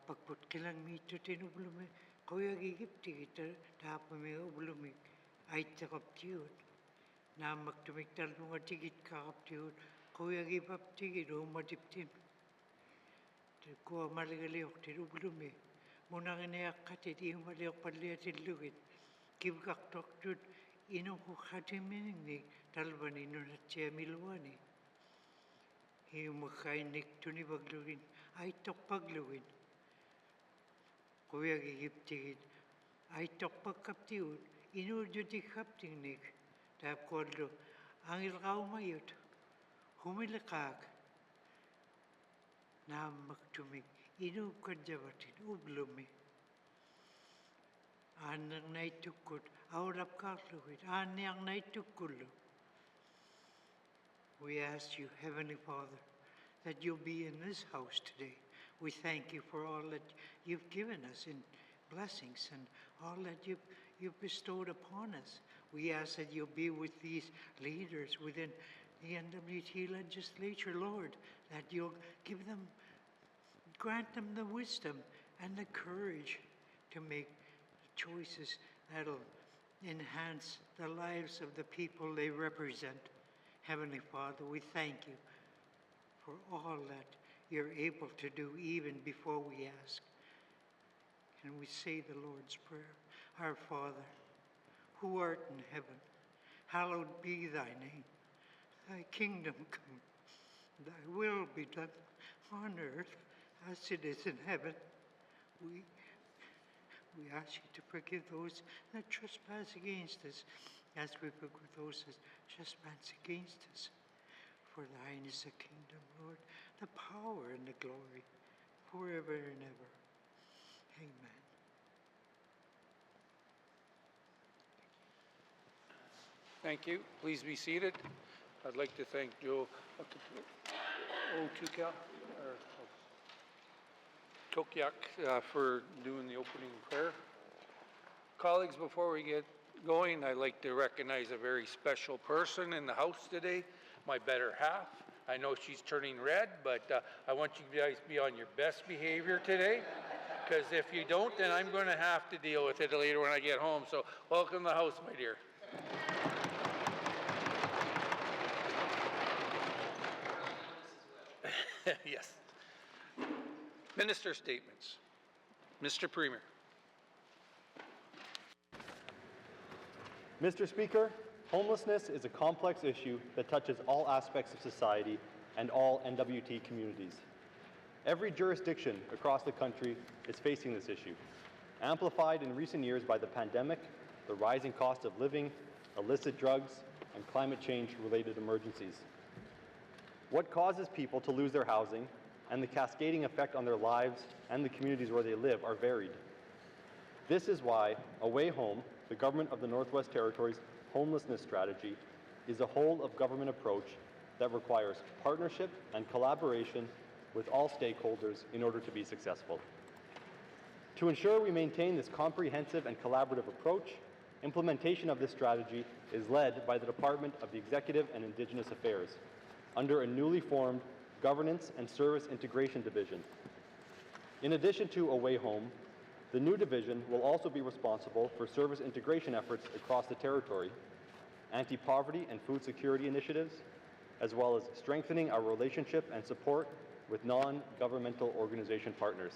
pagput kilang mito tinublume kuya gigipti kita tapame ublume ay takaptiut na magtumiktal mga tigit kakaptiut kuya gipapti gido matiptin kuya maligaliok tinublume muna kinayak katit iyo maliok paliatilugit kibkaktok tut inong kukatiminignig talban inunatsia milwani hiyo makainik tuni paglugin ay tok paglugin kuya gigiptigit ay tok pagkaptiut inurduti kaptingnik tap kodlo angil kaumayot humilakak na magtumik inub kadjabatin ublumi anang naitukut aurap kaklugit anyang naitukulu. We ask you, Heavenly Father, that you'll be in this house today. We thank you for all that you've given us in blessings and all that you've bestowed upon us. We ask that you'll be with these leaders within the NWT legislature, Lord, that you'll grant them the wisdom and the courage to make choices that'll enhance the lives of the people they represent. Heavenly Father, we thank you for all that you're able to do even before we ask. And we say the Lord's Prayer. Our Father, who art in heaven, hallowed be thy name. Thy kingdom come, thy will be done on earth as it is in heaven. We ask you to forgive those that trespass against us, as we forgive those that trespass against us. For thine is the kingdom, Lord, the power and the glory, forever and ever. Amen. Thank you. Please be seated. I'd like to thank Joe Tokiak for doing the opening prayer. Colleagues, before we get going, I'd like to recognize a very special person in the house today, my better half. I know she's turning red, but I want you guys to be on your best behavior today, because if you don't, then I'm going to have to deal with it later when I get home. So welcome to the house, my dear. Yes. Minister statements. Mr. Premier. Mr. Speaker, homelessness is a complex issue that touches all aspects of society and all NWT communities. Every jurisdiction across the country is facing this issue, amplified in recent years by the pandemic, the rising cost of living, illicit drugs, and climate change-related emergencies. What causes people to lose their housing and the cascading effect on their lives and the communities where they live are varied. This is why Away Home, the Government of the Northwest Territories' homelessness strategy, is a whole-of-government approach that requires partnership and collaboration with all stakeholders in order to be successful. To ensure we maintain this comprehensive and collaborative approach, implementation of this strategy is led by the Department of the Executive and Indigenous Affairs under a newly formed Governance and Service Integration Division. In addition to Away Home, the new division will also be responsible for service integration efforts across the territory, anti-poverty and food security initiatives, as well as strengthening our relationship and support with non-governmental organization partners.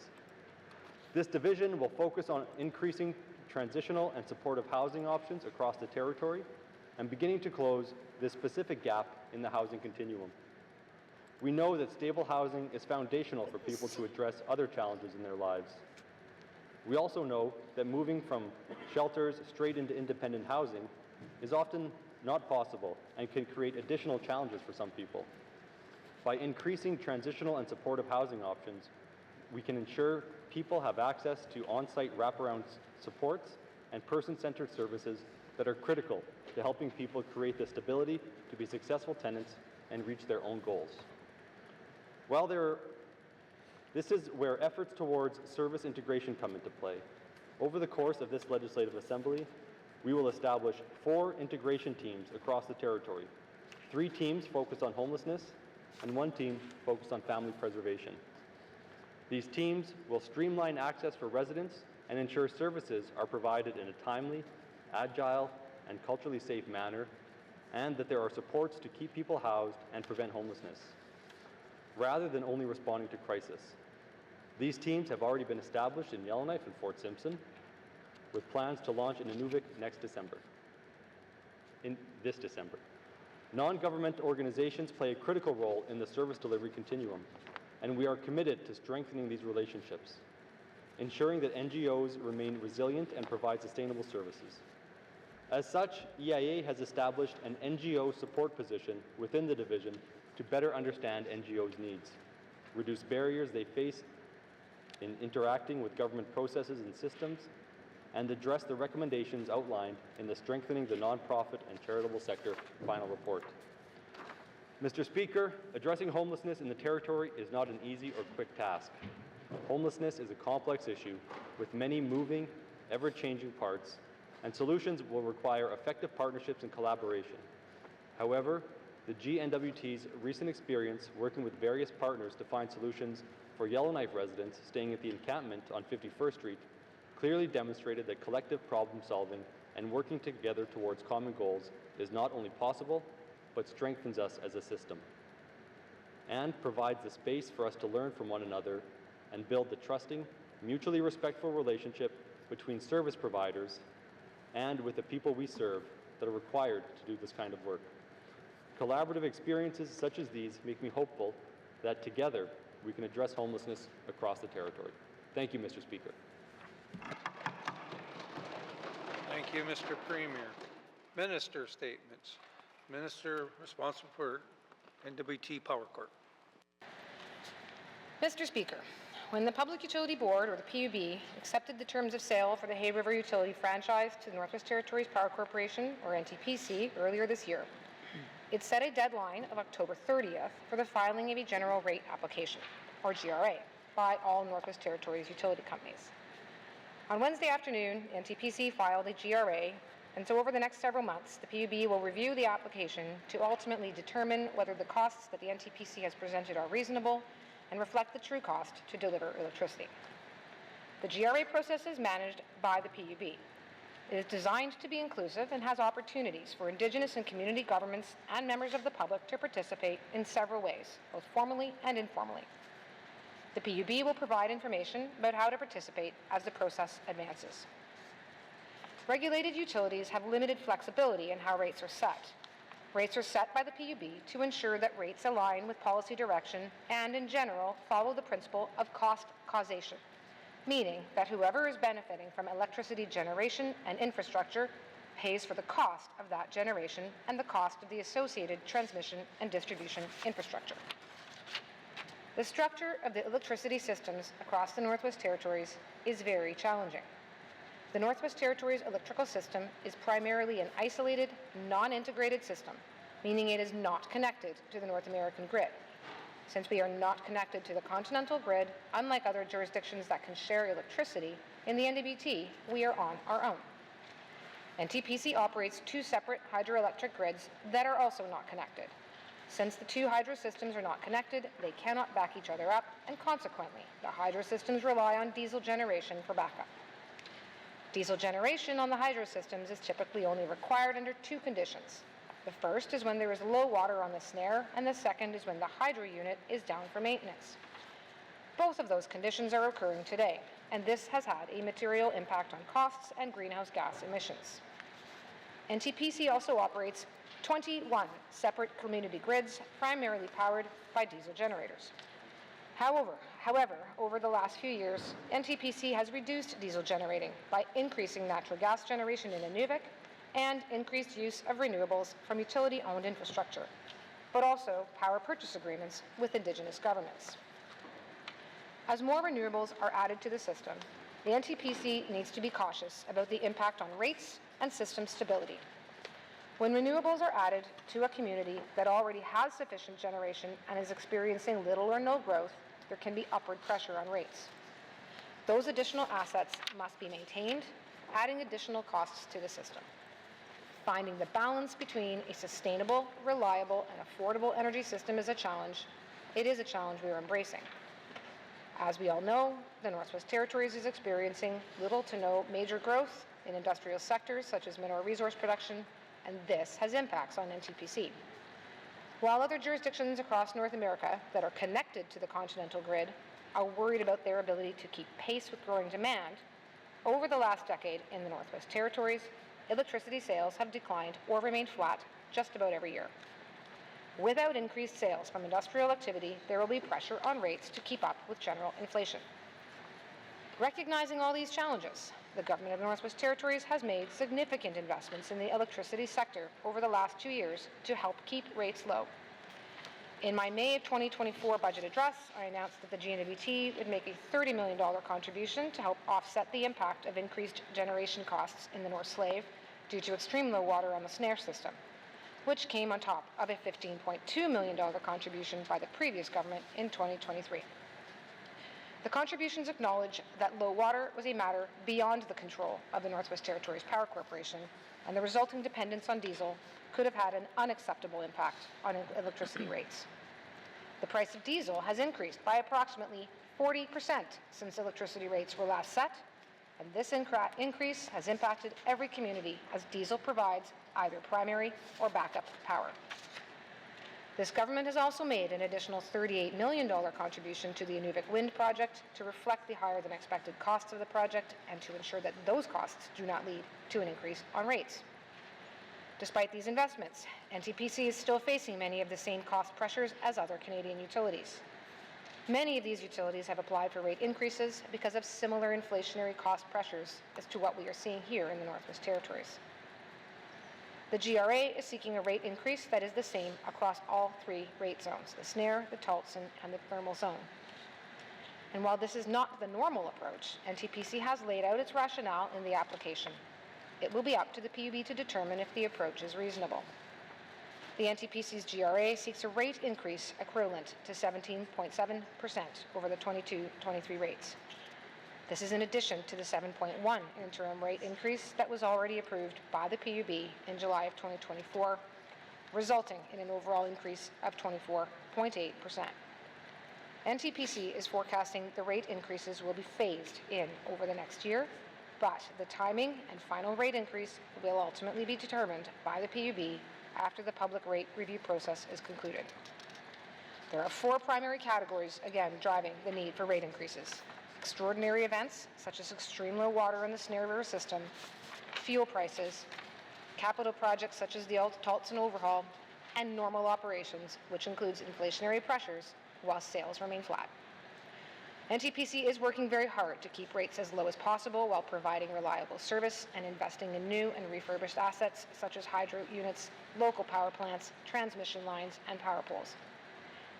This division will focus on increasing transitional and supportive housing options across the territory and beginning to close this specific gap in the housing continuum. We know that stable housing is foundational for people to address other challenges in their lives. We also know that moving from shelters straight into independent housing is often not possible and can create additional challenges for some people. By increasing transitional and supportive housing options, we can ensure people have access to on-site wraparound supports and person-centered services that are critical to helping people create the stability to be successful tenants and reach their own goals. This is where efforts towards service integration come into play. Over the course of this legislative assembly, we will establish 4 integration teams across the territory, 3 teams focused on homelessness, and 1 team focused on family preservation. These teams will streamline access for residents and ensure services are provided in a timely, agile, and culturally safe manner, and that there are supports to keep people housed and prevent homelessness, rather than only responding to crisis. These teams have already been established in Yellowknife and Fort Simpson, with plans to launch in Inuvik this December. Non-government organizations play a critical role in the service delivery continuum, and we are committed to strengthening these relationships, ensuring that NGOs remain resilient and provide sustainable services. As such, EIA has established an NGO support position within the division to better understand NGOs' needs, reduce barriers they face in interacting with government processes and systems, and address the recommendations outlined in the Strengthening the Nonprofit and Charitable Sector final report. Mr. Speaker, addressing homelessness in the territory is not an easy or quick task. Homelessness is a complex issue with many moving, ever-changing parts, and solutions will require effective partnerships and collaboration. However, the GNWT's recent experience working with various partners to find solutions for Yellowknife residents staying at the encampment on 51st Street clearly demonstrated that collective problem solving and working together towards common goals is not only possible, but strengthens us as a system, and provides the space for us to learn from one another and build the trusting, mutually respectful relationship between service providers and with the people we serve that are required to do this kind of work. Collaborative experiences such as these make me hopeful that together we can address homelessness across the territory. Thank you, Mr. Speaker. Thank you, Mr. Premier. Minister statements. Minister responsible for NWT Power Corp. Mr. Speaker, when the Public Utility Board, or the PUB, accepted the terms of sale for the Hay River Utility franchise to the Northwest Territories Power Corporation, or NTPC, earlier this year, it set a deadline of October 30th for the filing of a general rate application, or GRA, by all Northwest Territories utility companies. On Wednesday afternoon, NTPC filed a GRA, and so over the next several months, the PUB will review the application to ultimately determine whether the costs that the NTPC has presented are reasonable and reflect the true cost to deliver electricity. The GRA process is managed by the PUB. It is designed to be inclusive and has opportunities for Indigenous and community governments and members of the public to participate in several ways, both formally and informally. The PUB will provide information about how to participate as the process advances. Regulated utilities have limited flexibility in how rates are set. Rates are set by the PUB to ensure that rates align with policy direction and, in general, follow the principle of cost causation, meaning that whoever is benefiting from electricity generation and infrastructure pays for the cost of that generation and the cost of the associated transmission and distribution infrastructure. The structure of the electricity systems across the Northwest Territories is very challenging. The Northwest Territories electrical system is primarily an isolated, non-integrated system, meaning it is not connected to the North American grid. Since we are not connected to the continental grid, unlike other jurisdictions that can share electricity, in the NWT, we are on our own. NTPC operates two separate hydroelectric grids that are also not connected. Since the two hydro systems are not connected, they cannot back each other up, and consequently, the hydro systems rely on diesel generation for backup. Diesel generation on the hydro systems is typically only required under two conditions. The first is when there is low water on the snare, and the second is when the hydro unit is down for maintenance. Both of those conditions are occurring today, and this has had a material impact on costs and greenhouse gas emissions. NTPC also operates 21 separate community grids, primarily powered by diesel generators. However, over the last few years, NTPC has reduced diesel generating by increasing natural gas generation in Inuvik and increased use of renewables from utility-owned infrastructure, but also power purchase agreements with Indigenous governments. As more renewables are added to the system, the NTPC needs to be cautious about the impact on rates and system stability. When renewables are added to a community that already has sufficient generation and is experiencing little or no growth, there can be upward pressure on rates. Those additional assets must be maintained, adding additional costs to the system. Finding the balance between a sustainable, reliable, and affordable energy system is a challenge. It is a challenge we are embracing. As we all know, the Northwest Territories is experiencing little to no major growth in industrial sectors such as mineral resource production, and this has impacts on NTPC. While other jurisdictions across North America that are connected to the continental grid are worried about their ability to keep pace with growing demand, over the last decade in the Northwest Territories, electricity sales have declined or remained flat just about every year. Without increased sales from industrial activity, there will be pressure on rates to keep up with general inflation. Recognizing all these challenges, the Government of the Northwest Territories has made significant investments in the electricity sector over the last 2 years to help keep rates low. In my May of 2024 budget address, I announced that the GNWT would make a $30 million contribution to help offset the impact of increased generation costs in the North Slave due to extreme low water on the Snare system, which came on top of a $15.2 million contribution by the previous government in 2023. The contributions acknowledge that low water was a matter beyond the control of the Northwest Territories Power Corporation, and the resulting dependence on diesel could have had an unacceptable impact on electricity rates. The price of diesel has increased by approximately 40% since electricity rates were last set, and this increase has impacted every community as diesel provides either primary or backup power. This government has also made an additional $38 million contribution to the Inuvik Wind project to reflect the higher than expected costs of the project and to ensure that those costs do not lead to an increase on rates. Despite these investments, NTPC is still facing many of the same cost pressures as other Canadian utilities. Many of these utilities have applied for rate increases because of similar inflationary cost pressures as to what we are seeing here in the Northwest Territories. The GRA is seeking a rate increase that is the same across all 3 rate zones, the Snare, the Taultson, and the thermal zone. And while this is not the normal approach, NTPC has laid out its rationale in the application. It will be up to the PUB to determine if the approach is reasonable. The NTPC's GRA seeks a rate increase equivalent to 17.7% over the 22-23 rates. This is in addition to the 7.1 interim rate increase that was already approved by the PUB in July of 2024, resulting in an overall increase of 24.8%. NTPC is forecasting the rate increases will be phased in over the next year, but the timing and final rate increase will ultimately be determined by the PUB after the public rate review process is concluded. There are 4 primary categories, again, driving the need for rate increases: extraordinary events, such as extreme low water in the Snare River system, fuel prices, capital projects such as the Taultson overhaul, and normal operations, which includes inflationary pressures while sales remain flat. NTPC is working very hard to keep rates as low as possible while providing reliable service and investing in new and refurbished assets such as hydro units, local power plants, transmission lines, and power poles.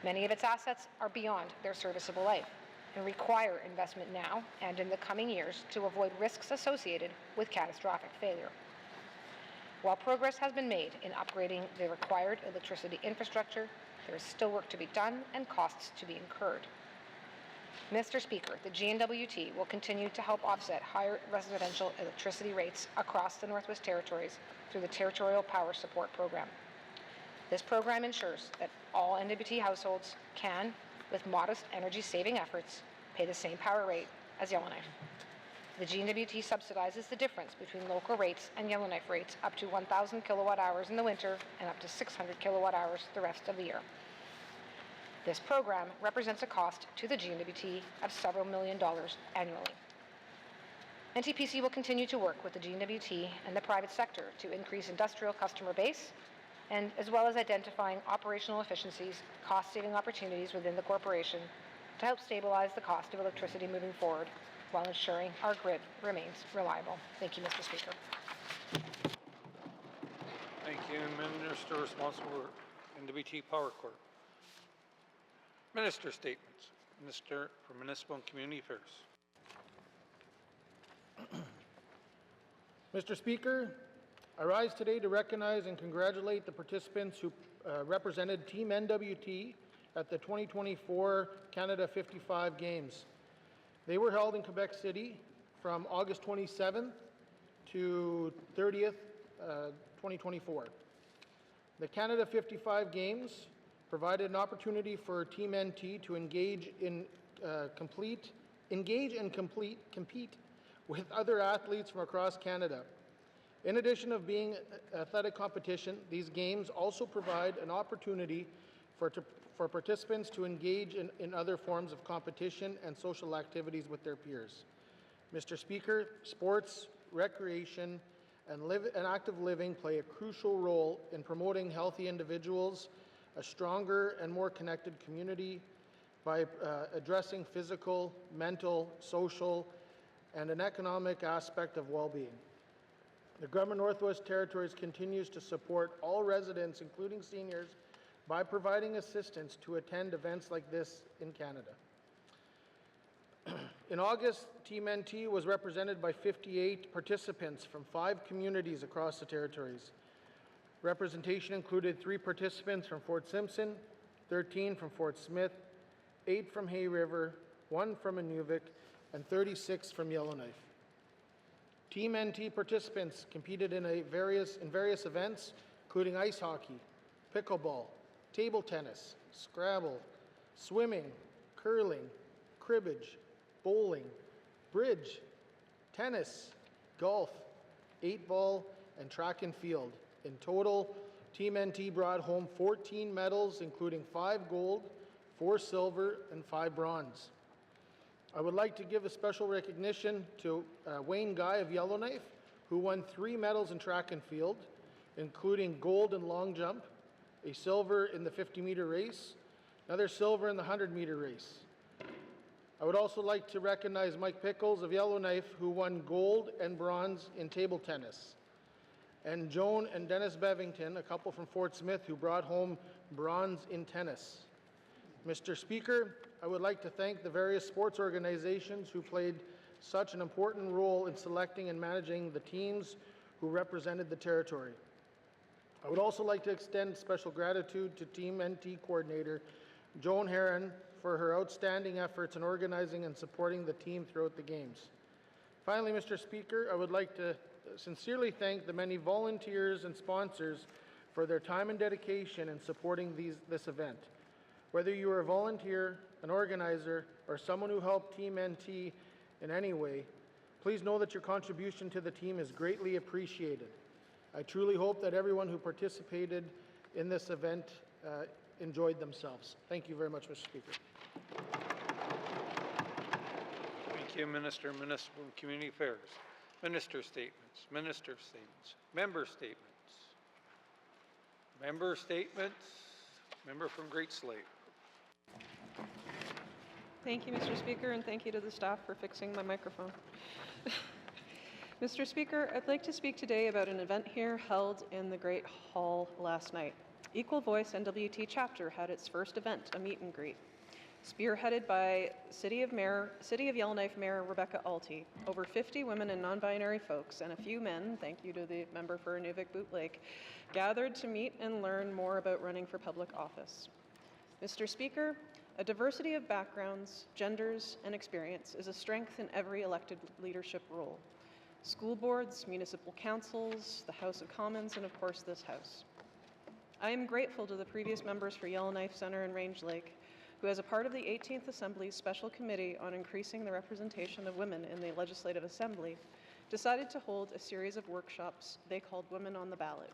Many of its assets are beyond their serviceable life and require investment now and in the coming years to avoid risks associated with catastrophic failure. While progress has been made in upgrading the required electricity infrastructure, there is still work to be done and costs to be incurred. Mr. Speaker, the GNWT will continue to help offset higher residential electricity rates across the Northwest Territories through the Territorial Power Support Program. This program ensures that all NWT households can, with modest energy-saving efforts, pay the same power rate as Yellowknife. The GNWT subsidizes the difference between local rates and Yellowknife rates up to 1,000 kilowatt hours in the winter and up to 600 kilowatt hours the rest of the year. This program represents a cost to the GNWT of several $1 million annually. NTPC will continue to work with the GNWT and the private sector to increase industrial customer base, and as well as identifying operational efficiencies, cost-saving opportunities within the corporation to help stabilize the cost of electricity moving forward while ensuring our grid remains reliable. Thank you, Mr. Speaker. Thank you, Minister responsible for NWT Power Corp. Minister statements. Minister for Municipal and Community Affairs. Mr. Speaker, I rise today to recognize and congratulate the participants who represented Team NWT at the 2024 Canada 55 Games. They were held in Quebec City from August 27th to 30th, 2024. The Canada 55 Games provided an opportunity for Team NT to engage in engage and compete with other athletes from across Canada. In addition of being athletic competition, these games also provide an opportunity for participants to engage in other forms of competition and social activities with their peers. Mr. Speaker, sports, recreation, and active living play a crucial role in promoting healthy individuals, a stronger and more connected community by addressing physical, mental, social, and an economic aspect of well-being. The Government Northwest Territories continues to support all residents, including seniors, by providing assistance to attend events like this in Canada. In August, Team NT was represented by 58 participants from 5 communities across the territories. Representation included 3 participants from Fort Simpson, 13 from Fort Smith, 8 from Hay River, 1 from Inuvik, and 36 from Yellowknife. Team NT participants competed in various events, including ice hockey, pickleball, table tennis, Scrabble, swimming, curling, cribbage, bowling, bridge, tennis, golf, 8-ball, and track and field. In total, Team NT brought home 14 medals, including 5 gold, 4 silver, and 5 bronze. I would like to give a special recognition to Wayne Guy of Yellowknife, who won 3 medals in track and field, including gold in long jump, a silver in the 50-meter race, another silver in the 100-meter race. I would also like to recognize Mike Pickles of Yellowknife, who won gold and bronze in table tennis, and Joan and Dennis Bevington, a couple from Fort Smith, who brought home bronze in tennis. Mr. Speaker, I would like to thank the various sports organizations who played such an important role in selecting and managing the teams who represented the territory. I would also like to extend special gratitude to Team NT coordinator Joan Heron for her outstanding efforts in organizing and supporting the team throughout the games. Finally, Mr. Speaker, I would like to sincerely thank the many volunteers and sponsors for their time and dedication in supporting this event. Whether you are a volunteer, an organizer, or someone who helped Team NT in any way, please know that your contribution to the team is greatly appreciated. I truly hope that everyone who participated in this event enjoyed themselves. Thank you very much, Mr. Speaker. Thank you, Minister, Municipal and Community Affairs. Minister statements, Member statements. Member statements, member from Great Slave. Thank you, Mr. Speaker, and thank you to the staff for fixing my microphone. Mr. Speaker, I'd like to speak today about an event here held in the Great Hall last night. Equal Voice NWT chapter had its first event, a meet and greet. Spearheaded by City of Yellowknife Mayor Rebecca Alty, over 50 women and non-binary folks and a few men, thank you to the member for Inuvik Boot Lake, gathered to meet and learn more about running for public office. Mr. Speaker, a diversity of backgrounds, genders, and experience is a strength in every elected leadership role. School boards, municipal councils, the House of Commons, and of course this House. I am grateful to the previous members for Yellowknife Centre and Range Lake, who as a part of the 18th Assembly's Special Committee on increasing the representation of women in the Legislative Assembly, decided to hold a series of workshops they called Women on the Ballot.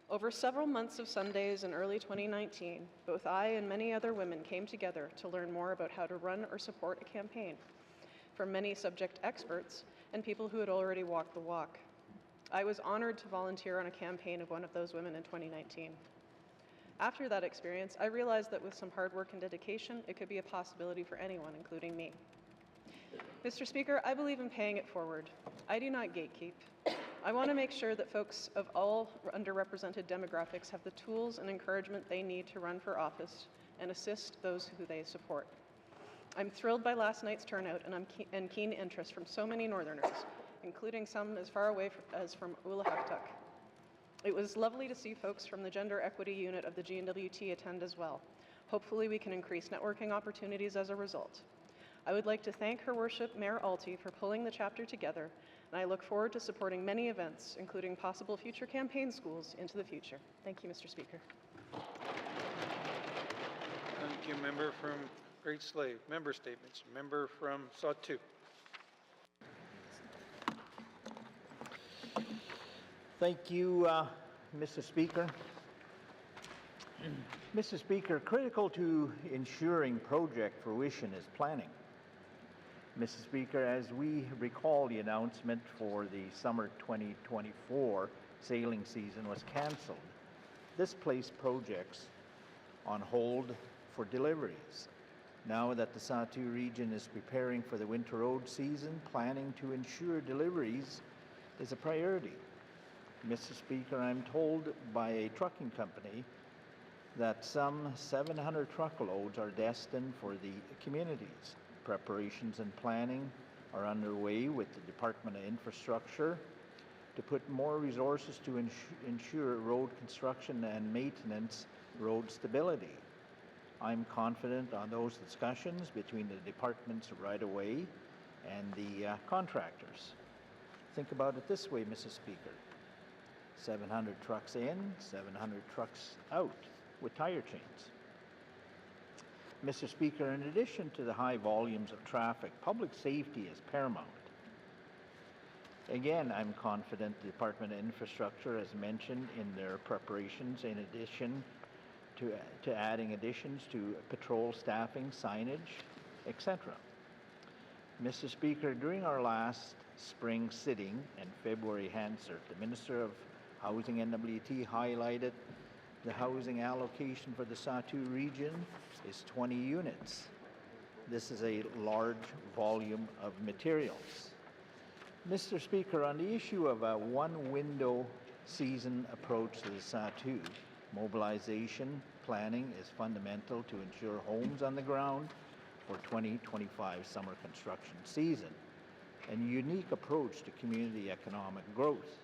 Over several months of Sundays in early 2019, both I and many other women came together to learn more about how to run or support a campaign, from many subject experts and people who had already walked the walk. I was honored to volunteer on a campaign of one of those women in 2019. After that experience, I realized that with some hard work and dedication, it could be a possibility for anyone, including me. Mr. Speaker, I believe in paying it forward. I do not gatekeep. I want to make sure that folks of all underrepresented demographics have the tools and encouragement they need to run for office and assist those who they support. I'm thrilled by last night's turnout and keen interest from so many Northerners, including some as far away as from Ulahaktuk. It was lovely to see folks from the Gender Equity Unit of the GNWT attend as well. Hopefully we can increase networking opportunities as a result. I would like to thank Her Worship Mayor Alty for pulling the chapter together, and I look forward to supporting many events, including possible future campaign schools into the future. Thank you, Mr. Speaker. Thank you, member from Great Slave. Member statements. Member from Sawtoo. Thank you, Mr. Speaker. Mr. Speaker, critical to ensuring project fruition is planning. Mr. Speaker, as we recall, the announcement for the summer 2024 sailing season was cancelled. This placed projects on hold for deliveries. Now that the Sawtoo region is preparing for the winter road season, planning to ensure deliveries is a priority. Mr. Speaker, I'm told by a trucking company that some 700 truckloads are destined for the communities. Preparations and planning are underway with the Department of Infrastructure to put more resources to ensure road construction and maintenance road stability. I'm confident on those discussions between the departments right away and the contractors. Think about it this way, Mr. Speaker. 700 trucks in, 700 trucks out with tire chains. Mr. Speaker, in addition to the high volumes of traffic, public safety is paramount. Again, I'm confident the Department of Infrastructure has mentioned in their preparations, in addition to adding additions to patrol staffing, signage, etc. Mr. Speaker, during our last spring sitting and February Hansard, the Minister of Housing NWT highlighted the housing allocation for the Sawtoo region is 20 units. This is a large volume of materials. Mr. Speaker, on the issue of a one-window season approach to the Sawtoo, mobilization planning is fundamental to ensure homes on the ground for 2025 summer construction season, and a unique approach to community economic growth.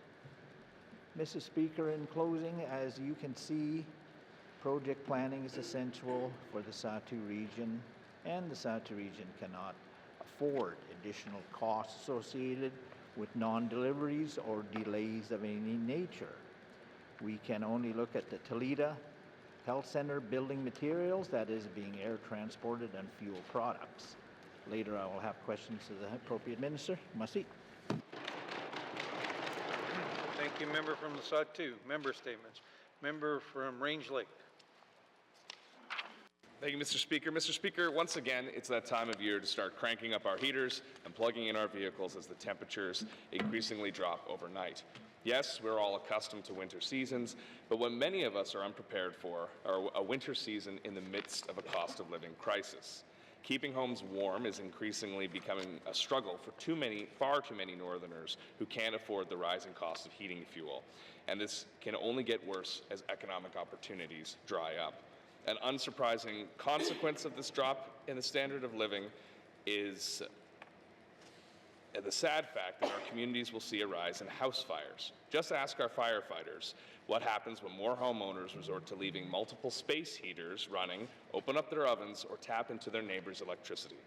Mr. Speaker, in closing, as you can see, project planning is essential for the Sawtoo region, and the Sawtoo region cannot afford additional costs associated with non-deliveries or delays of any nature. We can only look at the Toledo Health Center building materials, that is being air transported, and fuel products. Later I will have questions to the appropriate minister. My seat. Thank you, member from the Sawtoo. Member statements. Member from Range Lake. Thank you, Mr. Speaker. Mr. Speaker, once again, it's that time of year to start cranking up our heaters and plugging in our vehicles as the temperatures increasingly drop overnight. Yes, we're all accustomed to winter seasons, but what many of us are unprepared for are a winter season in the midst of a cost of living crisis. Keeping homes warm is increasingly becoming a struggle for far too many Northerners who can't afford the rising cost of heating fuel. And this can only get worse as economic opportunities dry up. An unsurprising consequence of this drop in the standard of living is the sad fact that our communities will see a rise in house fires. Just ask our firefighters what happens when more homeowners resort to leaving multiple space heaters running, open up their ovens, or tap into their neighbor's electricity.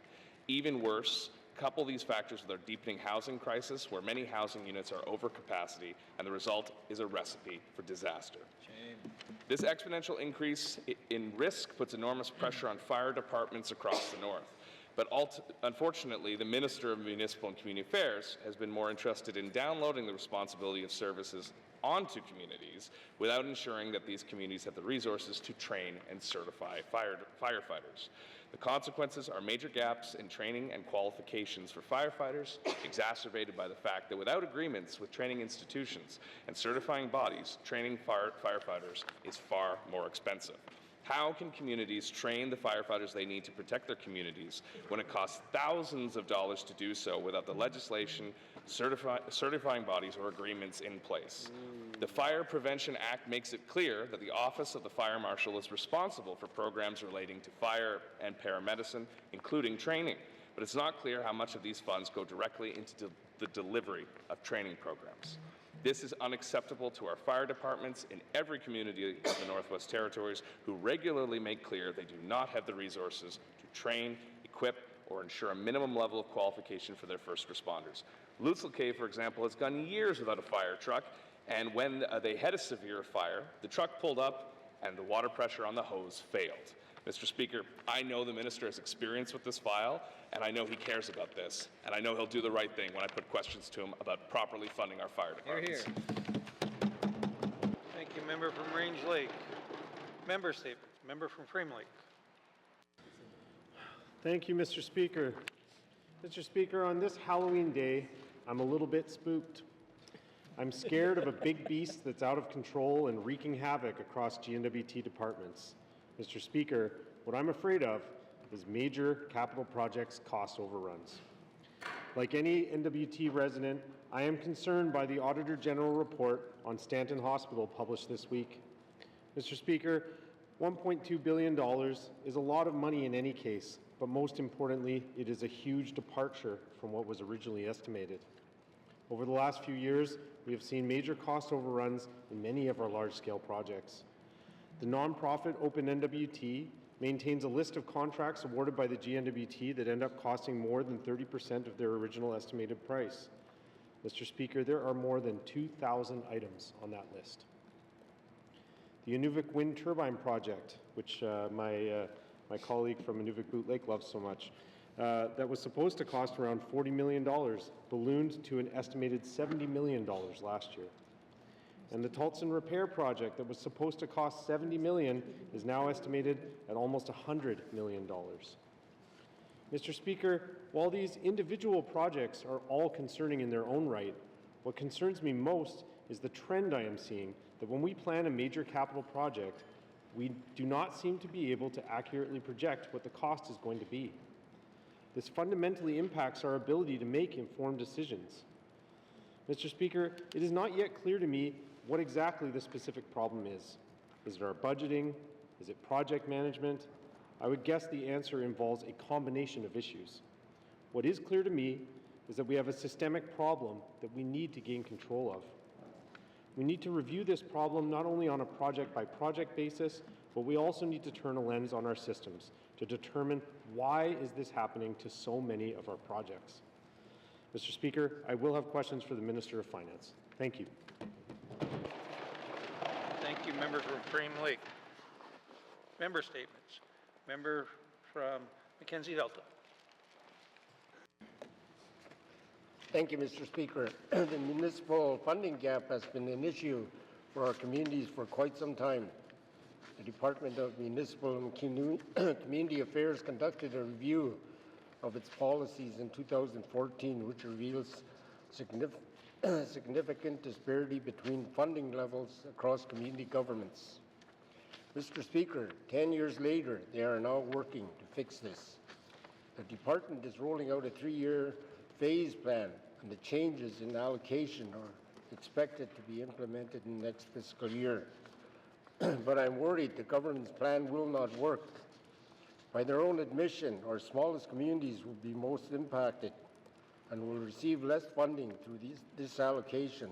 Even worse, couple these factors with our deepening housing crisis, where many housing units are over capacity, and the result is a recipe for disaster. Shame. This exponential increase in risk puts enormous pressure on fire departments across the north. But unfortunately, the Minister of Municipal and Community Affairs has been more interested in downloading the responsibility of services onto communities without ensuring that these communities have the resources to train and certify firefighters. The consequences are major gaps in training and qualifications for firefighters, exacerbated by the fact that without agreements with training institutions and certifying bodies, training firefighters is far more expensive. How can communities train the firefighters they need to protect their communities when it costs thousands of dollars to do so without the legislation, certifying bodies, or agreements in place? The Fire Prevention Act makes it clear that the Office of the Fire Marshal is responsible for programs relating to fire and paramedicine, including training. But it's not clear how much of these funds go directly into the delivery of training programs. This is unacceptable to our fire departments in every community of the Northwest Territories who regularly make clear they do not have the resources to train, equip, or ensure a minimum level of qualification for their first responders. Lutzel, for example, has gone years without a fire truck, and when they had a severe fire, the truck pulled up and the water pressure on the hose failed. Mr. Speaker, I know the minister has experience with this file, and I know he cares about this, and I know he'll do the right thing when I put questions to him about properly funding our fire departments. Thank you, member from Range Lake. Member statements. Member from Frame Lake. Thank you, Mr. Speaker. Mr. Speaker, on this Halloween day, I'm a little bit spooked. I'm scared of a big beast that's out of control and wreaking havoc across GNWT departments. Mr. Speaker, what I'm afraid of is major capital projects cost overruns. Like any NWT resident, I am concerned by the Auditor General report on Stanton Hospital published this week. Mr. Speaker, $1.2 billion is a lot of money in any case, but most importantly, it is a huge departure from what was originally estimated. Over the last few years, we have seen major cost overruns in many of our large-scale projects. The nonprofit Open NWT maintains a list of contracts awarded by the GNWT that end up costing more than 30% of their original estimated price. Mr. Speaker, there are more than 2,000 items on that list. The Inuvik Wind Turbine Project, which my colleague from Inuvik Boot Lake loves so much, that was supposed to cost around $40 million, ballooned to an estimated $70 million last year. And the Tultson Repair Project that was supposed to cost $70 million is now estimated at almost $100 million. Mr. Speaker, while these individual projects are all concerning in their own right, what concerns me most is the trend I am seeing that when we plan a major capital project, we do not seem to be able to accurately project what the cost is going to be. This fundamentally impacts our ability to make informed decisions. Mr. Speaker, it is not yet clear to me what exactly the specific problem is. Is it our budgeting? Is it project management? I would guess the answer involves a combination of issues. What is clear to me is that we have a systemic problem that we need to gain control of. We need to review this problem not only on a project-by-project basis, but we also need to turn a lens on our systems to determine why is this happening to so many of our projects. Mr. Speaker, I will have questions for the Minister of Finance. Thank you. Thank you, member from Frame Lake. Member statements. Member from Mackenzie Delta. Thank you, Mr. Speaker. The municipal funding gap has been an issue for our communities for quite some time. The Department of Municipal and Community Affairs conducted a review of its policies in 2014, which reveals significant disparity between funding levels across community governments. Mr. Speaker, 10 years later, they are now working to fix this. The department is rolling out a 3-year phase plan, and the changes in allocation are expected to be implemented in the next fiscal year. But I'm worried the government's plan will not work. By their own admission, our smallest communities will be most impacted and will receive less funding through this allocation.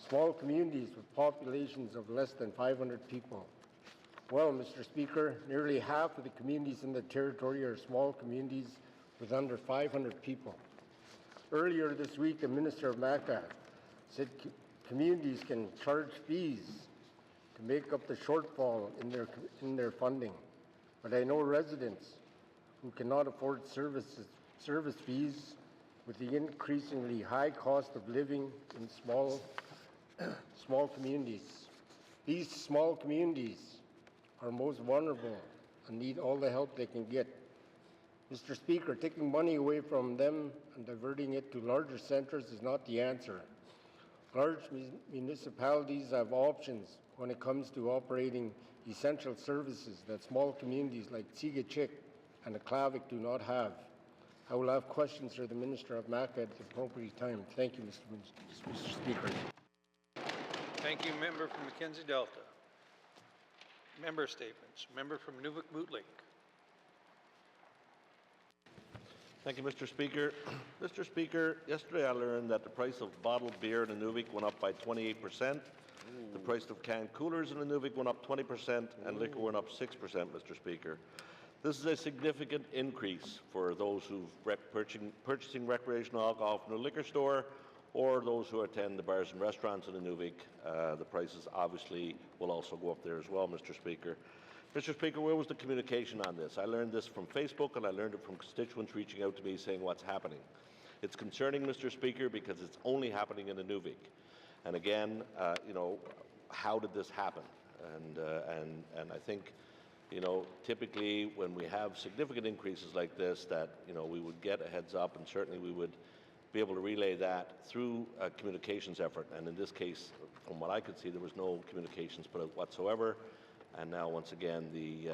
Small communities with populations of less than 500 people. Well, Mr. Speaker, nearly half of the communities in the territory are small communities with under 500 people. Earlier this week, the Minister of MACA said communities can charge fees to make up the shortfall in their funding. But I know residents who cannot afford service fees with the increasingly high cost of living in small communities. These small communities are most vulnerable and need all the help they can get. Mr. Speaker, taking money away from them and diverting it to larger centers is not the answer. Large municipalities have options when it comes to operating essential services that small communities like Sigachik and Aklavik do not have. I will have questions for the Minister of MACA at the appropriate time. Thank you, Mr. Speaker. Thank you, member from Mackenzie Delta. Member statements. Member from Inuvik Boot Lake. Thank you, Mr. Speaker. Mr. Speaker, yesterday I learned that the price of bottled beer in Inuvik went up by 28%. The price of canned coolers in Inuvik went up 20%, and liquor went up 6%, Mr. Speaker. This is a significant increase for those who are purchasing recreational alcohol from the liquor store or those who attend the bars and restaurants in Inuvik. The prices obviously will also go up there as well, Mr. Speaker. Mr. Speaker, where was the communication on this? I learned this from Facebook, and I learned it from constituents reaching out to me saying what's happening. It's concerning, Mr. Speaker, because it's only happening in Inuvik. And again, you know, how did this happen? And I think, you know, typically when we have significant increases like this, that, you know, we would get a heads up, and certainly we would be able to relay that through a communications effort. And in this case, from what I could see, there was no communications put out whatsoever. And now, once again, the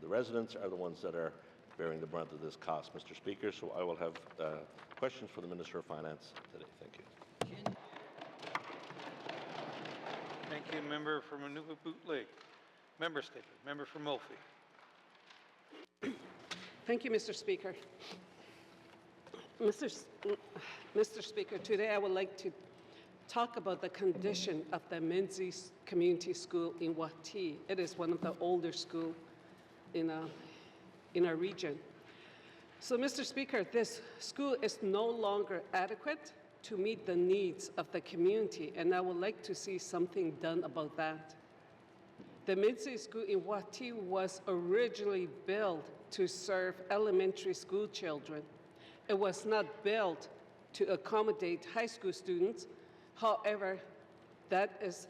residents are the ones that are bearing the brunt of this cost, Mr. Speaker. So I will have questions for the Minister of Finance today. Thank you. Thank you, member from Nunavut Lake. Member statement. Member from Mulphy. Thank you, Mr. Speaker. Mr. Speaker, today I would like to talk about the condition of the Menzies Community School in Wati. It is one of the older schools in our region. So, Mr. Speaker, this school is no longer adequate to meet the needs of the community, and I would like to see something done about that. The Menzies School in Wati was originally built to serve elementary school children. It was not built to accommodate high school students. However, that is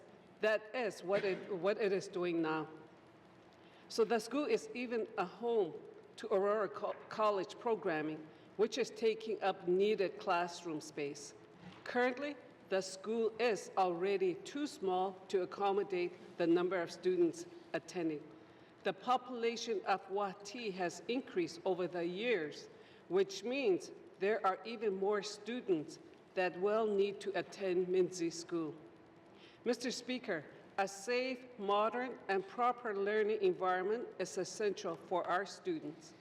what it is doing now. So the school is even a home to Aurora College programming, which is taking up needed classroom space. Currently, the school is already too small to accommodate the number of students attending. The population of Wati has increased over the years, which means there are even more students that will need to attend Menzies School. Mr. Speaker, a safe, modern, and proper learning environment is essential for our students.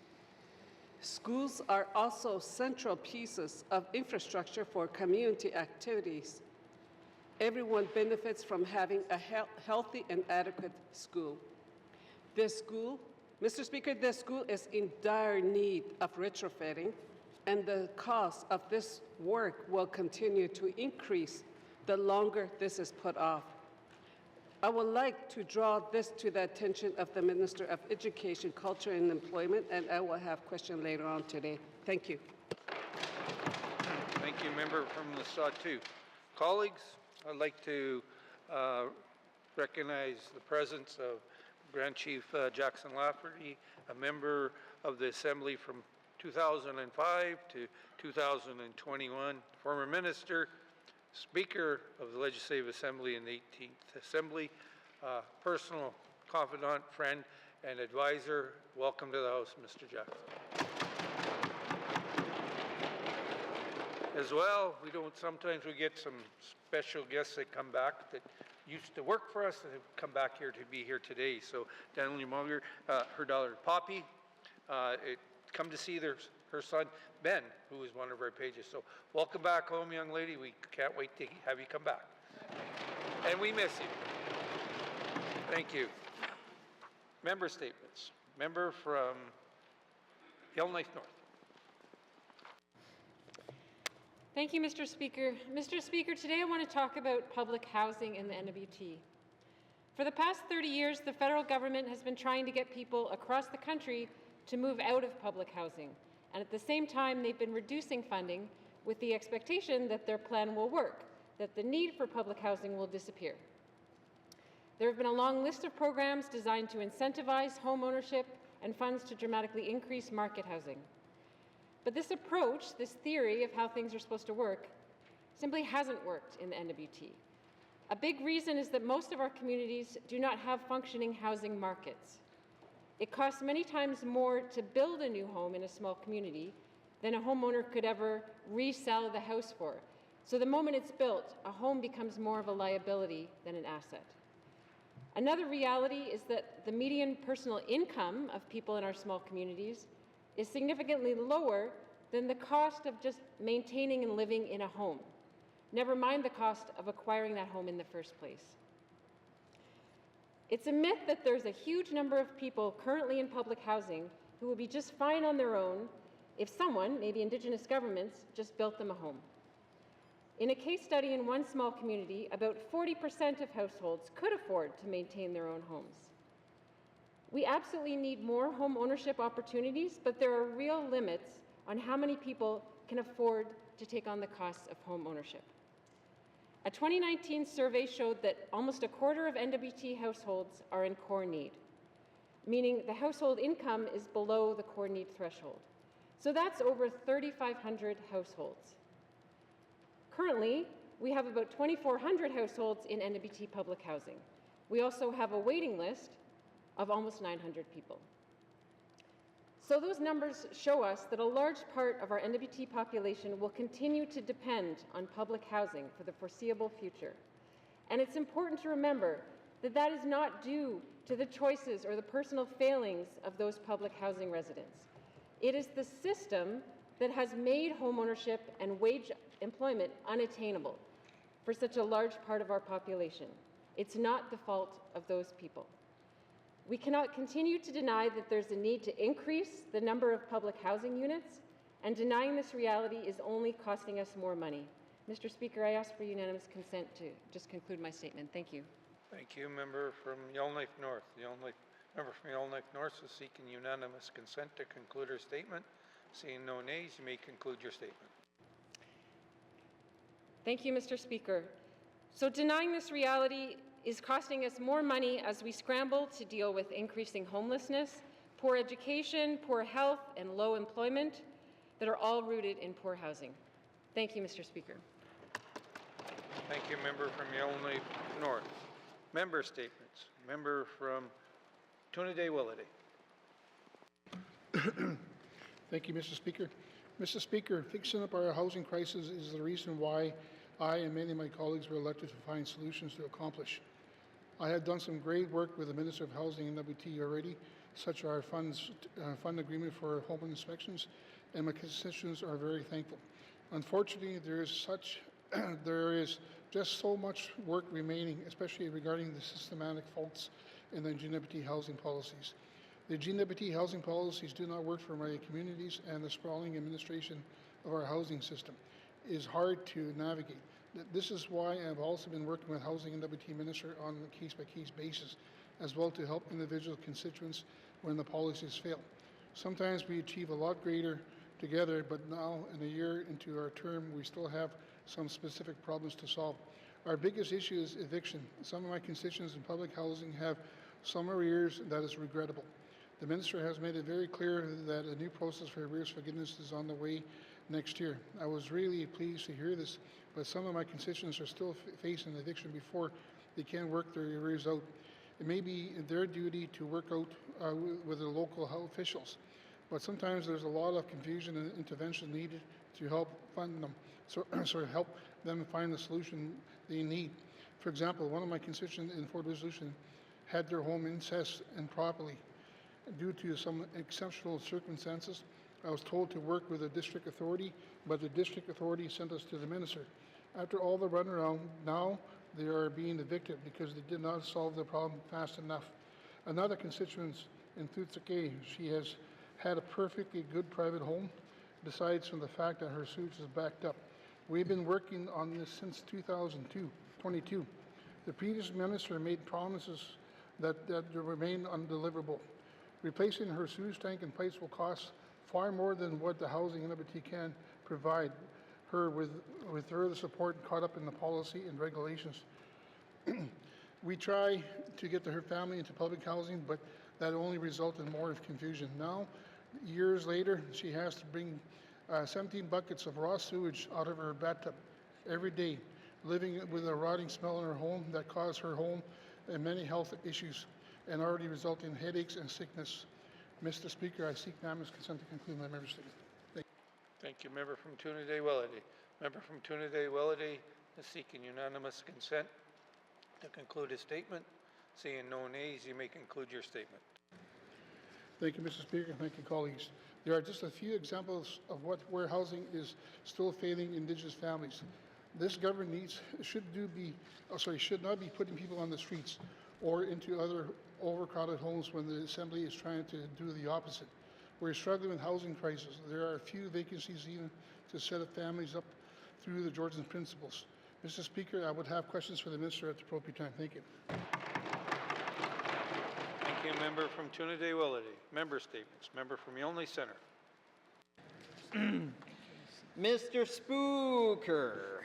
Schools are also central pieces of infrastructure for community activities. Everyone benefits from having a healthy and adequate school. This school, Mr. Speaker, this school is in dire need of retrofitting, and the cost of this work will continue to increase the longer this is put off. I would like to draw this to the attention of the Minister of Education, Culture and Employment, and I will have questions later on today. Thank you. Thank you, member from the Sawtooth. Colleagues, I'd like to recognize the presence of Grand Chief Jackson Lafferty, a member of the Assembly from 2005 to 2021, former minister, Speaker of the Legislative Assembly in the 18th Assembly, personal confidant, friend, and advisor. Welcome to the House, Mr. Jackson. As well, sometimes we get some special guests that come back that used to work for us and have come back here to be here today. So Daniel Munger, her daughter Poppy, come to see her son Ben, who is one of our pages. So welcome back home, young lady. We can't wait to have you come back. And we miss you. Thank you. Member statements. Member from Yellowknife North. Thank you, Mr. Speaker. Mr. Speaker, today I want to talk about public housing in the NWT. For the past 30 years, the federal government has been trying to get people across the country to move out of public housing. And at the same time, they've been reducing funding with the expectation that their plan will work, that the need for public housing will disappear. There have been a long list of programs designed to incentivize home ownership and funds to dramatically increase market housing. But this approach, this theory of how things are supposed to work, simply hasn't worked in the NWT. A big reason is that most of our communities do not have functioning housing markets. It costs many times more to build a new home in a small community than a homeowner could ever resell the house for. So the moment it's built, a home becomes more of a liability than an asset. Another reality is that the median personal income of people in our small communities is significantly lower than the cost of just maintaining and living in a home, never mind the cost of acquiring that home in the first place. It's a myth that there's a huge number of people currently in public housing who would be just fine on their own if someone, maybe Indigenous governments, just built them a home. In a case study in one small community, about 40% of households could afford to maintain their own homes. We absolutely need more home ownership opportunities, but there are real limits on how many people can afford to take on the costs of home ownership. A 2019 survey showed that almost a quarter of NWT households are in core need, meaning the household income is below the core need threshold. So that's over 3,500 households. Currently, we have about 2,400 households in NWT public housing. We also have a waiting list of almost 900 people. So those numbers show us that a large part of our NWT population will continue to depend on public housing for the foreseeable future. And it's important to remember that that is not due to the choices or the personal failings of those public housing residents. It is the system that has made homeownership and wage employment unattainable for such a large part of our population. It's not the fault of those people. We cannot continue to deny that there's a need to increase the number of public housing units, and denying this reality is only costing us more money. Mr. Speaker, I ask for unanimous consent to just conclude my statement. Thank you. Thank you. Member from Yellowknife North. Member from Yellowknife North is seeking unanimous consent to conclude her statement. Seeing no nays, you may conclude your statement. Thank you, Mr. Speaker. So denying this reality is costing us more money as we scramble to deal with increasing homelessness, poor education, poor health, and low employment that are all rooted in poor housing. Thank you, Mr. Speaker. Thank you, member from Yellowknife North. Member statements. Member from Tuna-Day-Willity. Thank you, Mr. Speaker. Mr. Speaker, fixing up our housing crisis is the reason why I and many of my colleagues were elected to find solutions to accomplish. I have done some great work with the Minister of Housing and NWT already, such as our fund agreement for home inspections, and my constituents are very thankful. Unfortunately, there is just so much work remaining, especially regarding the systematic faults in the GNWT housing policies. The GNWT housing policies do not work for my communities, and the sprawling administration of our housing system is hard to navigate. This is why I've also been working with Housing and NWT Minister on a case-by-case basis, as well to help individual constituents when the policies fail. Sometimes we achieve a lot greater together, but now in a year into our term, we still have some specific problems to solve. Our biggest issue is eviction. Some of my constituents in public housing have some arrears that is regrettable. The Minister has made it very clear that a new process for arrears forgiveness is on the way next year. I was really pleased to hear this, but some of my constituents are still facing eviction before they can work their arrears out. It may be their duty to work out with the local health officials, but sometimes there's a lot of confusion and intervention needed to help fund them, so help them find the solution they need. For example, one of my constituents in Fort Resolution had their home assessed improperly. Due to some exceptional circumstances, I was told to work with the district authority, but the district authority sent us to the minister. After all the runaround, now they are being evicted because they did not solve the problem fast enough. Another constituent in Thutsake, she has had a perfectly good private home, besides from the fact that her sewage is backed up. We've been working on this since 2022. The previous minister made promises that remain undeliverable. Replacing her sewage tank and pipes will cost far more than what the Housing and NWT can provide her with further support caught up in the policy and regulations. We try to get her family into public housing, but that only results in more confusion. Now, years later, she has to bring 17 buckets of raw sewage out of her bathtub every day, living with a rotting smell in her home that caused her home and many health issues and already resulting in headaches and sickness. Mr. Speaker, I seek unanimous consent to conclude my member statement. Thank you, member from Tuna-Day-Willity. Member from Tuna-Day-Willity is seeking unanimous consent to conclude his statement. Seeing no nays, you may conclude your statement. Thank you, Mr. Speaker. Thank you, colleagues. There are just a few examples of where housing is still failing Indigenous families. This government should not be putting people on the streets or into other overcrowded homes when the Assembly is trying to do the opposite. We're struggling with housing crisis. There are a few vacancies even to set up families up through the Georgian principles. Mr. Speaker, I would have questions for the Minister at the appropriate time. Thank you. Thank you, member from Trinidad-Willity. Member statements. Member from Yonge Centre. Mr. Spooker.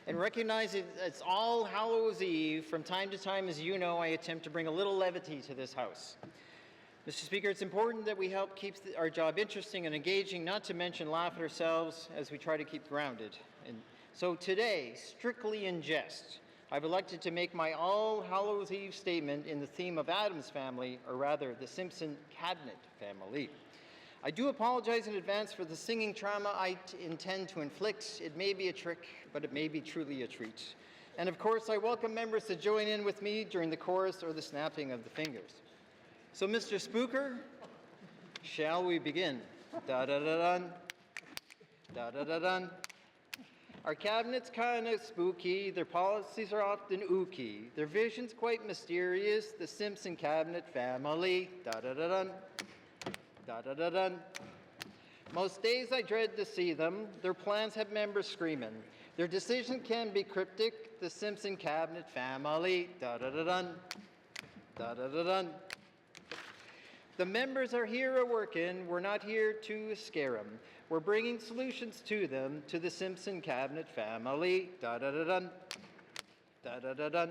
And recognizing it's All Hallows Eve, from time to time, as you know, I attempt to bring a little levity to this House. Mr. Speaker, it's important that we help keep our job interesting and engaging, not to mention laugh at ourselves as we try to keep grounded. And so today, strictly in jest, I've elected to make my All Hallows Eve statement in the theme of Addams Family, or rather, the Simpson Cabinet family. I do apologize in advance for the singing trauma I intend to inflict. It may be a trick, but it may be truly a treat. And of course, I welcome members to join in with me during the chorus or the snapping of the fingers. So, Mr. Spooker, shall we begin? Da-da-da-dun, da-da-da-dun. Our cabinet's kind of spooky, their policies are often ooky, their vision's quite mysterious, the Simpson Cabinet family, da-da-da-dun, da-da-da-dun. Most days I dread to see them, their plans have members screaming, their decision can be cryptic, the Simpson Cabinet family, da-da-da-dun, da-da-da-dun. The members are here a-working, we're not here to scare them. We're bringing solutions to them, to the Simpson Cabinet family, da-da-da-dun, da-da-da-dun.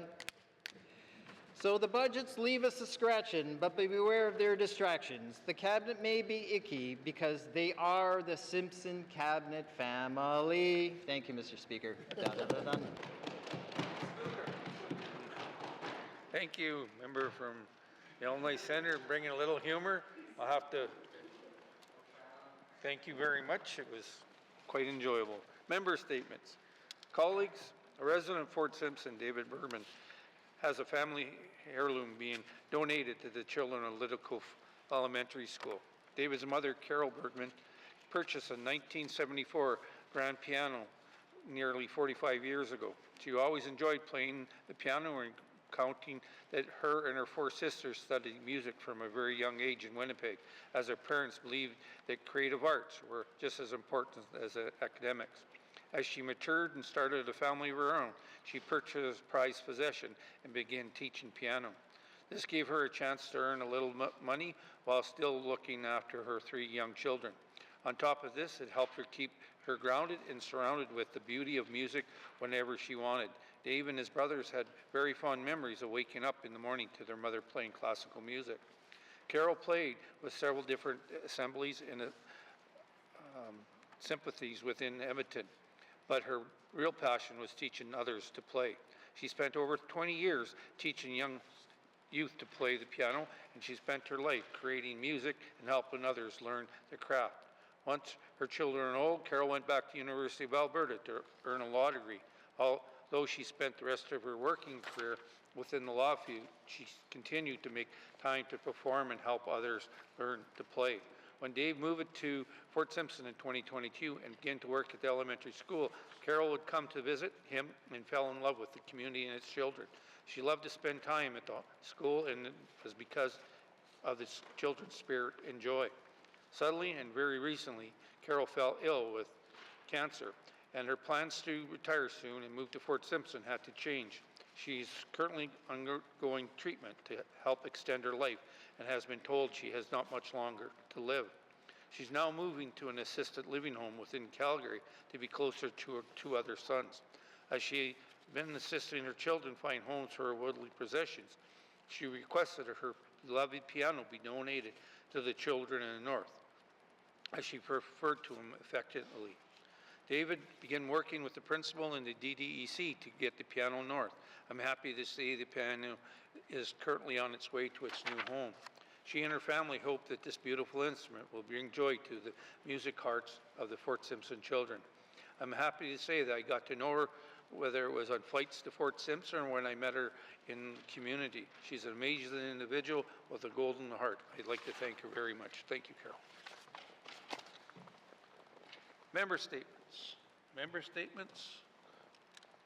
So the budgets leave us a-scratching, but be beware of their distractions. The cabinet may be icky because they are the Simpson Cabinet family. Thank you, Mr. Speaker. Da-da-da-dun. Thank you, member from Illinois Centre, bringing a little humor. I'll have to thank you very much. It was quite enjoyable. Member statements. Colleagues, a resident of Fort Simpson, David Bergman, has a family heirloom being donated to the children of Littlecote Elementary School. David's mother, Carol Bergman, purchased a 1974 grand piano nearly 45 years ago. She always enjoyed playing the piano and counting that her and her four sisters studied music from a very young age in Winnipeg, as her parents believed that creative arts were just as important as academics. As she matured and started a family of her own, she purchased a prized possession and began teaching piano. This gave her a chance to earn a little money while still looking after her three young children. On top of this, it helped her keep her grounded and surrounded with the beauty of music whenever she wanted. Dave and his brothers had very fond memories of waking up in the morning to their mother playing classical music. Carol played with several different assemblies and sympathies within Edmonton, but her real passion was teaching others to play. She spent over 20 years teaching young youth to play the piano, and she spent her life creating music and helping others learn the craft. Once her children were old, Carol went back to the University of Alberta to earn a law degree. Although she spent the rest of her working career within the law field, she continued to make time to perform and help others learn to play. When Dave moved to Fort Simpson in 2022 and began to work at the elementary school, Carol would come to visit him and fell in love with the community and its children. She loved to spend time at the school, and it was because of the children's spirit and joy. Suddenly and very recently, Carol fell ill with cancer, and her plans to retire soon and move to Fort Simpson had to change. She's currently undergoing treatment to help extend her life and has been told she has not much longer to live. She's now moving to an assisted living home within Calgary to be closer to her two other sons. As she's been assisting her children find homes for her worldly possessions, she requested that her beloved piano be donated to the children in the north, as she referred to them affectionately. David began working with the principal in the DDEC to get the piano north. I'm happy to see the piano is currently on its way to its new home. She and her family hope that this beautiful instrument will bring joy to the music hearts of the Fort Simpson children. I'm happy to say that I got to know her, whether it was on flights to Fort Simpson or when I met her in community. She's an amazing individual with a golden heart. I'd like to thank her very much. Thank you, Carol. Member statements. Member statements.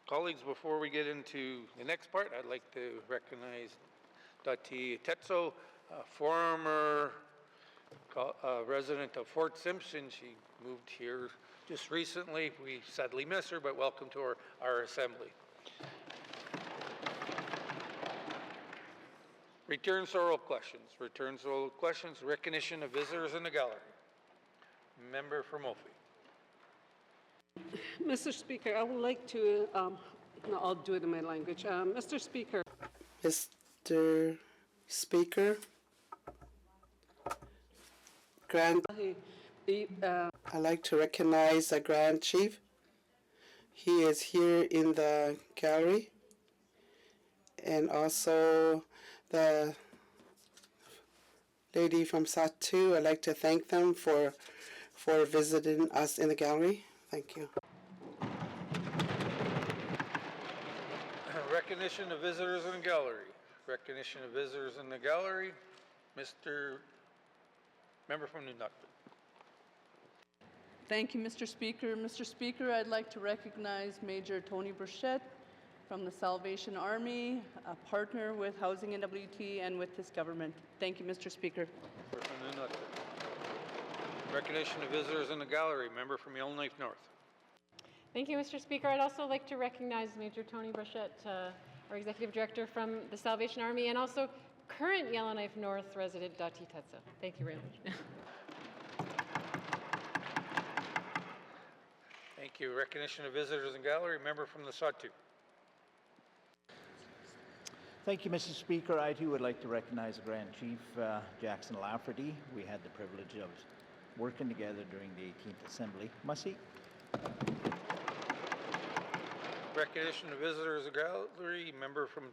Colleagues, before we get into the next part, I'd like to recognize Dati Tetso, a former resident of Fort Simpson. She moved here just recently. We sadly miss her, but welcome to our assembly. Returns to oral questions. Returns to oral questions. Recognition of visitors in the gallery. Member for Mophie. Mr. Speaker, I would like to, no, I'll do it in my language. Mr. Speaker. Mr. Speaker, Grand, I'd like to recognize the Grand Chief. He is here in the gallery. And also the lady from Satu, I'd like to thank them for visiting us in the gallery. Thank you. Recognition of visitors in the gallery. Recognition of visitors in the gallery. Member from New Nutley. Thank you, Mr. Speaker. Mr. Speaker, I'd like to recognize Major Tony Burchett from the Salvation Army, a partner with Housing NWT and with this government. Thank you, Mr. Speaker. Member from New Nutley. Recognition of visitors in the gallery. Member from Yellowknife North. Thank you, Mr. Speaker. I'd also like to recognize Major Tony Burchett, our Executive Director from the Salvation Army, and also current Yellowknife North resident Dati Tetsa. Thank you very much. Thank you. Recognition of visitors in gallery. Member from the Satu. Thank you, Mr. Speaker. I too would like to recognize the Grand Chief, Jackson Lafferty. We had the privilege of working together during the 18th Assembly. Mussy. Recognition of visitors in gallery. Member from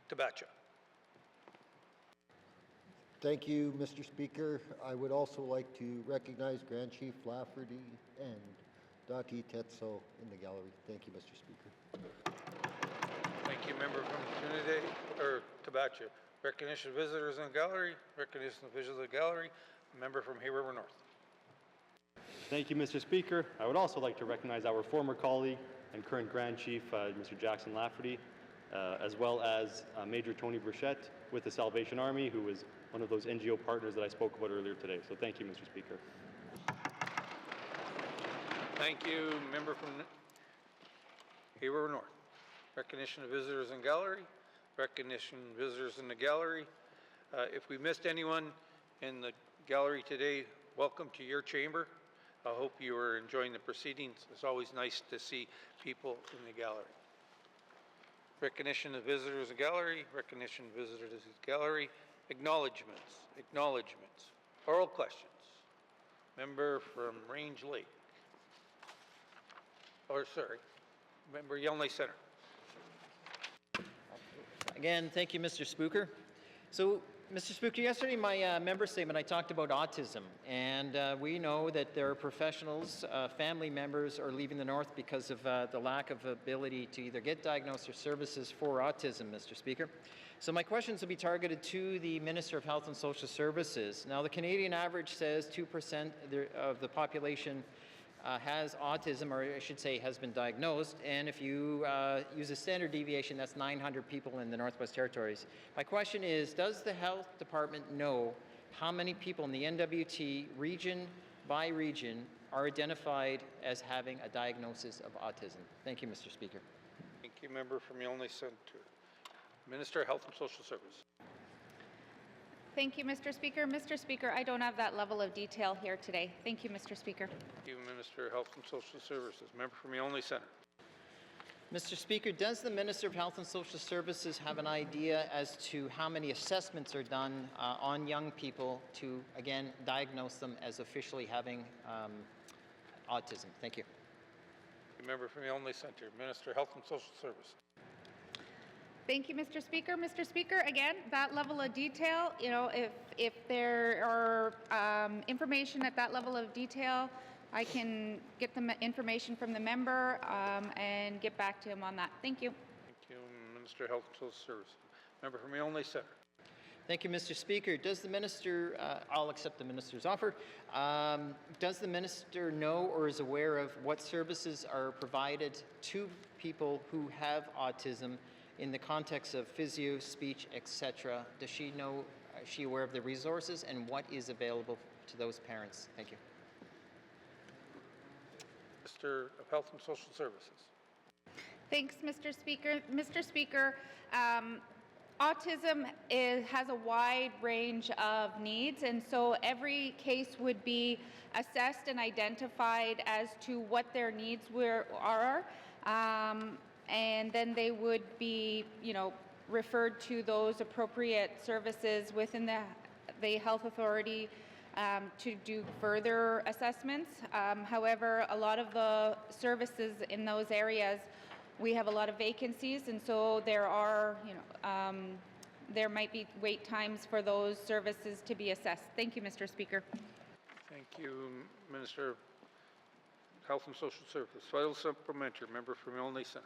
Tabacha. Thank you, Mr. Speaker. I would also like to recognize Grand Chief Lafferty and Dati Tetso in the gallery. Thank you, Mr. Speaker. Thank you, member from Trinidad, or Tabacha. Recognition of visitors in the gallery. Recognition of visitors in the gallery. Member from Hay River North. Thank you, Mr. Speaker. I would also like to recognize our former colleague and current Grand Chief, Mr. Jackson Lafferty, as well as Major Tony Burchett with the Salvation Army, who was one of those NGO partners that I spoke about earlier today. So thank you, Mr. Speaker. Thank you, member from Hay River North. Recognition of visitors in gallery. Recognition of visitors in the gallery. If we missed anyone in the gallery today, welcome to your chamber. I hope you are enjoying the proceedings. It's always nice to see people in the gallery. Recognition of visitors in gallery. Recognition of visitors in gallery. Acknowledgements. Acknowledgements. Oral questions. Member from Range Lake. Or sorry, member Yellowknife Center. Again, thank you, Mr. Speaker. So, Mr. Speaker, yesterday in my member statement I talked about autism, and we know that there are professionals, family members are leaving the North because of the lack of ability to either get diagnosed or services for autism, Mr. Speaker. So my questions will be targeted to the Minister of Health and Social Services. Now, the Canadian average says 2% of the population has autism, or I should say has been diagnosed, and if you use a standard deviation, that's 900 people in the Northwest Territories. My question is, does the Health Department know how many people in the NWT, region by region, are identified as having a diagnosis of autism? Thank you, Mr. Speaker. Thank you, member from Yellowknife Center. Minister of Health and Social Services. Thank you, Mr. Speaker. Mr. Speaker, I don't have that level of detail here today. Thank you, Mr. Speaker. Thank you, Minister of Health and Social Services. Member from Yellowknife Center. Mr. Speaker, does the Minister of Health and Social Services have an idea as to how many assessments are done on young people to, again, diagnose them as officially having autism? Thank you. Thank you, member from Yellowknife Center. Minister of Health and Social Services. Thank you, Mr. Speaker. Mr. Speaker, again, that level of detail, you know, if there are information at that level of detail, I can get the information from the member and get back to him on that. Thank you. Thank you, Minister of Health and Social Services. Member from Yellowknife Center. Thank you, Mr. Speaker. Does the Minister, I'll accept the Minister's offer, does the Minister know or is aware of what services are provided to people who have autism in the context of physio, speech, etc.? Does she know, is she aware of the resources and what is available to those parents? Thank you. Minister of Health and Social Services. Thanks, Mr. Speaker. Mr. Speaker, autism has a wide range of needs, and so every case would be assessed and identified as to what their needs are, and then they would be, referred to those appropriate services within the health authority to do further assessments. However, a lot of the services in those areas, we have a lot of vacancies, and so there are, there might be wait times for those services to be assessed. Thank you, Mr. Speaker. Thank you, Minister of Health and Social Services. Final supplementary, member from Milne Centre.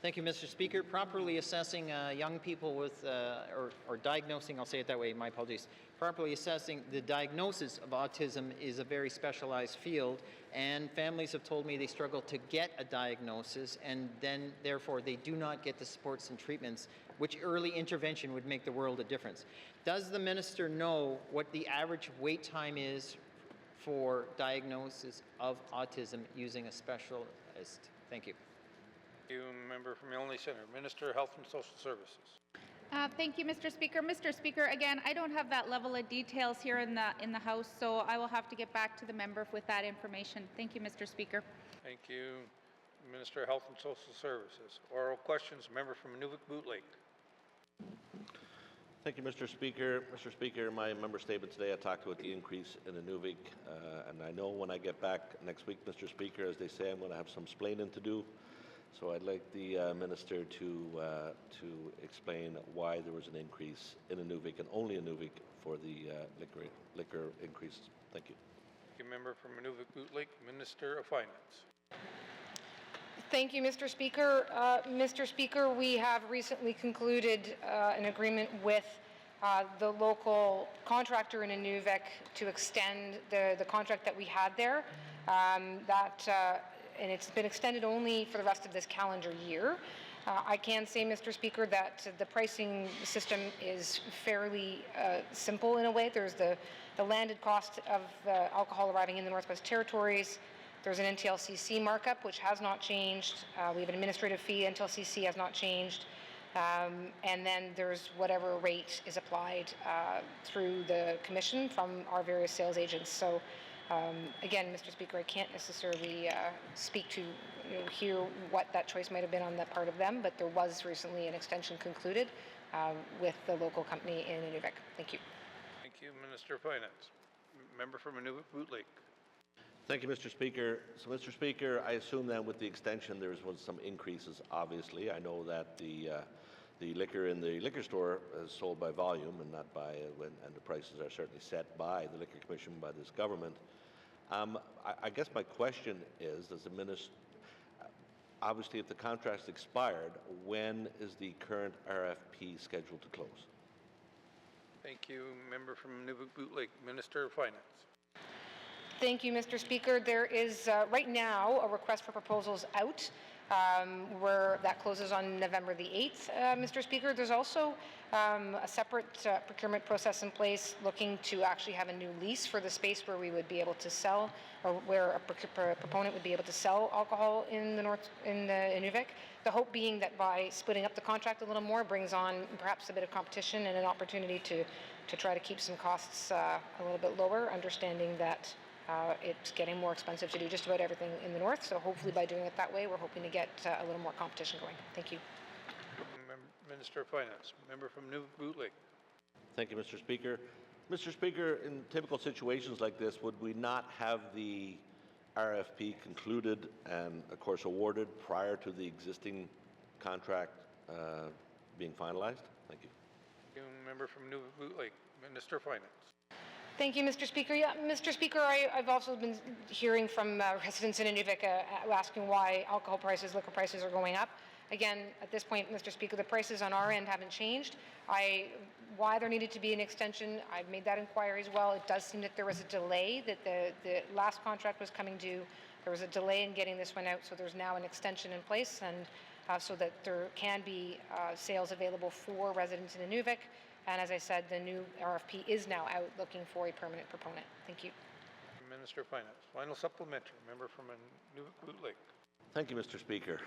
Thank you, Mr. Speaker. Properly assessing young people with, or diagnosing, I'll say it that way, my apologies. Properly assessing the diagnosis of autism is a very specialized field, and families have told me they struggle to get a diagnosis, and then therefore they do not get the supports and treatments, which early intervention would make the world a difference. Does the minister know what the average wait time is for diagnosis of autism using a specialist? Thank you. Thank you, member from Milne Centre. Minister of Health and Social Services. Thank you, Mr. Speaker. Mr. Speaker, again, I don't have that level of details here in the House, so I will have to get back to the member with that information. Thank you, Mr. Speaker. Thank you, Minister of Health and Social Services. Oral questions, member from Inuvik Boot Lake. Thank you, Mr. Speaker. Mr. Speaker, my member statement today, I talked about the increase in Inuvik, and I know when I get back next week, Mr. Speaker, as they say, I'm going to have some splaining to do. So I'd like the minister to explain why there was an increase in Inuvik and only Inuvik for the liquor increases. Thank you. Thank you, member from Inuvik Boot Lake. Minister of Finance. Thank you, Mr. Speaker. Mr. Speaker, we have recently concluded an agreement with the local contractor in Inuvik to extend the contract that we had there. And it's been extended only for the rest of this calendar year. I can say, Mr. Speaker, that the pricing system is fairly simple in a way. There's the landed cost of alcohol arriving in the Northwest Territories. There's an NTLCC markup, which has not changed. We have an administrative fee. NTLCC has not changed. And then there's whatever rate is applied through the commission from our various sales agents. So again, Mr. Speaker, I can't necessarily speak to hear what that choice might have been on the part of them, but there was recently an extension concluded with the local company in Inuvik. Thank you. Thank you, Minister of Finance. Member from Inuvik Boot Lake. Thank you, Mr. Speaker. So, Mr. Speaker, I assume that with the extension there was some increases, obviously. I know that the liquor in the liquor store is sold by volume and not by, and the prices are certainly set by the Liquor Commission, by this government. I guess my question is, as the minister, obviously if the contract's expired, when is the current RFP scheduled to close? Thank you, member from Inuvik Boot Lake. Minister of Finance. Thank you, Mr. Speaker. There is right now a request for proposals out where that closes on November the 8th, Mr. Speaker. There's also a separate procurement process in place looking to actually have a new lease for the space where we would be able to sell, or where a proponent would be able to sell alcohol in the Inuvik. The hope being that by splitting up the contract a little more brings on perhaps a bit of competition and an opportunity to try to keep some costs a little bit lower, understanding that it's getting more expensive to do just about everything in the north. So hopefully by doing it that way, we're hoping to get a little more competition going. Thank you. Minister of Finance. Member from Inuvik Boot Lake. Thank you, Mr. Speaker. Mr. Speaker, in typical situations like this, would we not have the RFP concluded and, of course, awarded prior to the existing contract being finalized? Thank you. Thank you, member from Inuvik Boot Lake. Minister of Finance. Thank you, Mr. Speaker. Yeah, Mr. Speaker, I've also been hearing from residents in Inuvik asking why alcohol prices, liquor prices are going up. Again, at this point, Mr. Speaker, the prices on our end haven't changed. Why there needed to be an extension, I've made that inquiry as well. It does seem that there was a delay, that the last contract was coming due. There was a delay in getting this one out, so there's now an extension in place, and so that there can be sales available for residents in Inuvik. And as I said, the new RFP is now out looking for a permanent proponent. Thank you. Minister of Finance. Final supplementary. Member from Inuvik Boot Lake. Thank you, Mr. Speaker.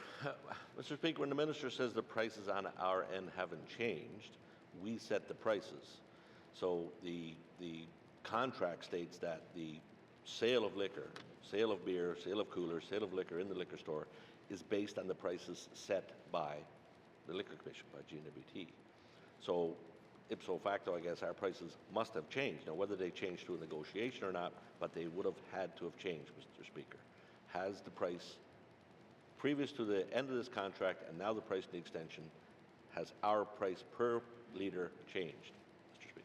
Mr. Speaker, when the minister says the prices on our end haven't changed, we set the prices. So the contract states that the sale of liquor, sale of beer, sale of coolers, sale of liquor in the liquor store is based on the prices set by the Liquor Commission, by GNWT. So ipso facto, I guess our prices must have changed. Now, whether they changed through a negotiation or not, but they would have had to have changed, Mr. Speaker. Has the price, previous to the end of this contract and now the price of the extension, has our price per litre changed, Mr. Speaker?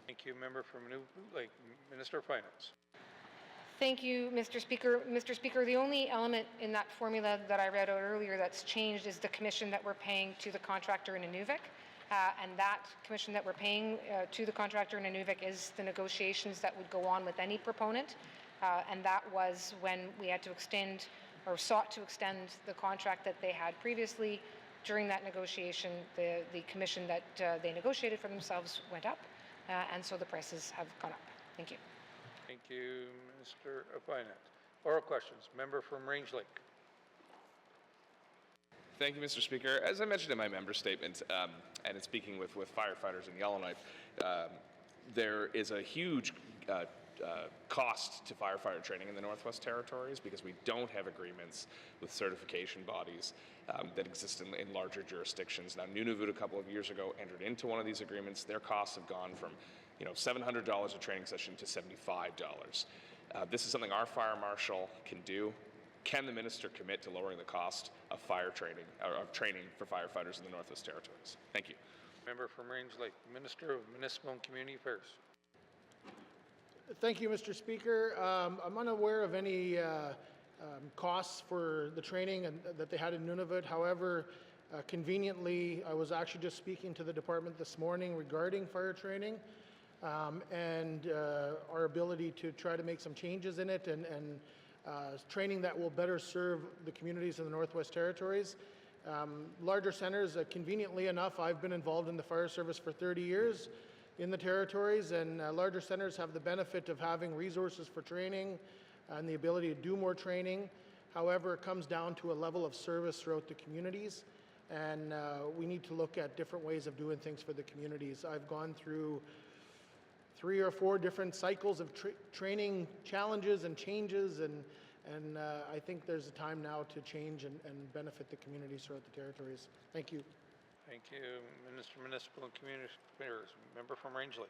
Thank you. Member from New Lake, Minister of Finance. Thank you, Mr. Speaker. Mr. Speaker, the only element in that formula that I read out earlier that's changed is the commission that we're paying to the contractor in Inuvik. And that commission that we're paying to the contractor in Inuvik is the negotiations that would go on with any proponent. And that was when we had to extend or sought to extend the contract that they had previously. During that negotiation, the commission that they negotiated for themselves went up, and so the prices have gone up. Thank you. Thank you, Minister of Finance. Oral questions. Member from Range Lake. Thank you, Mr. Speaker. As I mentioned in my member statement, and in speaking with firefighters in Yellowknife, there is a huge cost to firefighter training in the Northwest Territories because we don't have agreements with certification bodies that exist in larger jurisdictions. Now, Nunavut a couple of years ago entered into one of these agreements. Their costs have gone from $700 a training session to $75. This is something our fire marshal can do. Can the minister commit to lowering the cost of fire training, or of training for firefighters in the Northwest Territories? Thank you. Member from Range Lake, Minister of Municipal and Community Affairs. Thank you, Mr. Speaker. I'm unaware of any costs for the training that they had in Nunavut. However, conveniently, I was actually just speaking to the department this morning regarding fire training and our ability to try to make some changes in it and training that will better serve the communities in the Northwest Territories. Larger centers, conveniently enough, I've been involved in the fire service for 30 years in the territories, and larger centers have the benefit of having resources for training and the ability to do more training. However, it comes down to a level of service throughout the communities, and we need to look at different ways of doing things for the communities. I've gone through 3 or 4 different cycles of training challenges and changes, and I think there's a time now to change and benefit the communities throughout the territories. Thank you. Thank you, Minister of Municipal and Community Affairs. Member from Range Lake.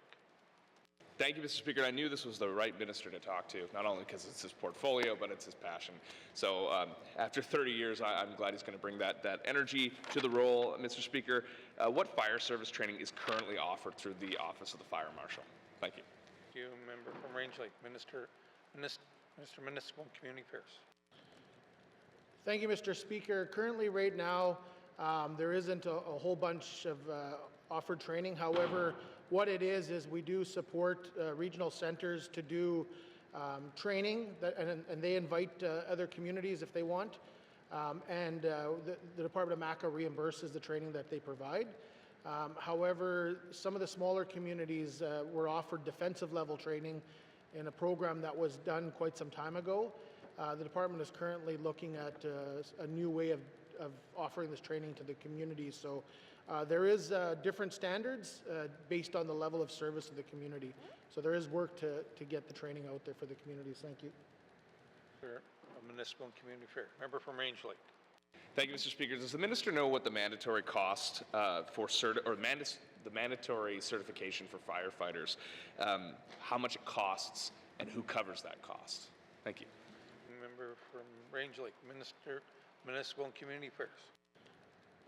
Thank you, Mr. Speaker. I knew this was the right minister to talk to, not only because it's his portfolio, but it's his passion. So after 30 years, I'm glad he's going to bring that energy to the role. Mr. Speaker, what fire service training is currently offered through the Office of the Fire Marshal? Thank you. Thank you, Member from Range Lake. Minister of Municipal and Community Affairs. Thank you, Mr. Speaker. Currently, right now, there isn't a whole bunch of offered training. However, what it is we do support regional centers to do training, and they invite other communities if they want. The Department of MACA reimburses the training that they provide. However, some of the smaller communities were offered defensive level training in a program that was done quite some time ago. The department is currently looking at a new way of offering this training to the community. So there is different standards based on the level of service of the community. So there is work to get the training out there for the communities. Thank you. Municipal and Community Affairs. Member from Range Lake. Thank you, Mr. Speaker. Does the minister know what the mandatory cost the mandatory certification for firefighters, how much it costs, and who covers that cost? Thank you. Member from Range Lake, Minister, Municipal and Community Affairs.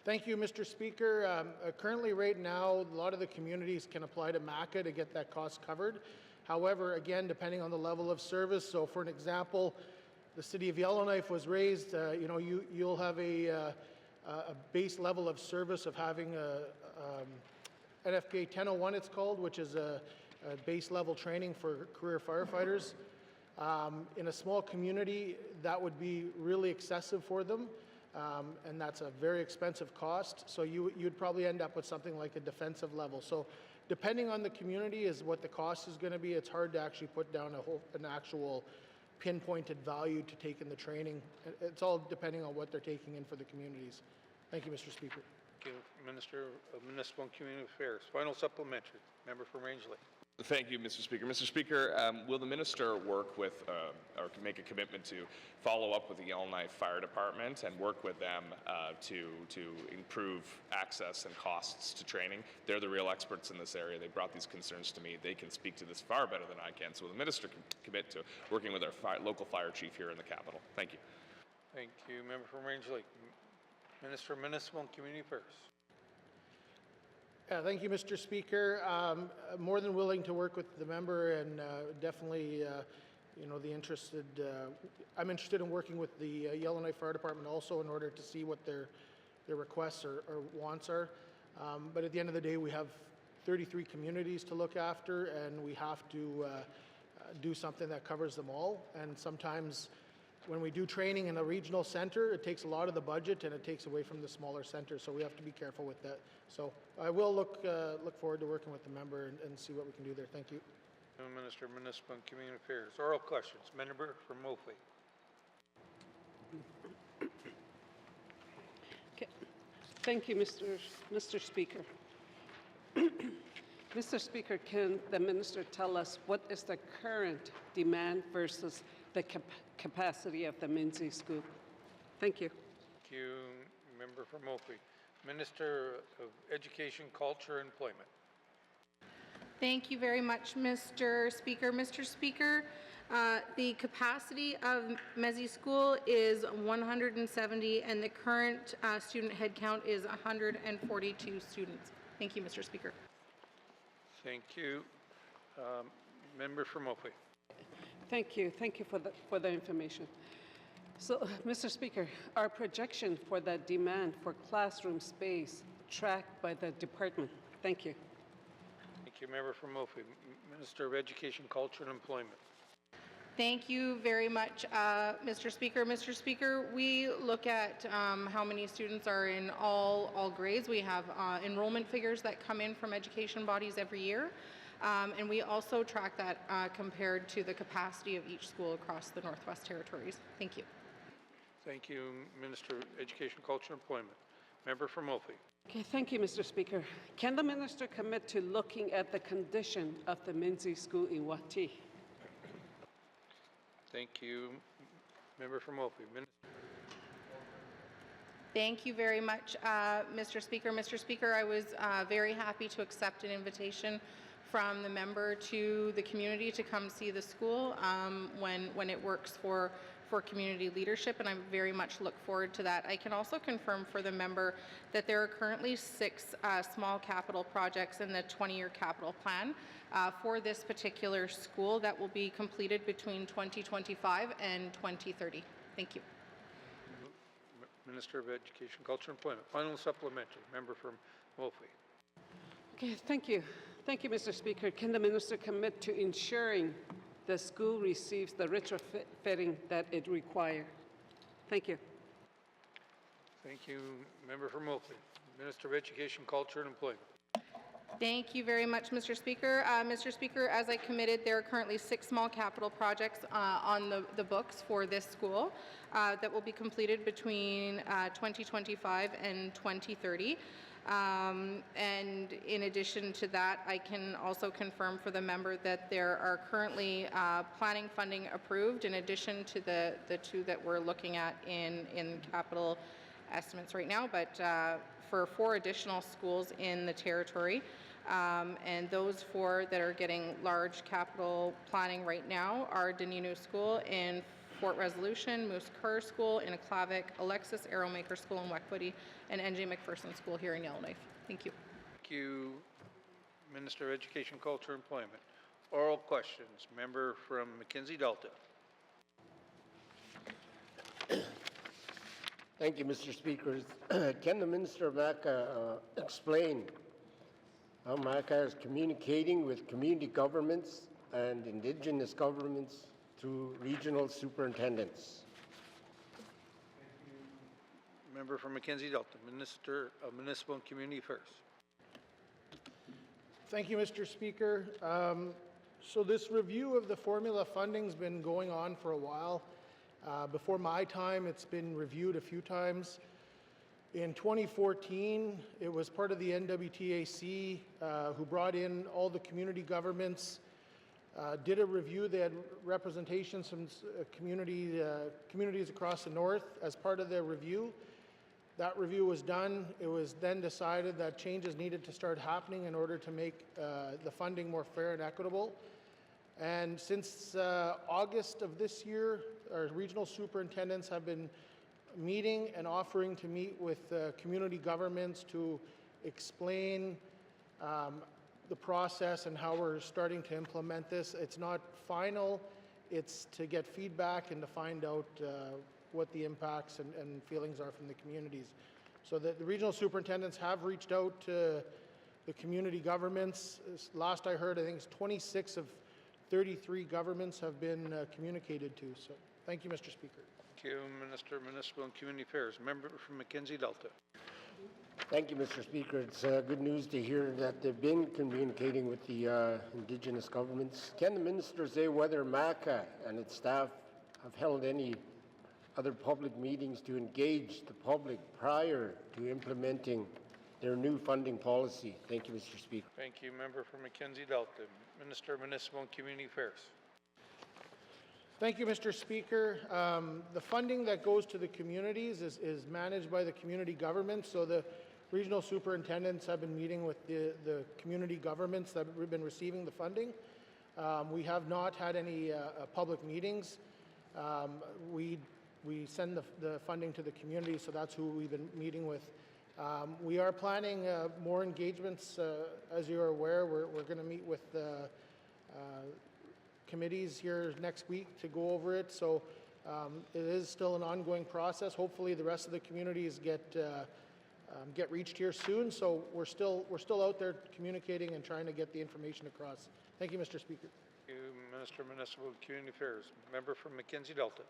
Thank you, Mr. Speaker. Currently, right now, a lot of the communities can apply to MACA to get that cost covered. However, again, depending on the level of service, so for an example, the City of Yellowknife was raised, you'll have a base level of service of having NFPA 1001, it's called, which is a base level training for career firefighters. In a small community, that would be really excessive for them, and that's a very expensive cost. So you'd probably end up with something like a defensive level. So depending on the community is what the cost is going to be. It's hard to actually put down an actual pinpointed value to take in the training. It's all depending on what they're taking in for the communities. Thank you, Mr. Speaker. Thank you, Minister of Municipal and Community Affairs. Final supplementary. Member from Rangeley. Thank you, Mr. Speaker. Mr. Speaker, will the minister work with, or make a commitment to follow up with the Yellowknife Fire Department and work with them to improve access and costs to training? They're the real experts in this area. They brought these concerns to me. They can speak to this far better than I can. So the minister can commit to working with our local fire chief here in the capital. Thank you. Thank you, Member from Rangeley. Minister of Municipal and Community Affairs. Thank you, Mr. Speaker. More than willing to work with the member, and definitely, you know, I'm interested in working with the Yellowknife Fire Department also in order to see what their requests or wants are. But at the end of the day, we have 33 communities to look after, and we have to do something that covers them all. And sometimes when we do training in a regional center, it takes a lot of the budget and it takes away from the smaller centers, so we have to be careful with that. So I will look forward to working with the member and see what we can do there. Thank you. Minister of Municipal and Community Affairs. Oral questions. Member from Mophie. Okay. Thank you, Mr. Speaker. Mr. Speaker, can the minister tell us what is the current demand versus the capacity of the Minzy School? Thank you. Thank you, Member from Mophie. Minister of Education, Culture, and Employment. Thank you very much, Mr. Speaker. Mr. Speaker, the capacity of Mezi School is 170, and the current student headcount is 142 students. Thank you, Mr. Speaker. Thank you. Member from Mophie. Thank you. Thank you for the information. So, Mr. Speaker, our projection for the demand for classroom space tracked by the department. Thank you. Thank you, Member from Mophie. Minister of Education, Culture, and Employment. Thank you very much, Mr. Speaker. Mr. Speaker, we look at how many students are in all grades. We have enrollment figures that come in from education bodies every year. And we also track that compared to the capacity of each school across the Northwest Territories. Thank you. Thank you, Minister of Education, Culture, and Employment. Member from Mophie. Okay, thank you, Mr. Speaker. Can the minister commit to looking at the condition of the Minzy School in Wati? Thank you, Member from Mophie. Thank you very much, Mr. Speaker. Mr. Speaker, I was very happy to accept an invitation from the member to the community to come see the school when it works for community leadership, and I very much look forward to that. I can also confirm for the member that there are currently 6 small capital projects in the 20-year capital plan for this particular school that will be completed between 2025 and 2030. Thank you. Minister of Education, Culture, and Employment. Final supplementary. Member from Mophie. Okay, thank you. Thank you, Mr. Speaker. Can the minister commit to ensuring the school receives the retrofitting that it requires? Thank you. Thank you, Member from Mophie. Minister of Education, Culture, and Employment. Thank you very much, Mr. Speaker. Mr. Speaker, as I committed, there are currently 6 small capital projects on the books for this school that will be completed between 2025 and 2030. And in addition to that, I can also confirm for the member that there are currently planning funding approved in addition to the 2 that we're looking at in capital estimates right now, but for 4 additional schools in the territory. And those 4 that are getting large capital planning right now are Deninu School in Fort Resolution, Moose Kerr School in Aklavik, Alexis Arrowmaker School in Wekwitty, and NJ McPherson School here in Yellowknife. Thank you. Thank you, Minister of Education, Culture, and Employment. Oral questions. Member from Mackenzie Delta. Thank you, Mr. Speaker. Can the Minister of MACA explain how MACA is communicating with community governments and Indigenous governments through regional superintendents? Member from Mackenzie Delta, Minister of Municipal and Community Affairs. Thank you, Mr. Speaker. So this review of the formula funding's been going on for a while. Before my time, it's been reviewed a few times. In 2014, it was part of the NWTAC who brought in all the community governments, did a review. They had representations from communities across the north as part of their review. That review was done. It was then decided that changes needed to start happening in order to make the funding more fair and equitable. And since August of this year, our regional superintendents have been meeting and offering to meet with community governments to explain the process and how we're starting to implement this. It's not final, it's to get feedback and to find out what the impacts and feelings are from the communities. So the regional superintendents have reached out to the community governments. Last I heard, I think it's 26 of 33 governments have been communicated to. So thank you, Mr. Speaker. Thank you, Minister of Municipal and Community Affairs. Member from Mackenzie Delta. Thank you, Mr. Speaker. It's good news to hear that they've been communicating with the Indigenous governments. Can the minister say whether MACA and its staff have held any other public meetings to engage the public prior to implementing their new funding policy? Thank you, Mr. Speaker. Thank you, Member from Mackenzie Delta. Minister of Municipal and Community Affairs. Thank you, Mr. Speaker. The funding that goes to the communities is managed by the community government. So the regional superintendents have been meeting with the community governments that have been receiving the funding. We have not had any public meetings. We send the funding to the community, so that's who we've been meeting with. We are planning more engagements. As you're aware, we're going to meet with committees here next week to go over it. So it is still an ongoing process. Hopefully the rest of the communities get reached here soon. So we're still out there communicating and trying to get the information across. Thank you, Mr. Speaker. Thank you, Minister of Municipal and Community Affairs. Member from Mackenzie Delta.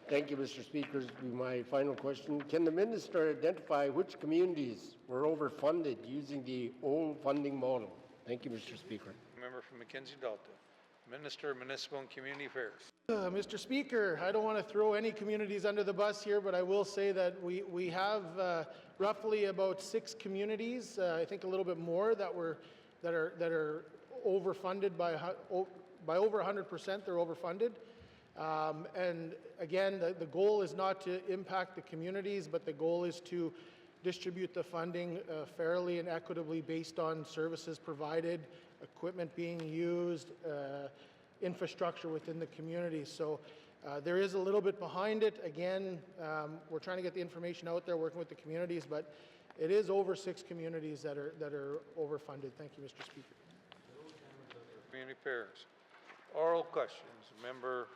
Thank you, Mr. Speaker. This will be my final question. Can the minister identify which communities were overfunded using the old funding model? Thank you, Mr. Speaker. Member from Mackenzie Delta. Minister of Municipal and Community Affairs. Mr. Speaker, I don't want to throw any communities under the bus here, but I will say that we have roughly about 6 communities, I think a little bit more, that are overfunded by over 100%. They're overfunded. And again, the goal is not to impact the communities, but the goal is to distribute the funding fairly and equitably based on services provided, equipment being used, infrastructure within the community. So there is a little bit behind it. Again, we're trying to get the information out there, working with the communities, but it is over 6 communities that are overfunded. Thank you, Mr. Speaker. Community Affairs. Oral questions. Member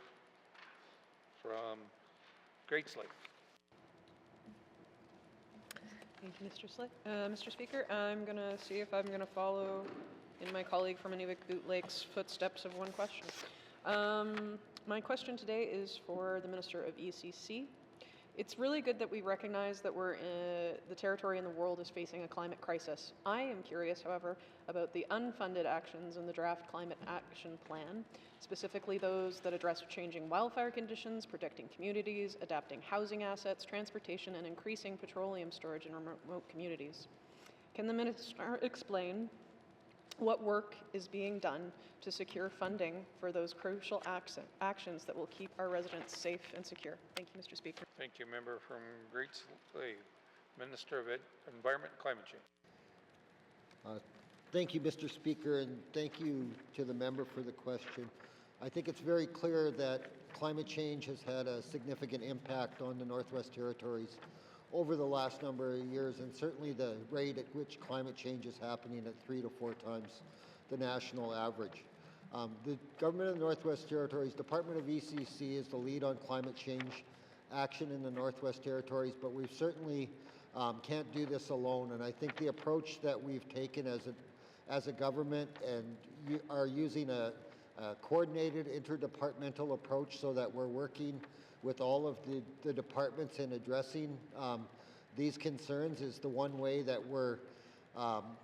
from Great Slave. Thank you, Mr. Speaker. I'm going to see if I'm going to follow in my colleague from Inuvik Boot Lake's footsteps of one question. My question today is for the Minister of ECC. It's really good that we recognize that the territory in the world is facing a climate crisis. I am curious, however, about the unfunded actions in the draft Climate Action Plan, specifically those that address changing wildfire conditions, protecting communities, adapting housing assets, transportation, and increasing petroleum storage in remote communities. Can the Minister explain what work is being done to secure funding for those crucial actions that will keep our residents safe and secure? Thank you, Mr. Speaker. Thank you, Member from Great Slave. Minister of Environment and Climate Change. Thank you, Mr. Speaker, and thank you to the member for the question. I think it's very clear that climate change has had a significant impact on the Northwest Territories over the last number of years, and certainly the rate at which climate change is happening at 3 to 4 times the national average. The Government of the Northwest Territories, Department of ECC is the lead on climate change action in the Northwest Territories, but we certainly can't do this alone, and I think the approach that we've taken as a government and are using a coordinated interdepartmental approach so that we're working with all of the departments in addressing these concerns is the one way that we're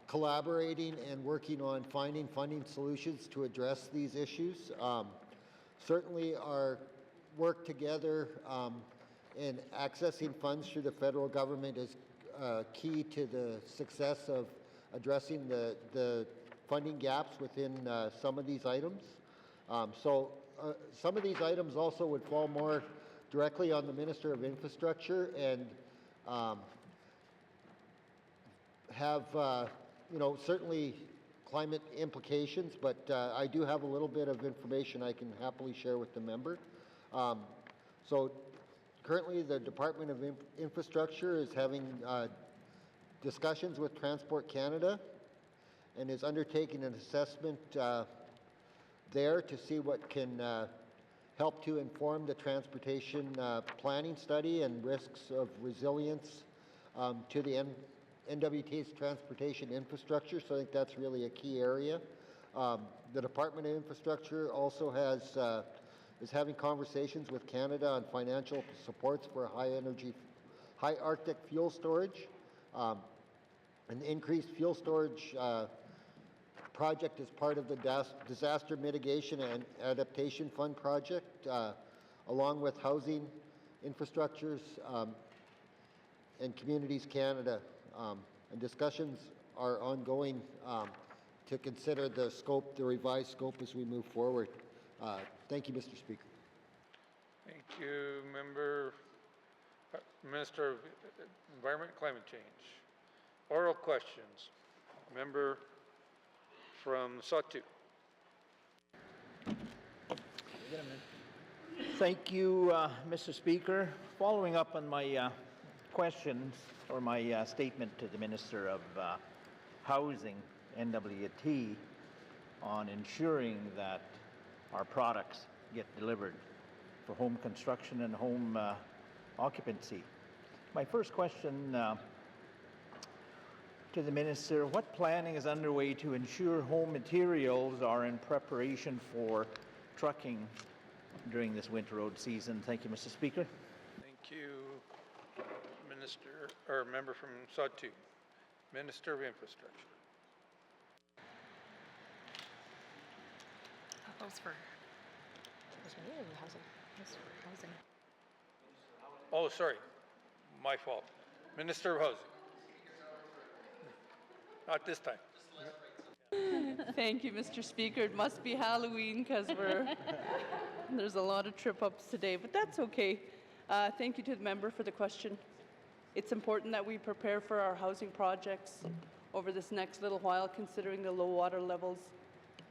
collaborating and working on finding funding solutions to address these issues. Certainly our work together in accessing funds through the federal government is key to the success of addressing the funding gaps within some of these items. Some of these items also would fall more directly on the Minister of Infrastructure and have, certainly climate implications, but I do have a little bit of information I can happily share with the member. So currently the Department of Infrastructure is having discussions with Transport Canada and is undertaking an assessment there to see what can help to inform the transportation planning study and risks of resilience to the NWT's transportation infrastructure. So I think that's really a key area. The Department of Infrastructure also is having conversations with Canada on financial supports for high Arctic fuel storage. An increased fuel storage project is part of the Disaster Mitigation and Adaptation Fund project, along with Housing Infrastructures and Communities Canada. And discussions are ongoing to consider the revised scope as we move forward. Thank you, Mr. Speaker. Thank you, Minister of Environment and Climate Change. Oral questions. Member from Satu. Thank you, Mr. Speaker. Following up on my questions or my statement to the Minister of Housing, NWT, on ensuring that our products get delivered for home construction and home occupancy. My first question to the Minister, what planning is underway to ensure home materials are in preparation for trucking during this winter road season? Thank you, Mr. Speaker. Thank you, Minister, or member from Satu. Minister of Infrastructure. Housing. Oh, sorry, my fault. Minister of Housing. Not this time. Thank you, Mr. Speaker. It must be Halloween because there's a lot of trip-ups today, but that's okay. Thank you to the member for the question. It's important that we prepare for our housing projects over this next little while, considering the low water levels.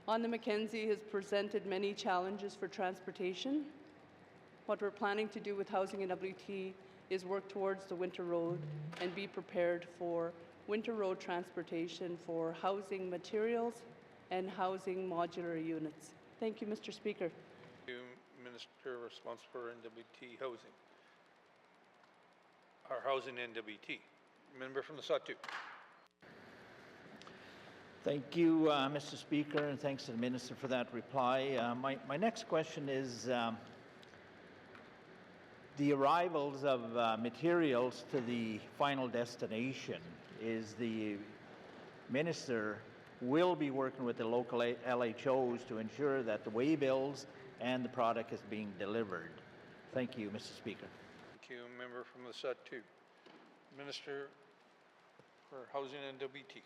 On the Mackenzie has presented many challenges for transportation. What we're planning to do with Housing and WT is work towards the winter road and be prepared for winter road transportation for housing materials and housing modular units. Thank you, Mr. Speaker. Thank you, Minister responsible for NWT Housing. Our Housing NWT. Member from the Satu. Thank you, Mr. Speaker, and thanks to the Minister for that reply. My next question is the arrivals of materials to the final destination. Is the Minister will be working with the local LHOs to ensure that the way bills and the product is being delivered? Thank you, Mr. Speaker. Thank you, member from the Satu. Minister for Housing and WT.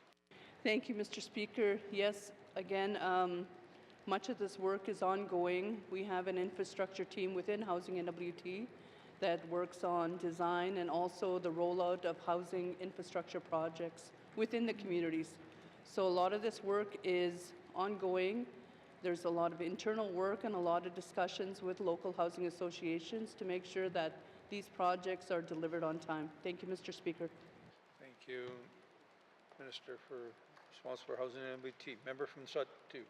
Thank you, Mr. Speaker. Yes, again, much of this work is ongoing. We have an infrastructure team within Housing and WT that works on design and also the rollout of housing infrastructure projects within the communities. So a lot of this work is ongoing. There's a lot of internal work and a lot of discussions with local housing associations to make sure that these projects are delivered on time. Thank you, Mr. Speaker. Thank you, Minister responsible for Housing and WT. Member from Satu.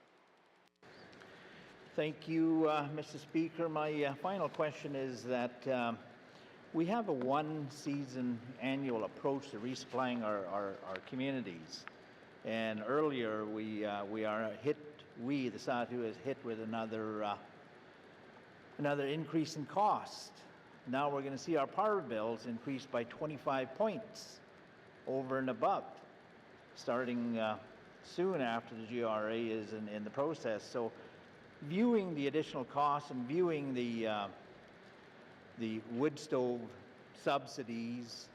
Thank you, Mr. Speaker. My final question is that we have a one-season annual approach to resupplying our communities. And earlier, the Satu is hit with another increase in cost. Now we're going to see our power bills increase by 25 points over and above. starting soon after the GRA is in the process. So viewing the additional costs and viewing the wood stove subsidies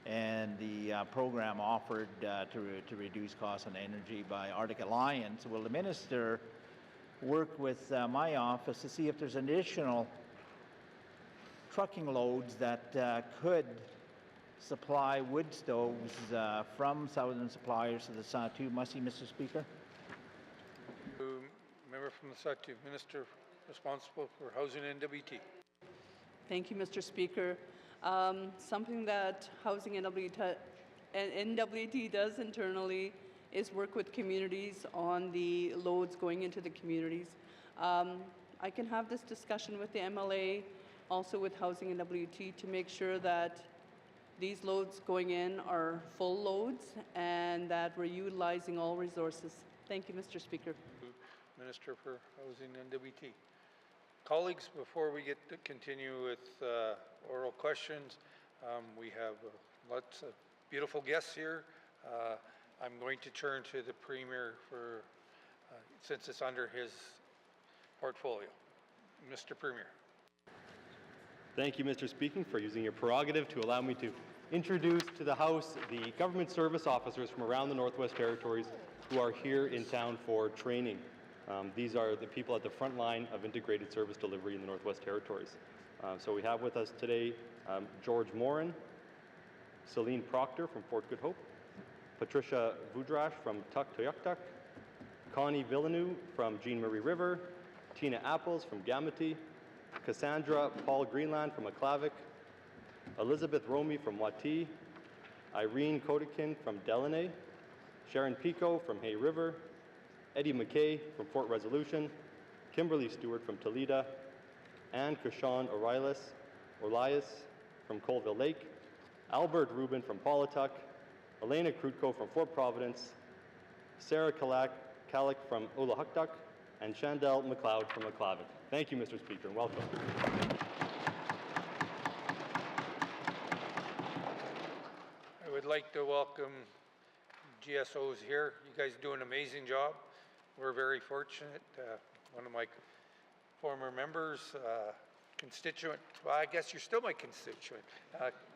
and the program offered to reduce costs on energy by Arctic Alliance, will the minister work with my office to see if there's additional trucking loads that could supply wood stoves from southern suppliers to the Sahtu Mussey, Mr. Speaker? Member from the Sahtu, Minister responsible for Housing and NWT. Thank you, Mr. Speaker. Something that Housing and NWT does internally is work with communities on the loads going into the communities. I can have this discussion with the MLA, also with Housing and NWT, to make sure that these loads going in are full loads and that we're utilizing all resources. Thank you, Mr. Speaker. Minister for Housing and NWT. Colleagues, before we get to continue with oral questions, we have lots of beautiful guests here. I'm going to turn to the Premier for, since it's under his portfolio. Mr. Premier. Thank you, Mr. Speaker, for using your prerogative to allow me to introduce to the House the government service officers from around the Northwest Territories who are here in town for training. These are the people at the front line of integrated service delivery in the Northwest Territories. So we have with us today George Morin, Celine Proctor from Fort Good Hope, Patricia Vudrash from Tuktoyaktuk, Connie Villeneuve from Jean Marie River, Tina Apples from Gamity, Cassandra Paul Greenland from Aklavik, Elizabeth Romy from Wati, Irene Kodakin from Delaney, Sharon Pico from Hay River, Eddie McKay from Fort Resolution, Kimberly Stewart from Toledo, Anne Kushan Orlias from Colville Lake, Albert Rubin from Paulatuck, Elena Krutko from Fort Providence, Sarah Kalik from Ulahuktuk, and Chandel McLeod from Aklavik. Thank you, Mr. Speaker, and welcome. I would like to welcome GSOs here. You guys do an amazing job. We're very fortunate. One of my former members, constituent, well, I guess you're still my constituent,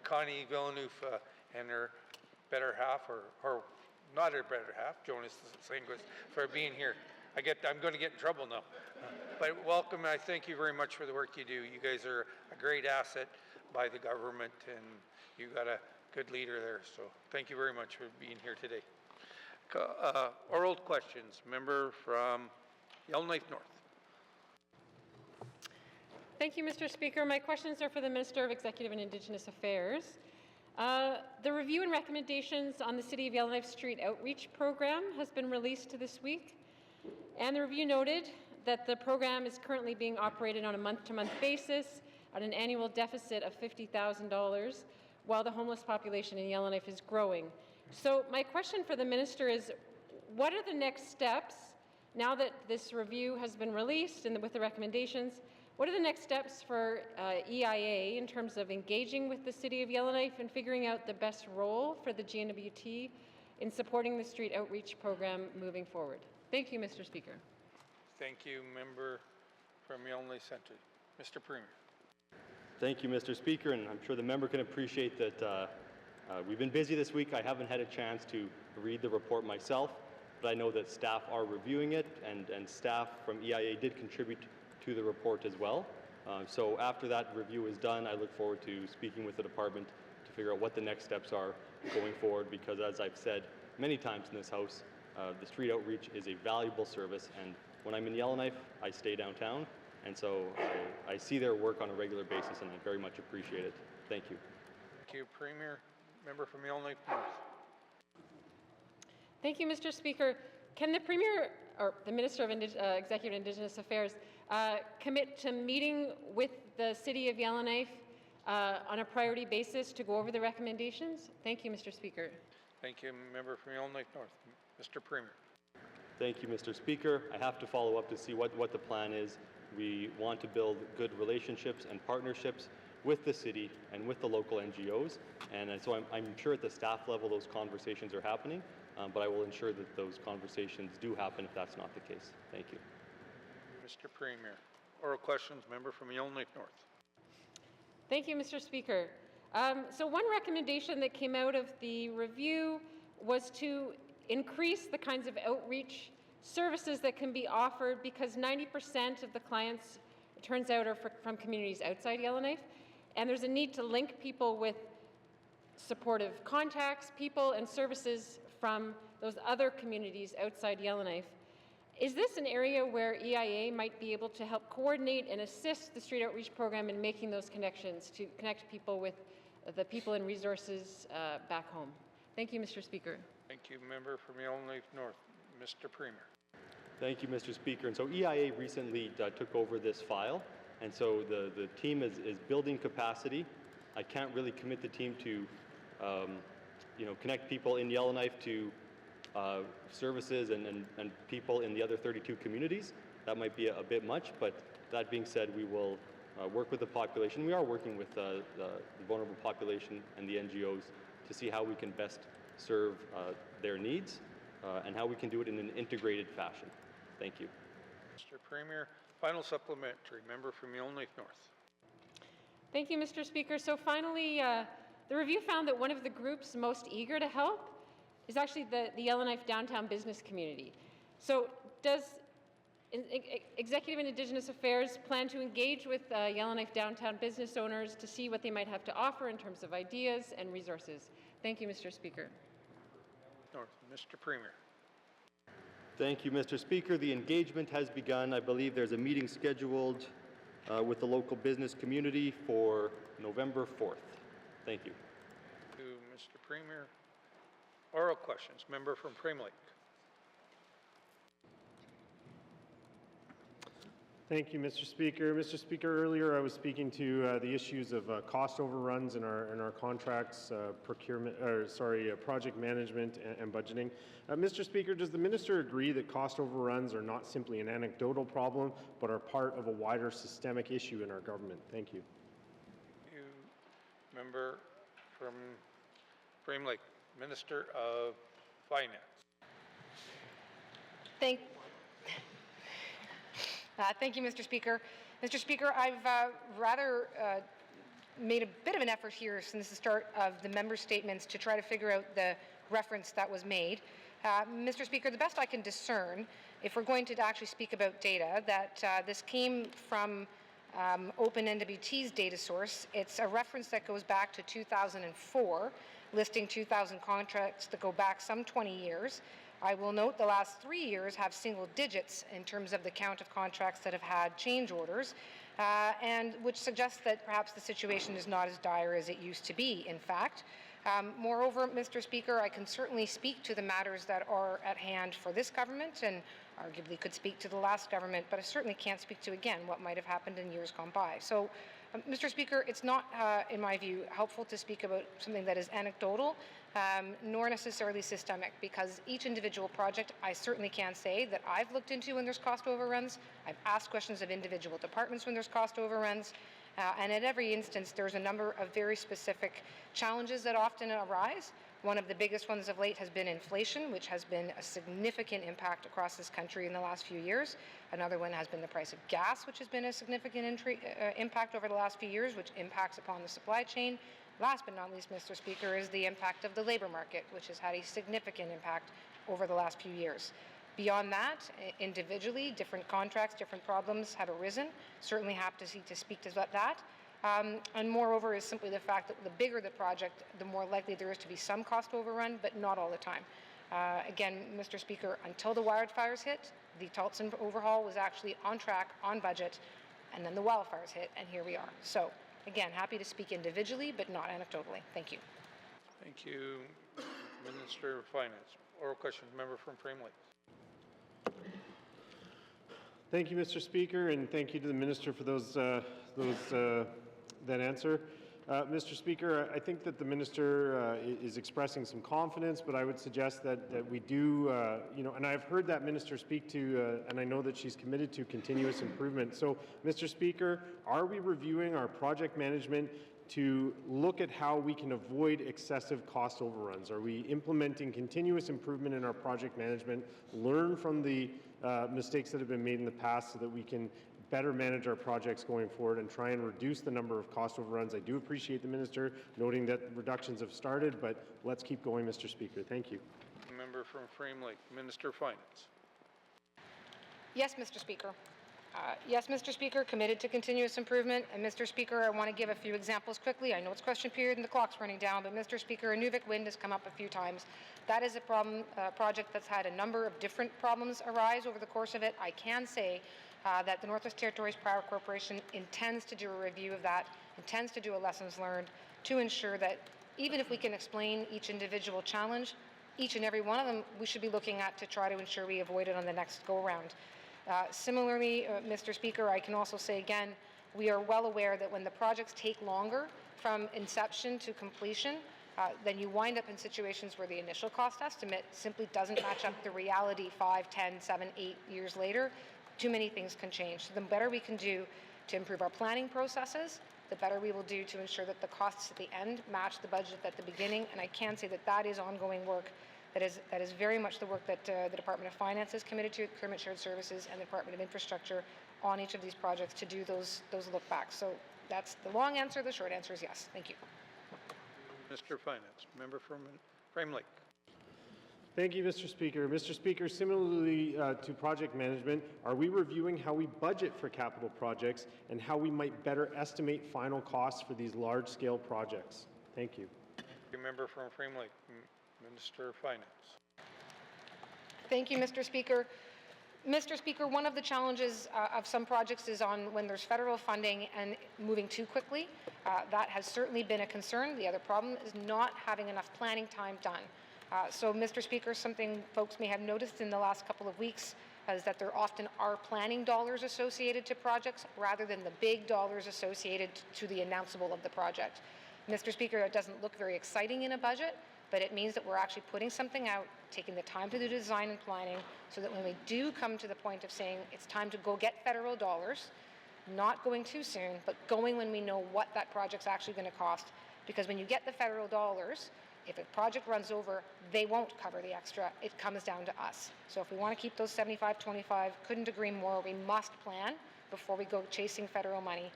Connie Villeneuve and her better half, or not her better half, Jonas Singles, for being here. I'm going to get in trouble now. But welcome, I thank you very much for the work you do. You guys are a great asset by the government, and you got a good leader there. So thank you very much for being here today. Oral questions. Member from Yellowknife North. Thank you, Mr. Speaker. My questions are for the Minister of Executive and Indigenous Affairs. The review and recommendations on the City of Yellowknife Street Outreach Program has been released this week, and the review noted that the program is currently being operated on a month-to-month basis at an annual deficit of $50,000, while the homeless population in Yellowknife is growing. So my question for the Minister is, what are the next steps, now that this review has been released and with the recommendations, what are the next steps for EIA in terms of engaging with the City of Yellowknife and figuring out the best role for the GNWT in supporting the street outreach program moving forward? Thank you, Mr. Speaker. Thank you, member from Yellowknife Centre. Mr. Premier. Thank you, Mr. Speaker, and I'm sure the member can appreciate that we've been busy this week. I haven't had a chance to read the report myself, but I know that staff are reviewing it, and staff from EIA did contribute to the report as well. So after that review is done, I look forward to speaking with the department to figure out what the next steps are going forward, because as I've said many times in this House, the street outreach is a valuable service, and when I'm in Yellowknife, I stay downtown, and so I see their work on a regular basis, and I very much appreciate it. Thank you. Thank you, Premier. Member from Yellowknife North. Thank you, Mr. Speaker. Can the Premier, or the Minister of Executive and Indigenous Affairs, commit to meeting with the City of Yellowknife on a priority basis to go over the recommendations? Thank you, Mr. Speaker. Thank you, member from Yellowknife North. Mr. Premier. Thank you, Mr. Speaker. I have to follow up to see what the plan is. We want to build good relationships and partnerships with the city and with the local NGOs, and so I'm sure at the staff level those conversations are happening. but I will ensure that those conversations do happen if that's not the case. Thank you. Mr. Premier. Oral questions, member from Yellowknife North. Thank you, Mr. Speaker. So one recommendation that came out of the review was to increase the kinds of outreach services that can be offered, because 90% of the clients, it turns out, are from communities outside Yellowknife, and there's a need to link people with supportive contacts, people and services from those other communities outside Yellowknife. Is this an area where EIA might be able to help coordinate and assist the street outreach program in making those connections to connect people with the people and resources back home? Thank you, Mr. Speaker. Thank you, member from Yellowknife North. Mr. Premier. Thank you, Mr. Speaker. And so EIA recently took over this file, and so the team is building capacity. I can't really commit the team to connect people in Yellowknife to services and people in the other 32 communities. That might be a bit much, but that being said, we will work with the population. We are working with the vulnerable population and the NGOs to see how we can best serve their needs and how we can do it in an integrated fashion. Thank you. Mr. Premier, final supplementary, member from Yellowknife North. Thank you, Mr. Speaker. So finally, the review found that one of the groups most eager to help is actually the Yellowknife downtown business community. So does Executive and Indigenous Affairs plan to engage with Yellowknife downtown business owners to see what they might have to offer in terms of ideas and resources? Thank you, Mr. Speaker. North. Mr. Premier. Thank you, Mr. Speaker. The engagement has begun. I believe there's a meeting scheduled with the local business community for November 4th. Thank you. To Mr. Premier. Oral questions. Member from Frame Lake. Thank you, Mr. Speaker. Mr. Speaker, earlier I was speaking to the issues of cost overruns in our contracts, project management and budgeting. Mr. Speaker, does the minister agree that cost overruns are not simply an anecdotal problem, but are part of a wider systemic issue in our government? Thank you. You, member from Frame Lake, Minister of Finance. Thank you, Mr. Speaker. Mr. Speaker, I've rather made a bit of an effort here since the start of the member statements to try to figure out the reference that was made. Mr. Speaker, the best I can discern, if we're going to actually speak about data, that this came from OpenNWT's data source. It's a reference that goes back to 2004, listing 2,000 contracts that go back some 20 years. I will note the last 3 years have single digits in terms of the count of contracts that have had change orders, and which suggests that perhaps the situation is not as dire as it used to be, in fact. Moreover, Mr. Speaker, I can certainly speak to the matters that are at hand for this government, and arguably could speak to the last government, but I certainly can't speak to, again, what might have happened in years gone by. So, Mr. Speaker, it's not, in my view, helpful to speak about something that is anecdotal, nor necessarily systemic, because each individual project, I certainly can say that I've looked into when there's cost overruns. I've asked questions of individual departments when there's cost overruns, and at every instance, there's a number of very specific challenges that often arise. One of the biggest ones of late has been inflation, which has been a significant impact across this country in the last few years. Another one has been the price of gas, which has been a significant impact over the last few years, which impacts upon the supply chain. Last but not least, Mr. Speaker, is the impact of the labor market, which has had a significant impact over the last few years. Beyond that, individually, different contracts, different problems have arisen. Certainly have to speak to that. And moreover is simply the fact that the bigger the project, the more likely there is to be some cost overrun, but not all the time. Again, Mr. Speaker, until the wildfires hit, the Tultson overhaul was actually on track, on budget, and then the wildfires hit, and here we are. So, again, happy to speak individually, but not anecdotally. Thank you. Thank you, Minister of Finance. Oral question, member from Frame Lake. Thank you, Mr. Speaker, and thank you to the Minister for that answer. Mr. Speaker, I think that the Minister is expressing some confidence, but I would suggest that we do, and I've heard that Minister speak to, and I know that she's committed to continuous improvement. So, Mr. Speaker, are we reviewing our project management to look at how we can avoid excessive cost overruns. Are we implementing continuous improvement in our project management, learn from the mistakes that have been made in the past so that we can better manage our projects going forward and try and reduce the number of cost overruns? I do appreciate the Minister noting that reductions have started, but let's keep going, Mr. Speaker. Thank you. Member from Frame Lake, Minister of Finance. Yes, Mr. Speaker. Yes, Mr. Speaker, committed to continuous improvement. And Mr. Speaker, I want to give a few examples quickly. I know it's question period and the clock's running down, but Mr. Speaker, Inuvik Wind has come up a few times. That is a project that's had a number of different problems arise over the course of it. I can say that the Northwest Territories Power Corporation intends to do a review of that, intends to do a lessons learned to ensure that even if we can explain each individual challenge, each and every one of them we should be looking at to try to ensure we avoid it on the next go-around. Similarly, Mr. Speaker, I can also say again, we are well aware that when the projects take longer from inception to completion, then you wind up in situations where the initial cost estimate simply doesn't match up the reality 5, 10, 7, 8 years later. Too many things can change. So the better we can do to improve our planning processes, the better we will do to ensure that the costs at the end match the budget at the beginning. And I can say that that is ongoing work. That is very much the work that the Department of Finance is committed to, Procurement Shared Services, and the Department of Infrastructure on each of these projects to do those look backs. So that's the long answer. The short answer is yes. Thank you. Mr. of Finance, member from Frame Lake. Thank you, Mr. Speaker. Mr. Speaker, similarly to project management, are we reviewing how we budget for capital projects and how we might better estimate final costs for these large-scale projects? Thank you. Member from Frame Lake, Minister of Finance. Thank you, Mr. Speaker. Mr. Speaker, one of the challenges of some projects is on when there's federal funding and moving too quickly. That has certainly been a concern. The other problem is not having enough planning time done. So, Mr. Speaker, something folks may have noticed in the last couple of weeks is that there often are planning dollars associated to projects rather than the big dollars associated to the announceable of the project. Mr. Speaker, it doesn't look very exciting in a budget, but it means that we're actually putting something out, taking the time to do design and planning, so that when we do come to the point of saying it's time to go get federal dollars, not going too soon, but going when we know what that project's actually going to cost. Because when you get the federal dollars, if a project runs over, they won't cover the extra. It comes down to us. So if we want to keep those 75-25, couldn't agree more. We must plan before we go chasing federal money.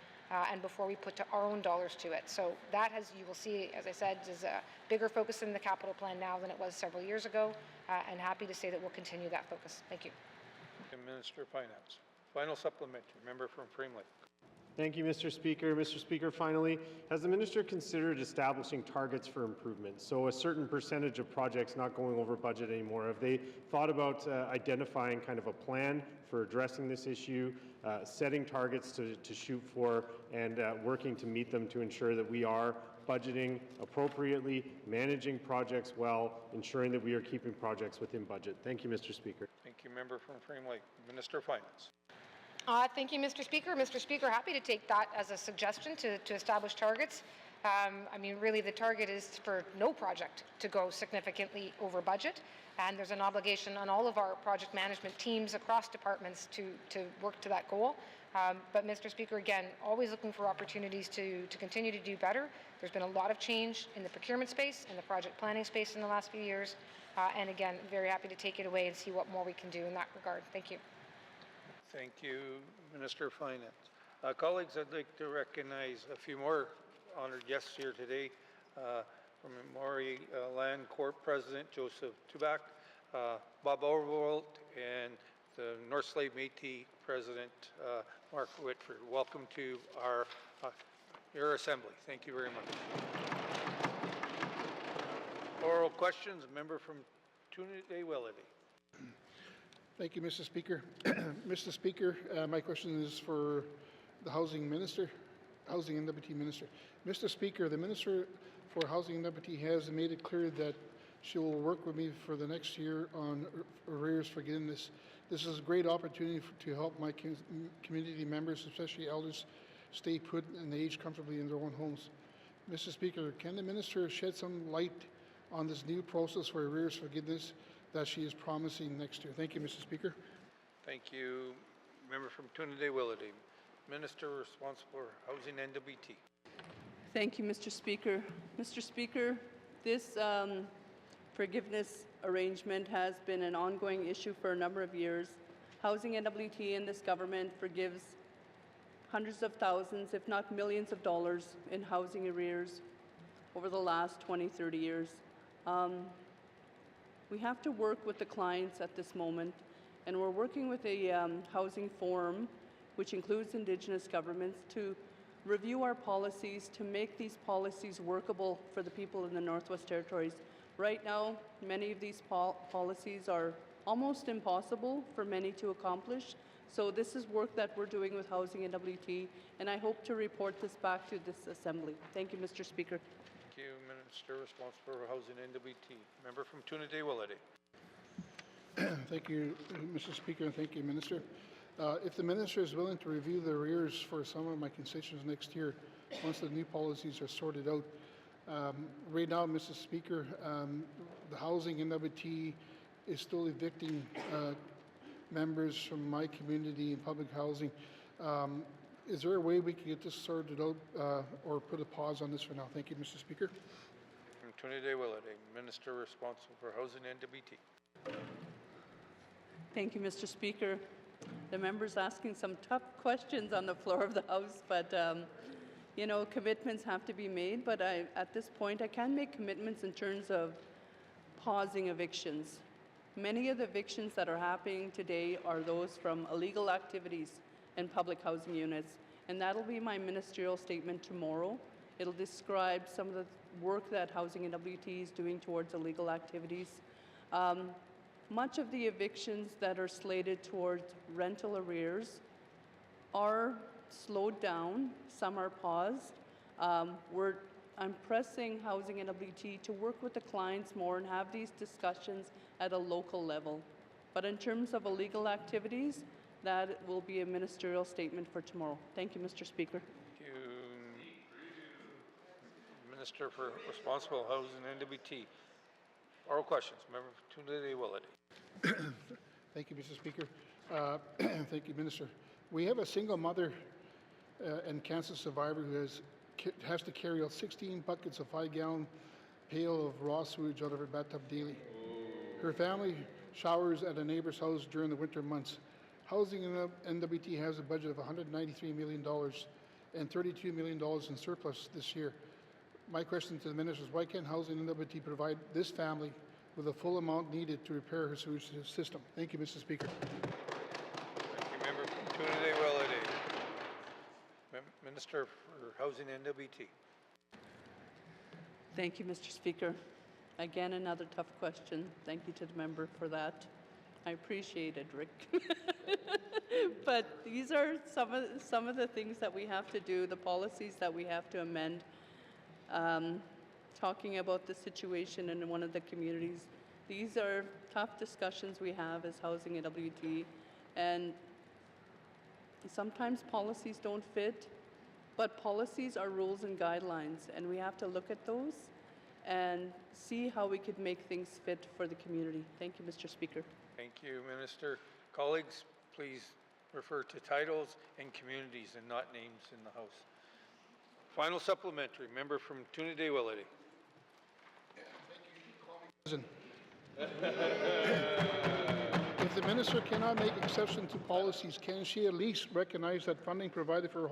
And before we put our own dollars to it. So that has, you will see, as I said, is a bigger focus in the capital plan now than it was several years ago, and happy to say that we'll continue that focus. Thank you. Minister of Finance. Final supplementary, member from Frame Lake. Thank you, Mr. Speaker. Mr. Speaker, finally, has the Minister considered establishing targets for improvement? So a certain percentage of projects not going over budget anymore. Have they thought about identifying kind of a plan for addressing this issue, setting targets to shoot for, and working to meet them to ensure that we are budgeting appropriately, managing projects well, ensuring that we are keeping projects within budget? Thank you, Mr. Speaker. Thank you, member from Frame Lake. Minister of Finance. Thank you, Mr. Speaker. Mr. Speaker, happy to take that as a suggestion to establish targets. I mean, really, the target is for no project to go significantly over budget, and there's an obligation on all of our project management teams across departments to work to that goal. But, Mr. Speaker, again, always looking for opportunities to continue to do better. There's been a lot of change in the procurement space and the project planning space in the last few years, and again, very happy to take it away and see what more we can do in that regard. Thank you. Thank you, Minister of Finance. Colleagues, I'd like to recognize a few more honored guests here today. From Maury Land Corp President Joseph Tubac, Bob Overholt, and the North Slave Métis President Mark Whitford. Welcome to your assembly. Thank you very much. Oral questions, a member from Tunde-Welleday. Thank you, Mr. Speaker. Mr. Speaker, my question is for the Housing Minister, Housing and Deputy Minister. Mr. Speaker, the Minister for Housing and Deputy has made it clear that she will work with me for the next year on arrears forgiveness. This is a great opportunity to help my community members, especially elders, stay put and age comfortably in their own homes. Mr. Speaker, can the Minister shed some light on this new process for arrears forgiveness that she is promising next year? Thank you, Mr. Speaker. Thank you. Member from Tunde-Welleday. Minister responsible for Housing NWT. Thank you, Mr. Speaker. Mr. Speaker, this forgiveness arrangement has been an ongoing issue for a number of years. Housing NWT and this government forgives hundreds of thousands, if not millions of dollars in housing arrears over the last 20, 30 years. We have to work with the clients at this moment, and we're working with a housing forum, which includes Indigenous governments, to review our policies to make these policies workable for the people in the Northwest Territories. Right now, many of these policies are almost impossible for many to accomplish. So this is work that we're doing with Housing NWT, and I hope to report this back to this Assembly. Thank you, Mr. Speaker. Thank you, Minister responsible for Housing NWT. Member from Tuna-Day-Willity. Thank you, Mr. Speaker, and thank you, Minister. If the Minister is willing to review the arrears for some of my constituents next year, once the new policies are sorted out, right now, Mr. Speaker, the Housing NWT is still evicting members from my community in public housing. Is there a way we can get this sorted out or put a pause on this for now? Thank you, Mr. Speaker. From Tuna-Day-Willity, Minister responsible for Housing NWT. Thank you, Mr. Speaker. The member's asking some tough questions on the floor of the House, but you know, commitments have to be made. But at this point, I can make commitments in terms of pausing evictions. Many of the evictions that are happening today are those from illegal activities in public housing units, and that'll be my ministerial statement tomorrow. It'll describe some of the work that Housing NWT is doing towards illegal activities. Much of the evictions that are slated towards rental arrears are slowed down, some are paused. I'm pressing Housing NWT to work with the clients more and have these discussions at a local level. But in terms of illegal activities, that will be a ministerial statement for tomorrow. Thank you, Mr. Speaker. Thank you, Minister for responsible Housing NWT. Oral questions. Member from Tuna-Day-Willity. Thank you, Mr. Speaker. Thank you, Minister. We have a single mother and cancer survivor who has to carry out 16 buckets of 5-gallon pail of raw sewage out of her bathtub daily. Her family showers at a neighbor's house during the winter months. Housing NWT has a budget of $193 million and $32 million in surplus this year. My question to the Minister is, why can't Housing NWT provide this family with the full amount needed to repair her sewage system? Thank you, Mr. Speaker. Thank you, Member from Tuna-Day-Willity. Minister for Housing NWT. Thank you, Mr. Speaker. Again, another tough question. Thank you to the member for that. I appreciate it, Rick. But these are some of the things that we have to do, the policies that we have to amend. Talking about the situation in one of the communities, these are tough discussions we have as Housing NWT, and sometimes policies don't fit, but policies are rules and guidelines, and we have to look at those and see how we could make things fit for the community. Thank you, Mr. Speaker. Thank you, Minister. Colleagues, please refer to titles and communities and not names in the House. Final supplementary, member from Tuna-Day-Willity. If the Minister cannot make exception to policies, can she at least recognize that funding provided for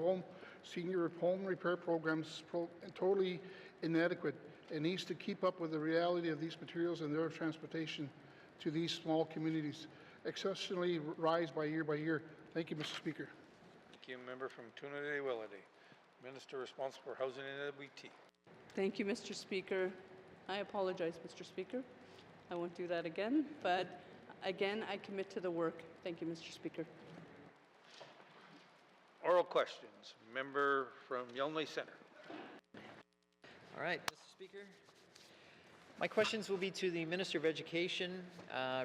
senior home repair programs is totally inadequate and needs to keep up with the reality of these materials and their transportation to these small communities, exceptionally rise by year. Thank you, Mr. Speaker. Thank you, member from Tuna-Day-Willity. Minister responsible for Housing NWT. Thank you, Mr. Speaker. I apologize, Mr. Speaker. I won't do that again, but again, I commit to the work. Thank you, Mr. Speaker. Oral questions. Member from Yelnley Centre. All right, Mr. Speaker. My questions will be to the Minister of Education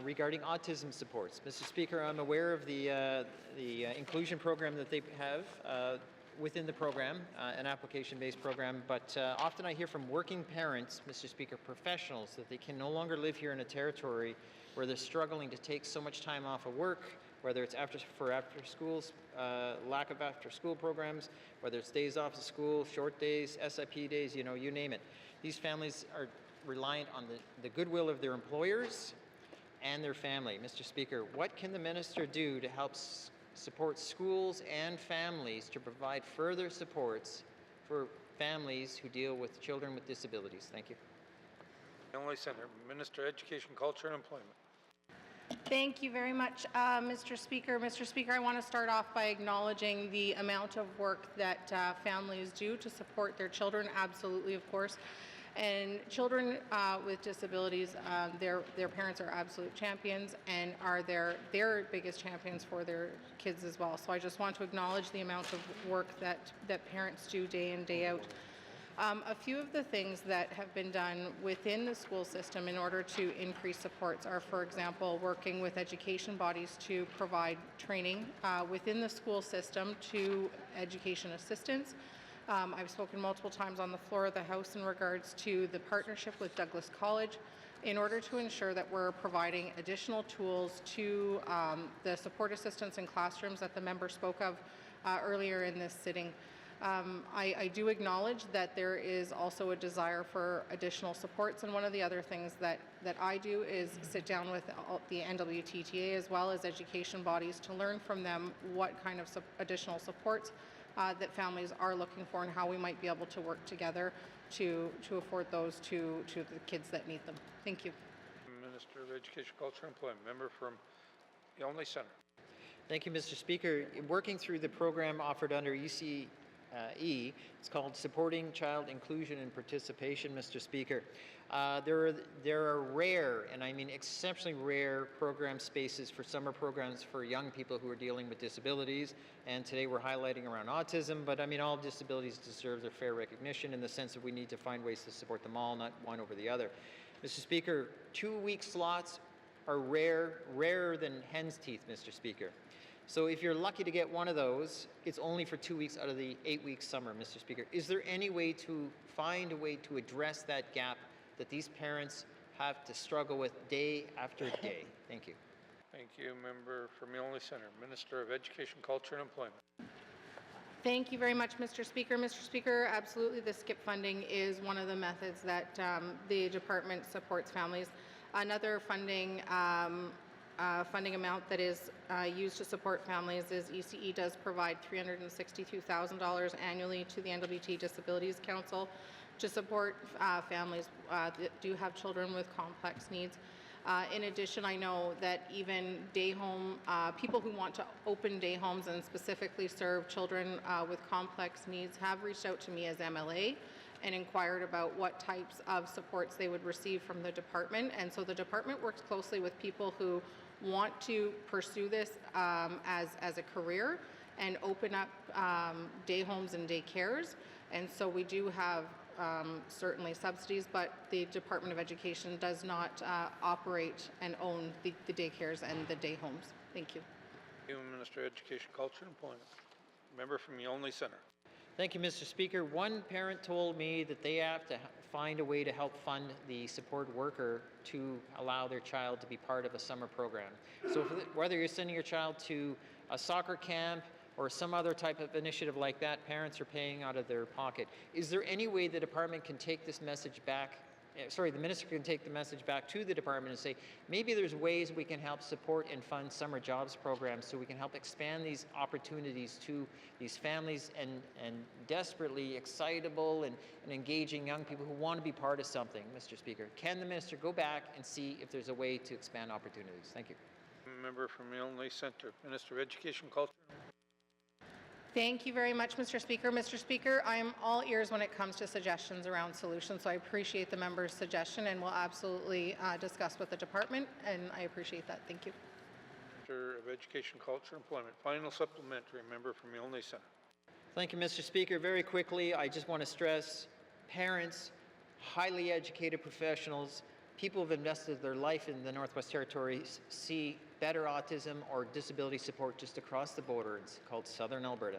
regarding autism supports. Mr. Speaker, I'm aware of the inclusion program that they have within the program, an application-based program, but often I hear from working parents, Mr. Speaker, professionals, that they can no longer live here in a territory where they're struggling to take so much time off of work whether it's after schools, lack of after-school programs, whether it's days off of school, short days, SIP days, you name it. These families are reliant on the goodwill of their employers and their family. Mr. Speaker, what can the minister do to help support schools and families to provide further supports for families who deal with children with disabilities? Thank you. Only Senator, Minister, Education, Culture and Employment. Thank you very much, Mr. Speaker. Mr. Speaker, I want to start off by acknowledging the amount of work that families do to support their children. Absolutely, of course. And children with disabilities, their parents are absolute champions and are their biggest champions for their kids as well. So I just want to acknowledge the amount of work that parents do day in, day out. A few of the things that have been done within the school system in order to increase supports are, for example, working with education bodies to provide training within the school system to education assistants. I've spoken multiple times on the floor of the House in regards to the partnership with Douglas College in order to ensure that we're providing additional tools to the support assistants in classrooms that the member spoke of earlier in this sitting. I do acknowledge that there is also a desire for additional supports, and one of the other things that I do is sit down with the NWTTA as well as education bodies to learn from them what kind of additional supports that families are looking for and how we might be able to work together to afford those to the kids that need them. Thank you. Minister of Education, Culture and Employment. Member from the Only Centre. Thank you, Mr. Speaker. Working through the program offered under ECE, it's called Supporting Child Inclusion and Participation, Mr. Speaker. There are rare, and I mean exceptionally rare, program spaces for summer programs for young people who are dealing with disabilities. And today we're highlighting around autism, but I mean all disabilities deserve their fair recognition in the sense that we need to find ways to support them all, not one over the other. Mr. Speaker, 2-week slots are rarer than hen's teeth, Mr. Speaker. So if you're lucky to get one of those, it's only for 2 weeks out of the 8-week summer, Mr. Speaker. Is there any way to find a way to address that gap that these parents have to struggle with day after day? Thank you. Thank you. Member from the Only Centre. Minister of Education, Culture and Employment. Thank you very much, Mr. Speaker. Mr. Speaker, absolutely the SKIP funding is one of the methods that the department supports families. Another funding amount that is used to support families is ECE does provide $362,000 annually to the NWT Disabilities Council to support families that do have children with complex needs. In addition, I know that even day home, people who want to open day homes and specifically serve children with complex needs have reached out to me as MLA and inquired about what types of supports they would receive from the department. And so the department works closely with people who want to pursue this as a career and open up day homes and day cares. And so we do have certainly subsidies, but the Department of Education does not operate and own the daycares and the day homes. Thank you. Thank you, Minister of Education, Culture and Employment. Member from the Only Centre. Thank you, Mr. Speaker. One parent told me that they have to find a way to help fund the support worker to allow their child to be part of a summer program. So whether you're sending your child to a soccer camp or some other type of initiative like that, parents are paying out of their pocket. Is there any way the department can take this message back? The minister can take the message back to the department and say, maybe there's ways we can help support and fund summer jobs programs so we can help expand these opportunities to these families and desperately excitable and engaging young people who want to be part of something, Mr. Speaker. Can the minister go back and see if there's a way to expand opportunities? Thank you. Member from the Only Centre. Minister of Education, Culture. Thank you very much, Mr. Speaker. Mr. Speaker, I am all ears when it comes to suggestions around solutions, so I appreciate the member's suggestion and will absolutely discuss with the department, and I appreciate that. Thank you. Minister of Education, Culture, Employment. Final supplementary. Member from the Only Centre. Thank you, Mr. Speaker. Very quickly, I just want to stress parents, highly educated professionals, people who have invested their life in the Northwest Territories see better autism or disability support just across the border. It's called Southern Alberta.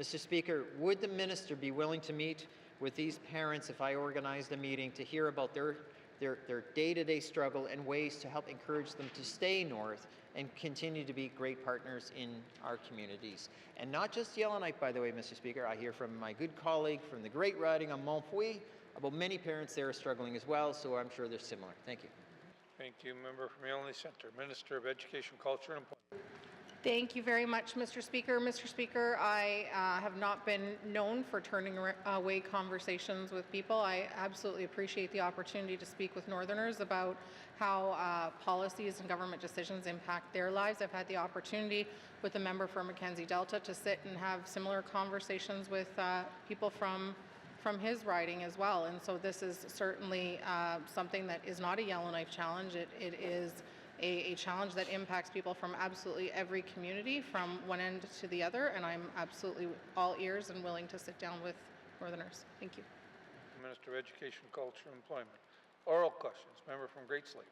Mr. Speaker, would the minister be willing to meet with these parents if I organized a meeting to hear about their their day-to-day struggle and ways to help encourage them to stay north and continue to be great partners in our communities. And not just Yellowknife, by the way, Mr. Speaker. I hear from my good colleague from the great riding on Montfouille about many parents there are struggling as well, so I'm sure they're similar. Thank you. Thank you. Member from Yellowknife Centre, Minister of Education, Culture and Employment. Thank you very much, Mr. Speaker. Mr. Speaker, I have not been known for turning away conversations with people. I absolutely appreciate the opportunity to speak with Northerners about how policies and government decisions impact their lives. I've had the opportunity with the member for Mackenzie Delta to sit and have similar conversations with people from his riding as well. And so this is certainly something that is not a Yellowknife challenge. It is a challenge that impacts people from absolutely every community from one end to the other, and I'm absolutely all ears and willing to sit down with Northerners. Thank you. Minister of Education, Culture and Employment. Oral questions. Member from Great Slave.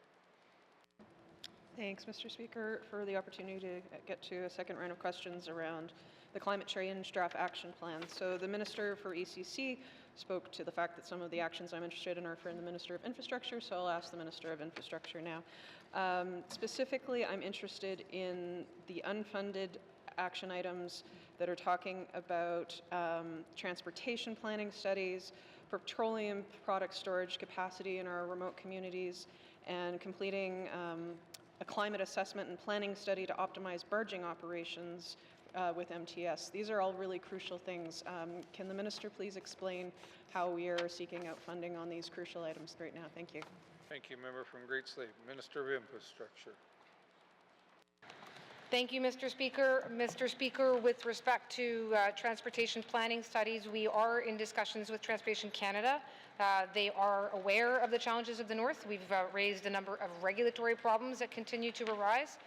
Thanks, Mr. Speaker, for the opportunity to get to a second round of questions around the climate change draft action plan. So the Minister for ECC spoke to the fact that some of the actions I'm interested in are for the Minister of Infrastructure, so I'll ask the Minister of Infrastructure now. Specifically, I'm interested in the unfunded action items that are talking about transportation planning studies, petroleum product storage capacity in our remote communities, and completing a climate assessment and planning study to optimize barging operations with MTS. These are all really crucial things. Can the Minister please explain how we are seeking out funding on these crucial items right now? Thank you. Thank you. Member from Great Slave. Minister of Infrastructure. Thank you, Mr. Speaker. Mr. Speaker, with respect to transportation planning studies, we are in discussions with Transportation Canada. They are aware of the challenges of the North. We've raised a number of regulatory problems that continue to arise,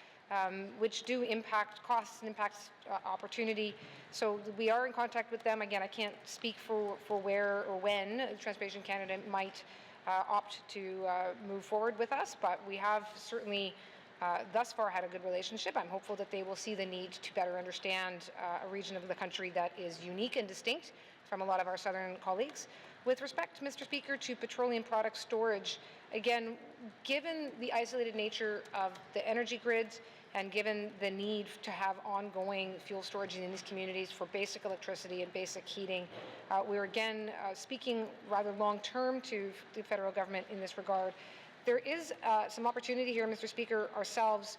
which do impact costs and impact opportunity. So we are in contact with them. Again, I can't speak for where or when Transportation Canada might opt to move forward with us, but we have certainly thus far had a good relationship. I'm hopeful that they will see the need to better understand a region of the country that is unique and distinct from a lot of our southern colleagues. With respect, Mr. Speaker, to petroleum product storage, again, given the isolated nature of the energy grids and given the need to have ongoing fuel storage in these communities for basic electricity and basic heating, we're again speaking rather long-term to the federal government in this regard. There is some opportunity here, Mr. Speaker, ourselves,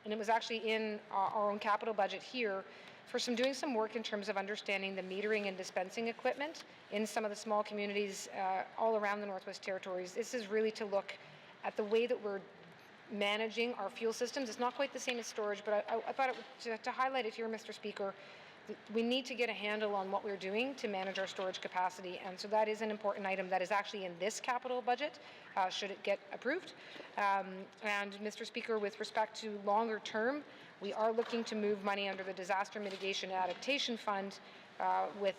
and it was actually in our own capital budget here, for doing some work in terms of understanding the metering and dispensing equipment in some of the small communities all around the Northwest Territories. This is really to look at the way that we're managing our fuel systems. It's not quite the same as storage, but I thought to highlight it here, Mr. Speaker, we need to get a handle on what we're doing to manage our storage capacity, and so that is an important item that is actually in this capital budget, should it get approved. And Mr. Speaker, with respect to longer term, we are looking to move money under the Disaster Mitigation and Adaptation Fund with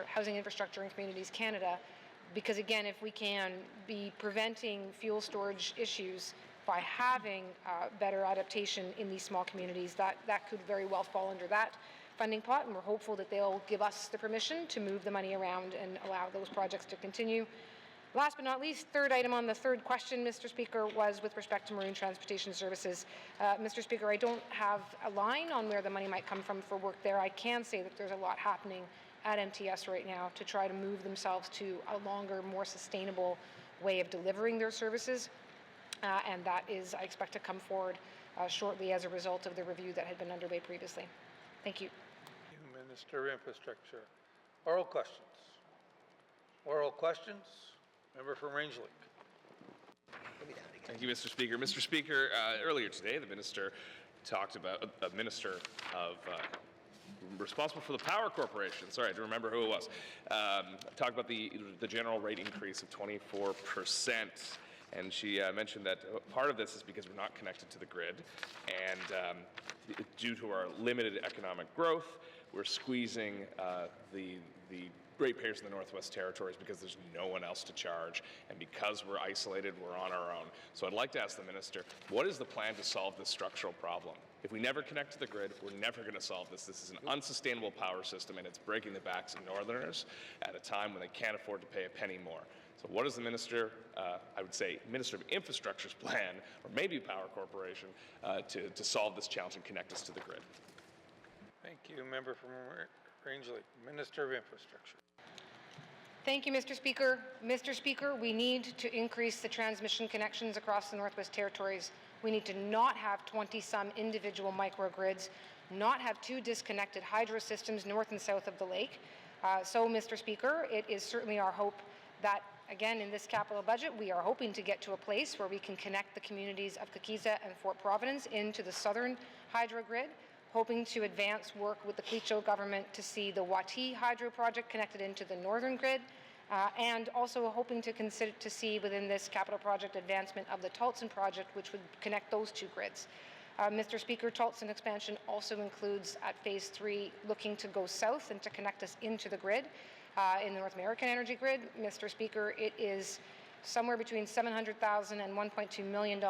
Housing Infrastructure and Communities Canada, because again, if we can be preventing fuel storage issues by having better adaptation in these small communities, that could very well fall under that funding pot, and we're hopeful that they'll give us the permission to move the money around and allow those projects to continue. Last but not least, third item on the third question, Mr. Speaker, was with respect to marine transportation services. Mr. Speaker, I don't have a line on where the money might come from for work there. I can say that there's a lot happening at MTS right now to try to move themselves to a longer, more sustainable way of delivering their services, and that is, I expect, to come forward shortly as a result of the review that had been underway previously. Thank you. Minister of Infrastructure. Oral questions. Oral questions. Member from Rangeley. Thank you, Mr. Speaker. Mr. Speaker, earlier today, the minister talked about a minister of responsible for the Power Corporation. Sorry, I don't remember who it was. Talked about the general rate increase of 24%. And she mentioned that part of this is because we're not connected to the grid, and due to our limited economic growth, we're squeezing the ratepayers in the Northwest Territories because there's no one else to charge, and because we're isolated, we're on our own. So I'd like to ask the minister, what is the plan to solve this structural problem? If we never connect to the grid, we're never going to solve this. This is an unsustainable power system, and it's breaking the backs of Northerners at a time when they can't afford to pay a penny more. So what is the Minister, I would say Minister of Infrastructure's plan, or maybe Power Corporation, to solve this challenge and connect us to the grid? Thank you. Member from Rangeley, Minister of Infrastructure. Thank you, Mr. Speaker. Mr. Speaker, we need to increase the transmission connections across the Northwest Territories. We need to not have 20-some individual microgrids, not have 2 disconnected hydro systems north and south of the lake. So, Mr. Speaker, it is certainly our hope that, again, in this capital budget, we are hoping to get to a place where we can connect the communities of Kakiza and Fort Providence into the southern hydro grid, hoping to advance work with the Clecho government to see the Wati hydro project connected into the northern grid, and also hoping to consider to see within this capital project advancement of the Tultson project, which would connect those 2 grids. Mr. Speaker, Tultson expansion also includes at Phase 3 looking to go south and to connect us into the grid, in the North American energy grid. Mr. Speaker, it is somewhere between $700,000 and $1.2 million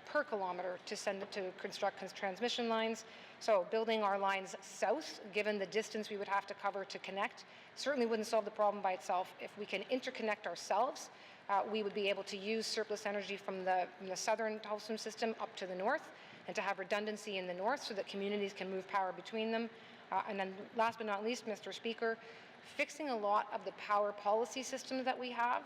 per kilometre to send it to construct transmission lines. So building our lines south, given the distance we would have to cover to connect, certainly wouldn't solve the problem by itself. If we can interconnect ourselves, we would be able to use surplus energy from the southern Tulsa system up to the north, and to have redundancy in the north so that communities can move power between them. And then last but not least, Mr. Speaker, fixing a lot of the power policy systems that we have,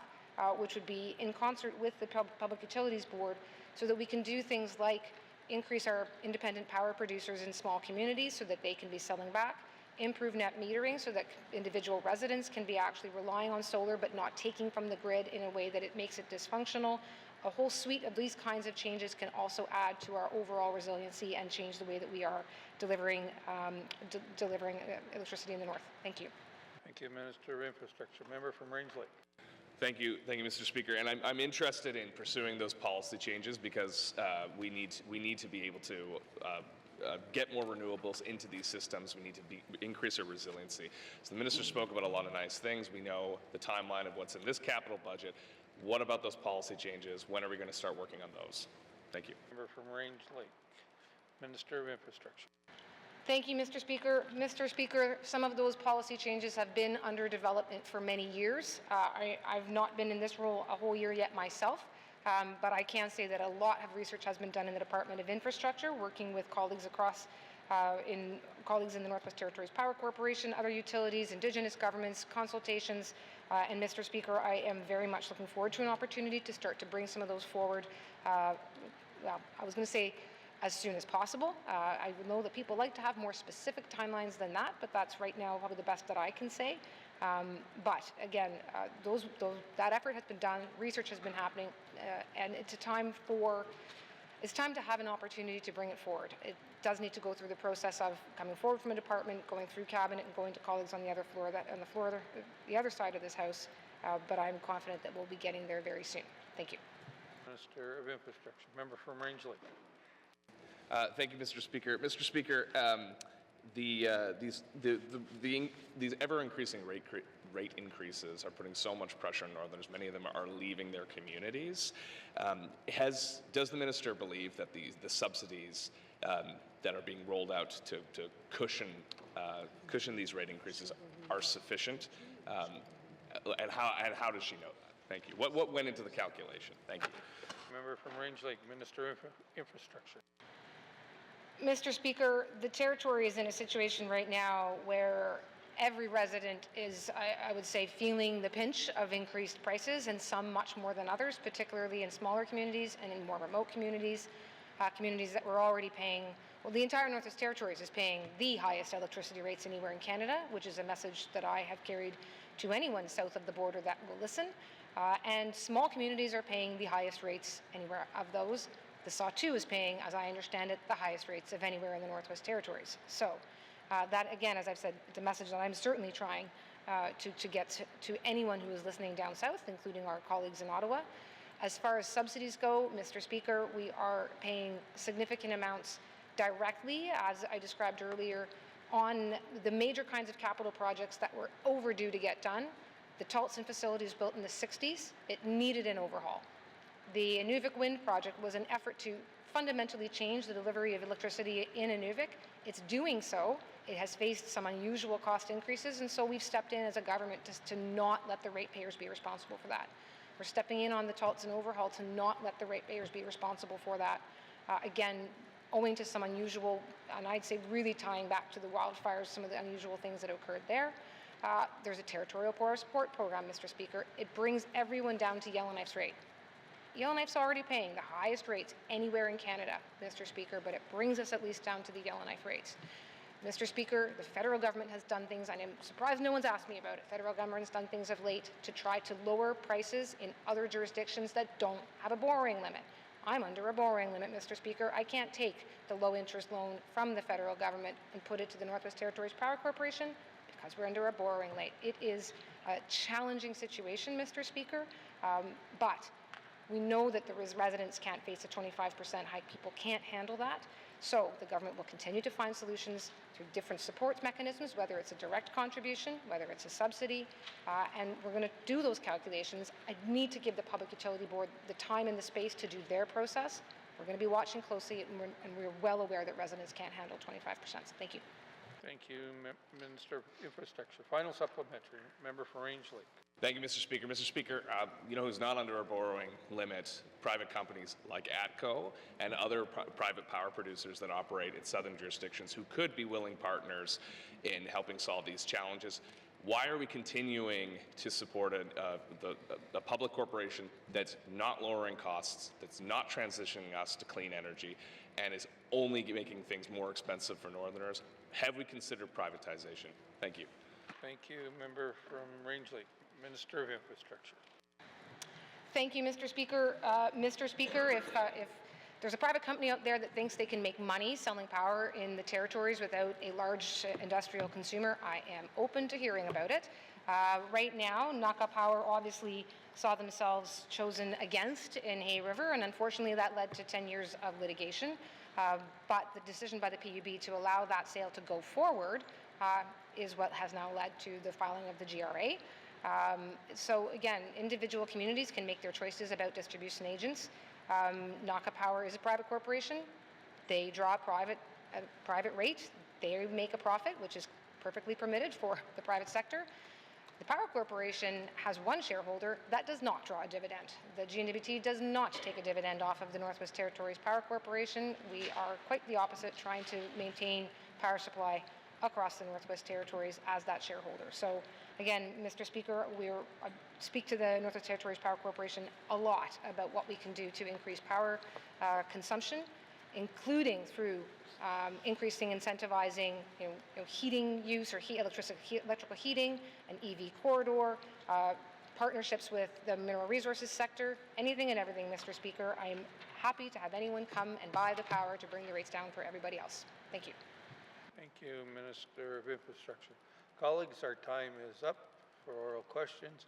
which would be in concert with the Public Utilities Board, so that we can do things like increase our independent power producers in small communities so that they can be selling back, improve net metering so that individual residents can be actually relying on solar but not taking from the grid in a way that it makes it dysfunctional. A whole suite of these kinds of changes can also add to our overall resiliency and change the way that we are delivering electricity in the north. Thank you. Thank you, Minister of Infrastructure. Member from Rangeley. Thank you, Mr. Speaker. And I'm interested in pursuing those policy changes because we need to be able to get more renewables into these systems. We need to increase our resiliency. So the minister spoke about a lot of nice things. We know the timeline of what's in this capital budget. What about those policy changes? When are we going to start working on those? Thank you. Member from Range Lake, Minister of Infrastructure. Thank you, Mr. Speaker. Mr. Speaker, some of those policy changes have been under development for many years. I've not been in this role a whole year yet myself, but I can say that a lot of research has been done in the Department of Infrastructure, working with colleagues across colleagues in the Northwest Territories Power Corporation, other utilities, Indigenous governments, consultations, and Mr. Speaker, I am very much looking forward to an opportunity to start to bring some of those forward. Well, I was going to say as soon as possible. I know that people like to have more specific timelines than that, but that's right now probably the best that I can say. But again, that effort has been done, research has been happening, and it's time to have an opportunity to bring it forward. It does need to go through the process of coming forward from a department, going through cabinet, and going to colleagues on the other floor, the other side of this house. But I'm confident that we'll be getting there very soon. Thank you. Minister of Infrastructure, member from Rangeley. Thank you, Mr. Speaker. Mr. Speaker, these ever-increasing rate increases are putting so much pressure on Northerners. Many of them are leaving their communities. Does the minister believe that the subsidies that are being rolled out to cushion these rate increases are sufficient? And how does she know that? Thank you. What went into the calculation? Thank you. Member from Range Lake, Minister of Infrastructure. Mr. Speaker, the Territory is in a situation right now where every resident is, I would say, feeling the pinch of increased prices, and some much more than others, particularly in smaller communities and in more remote communities, communities that were already paying, well, the entire Northwest Territories is paying the highest electricity rates anywhere in Canada, which is a message that I have carried to anyone south of the border that will listen. And small communities are paying the highest rates anywhere of those. The SAW2 is paying, as I understand it, the highest rates of anywhere in the Northwest Territories. So that, again, as I've said, it's a message that I'm certainly trying to get to anyone who is listening down south, including our colleagues in Ottawa. As far as subsidies go, Mr. Speaker, we are paying significant amounts directly, as I described earlier, on the major kinds of capital projects that were overdue to get done. The Tultson facility was built in the 60s. It needed an overhaul. The Inuvik Wind project was an effort to fundamentally change the delivery of electricity in Inuvik. It's doing so. It has faced some unusual cost increases, and so we've stepped in as a government to not let the ratepayers be responsible for that. We're stepping in on the Taunton overhaul to not let the ratepayers be responsible for that. Again, owing to some unusual, and I'd say really tying back to the wildfires, some of the unusual things that occurred there. There's a territorial poor support program, Mr. Speaker. It brings everyone down to Yellowknife's rate. Yellowknife's already paying the highest rates anywhere in Canada, Mr. Speaker, but it brings us at least down to the Yellowknife rates. Mr. Speaker, the federal government has done things, and I'm surprised no one's asked me about it. Federal government's done things of late to try to lower prices in other jurisdictions that don't have a borrowing limit. I'm under a borrowing limit, Mr. Speaker. I can't take the low interest loan from the federal government and put it to the Northwest Territories Power Corporation because we're under a borrowing rate. It is a challenging situation, Mr. Speaker, but we know that the residents can't face a 25% hike. People can't handle that. So the government will continue to find solutions through different support mechanisms, whether it's a direct contribution, whether it's a subsidy, and we're going to do those calculations. I need to give the Public Utility Board the time and the space to do their process. We're going to be watching closely, and we're well aware that residents can't handle 25%. Thank you. Thank you, Minister of Infrastructure. Final supplementary, member for Rangeley. Thank you, Mr. Speaker. Mr. Speaker, you know who's not under a borrowing limit? Private companies like ATCO and other private power producers that operate in southern jurisdictions who could be willing partners in helping solve these challenges. Why are we continuing to support a public corporation that's not lowering costs, that's not transitioning us to clean energy, and is only making things more expensive for Northerners? Have we considered privatization? Thank you. Thank you, member from Rangeley. Minister of Infrastructure. Thank you, Mr. Speaker. Mr. Speaker, if there's a private company out there that thinks they can make money selling power in the territories without a large industrial consumer, I am open to hearing about it. Right now, Naka Power obviously saw themselves chosen against in Hay River, and unfortunately that led to 10 years of litigation. But the decision by the PUB to allow that sale to go forward is what has now led to the filing of the GRA. So again, individual communities can make their choices about distribution agents. Naka Power is a private corporation. They draw a private rate. They make a profit, which is perfectly permitted for the private sector. The Power Corporation has one shareholder that does not draw a dividend. The GNWT does not take a dividend off of the Northwest Territories Power Corporation. We are quite the opposite, trying to maintain power supply across the Northwest Territories as that shareholder. So again, Mr. Speaker, I speak to the Northwest Territories Power Corporation a lot about what we can do to increase power consumption, including through increasing, incentivizing heating use or electrical heating, an EV corridor, partnerships with the mineral resources sector, anything and everything, Mr. Speaker. I am happy to have anyone come and buy the power to bring the rates down for everybody else. Thank you. Thank you, Minister of Infrastructure. Colleagues, our time is up for oral questions.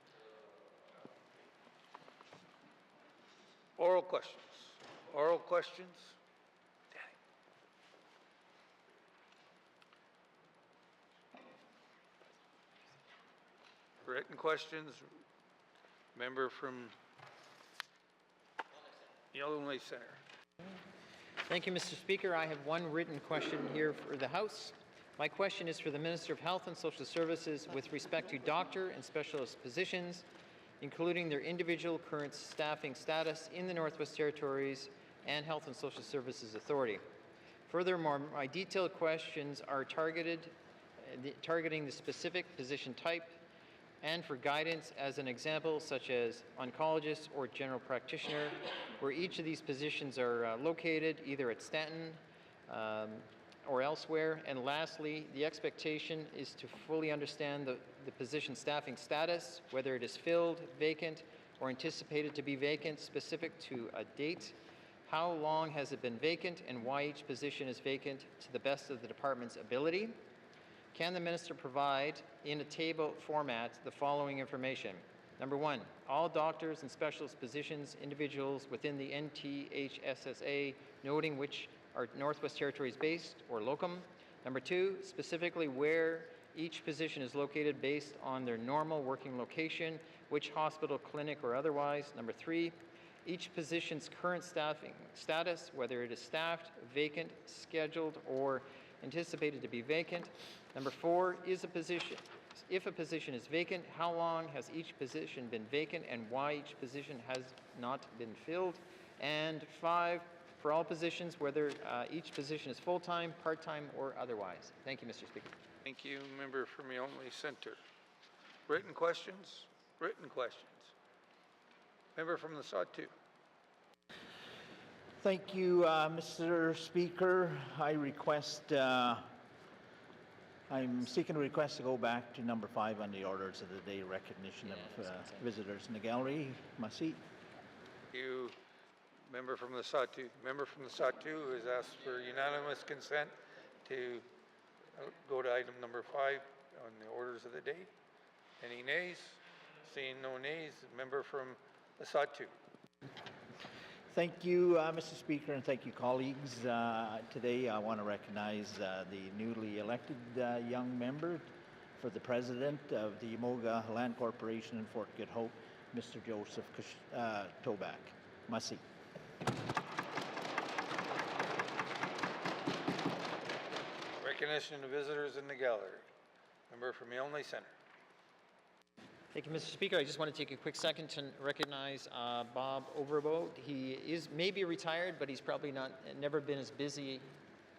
Oral questions. Oral questions. Written questions. Member from Yellowknife Center. Thank you, Mr. Speaker. I have one written question here for the House. My question is for the Minister of Health and Social Services with respect to doctor and specialist positions, including their individual current staffing status in the Northwest Territories and Health and Social Services Authority. Furthermore, my detailed questions are targeting the specific position type and for guidance as an example, such as oncologist or general practitioner, where each of these positions are located, either at Stanton or elsewhere. And lastly, the expectation is to fully understand the position staffing status, whether it is filled, vacant, or anticipated to be vacant, specific to a date. How long has it been vacant, and why each position is vacant to the best of the department's ability? Can the minister provide, in a table format, the following information? Number one, all doctors and specialist positions, individuals within the NTHSSA, noting which are Northwest Territories based or locum. Number two, specifically where each position is located based on their normal working location, which hospital, clinic, or otherwise. Number three, each position's current staffing status, whether it is staffed, vacant, scheduled, or anticipated to be vacant. Number four, is a position If a position is vacant, how long has each position been vacant and why each position has not been filled? And 5, for all positions, whether each position is full-time, part-time, or otherwise. Thank you, Mr. Speaker. Thank you. Member from the Only Centre. Written questions? Written questions. Member from the Sawtooth. Thank you, Mr. Speaker. I'm seeking a request to go back to number 5 on the orders of the day, recognition of visitors in the gallery. My seat. Thank you. Member from the Sawtooth. Member from the Sawtooth has asked for unanimous consent to go to item number 5 on the orders of the day. Any nays? Seeing no nays, member from the Sawtooth. Thank you, Mr. Speaker, and thank you, colleagues. Today, I want to recognize the newly elected young member for the president of the Yamoga Land Corporation in Fort Good Hope, Mr. Joseph Toback. My seat. Recognition of visitors in the gallery. Member from the Only Centre. Thank you, Mr. Speaker. I just want to take a quick second to recognize Bob Overboat. He is maybe retired, but he's probably never been as busy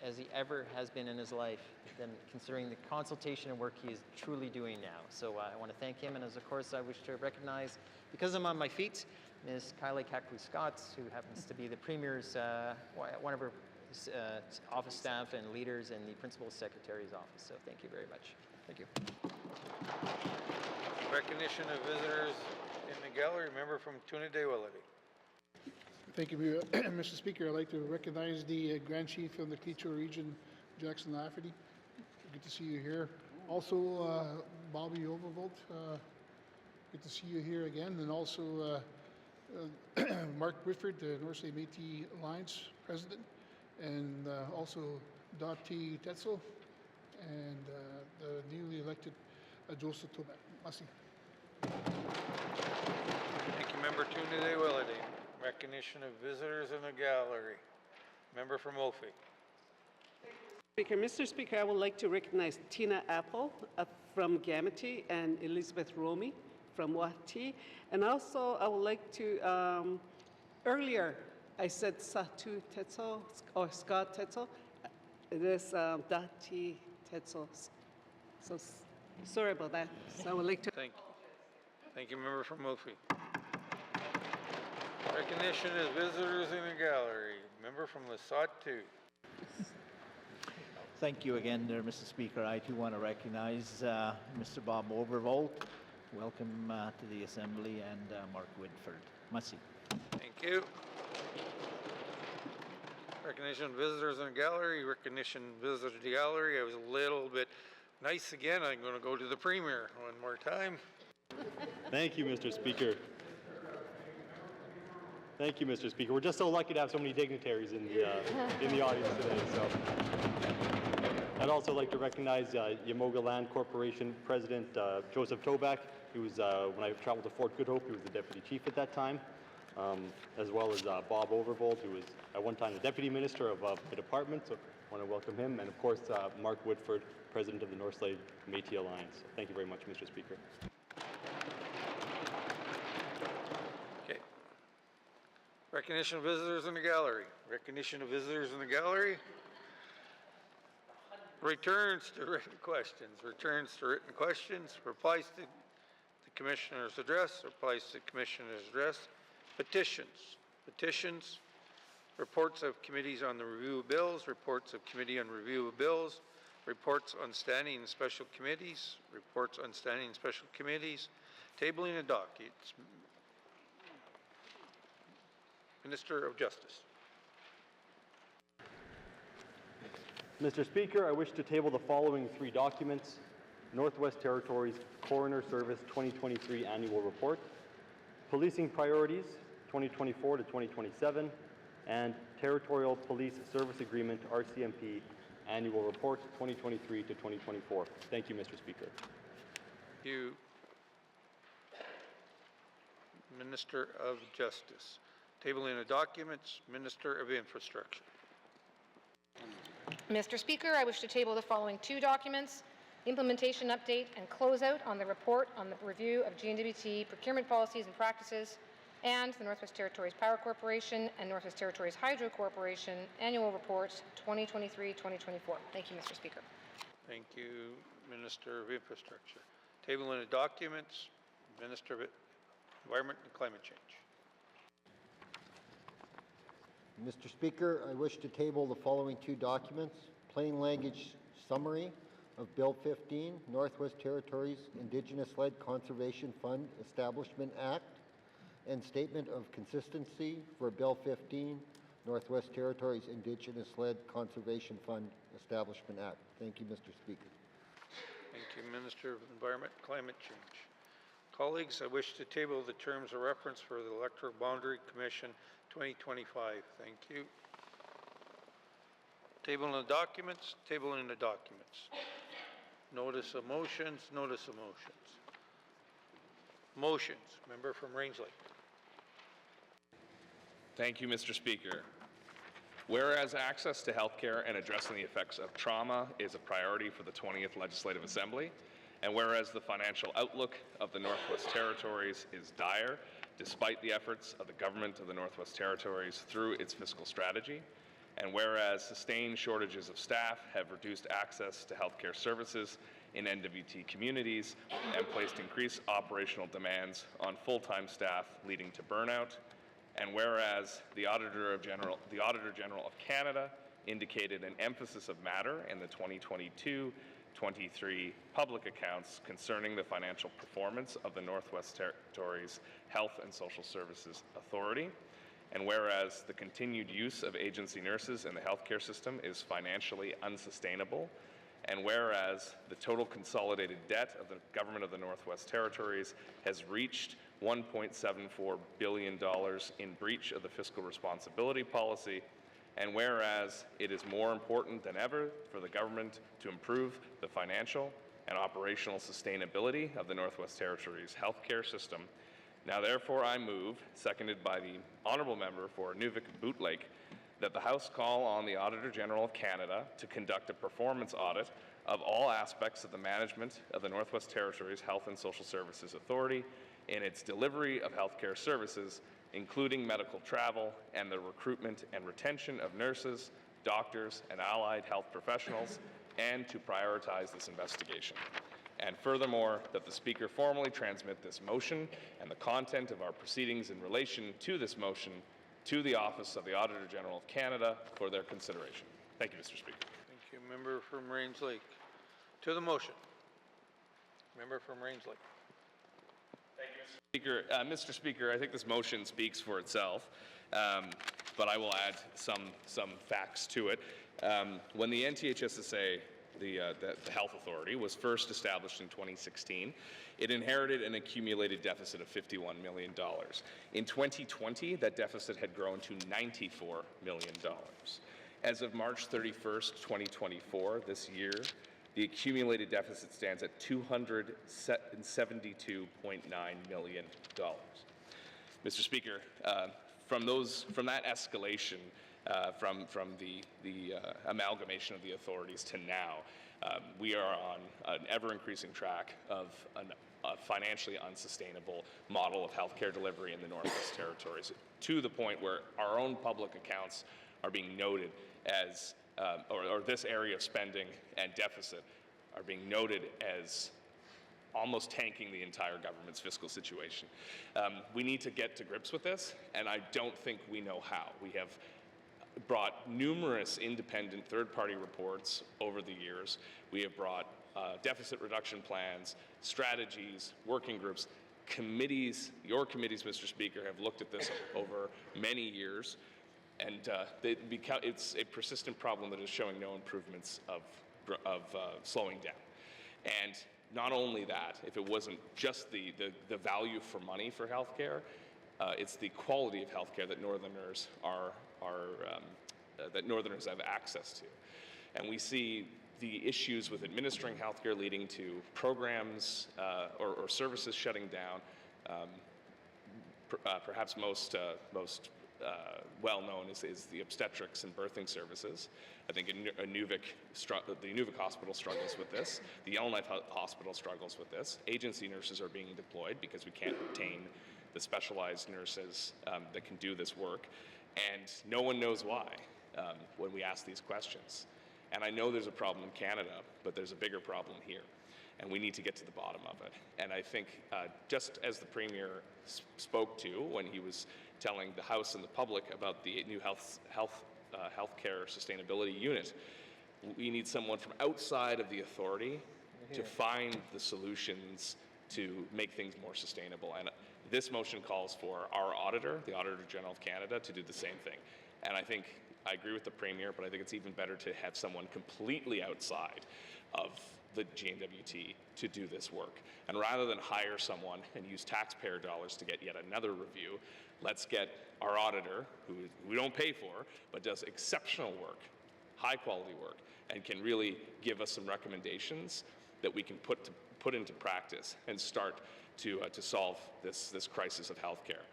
as he ever has been in his life, than considering the consultation and work he is truly doing now. So I want to thank him, and as of course I wish to recognize, because I'm on my feet, Ms. Kylie Kakwe-Scotts, who happens to be the Premier's, one of her office staff and leaders in the Principal Secretary's office. So thank you very much. Thank you. Recognition of visitors in the gallery. Member from Tuna-Day-Willity. Thank you, Mr. Speaker. I'd like to recognize the Grand Chief of the Cleacho region, Jackson Lafferty. Good to see you here. Also, Bobby Overvolt. Good to see you here again. And also Mark Whitford, the North Bay Métis Alliance President. And also Dottie Tetzel and the newly elected Joseph Toback. Merci. Thank you, Member Tuna-Day-Willity. Recognition of visitors in the gallery. Member from Wolfie. Mr. Speaker, I would like to recognize Tina Apple from Gamity and Elizabeth Romy from Wati. And also, I would like to, earlier I said Satu Tetzel or Scott Tetzel. It is Dati Tetzel. So sorry about that. So I would like to. Thank you. Thank you, Member from Wolfie. Recognition of visitors in the gallery. Member from the Sawtooth. Thank you again there, Mr. Speaker. I too want to recognize Mr. Bob Overvolt. Welcome to the Assembly, and Mark Whitford. Merci. Thank you. Recognition of visitors in the gallery. Recognition of visitors to the gallery. I was a little bit nice again. I'm going to go to the Premier one more time. Thank you, Mr. Speaker. Thank you, Mr. Speaker. We're just so lucky to have so many dignitaries in the audience today. So, I'd also like to recognize Yamoga Land Corporation President Joseph Toback. He was, when I traveled to Fort Good Hope, he was the deputy chief at that time, as well as Bob Overvolt, who was at one time the deputy minister of the department. So, I want to welcome him, and of course, Mark Whitford, president of the North Slave Métis Alliance. So thank you very much, Mr. Speaker. Okay. Recognition of visitors in the gallery. Recognition of visitors in the gallery. Returns to written questions. Returns to written questions. Replies to the Commissioner's address. Replies to the Commissioner's address. Petitions. Petitions. Reports of committees on the review of bills. Reports of committee on review of bills. Reports on standing and special committees. Reports on standing and special committees. Tabling of dockets. Minister of Justice. Mr. Speaker, I wish to table the following 3 documents: Northwest Territories Coroner Service 2023 Annual Report, Policing Priorities 2024 to 2027, and Territorial Police Service Agreement RCMP Annual Report 2023 to 2024. Thank you, Mr. Speaker. Thank you. Minister of Justice. Tabling of documents, Minister of Infrastructure. Mr. Speaker, I wish to table the following 2 documents: implementation update, and closeout on the report on the review of GNWT procurement policies and practices, and the Northwest Territories Power Corporation and Northwest Territories Hydro Corporation Annual Report 2023-2024. Thank you, Mr. Speaker. Thank you, Minister of Infrastructure. Tabling the documents, Minister of Environment and Climate Change. Mr. Speaker, I wish to table the following two documents: plain language summary of Bill 15, Northwest Territories Indigenous-Led Conservation Fund Establishment Act, and statement of consistency for Bill 15, Northwest Territories Indigenous-Led Conservation Fund Establishment Act. Thank you, Mr. Speaker. Thank you, Minister of Environment and Climate Change. Colleagues, I wish to table the terms of reference for the Electoral Boundary Commission 2025. Thank you. Tabling the documents, tabling the documents. Notice of motions, notice of motions. Motions, member from Rangeley. Thank you, Mr. Speaker. Whereas access to healthcare and addressing the effects of trauma is a priority for the 20th Legislative Assembly, and whereas the financial outlook of the Northwest Territories is dire, despite the efforts of the Government of the Northwest Territories through its fiscal strategy, and whereas sustained shortages of staff have reduced access to healthcare services in NWT communities and placed increased operational demands on full-time staff, leading to burnout, and whereas the Auditor General of Canada indicated an emphasis of matter in the 2022-23 public accounts concerning the financial performance of the Northwest Territories Health and Social Services Authority, and whereas the continued use of agency nurses in the healthcare system is financially unsustainable, and whereas the total consolidated debt of the Government of the Northwest Territories has reached $1.74 billion in breach of the fiscal responsibility policy, and whereas it is more important than ever for the government to improve the financial and operational sustainability of the Northwest Territories healthcare system, now therefore I move, seconded by the Honourable Member for Nuvik-Boot Lake, that the House call on the Auditor General of Canada to conduct a performance audit of all aspects of the management of the Northwest Territories Health and Social Services Authority in its delivery of healthcare services, including medical travel and the recruitment and retention of nurses, doctors, and allied health professionals, and to prioritize this investigation. And furthermore, that the Speaker formally transmit this motion and the content of our proceedings in relation to this motion to the Office of the Auditor General of Canada for their consideration. Thank you, Mr. Speaker. Thank you, member from Rains Lake. To the motion. Member from Rains Lake. Mr. Speaker, I think this motion speaks for itself, but I will add some facts to it. When the NTHSSA, the Health Authority, was first established in 2016, it inherited an accumulated deficit of $51 million. In 2020, that deficit had grown to $94 million. As of March 31st, 2024, this year, the accumulated deficit stands at $272.9 million. Mr. Speaker, from that escalation, from the amalgamation of the authorities to now, we are on an ever-increasing track of a financially unsustainable model of healthcare delivery in the Northwest Territories, to the point where our own public accounts are being noted as or this area of spending and deficit are being noted as almost tanking the entire government's fiscal situation. We need to get to grips with this, and I don't think we know how. We have brought numerous independent third-party reports over the years. We have brought deficit reduction plans, strategies, working groups, committees. Your committees, Mr. Speaker, have looked at this over many years. And it's a persistent problem that is showing no improvements of slowing down. And not only that, if it wasn't just the value for money for healthcare, it's the quality of healthcare that Northerners have access to. And we see the issues with administering healthcare leading to programs or services shutting down. Perhaps most well known is the obstetrics and birthing services. I think the Inuvik Hospital struggles with this. The Yellowknife Hospital struggles with this. Agency nurses are being deployed because we can't obtain the specialized nurses that can do this work. And no one knows why when we ask these questions. And I know there's a problem in Canada, but there's a bigger problem here. And we need to get to the bottom of it. And I think just as the Premier spoke to when he was telling the House and the public about the new healthcare sustainability unit, we need someone from outside of the authority to find the solutions to make things more sustainable. And this motion calls for our auditor, the Auditor General of Canada, to do the same thing. And I agree with the Premier, but I think it's even better to have someone completely outside of the GNWT to do this work. And rather than hire someone and use taxpayer dollars to get yet another review, let's get our auditor, who we don't pay for, but does exceptional work, high quality work, and can really give us some recommendations that we can put into practice and start to solve this crisis of healthcare.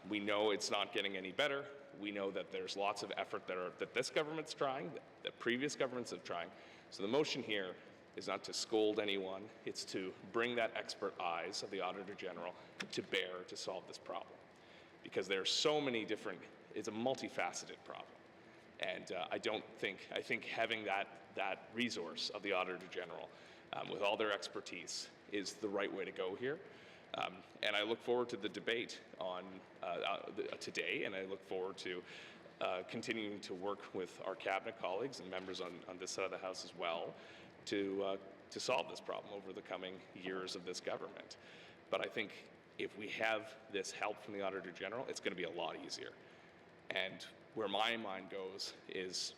We know it's not getting any better. We know that there's lots of effort that this government's trying, that previous governments have tried. So the motion here is not to scold anyone, it's to bring that expert eyes of the Auditor General to bear to solve this problem. Because there are so many different, it's a multifaceted problem. And I think having that resource of the Auditor General with all their expertise is the right way to go here. And I look forward to the debate on today, and I look forward to continuing to work with our cabinet colleagues and members on this side of the House as well to solve this problem over the coming years of this government. But I think if we have this help from the Auditor General, it's going to be a lot easier. And where my mind goes is,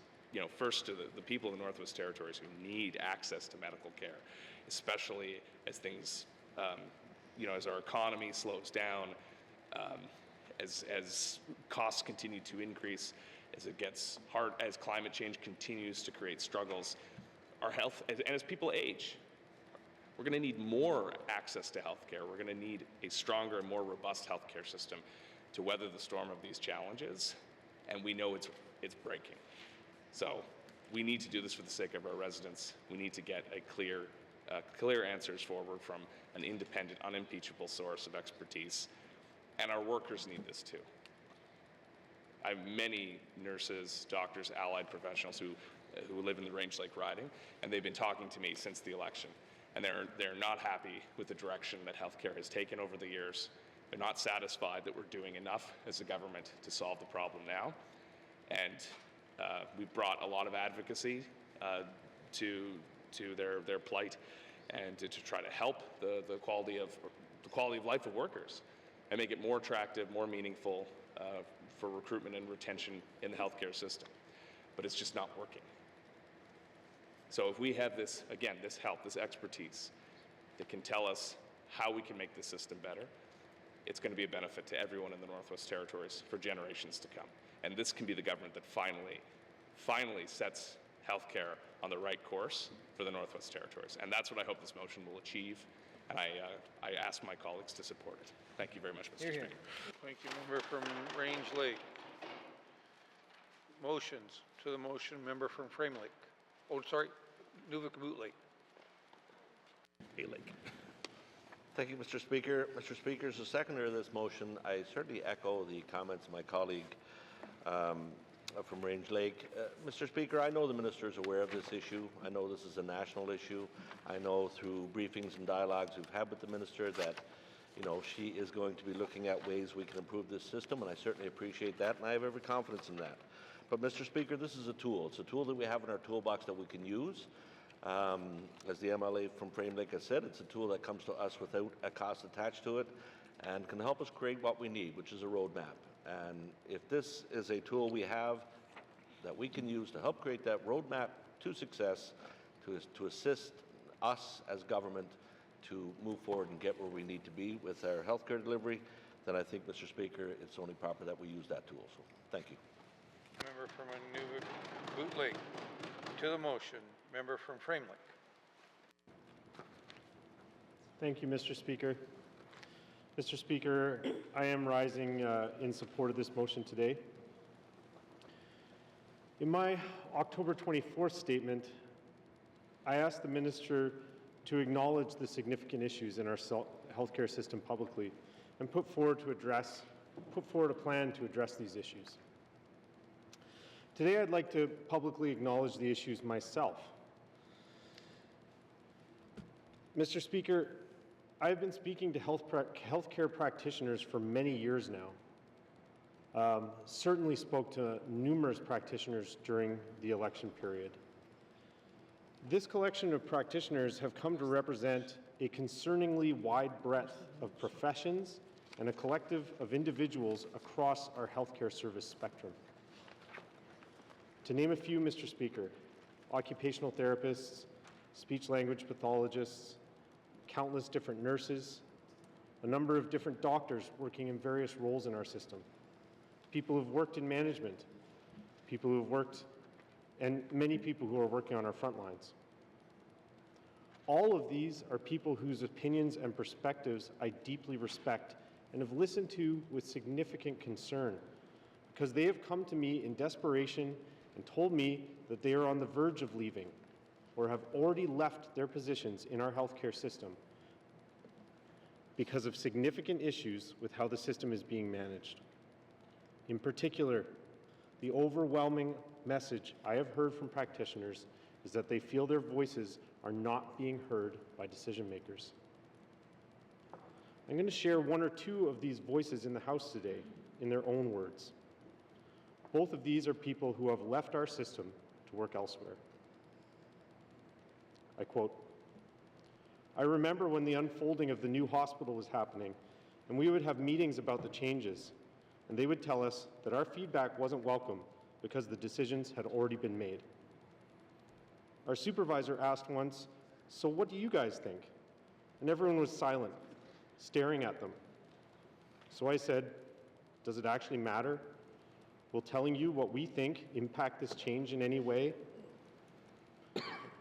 first to the people of the Northwest Territories who need access to medical care, especially as things, as our economy slows down, as costs continue to increase, as it gets hard, as climate change continues to create struggles, our health, and as people age, we're going to need more access to healthcare. We're going to need a stronger and more robust healthcare system to weather the storm of these challenges, and we know it's breaking. So we need to do this for the sake of our residents. We need to get a clear answers forward from an independent, unimpeachable source of expertise, and our workers need this too. I have many nurses, doctors, allied professionals who live in the Range Lake riding, and they've been talking to me since the election. And they're not happy with the direction that healthcare has taken over the years. They're not satisfied that we're doing enough as a government to solve the problem now. And we've brought a lot of advocacy to their plight and to try to help the quality of life of workers and make it more attractive, more meaningful for recruitment and retention in the healthcare system. But it's just not working. So if we have this help, this expertise that can tell us how we can make the system better, it's going to be a benefit to everyone in the Northwest Territories for generations to come. And this can be the government that finally sets healthcare on the right course for the Northwest Territories. And that's what I hope this motion will achieve. And I ask my colleagues to support it. Thank you very much, Mr. Speaker. Thank you, member from Range Lake. Motions to the motion, member from Frame Lake. Oh, sorry, Nunavut Lake. Lake. Thank you, Mr. Speaker. Mr. Speaker, as a seconder of this motion, I certainly echo the comments of my colleague from Range Lake. Mr. Speaker, I know the Minister is aware of this issue. I know this is a national issue. I know through briefings and dialogues we've had with the Minister that she is going to be looking at ways we can improve this system, and I certainly appreciate that, and I have every confidence in that. But, Mr. Speaker, this is a tool. It's a tool that we have in our toolbox that we can use. As the MLA from Frame Lake has said, it's a tool that comes to us without a cost attached to it and can help us create what we need, which is a roadmap. And if this is a tool we have that we can use to help create that roadmap to success, to assist us as government to move forward and get where we need to be with our healthcare delivery, then I think, Mr. Speaker, it's only proper that we use that tool. So, thank you. Member from Nunavut Lake. To the motion, member from Frame Lake. Thank you, Mr. Speaker. Mr. Speaker, I am rising in support of this motion today. In my October 24th statement, I asked the Minister to acknowledge the significant issues in our healthcare system publicly and put forward a plan to address these issues. Today, I'd like to publicly acknowledge the issues myself. Mr. Speaker, I've been speaking to healthcare practitioners for many years now. Certainly spoke to numerous practitioners during the election period. This collection of practitioners have come to represent a concerningly wide breadth of professions and a collective of individuals across our healthcare service spectrum. To name a few, Mr. Speaker, occupational therapists, speech-language pathologists, countless different nurses, a number of different doctors working in various roles in our system, people who've worked in management, people who've worked, and many people who are working on our front lines. All of these are people whose opinions and perspectives I deeply respect and have listened to with significant concern, because they have come to me in desperation and told me that they are on the verge of leaving or have already left their positions in our healthcare system because of significant issues with how the system is being managed. In particular, the overwhelming message I have heard from practitioners is that they feel their voices are not being heard by decision makers. I'm going to share one or two of these voices in the House today in their own words. Both of these are people who have left our system to work elsewhere. I quote, "I remember when the unfolding of the new hospital was happening, and we would have meetings about the changes, and they would tell us that our feedback wasn't welcome because the decisions had already been made. Our supervisor asked once, 'So what do you guys think?' And everyone was silent, staring at them. So I said, 'Does it actually matter? Will telling you what we think impact this change in any way?'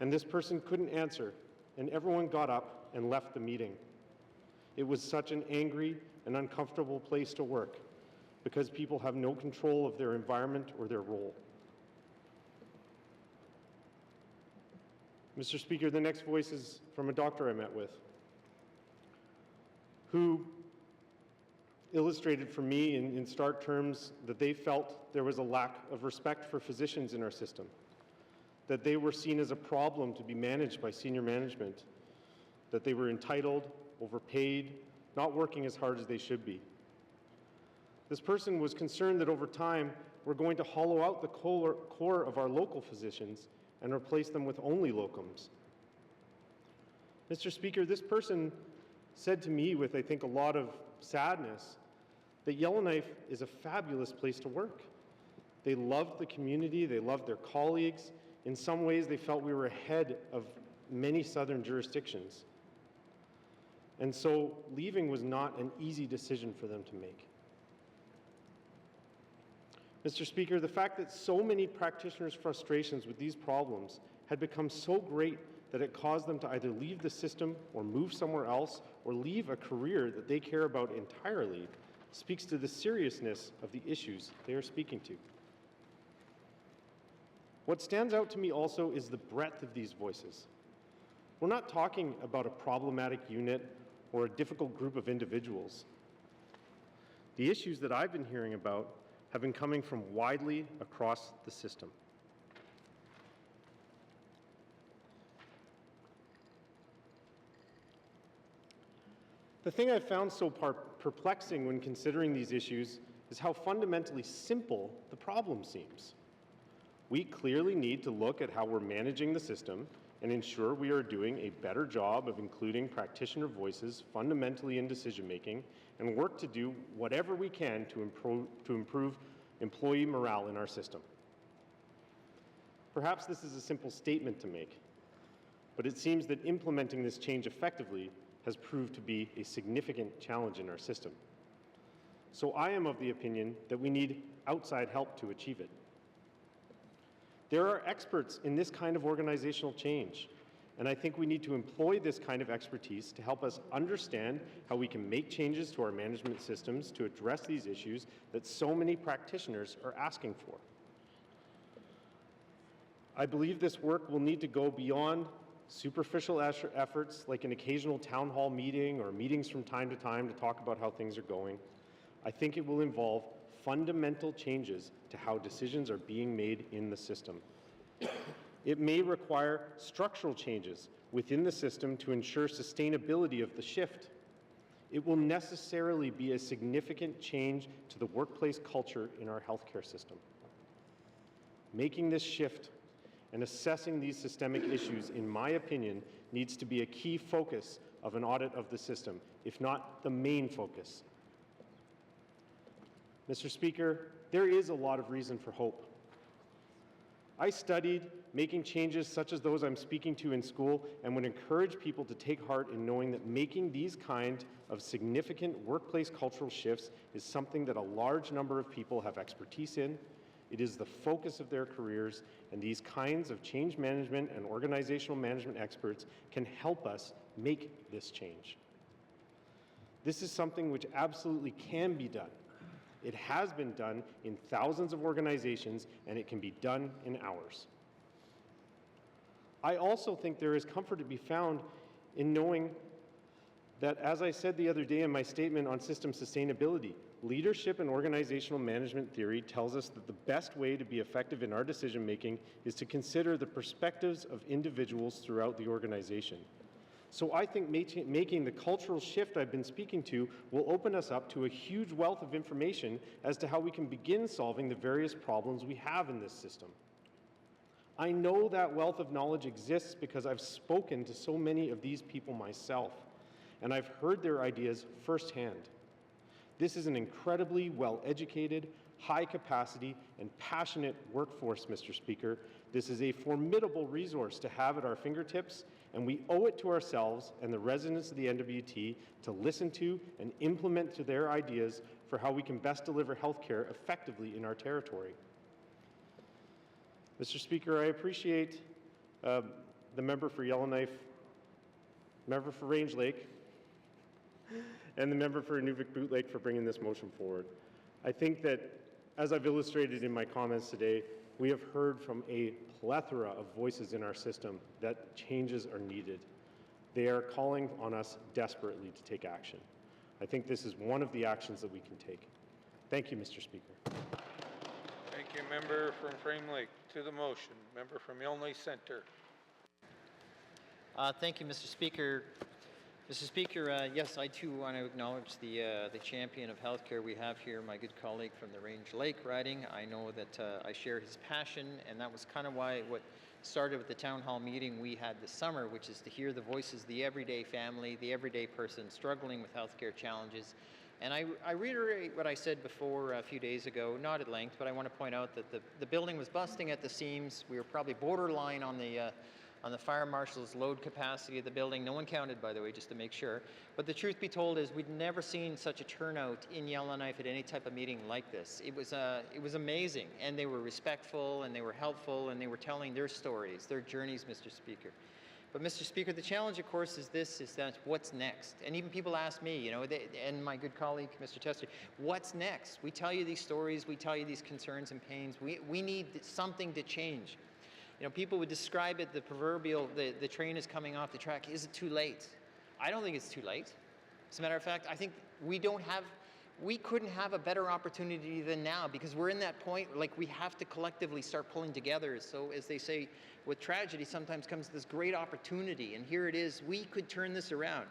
And this person couldn't answer, and everyone got up and left the meeting. It was such an angry and uncomfortable place to work because people have no control of their environment or their role." Mr. Speaker, the next voice is from a doctor I met with, who illustrated for me in stark terms that they felt there was a lack of respect for physicians in our system, that they were seen as a problem to be managed by senior management, that they were entitled, overpaid, not working as hard as they should be. This person was concerned that over time, we're going to hollow out the core of our local physicians and replace them with only locums. Mr. Speaker, this person said to me with, I think, a lot of sadness that Yellowknife is a fabulous place to work. They loved the community, they loved their colleagues. In some ways, they felt we were ahead of many southern jurisdictions. And so leaving was not an easy decision for them to make. Mr. Speaker, the fact that so many practitioners' frustrations with these problems had become so great that it caused them to either leave the system or move somewhere else or leave a career that they care about entirely speaks to the seriousness of the issues they are speaking to. What stands out to me also is the breadth of these voices. We're not talking about a problematic unit or a difficult group of individuals. The issues that I've been hearing about have been coming from widely across the system. The thing I've found so perplexing when considering these issues is how fundamentally simple the problem seems. We clearly need to look at how we're managing the system and ensure we are doing a better job of including practitioner voices fundamentally in decision-making and work to do whatever we can to improve employee morale in our system. Perhaps this is a simple statement to make, but it seems that implementing this change effectively has proved to be a significant challenge in our system. So I am of the opinion that we need outside help to achieve it. There are experts in this kind of organizational change, And I think we need to employ this kind of expertise to help us understand how we can make changes to our management systems to address these issues that so many practitioners are asking for. I believe this work will need to go beyond superficial efforts like an occasional town hall meeting or meetings from time to time to talk about how things are going. I think it will involve fundamental changes to how decisions are being made in the system. It may require structural changes within the system to ensure sustainability of the shift. It will necessarily be a significant change to the workplace culture in our healthcare system. Making this shift and assessing these systemic issues, in my opinion, needs to be a key focus of an audit of the system, if not the main focus. Mr. Speaker, there is a lot of reason for hope. I studied making changes such as those I'm speaking to in school and would encourage people to take heart in knowing that making these kind of significant workplace cultural shifts is something that a large number of people have expertise in. It is the focus of their careers, and these kinds of change management and organizational management experts can help us make this change. This is something which absolutely can be done. It has been done in thousands of organizations, and it can be done in hours. I also think there is comfort to be found in knowing that, as I said the other day in my statement on system sustainability, leadership and organizational management theory tells us that the best way to be effective in our decision-making is to consider the perspectives of individuals throughout the organization. So I think making the cultural shift I've been speaking to will open us up to a huge wealth of information as to how we can begin solving the various problems we have in this system. I know that wealth of knowledge exists because I've spoken to so many of these people myself, and I've heard their ideas firsthand. This is an incredibly well-educated, high-capacity, and passionate workforce, Mr. Speaker. This is a formidable resource to have at our fingertips, and we owe it to ourselves and the residents of the NWT to listen to and implement to their ideas for how we can best deliver healthcare effectively in our territory. Mr. Speaker, I appreciate the member for Yellowknife, member for Range Lake, and the member for Inuvik Boot Lake for bringing this motion forward. I think that, as I've illustrated in my comments today, we have heard from a plethora of voices in our system that changes are needed. They are calling on us desperately to take action. I think this is one of the actions that we can take. Thank you, Mr. Speaker. Thank you, member from Frame Lake. To the motion, member from Yellowknife Centre. Thank you, Mr. Speaker. Mr. Speaker, yes, I too want to acknowledge the champion of healthcare we have here, my good colleague from the Range Lake riding. I know that I share his passion, and that was kind of why what started with the town hall meeting we had this summer, which is to hear the voices of the everyday family, the everyday person struggling with healthcare challenges. And I reiterate what I said before a few days ago, not at length, but I want to point out that the building was busting at the seams. We were probably borderline on the fire marshal's load capacity of the building. No one counted, by the way, just to make sure. But the truth be told is we'd never seen such a turnout in Yellowknife at any type of meeting like this. It was amazing, and they were respectful, and they were helpful, and they were telling their stories, their journeys, Mr. Speaker. But Mr. Speaker, the challenge, of course, is that what's next? And even people ask me, you know, and my good colleague, Mr. Tester, what's next? We tell you these stories, we tell you these concerns and pains. We need something to change. You know, people would describe it, the proverbial, the train is coming off the track. Is it too late? I don't think it's too late. As a matter of fact, I think we couldn't have a better opportunity than now, because we're in that point, like, we have to collectively start pulling together. So as they say, with tragedy sometimes comes this great opportunity, and here it is. We could turn this around.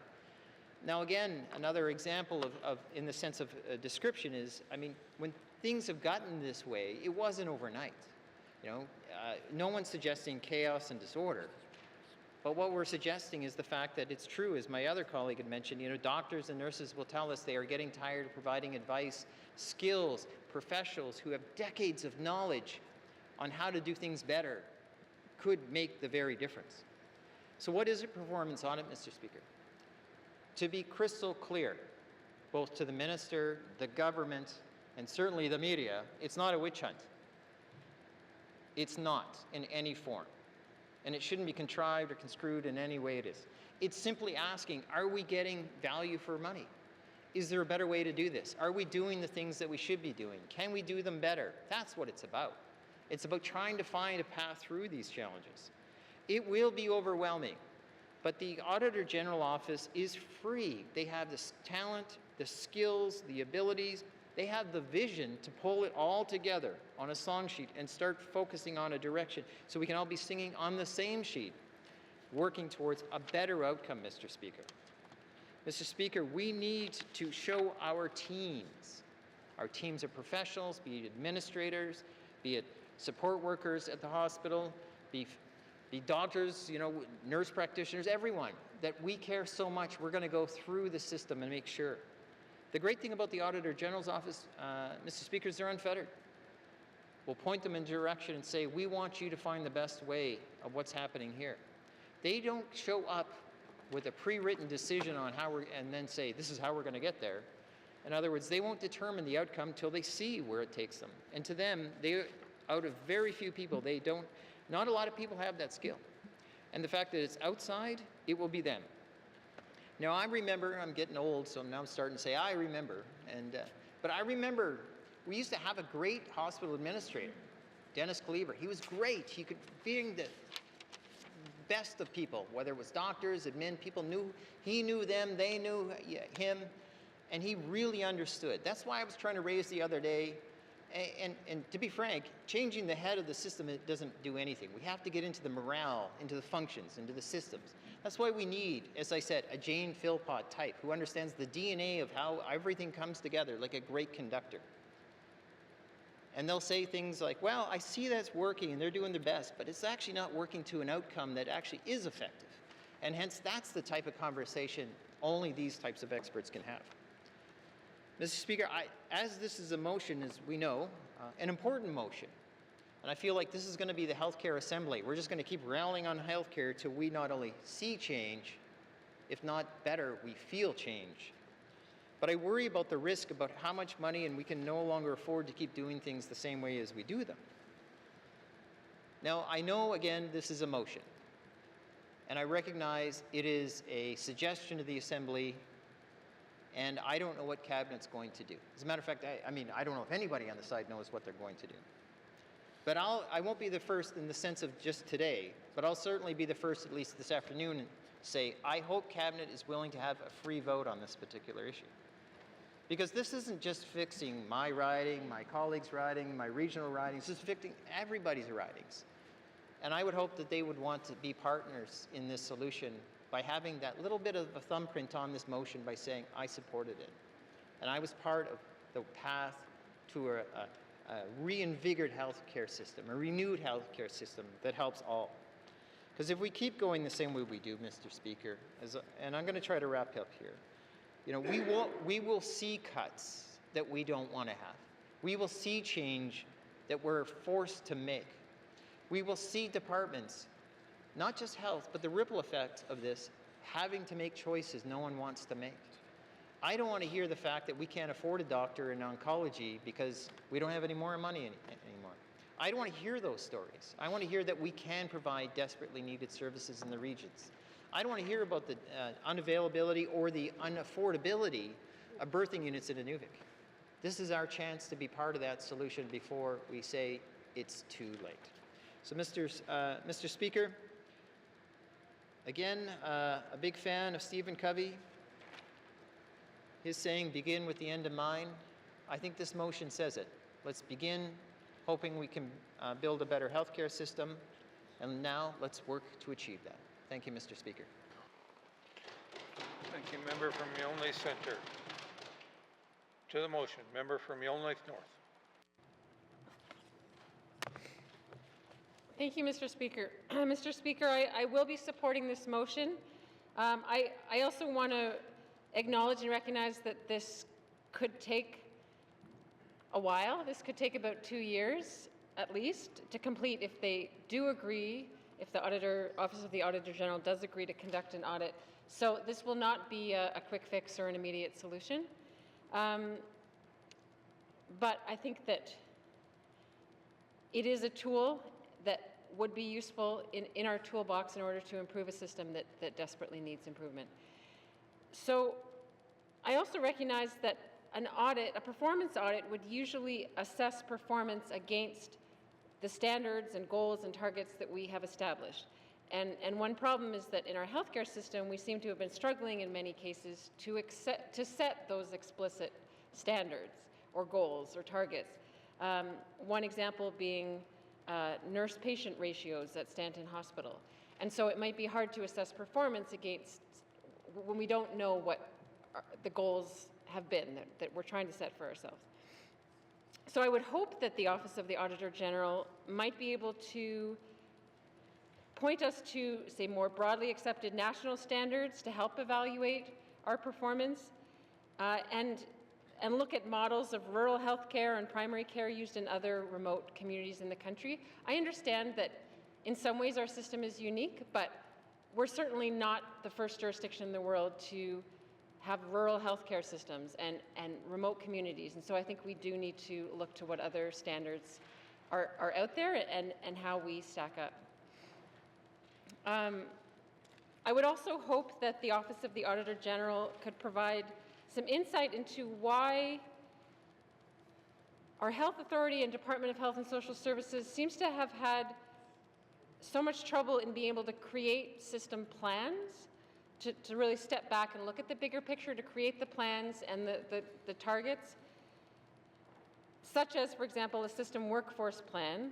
Now again, another example of in the sense of description is, I mean, when things have gotten this way, it wasn't overnight. You know, no one's suggesting chaos and disorder. But what we're suggesting is the fact that it's true, as my other colleague had mentioned, you know, doctors and nurses will tell us they are getting tired of providing advice, skills, professionals who have decades of knowledge on how to do things better could make the very difference. So what is a performance audit, Mr. Speaker? To be crystal clear, both to the minister, the government, and certainly the media, it's not a witch hunt. It's not in any form. and it shouldn't be contrived or construed in any way it is. It's simply asking, are we getting value for money? Is there a better way to do this? Are we doing the things that we should be doing? Can we do them better? That's what it's about. It's about trying to find a path through these challenges. It will be overwhelming, but the Auditor General Office is free. They have the talent, the skills, the abilities. They have the vision to pull it all together on a song sheet and start focusing on a direction so we can all be singing on the same sheet, working towards a better outcome, Mr. Speaker. Mr. Speaker, we need to show our teams of professionals, be it administrators, be it support workers at the hospital, be doctors, nurse practitioners, everyone, that we care so much. We're going to go through the system and make sure. The great thing about the Auditor General's Office, Mr. Speaker, is they're unfettered. We'll point them in direction and say, we want you to find the best way of what's happening here. They don't show up with a pre-written decision on and then say, this is how we're going to get there. In other words, they won't determine the outcome till they see where it takes them. And to them, out of very few people, not a lot of people have that skill. And the fact that it's outside, it will be them. Now, I remember, I'm getting old, so now I'm starting to say, I remember. But I remember we used to have a great hospital administrator, Dennis Cleaver. He was great. He could bring the best of people, whether it was doctors, admin, he knew them, they knew him, and he really understood. That's why I was trying to raise the other day, and to be frank, changing the head of the system, it doesn't do anything. We have to get into the morale, into the functions, into the systems. That's why we need, as I said, a Jane Philpott type who understands the DNA of how everything comes together like a great conductor. And they'll say things like, well, I see that's working and they're doing their best, but it's actually not working to an outcome that actually is effective. And hence, that's the type of conversation only these types of experts can have. Mr. Speaker, as this is a motion, as we know, an important motion, and I feel like this is going to be the healthcare assembly. We're just going to keep rallying on healthcare till we not only see change, if not better, we feel change. But I worry about the risk about how much money, and we can no longer afford to keep doing things the same way as we do them. Now, I know, again, this is a motion, and I recognize it is a suggestion to the Assembly, and I don't know what Cabinet's going to do. As a matter of fact, I don't know if anybody on the side knows what they're going to do. But I won't be the first in the sense of just today, but I'll certainly be the first, at least this afternoon, and say, I hope Cabinet is willing to have a free vote on this particular issue. Because this isn't just fixing my riding, my colleagues' riding, my regional ridings, this is fixing everybody's ridings. And I would hope that they would want to be partners in this solution by having that little bit of a thumbprint on this motion by saying, I supported it. And I was part of the path to a reinvigorated healthcare system, a renewed healthcare system that helps all. Because if we keep going the same way we do, Mr. Speaker, and I'm going to try to wrap up here, we will see cuts that we don't want to have. We will see change that we're forced to make. We will see departments, not just health, but the ripple effect of this, having to make choices no one wants to make. I don't want to hear the fact that we can't afford a doctor in oncology because we don't have any more money anymore. I don't want to hear those stories. I want to hear that we can provide desperately needed services in the regions. I don't want to hear about the unavailability or the unaffordability of birthing units in Inuvik. This is our chance to be part of that solution before we say it's too late. So, Mr. Speaker, again, a big fan of Stephen Covey. His saying, begin with the end in mind. I think this motion says it. Let's begin hoping we can build a better healthcare system, and now let's work to achieve that. Thank you, Mr. Speaker. Thank you. Member from Yonge Centre. To the motion, member from Yonge North. Thank you, Mr. Speaker. Mr. Speaker, I will be supporting this motion. I also want to acknowledge and recognize that this could take a while. This could take about 2 years, at least, to complete if they do agree, if the Office of the Auditor General does agree to conduct an audit. So this will not be a quick fix or an immediate solution. But I think that it is a tool that would be useful in our toolbox in order to improve a system that desperately needs improvement. So I also recognize that an audit, a performance audit, would usually assess performance against the standards and goals and targets that we have established. And one problem is that in our healthcare system, we seem to have been struggling in many cases to set those explicit standards or goals or targets. One example being nurse-patient ratios at Stanton Hospital. And so it might be hard to assess performance against when we don't know what the goals have been that we're trying to set for ourselves. So I would hope that the Office of the Auditor General might be able to point us to, say, more broadly accepted national standards to help evaluate our performance, and look at models of rural health care and primary care used in other remote communities in the country. I understand that in some ways our system is unique, but we're certainly not the first jurisdiction in the world to have rural healthcare systems and remote communities. And so I think we do need to look to what other standards are out there and how we stack up. I would also hope that the Office of the Auditor General could provide some insight into why our Health Authority and Department of Health and Social Services seems to have had so much trouble in being able to create system plans, to really step back and look at the bigger picture, to create the plans and the targets, such as, for example, a system workforce plan.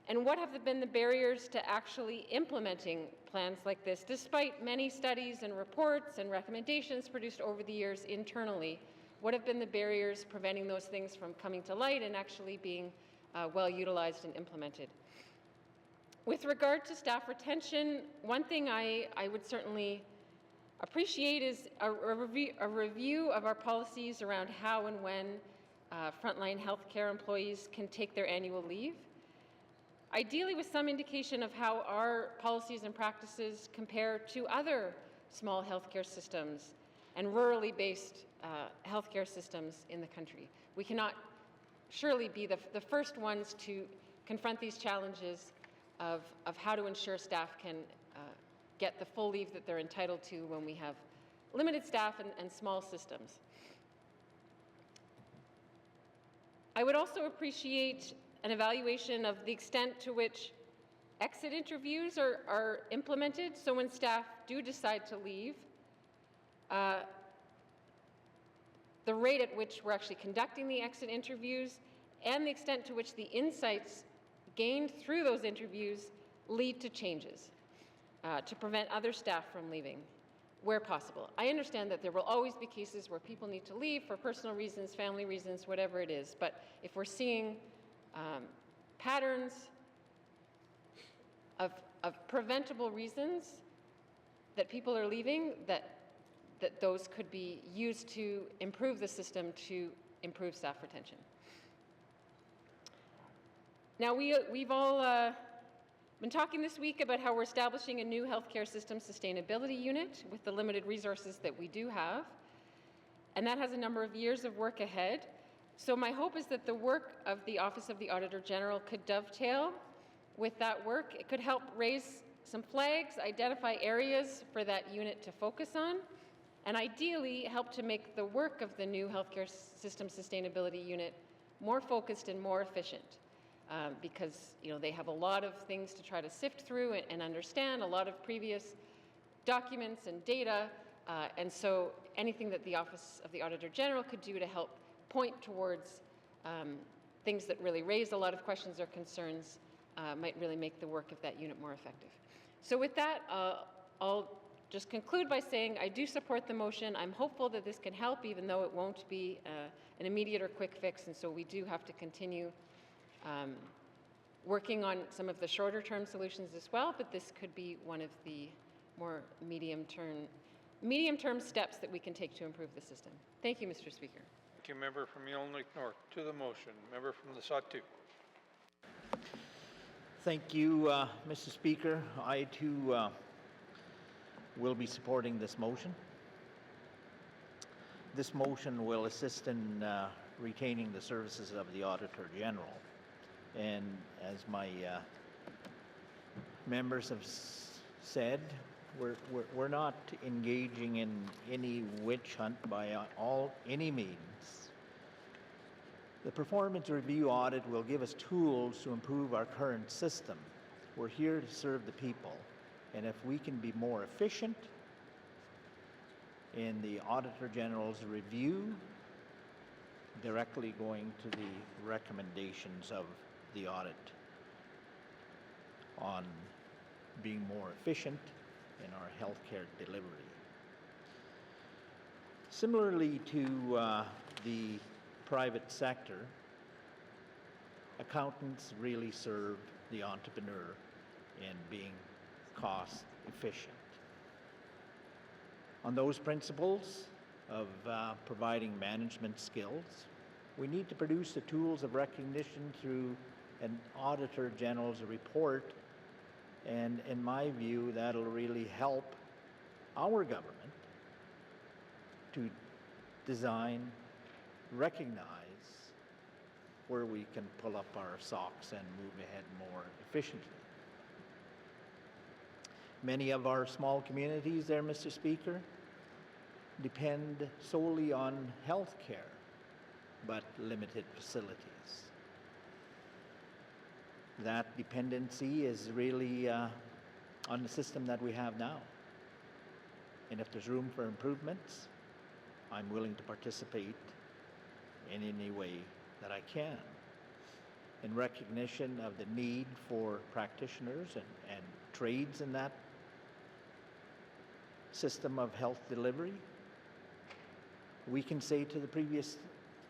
And what have been the barriers to actually implementing plans like this, despite many studies and reports and recommendations produced over the years internally? What have been the barriers preventing those things from coming to light and actually being well utilized and implemented? With regard to staff retention, one thing I would certainly appreciate is a review of our policies around how and when frontline healthcare employees can take their annual leave. Ideally with some indication of how our policies and practices compare to other small healthcare systems and rurally based healthcare systems in the country. We cannot surely be the first ones to confront these challenges of how to ensure staff can get the full leave that they're entitled to when we have limited staff and small systems. I would also appreciate an evaluation of the extent to which exit interviews are implemented. So when staff do decide to leave, the rate at which we're actually conducting the exit interviews and the extent to which the insights gained through those interviews lead to changes to prevent other staff from leaving where possible. I understand that there will always be cases where people need to leave for personal reasons, family reasons, whatever it is. But if we're seeing patterns of preventable reasons that people are leaving, that those could be used to improve the system to improve staff retention. Now, we've all been talking this week about how we're establishing a new healthcare system sustainability unit with the limited resources that we do have, and that has a number of years of work ahead. So my hope is that the work of the Office of the Auditor General could dovetail with that work. It could help raise some flags, identify areas for that unit to focus on, and ideally help to make the work of the new Healthcare System Sustainability Unit more focused and more efficient. Because they have a lot of things to try to sift through and understand, a lot of previous documents and data, and so anything that the Office of the Auditor General could do to help point towards things that really raise a lot of questions or concerns might really make the work of that unit more effective. So with that, I'll just conclude by saying I do support the motion. I'm hopeful that this can help, even though it won't be an immediate or quick fix, and so we do have to continue working on some of the shorter term solutions as well, but this could be one of the more medium term steps that we can take to improve the system. Thank you, Mr. Speaker. Thank you, member from Yellowknife North. To the motion, member from the Sawtooth. Thank you, Mr. Speaker. I too will be supporting this motion. This motion will assist in retaining the services of the Auditor General. And as my members have said, we're not engaging in any witch hunt by any means. The performance review audit will give us tools to improve our current system. We're here to serve the people, and if we can be more efficient in the Auditor General's review, directly going to the recommendations of the audit on being more efficient in our healthcare delivery. Similarly to the private sector, accountants really serve the entrepreneur in being cost efficient. On those principles of providing management skills, we need to produce the tools of recognition through an Auditor General's report, and in my view, that'll really help our government to design, recognize where we can pull up our socks and move ahead more efficiently. Many of our small communities there, Mr. Speaker, depend solely on health care, but limited facilities. That dependency is really on the system that we have now. And if there's room for improvements, I'm willing to participate in any way that I can. In recognition of the need for practitioners and trades in that system of health delivery, we can say to the previous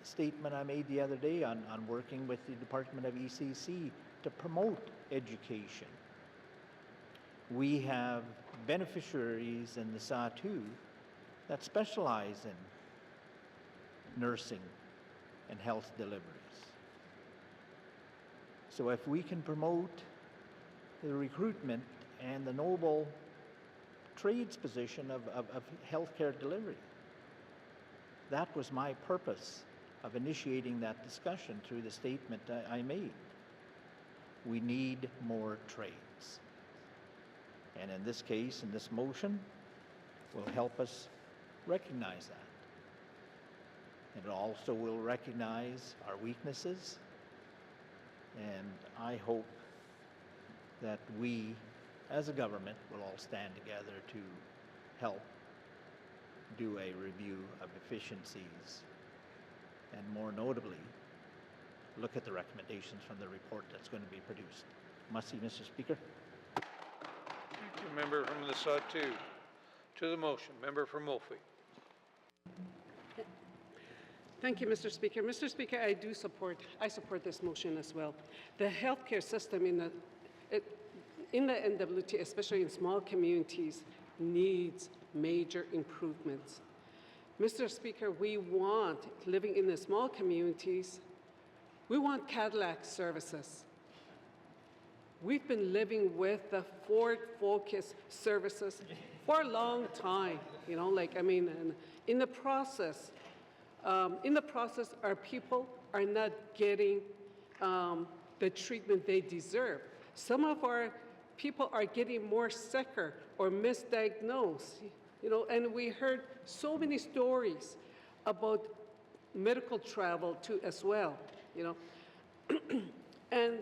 statement I made the other day on working with the Department of ECC to promote education. We have beneficiaries in the SATU that specialize in nursing and health deliveries. So if we can promote the recruitment and the noble trades position of healthcare delivery, that was my purpose of initiating that discussion through the statement I made. We need more trades. And in this case, in this motion, will help us recognize that. It also will recognize our weaknesses, and I hope that we, as a government, will all stand together to help do a review of efficiencies, and more notably, look at the recommendations from the report that's going to be produced. Must see, Mr. Speaker. Thank you, member from the SATU. To the motion, member from Wolfe. Thank you, Mr. Speaker. Mr. Speaker, I support this motion as well. The healthcare system in the NWT, especially in small communities, needs major improvements. Mr. Speaker, we want, living in the small communities, we want Cadillac services. We've been living with the Ford Focus services for a long time, and in the process, our people are not getting the treatment they deserve. Some of our people are getting more sicker or misdiagnosed, and we heard so many stories about medical travel too as well, and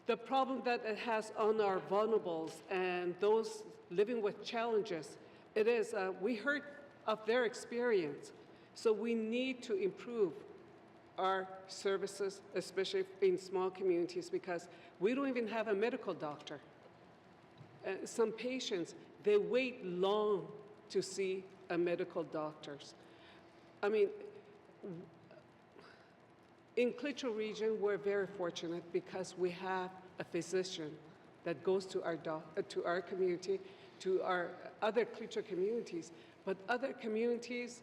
the problem that it has on our vulnerables and those living with challenges, it is, we heard of their experience. So we need to improve our services, especially in small communities, because we don't even have a medical doctor. Some patients, they wait long to see a medical doctor. I mean, in Klitschko region, we're very fortunate because we have a physician that goes to our community, to our other Klitschko communities, but other communities,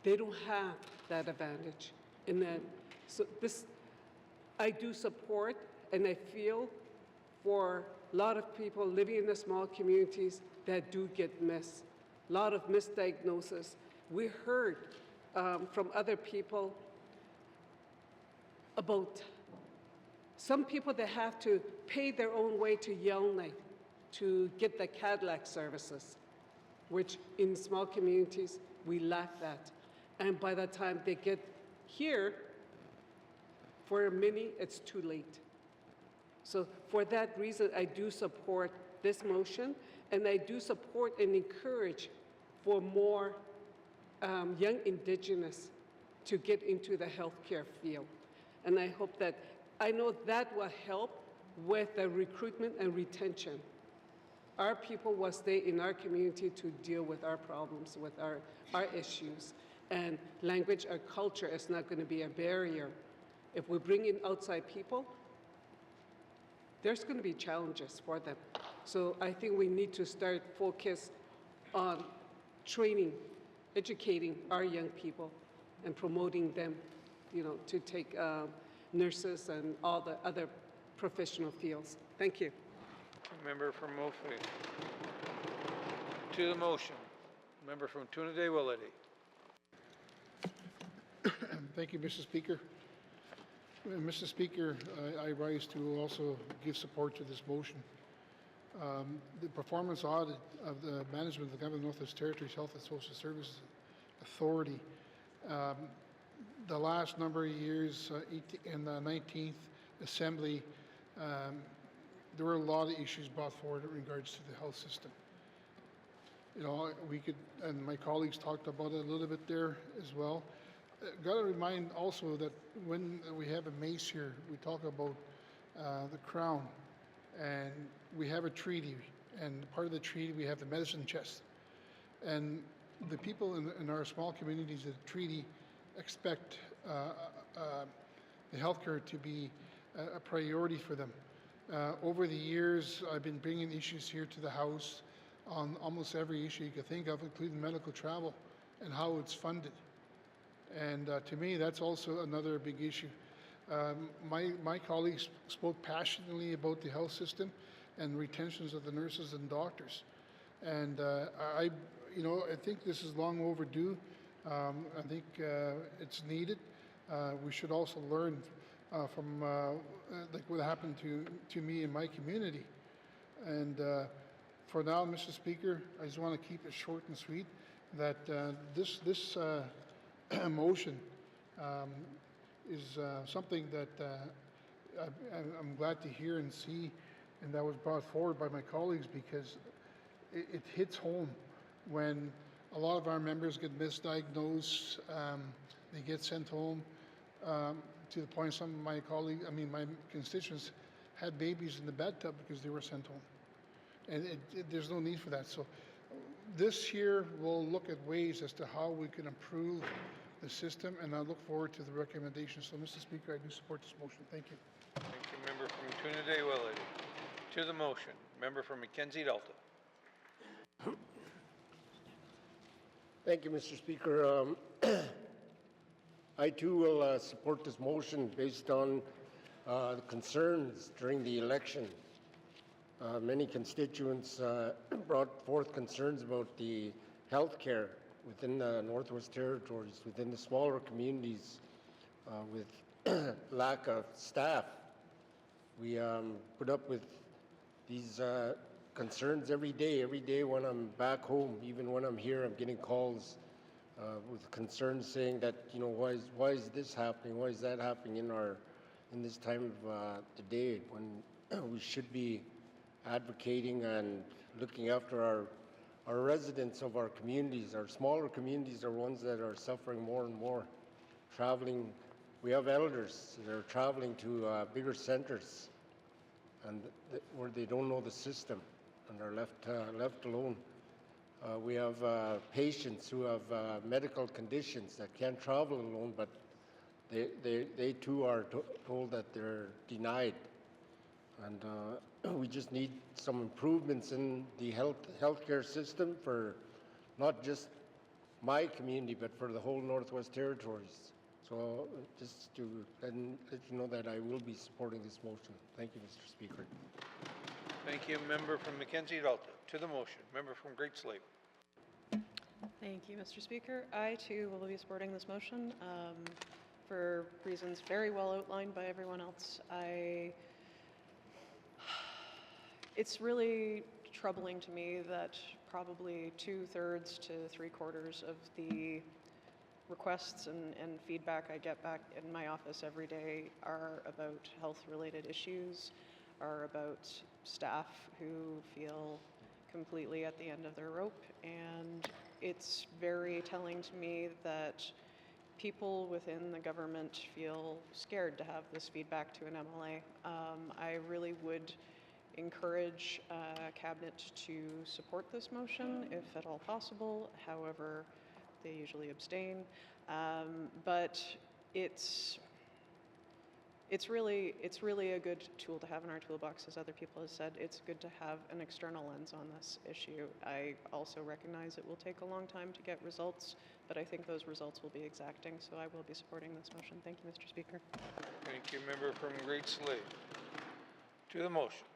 they don't have that advantage. And then, so this, I do support, and I feel for a lot of people living in the small communities that do get missed, a lot of misdiagnosis. We heard from other people about some people that have to pay their own way to Yellowknife to get the Cadillac services, which in small communities, we lack that. And by the time they get here, for many, it's too late. So for that reason, I do support this motion, and I do support and encourage for more young Indigenous to get into the healthcare field. And I hope that, I know that will help with the recruitment and retention. Our people will stay in our community to deal with our problems, with our issues. And language or culture is not going to be a barrier. If we bring in outside people, there's going to be challenges for them. So I think we need to start focus on training, educating our young people and promoting them, to take nurses and all the other professional fields. Thank you. Member from Mophie. To the motion, member from Tune-a-Day-Willety. Thank you, Mr. Speaker. Mr. Speaker, I rise to also give support to this motion. The performance audit of the management of the Government of Northwest Territories Health and Social Services Authority, the last number of years in the 19th Assembly, there were a lot of issues brought forward in regards to the health system. We could, and my colleagues talked about it a little bit there as well. Got to remind also that when we have a MACE here, we talk about the Crown, and we have a treaty, and part of the treaty we have the medicine chest. And the people in our small communities, the treaty expect the healthcare to be a priority for them. Over the years, I've been bringing issues here to the House on almost every issue you could think of, including medical travel and how it's funded. And to me, that's also another big issue. My colleagues spoke passionately about the health system and retentions of the nurses and doctors. And I think this is long overdue. I think it's needed. We should also learn from like what happened to me in my community. And for now, Mr. Speaker, I just want to keep it short and sweet. That this motion is something that I'm glad to hear and see, and that was brought forward by my colleagues, because it hits home when a lot of our members get misdiagnosed, they get sent home, to the point some of my my constituents had babies in the bathtub because they were sent home. And there's no need for that. So this year we'll look at ways as to how we can improve the system, and I look forward to the recommendations. So, Mr. Speaker, I do support this motion. Thank you. Thank you, member from Tune-a-Day-Willety. To the motion, member from Mackenzie Delta. Thank you, Mr. Speaker. I too will support this motion based on the concerns during the election. Many constituents brought forth concerns about the health care within the Northwest Territories, within the smaller communities, with lack of staff. We put up with these concerns every day when I'm back home. Even when I'm here, I'm getting calls with concerns saying that, why is this happening? Why is that happening in this time of the day when we should be advocating and looking after our residents of our communities. Our smaller communities are ones that are suffering more and more. Traveling, we have elders that are traveling to bigger centers, and where they don't know the system and are left alone. We have patients who have medical conditions that can't travel alone, but they too are told that they're denied. And we just need some improvements in the healthcare system for not just my community, but for the whole Northwest Territories. So just to let you know that I will be supporting this motion. Thank you, Mr. Speaker. Thank you, member from Mackenzie Delta. To the motion, member from Great Slave. Thank you, Mr. Speaker. I too will be supporting this motion for reasons very well outlined by everyone else. comments. It's really troubling to me that probably 2/3 to 3/4 of the requests and feedback I get back in my office every day are about health-related issues, are about staff who feel completely at the end of their rope. And it's very telling to me that people within the government feel scared to have this feedback to an MLA. I really would encourage Cabinet to support this motion if at all possible. However, they usually abstain. But it's really a good tool to have in our toolbox, as other people have said. It's good to have an external lens on this issue. I also recognize it will take a long time to get results, but I think those results will be exacting, so I will be supporting this motion. Thank you, Mr. Speaker. Thank you, member from Great Slave. To the motion,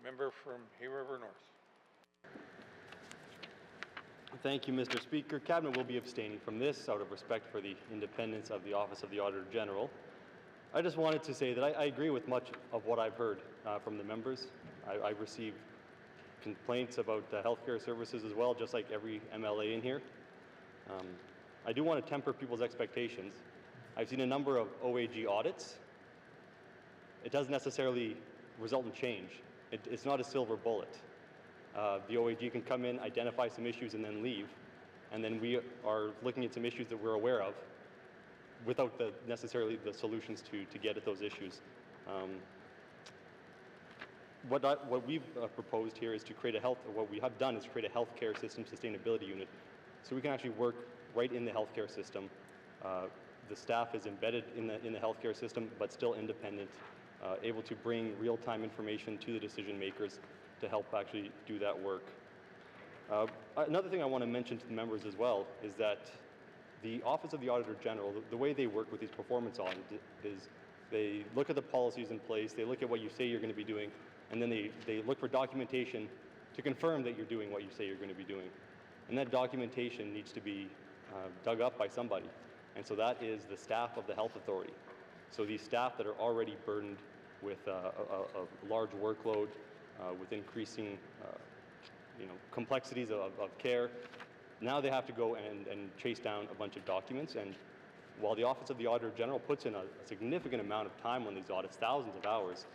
member from Hay River North. Thank you, Mr. Speaker. Cabinet will be abstaining from this out of respect for the independence of the Office of the Auditor General. I just wanted to say that I agree with much of what I've heard from the members. I've received complaints about healthcare services as well, just like every MLA in here. I do want to temper people's expectations. I've seen a number of OAG audits. It doesn't necessarily result in change. It's not a silver bullet. The OAG can come in, identify some issues, and then leave. And then we are looking at some issues that we're aware of without necessarily the solutions to get at those issues. What we've proposed here is to create what we have done is create a healthcare system sustainability unit. So we can actually work right in the healthcare system. The staff is embedded in the healthcare system, but still independent, able to bring real-time information to the decision makers to help actually do that work. Another thing I want to mention to the members as well is that the Office of the Auditor General, the way they work with these performance audits is they look at the policies in place, they look at what you say you're going to be doing, and then they look for documentation to confirm that you're doing what you say you're going to be doing. And that documentation needs to be dug up by somebody. And so that is the staff of the health authority. So these staff that are already burdened with a large workload, with increasing complexities of care, now they have to go and chase down a bunch of documents. And while the Office of the Auditor General puts in a significant amount of time on these audits, thousands of hours,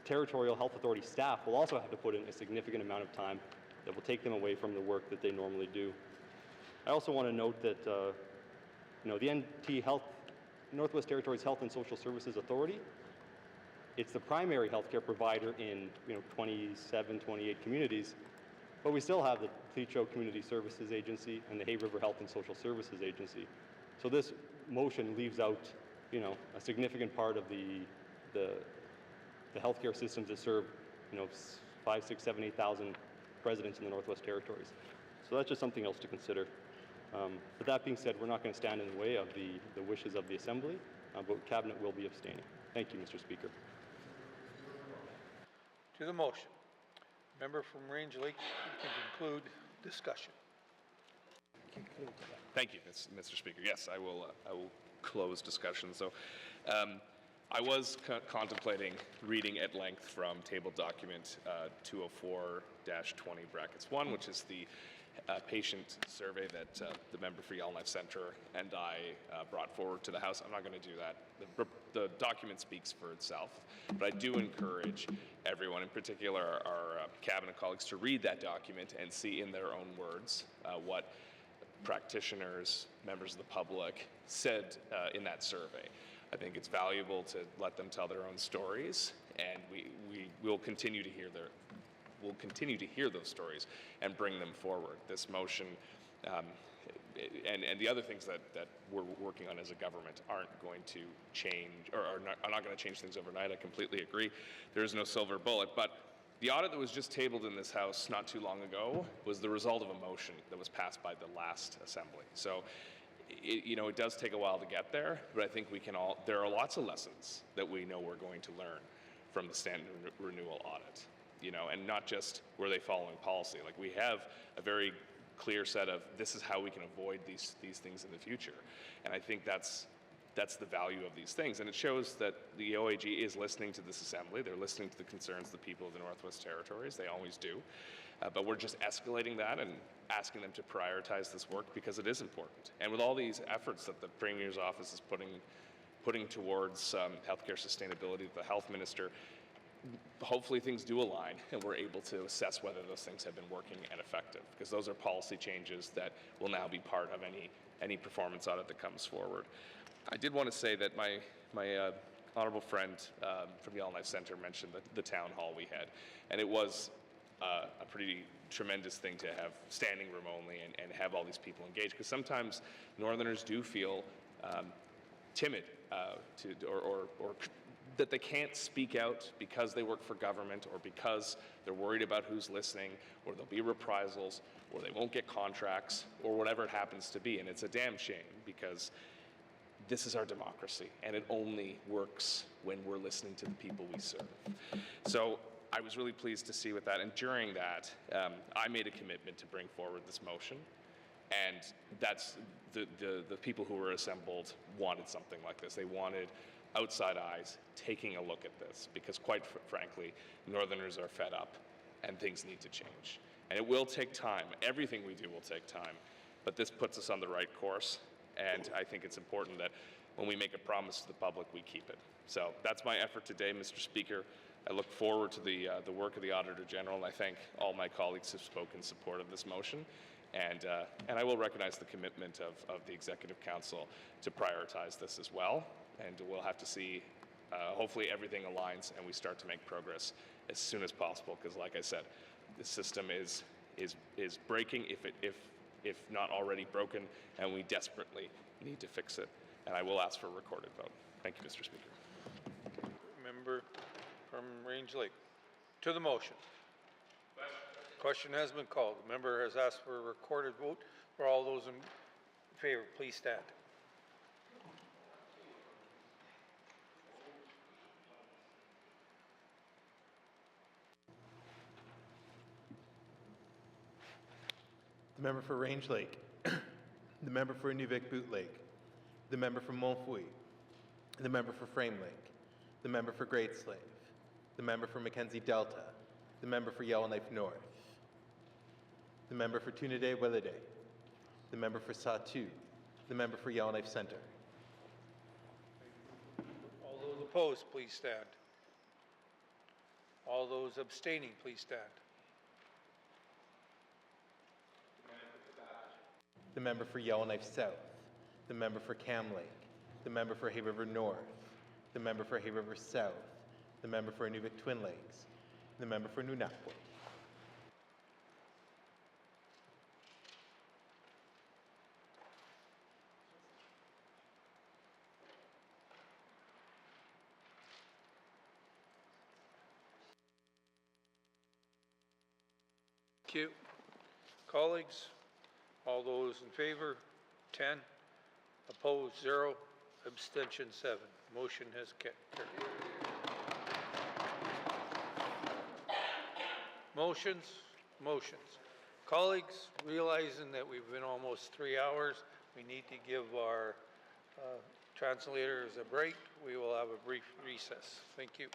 territorial health authority staff will also have to put in a significant amount of time that will take them away from the work that they normally do. I also want to note that the NT Health, Northwest Territories Health and Social Services Authority, it's the primary healthcare provider in 27, 28 communities, but we still have the Cleacho Community Services Agency and the Hay River Health and Social Services Agency. So this motion leaves out, a significant part of the healthcare systems that serve, 5, 6, 7, 8,000 residents in the Northwest Territories. So that's just something else to consider. But that being said, we're not going to stand in the way of the wishes of the Assembly, but Cabinet will be abstaining. Thank you, Mr. Speaker. To the motion, member from Range Lake, you can conclude discussion. Thank you, Mr. Speaker. Yes, I will close discussion. So I was contemplating reading at length from table document 204-20(1), which is the patient survey that the member for Yellowknife Centre and I brought forward to the House. I'm not going to do that. The document speaks for itself, but I do encourage everyone, in particular our Cabinet colleagues, to read that document and see in their own words what practitioners, members of the public said in that survey. I think it's valuable to let them tell their own stories, and we will continue to hear those stories and bring them forward. This motion and the other things that we're working on as a government aren't going to change, or are not going to change things overnight. I completely agree. There is no silver bullet, but the audit that was just tabled in this House not too long ago was the result of a motion that was passed by the last Assembly. So it does take a while to get there, but I think there are lots of lessons that we know we're going to learn from the standard renewal audit, and not just were they following policy. Like, we have a very clear set of, this is how we can avoid these things in the future. And I think that's that's the value of these things. And it shows that the OAG is listening to this assembly. They're listening to the concerns of the people of the Northwest Territories. They always do. But we're just escalating that and asking them to prioritize this work because it is important. And with all these efforts that the Premier's office is putting towards healthcare sustainability, the Health Minister, hopefully things do align and we're able to assess whether those things have been working and effective, because those are policy changes that will now be part of any performance audit that comes forward. I did want to say that my honorable friend from Yellowknife Centre mentioned the town hall we had, and it was a pretty tremendous thing to have standing room only and have all these people engaged, because sometimes Northerners do feel timid or that they can't speak out because they work for government, or because they're worried about who's listening, or there'll be reprisals, or they won't get contracts, or whatever it happens to be. And it's a damn shame, because this is our democracy, and it only works when we're listening to the people we serve. So I was really pleased to see with that, and during that, I made a commitment to bring forward this motion, and that's the people who were assembled wanted something like this. They wanted outside eyes taking a look at this, because quite frankly, Northerners are fed up and things need to change. And it will take time. Everything we do will take time, but this puts us on the right course. And I think it's important that when we make a promise to the public, we keep it. So that's my effort today, Mr. Speaker. I look forward to the work of the Auditor General, and I thank all my colleagues who spoke in support of this motion. And I will recognize the commitment of the Executive Council to prioritize this as well. And we'll have to see, hopefully everything aligns and we start to make progress as soon as possible, because like I said, the system is breaking if not already broken, and we desperately need to fix it. And I will ask for a recorded vote. Thank you, Mr. Speaker. Member from Range Lake. To the motion. Question has been called. The member has asked for a recorded vote. For all those in favor, please stand. The member for Range Lake, the member for Inuvik Boot Lake, the member for Montfouille, the member for Frame Lake, the member for Great Slave, the member for Mackenzie Delta, the member for Yellowknife North, the member for Tunadé-Willade, the member for Satu, the member for Yellowknife Centre. All those opposed, please stand. All those abstaining, please stand. The member for Yellowknife South, the member for Cam Lake, the member for Hay River North, the member for Hay River South, the member for Inuvik Twin Lakes, the member for Nunavut. Thank you. Colleagues, all those in favor, 10. Opposed, 0. Abstention, 7. Motion has carried. Motions. Colleagues, realizing that we've been almost 3 hours, we need to give our translators a break. We will have a brief recess. Thank you.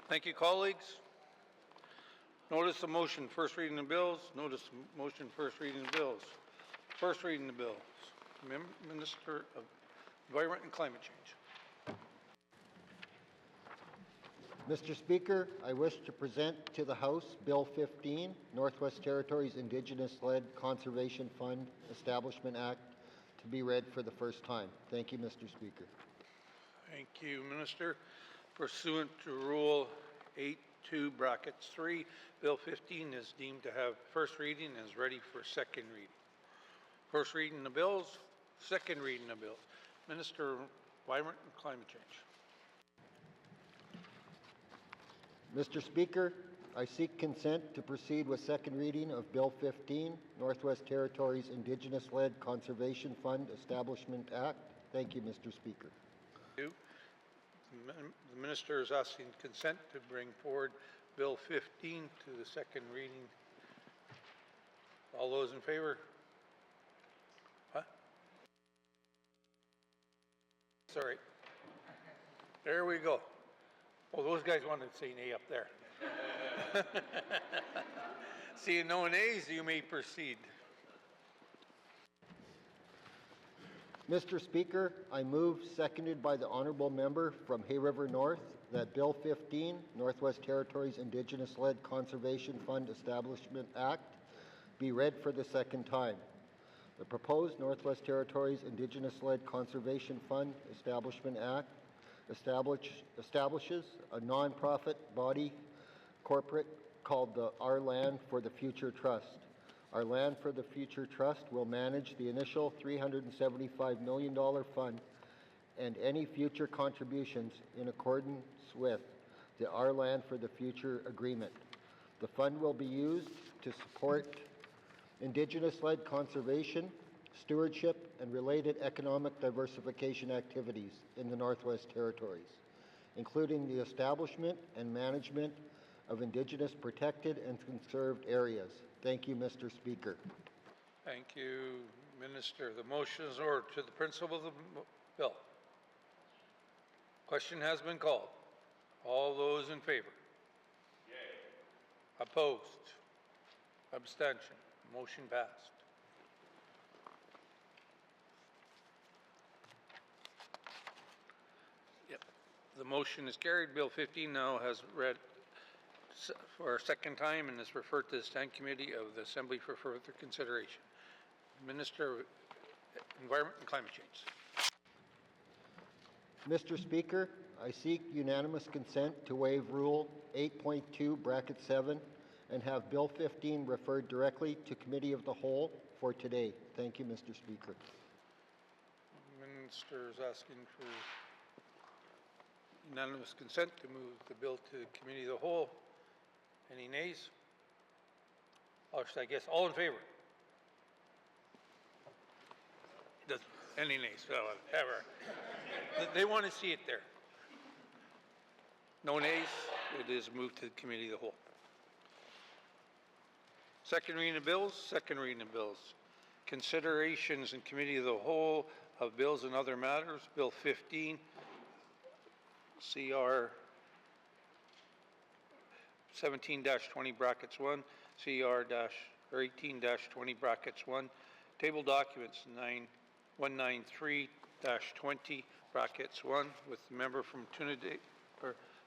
Thank you, colleagues. Notice of motion, first reading of bills. Notice of motion, first reading of bills. First reading of bills. Minister of Environment and Climate Change. Mr. Speaker, I wish to present to the House Bill 15, Northwest Territories Indigenous-Led Conservation Fund Establishment Act, to be read for the first time. Thank you, Mr. Speaker. Thank you, Minister. Pursuant to Rule 8.2 brackets 3, Bill 15 is deemed to have first reading and is ready for second reading. First reading of bills, second reading of bills. Minister of Environment and Climate Change. Mr. Speaker, I seek consent to proceed with second reading of Bill 15, Northwest Territories Indigenous-Led Conservation Fund Establishment Act. Thank you, Mr. Speaker. Thank you. The Minister is asking consent to bring forward Bill 15 to the second reading. All those in favor? Huh? Sorry. There we go. Oh, those guys wanted to say nay up there. Seeing no nays, you may proceed. Mr. Speaker, I move, seconded by the honourable member from Hay River North, that Bill 15, Northwest Territories Indigenous-Led Conservation Fund Establishment Act, be read for the second time. The proposed Northwest Territories Indigenous-Led Conservation Fund Establishment Act establishes a non-profit body corporate called the Our Land for the Future Trust. Our Land for the Future Trust will manage the initial $375 million fund and any future contributions in accordance with the Our Land for the Future agreement. The fund will be used to support Indigenous-led conservation, stewardship, and related economic diversification activities in the Northwest Territories, including the establishment and management of Indigenous protected and conserved areas. Thank you, Mr. Speaker. Thank you, Minister. The motion is ordered to the principle of the bill. Question has been called. All those in favor? Yay. Opposed? Abstention? Motion passed. Yep. The motion is carried. Bill 15 now has read for a second time and is referred to the Standing Committee of the Assembly for further consideration. Minister of Environment and Climate Change. Mr. Speaker, I seek unanimous consent to waive Rule 8.2 bracket 7 and have Bill 15 referred directly to Committee of the Whole for today. Thank you, Mr. Speaker. Minister is asking for unanimous consent to move the bill to Committee of the Whole. Any nays? Or should I guess all in favor? Any nays? Whatever. They want to see it there. No nays? It is moved to the Committee of the Whole. Second reading of bills. Second reading of bills. Considerations in Committee of the Whole of bills and other matters. Bill 15, CR 17-20 brackets 1, CR 18-20 brackets 1, table documents 193-20 brackets 1 with the member from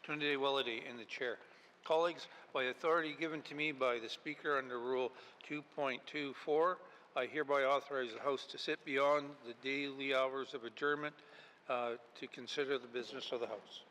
Tunde-Welliday in the chair. Colleagues, by authority given to me by the Speaker under Rule 2.24, I hereby authorize the House to sit beyond the daily hours of adjournment to consider the business of the House.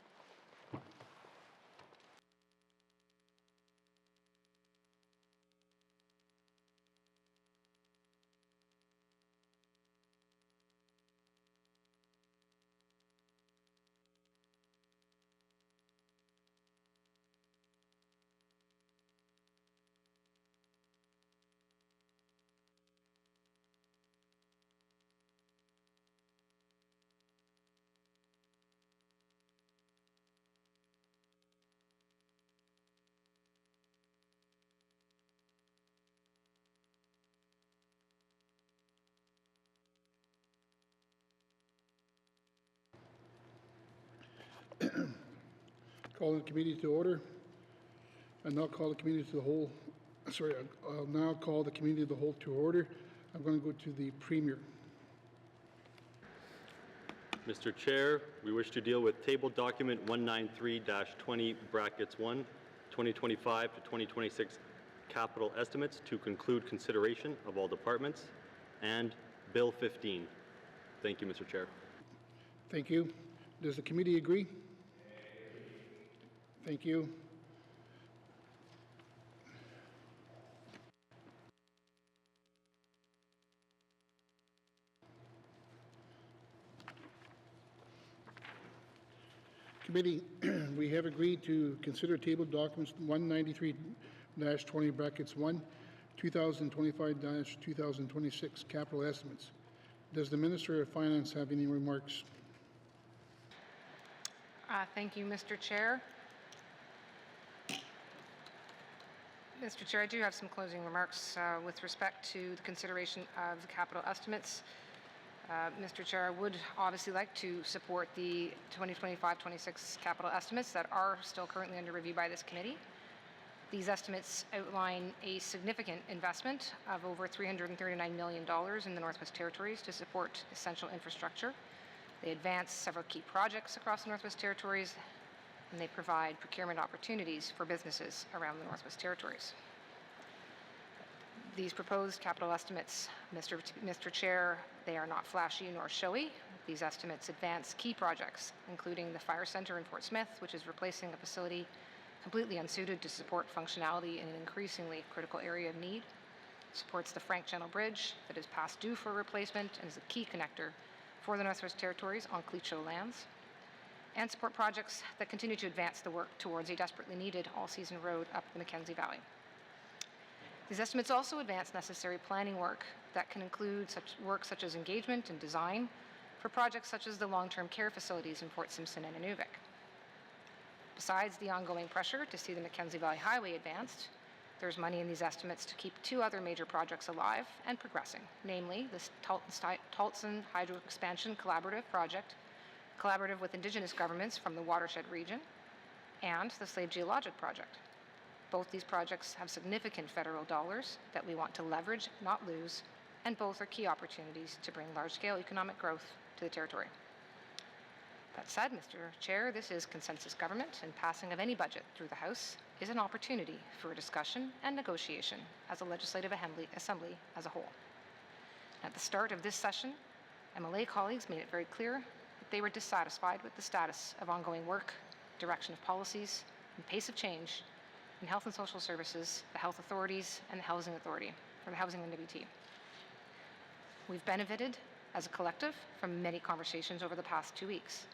Calling the committee to order. I now call the committee to the whole, I'll now call the committee of the whole to order. I'm going to go to the Premier. Mr. Chair, we wish to deal with table document 193-20 brackets 1, 2025 to 2026 capital estimates to conclude consideration of all departments, and Bill 15. Thank you, Mr. Chair. Thank you. Does the committee agree? Thank you. Committee, we have agreed to consider table documents 193-20 brackets 1, 2025-2026 capital estimates. Does the Minister of Finance have any remarks? Thank you, Mr. Chair. Mr. Chair, I do have some closing remarks with respect to the consideration of the capital estimates. Mr. Chair, I would obviously like to support the 2025-26 capital estimates that are still currently under review by this committee. These estimates outline a significant investment of over $339 million in the Northwest Territories to support essential infrastructure. They advance several key projects across the Northwest Territories, and they provide procurement opportunities for businesses around the Northwest Territories. These proposed capital estimates, Mr. Chair, they are not flashy nor showy. These estimates advance key projects, including the Fire Centre in Fort Smith, which is replacing a facility completely unsuited to support functionality in an increasingly critical area of need. It supports the Frank Channel Bridge that is past due for replacement and is a key connector for the Northwest Territories on Cleacho lands, and support projects that continue to advance the work towards a desperately needed all-season road up the Mackenzie Valley. These estimates also advance necessary planning work that can include such work such as engagement and design for projects such as the long-term care facilities in Fort Simpson and Inuvik. Besides the ongoing pressure to see the Mackenzie Valley Highway advanced, there's money in these estimates to keep two other major projects alive and progressing, namely the Taltson Hydro Expansion Collaborative Project, collaborative with Indigenous governments from the watershed region, and the Slave Geologic Project. Both these projects have significant federal dollars that we want to leverage, not lose, and both are key opportunities to bring large-scale economic growth to the territory. That said, Mr. Chair, this is consensus government, and passing of any budget through the House is an opportunity for discussion and negotiation as a legislative assembly as a whole. At the start of this session, MLA colleagues made it very clear that they were dissatisfied with the status of ongoing work, direction of policies, and pace of change in health and social services, the health authorities, and the housing authority, or the housing NWT. We've benefited as a collective from many conversations over the past 2 weeks.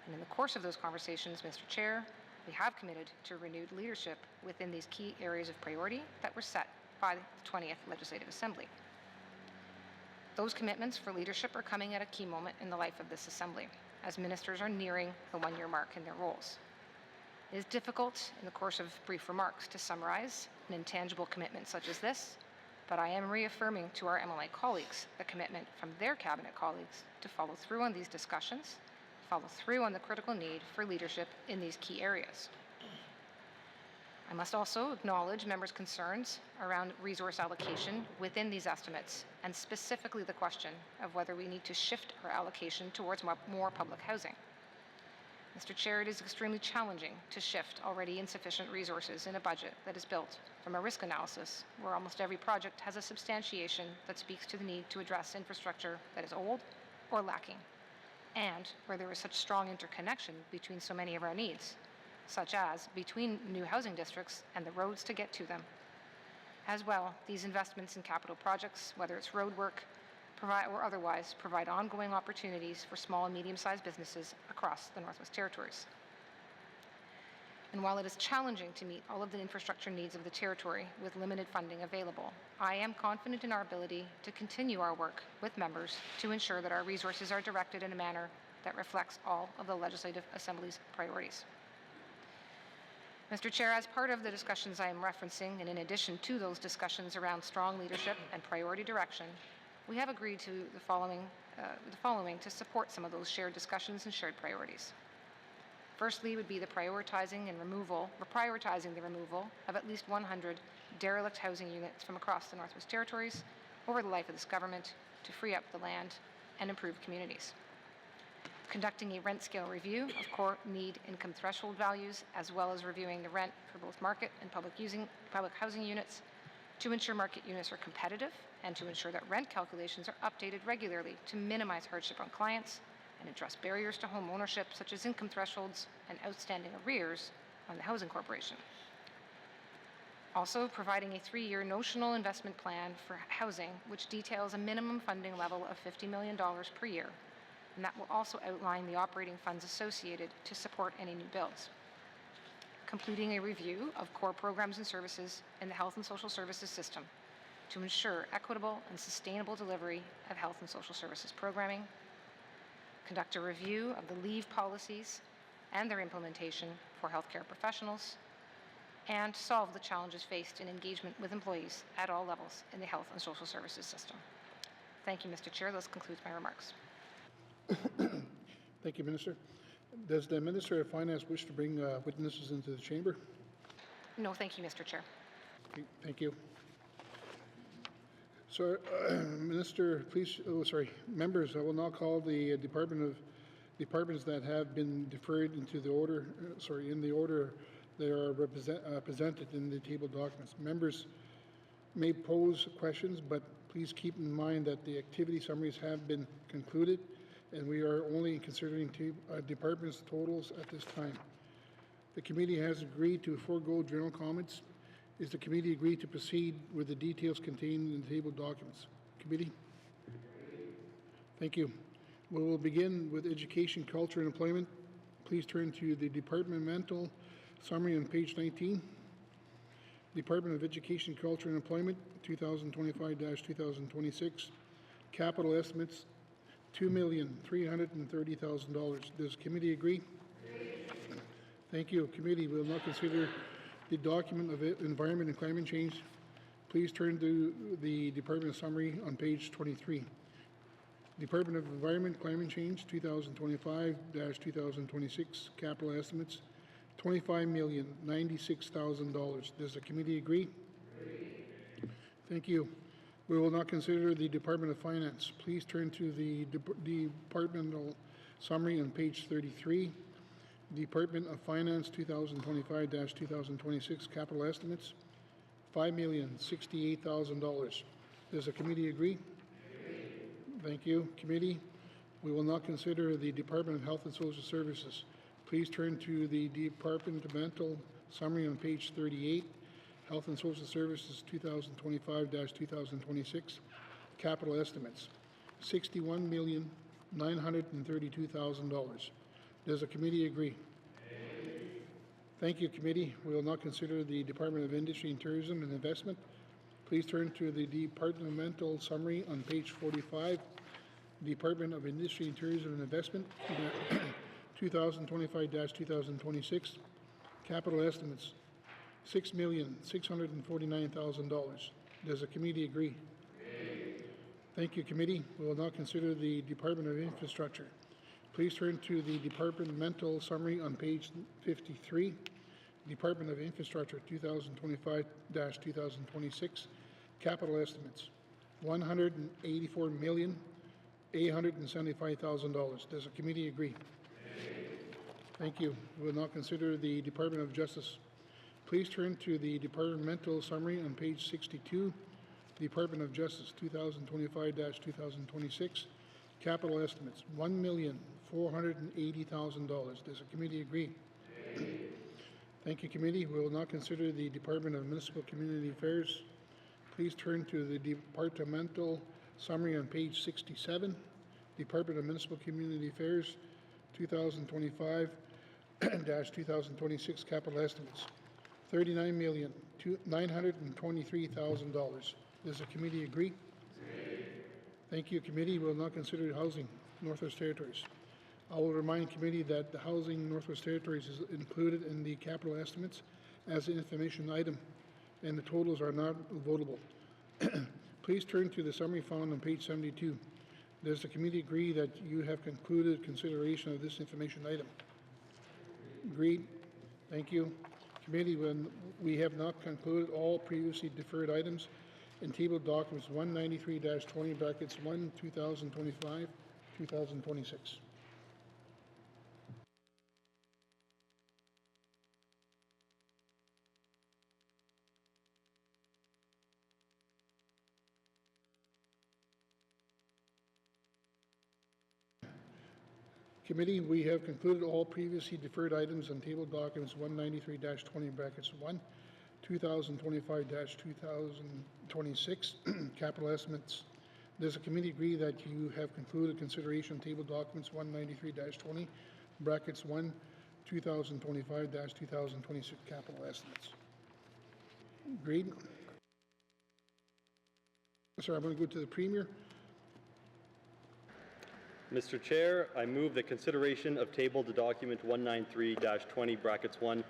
And in the course of those conversations, Mr. Chair, we have committed to renewed leadership within these key areas of priority that were set by the 20th Legislative Assembly. Those commitments for leadership are coming at a key moment in the life of this Assembly, as ministers are nearing the one-year mark in their roles. It is difficult in the course of brief remarks to summarize an intangible commitment such as this, but I am reaffirming to our MLA colleagues the commitment from their cabinet colleagues to follow through on these discussions, follow through on the critical need for leadership in these key areas. I must also acknowledge members' concerns around resource allocation within these estimates, and specifically the question of whether we need to shift our allocation towards more public housing. Mr. Chair, it is extremely challenging to shift already insufficient resources in a budget that is built from a risk analysis where almost every project has a substantiation that speaks to the need to address infrastructure that is old or lacking, and where there is such strong interconnection between so many of our needs, such as between new housing districts and the roads to get to them. As well, these investments in capital projects, whether it's road work, or otherwise, provide ongoing opportunities for small and medium-sized businesses across the Northwest Territories. And while it is challenging to meet all of the infrastructure needs of the territory with limited funding available, I am confident in our ability to continue our work with members to ensure that our resources are directed in a manner that reflects all of the Legislative Assembly's priorities. Mr. Chair, as part of the discussions I am referencing, and in addition to those discussions around strong leadership and priority direction, we have agreed to the following to support some of those shared discussions and shared priorities. Firstly would be the prioritizing the removal of at least 100 derelict housing units from across the Northwest Territories over the life of this government to free up the land and improve communities. Conducting a rent scale review of core need income threshold values, as well as reviewing the rent for both market and public housing units to ensure market units are competitive and to ensure that rent calculations are updated regularly to minimize hardship on clients and address barriers to home ownership such as income thresholds and outstanding arrears on the Housing Corporation. Also, providing a 3-year notional investment plan for housing, which details a minimum funding level of $50 million per year, and that will also outline the operating funds associated to support any new builds. Completing a review of core programs and services in the health and social services system to ensure equitable and sustainable delivery of health and social services programming. Conduct a review of the leave policies and their implementation for healthcare professionals, and solve the challenges faced in engagement with employees at all levels in the health and social services system. Thank you, Mr. Chair. This concludes my remarks. Thank you, Minister. Does the Minister of Finance wish to bring witnesses into the chamber? No, thank you, Mr. Chair. Okay, thank you. So, Minister, please, members, I will now call the departments that have been deferred into the order, in the order they are presented in the table documents. Members may pose questions, but please keep in mind that the activity summaries have been concluded and we are only considering departments' totals at this time. The committee has agreed to forego general comments. Is the committee agreed to proceed with the details contained in the table documents? Committee? Thank you. We will begin with education, culture, and employment. Please turn to the departmental summary on page 19. Department of Education, Culture, and Employment, 2025-2026. Capital estimates, $2,330,000. Does committee agree? Thank you. Committee will now consider the document of environment and climate change. Please turn to the department summary on page 23. Department of Environment, Climate Change, 2025-2026, capital estimates, $25,096,000. Does the committee agree? Thank you. We will now consider the Department of Finance. Please turn to the departmental summary on page 33. Department of Finance, 2025-2026, capital estimates, $5,068,000. Does the committee agree? Thank you. Committee, we will now consider the Department of Health and Social Services. Please turn to the departmental summary on page 38. Health and Social Services, 2025-2026, capital estimates, $61,932,000. Does the committee agree? Thank you, committee. We will now consider the Department of Industry and Tourism and Investment. Please turn to the departmental summary on page 45. Department of Industry and Tourism and Investment, 2025-2026, capital estimates, $6,649,000. Does the committee agree? Thank you, committee. We will now consider the Department of Infrastructure. Please turn to the departmental summary on page 53. Department of Infrastructure, 2025-2026, capital estimates, $184,875,000. Does the committee agree? Thank you. We will now consider the Department of Justice. Please turn to the departmental summary on page 62. Department of Justice, 2025-2026, capital estimates, $1,480,000. Does the committee agree? Thank you, committee. We will now consider the Department of Municipal Community Affairs. Please turn to the departmental summary on page 67. Department of Municipal Community Affairs, 2025-2026, capital estimates, $39,923,000. Does the committee agree? Thank you, committee. We will now consider housing, Northwest Territories. I will remind committee that the housing Northwest Territories is included in the capital estimates as an information item, and the totals are not votable. Please turn to the summary found on page 72. Does the committee agree that you have concluded consideration of this information item? Agreed. Thank you. Committee, when we have not concluded all previously deferred items in table documents 193-20 brackets 1, 2025, 2026. Committee, we have concluded all previously deferred items on table documents 193-20 brackets 1, 2025-2026, capital estimates. Does the committee agree that you have concluded consideration of table documents 193-20 brackets 1, 2025-2026 capital estimates? Agreed. Sorry, I'm going to go to the Premier. Mr. Chair, I move that consideration of tabled document 193-20 brackets 1,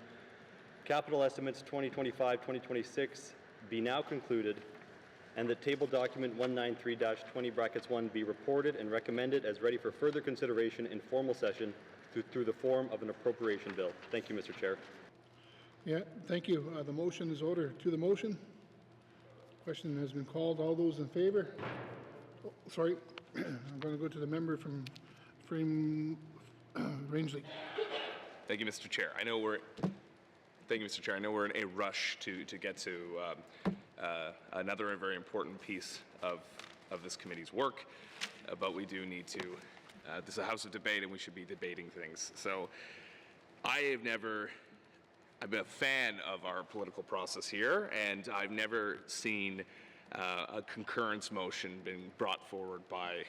capital estimates 2025-2026 be now concluded, and that table document 193-20 brackets 1 be reported and recommended as ready for further consideration in formal session through the form of an appropriation bill. Thank you, Mr. Chair. Yeah, thank you. The motion is ordered. To the motion. Question has been called. All those in favor? Oh, sorry. I'm going to go to the member from Rangeley. Thank you, Mr. Chair. I know we're in a rush to get to another very important piece of this committee's work, but we do need to. This is a house of debate, and we should be debating things. So, I've been a fan of our political process here, and I've never seen a concurrence motion being brought forward by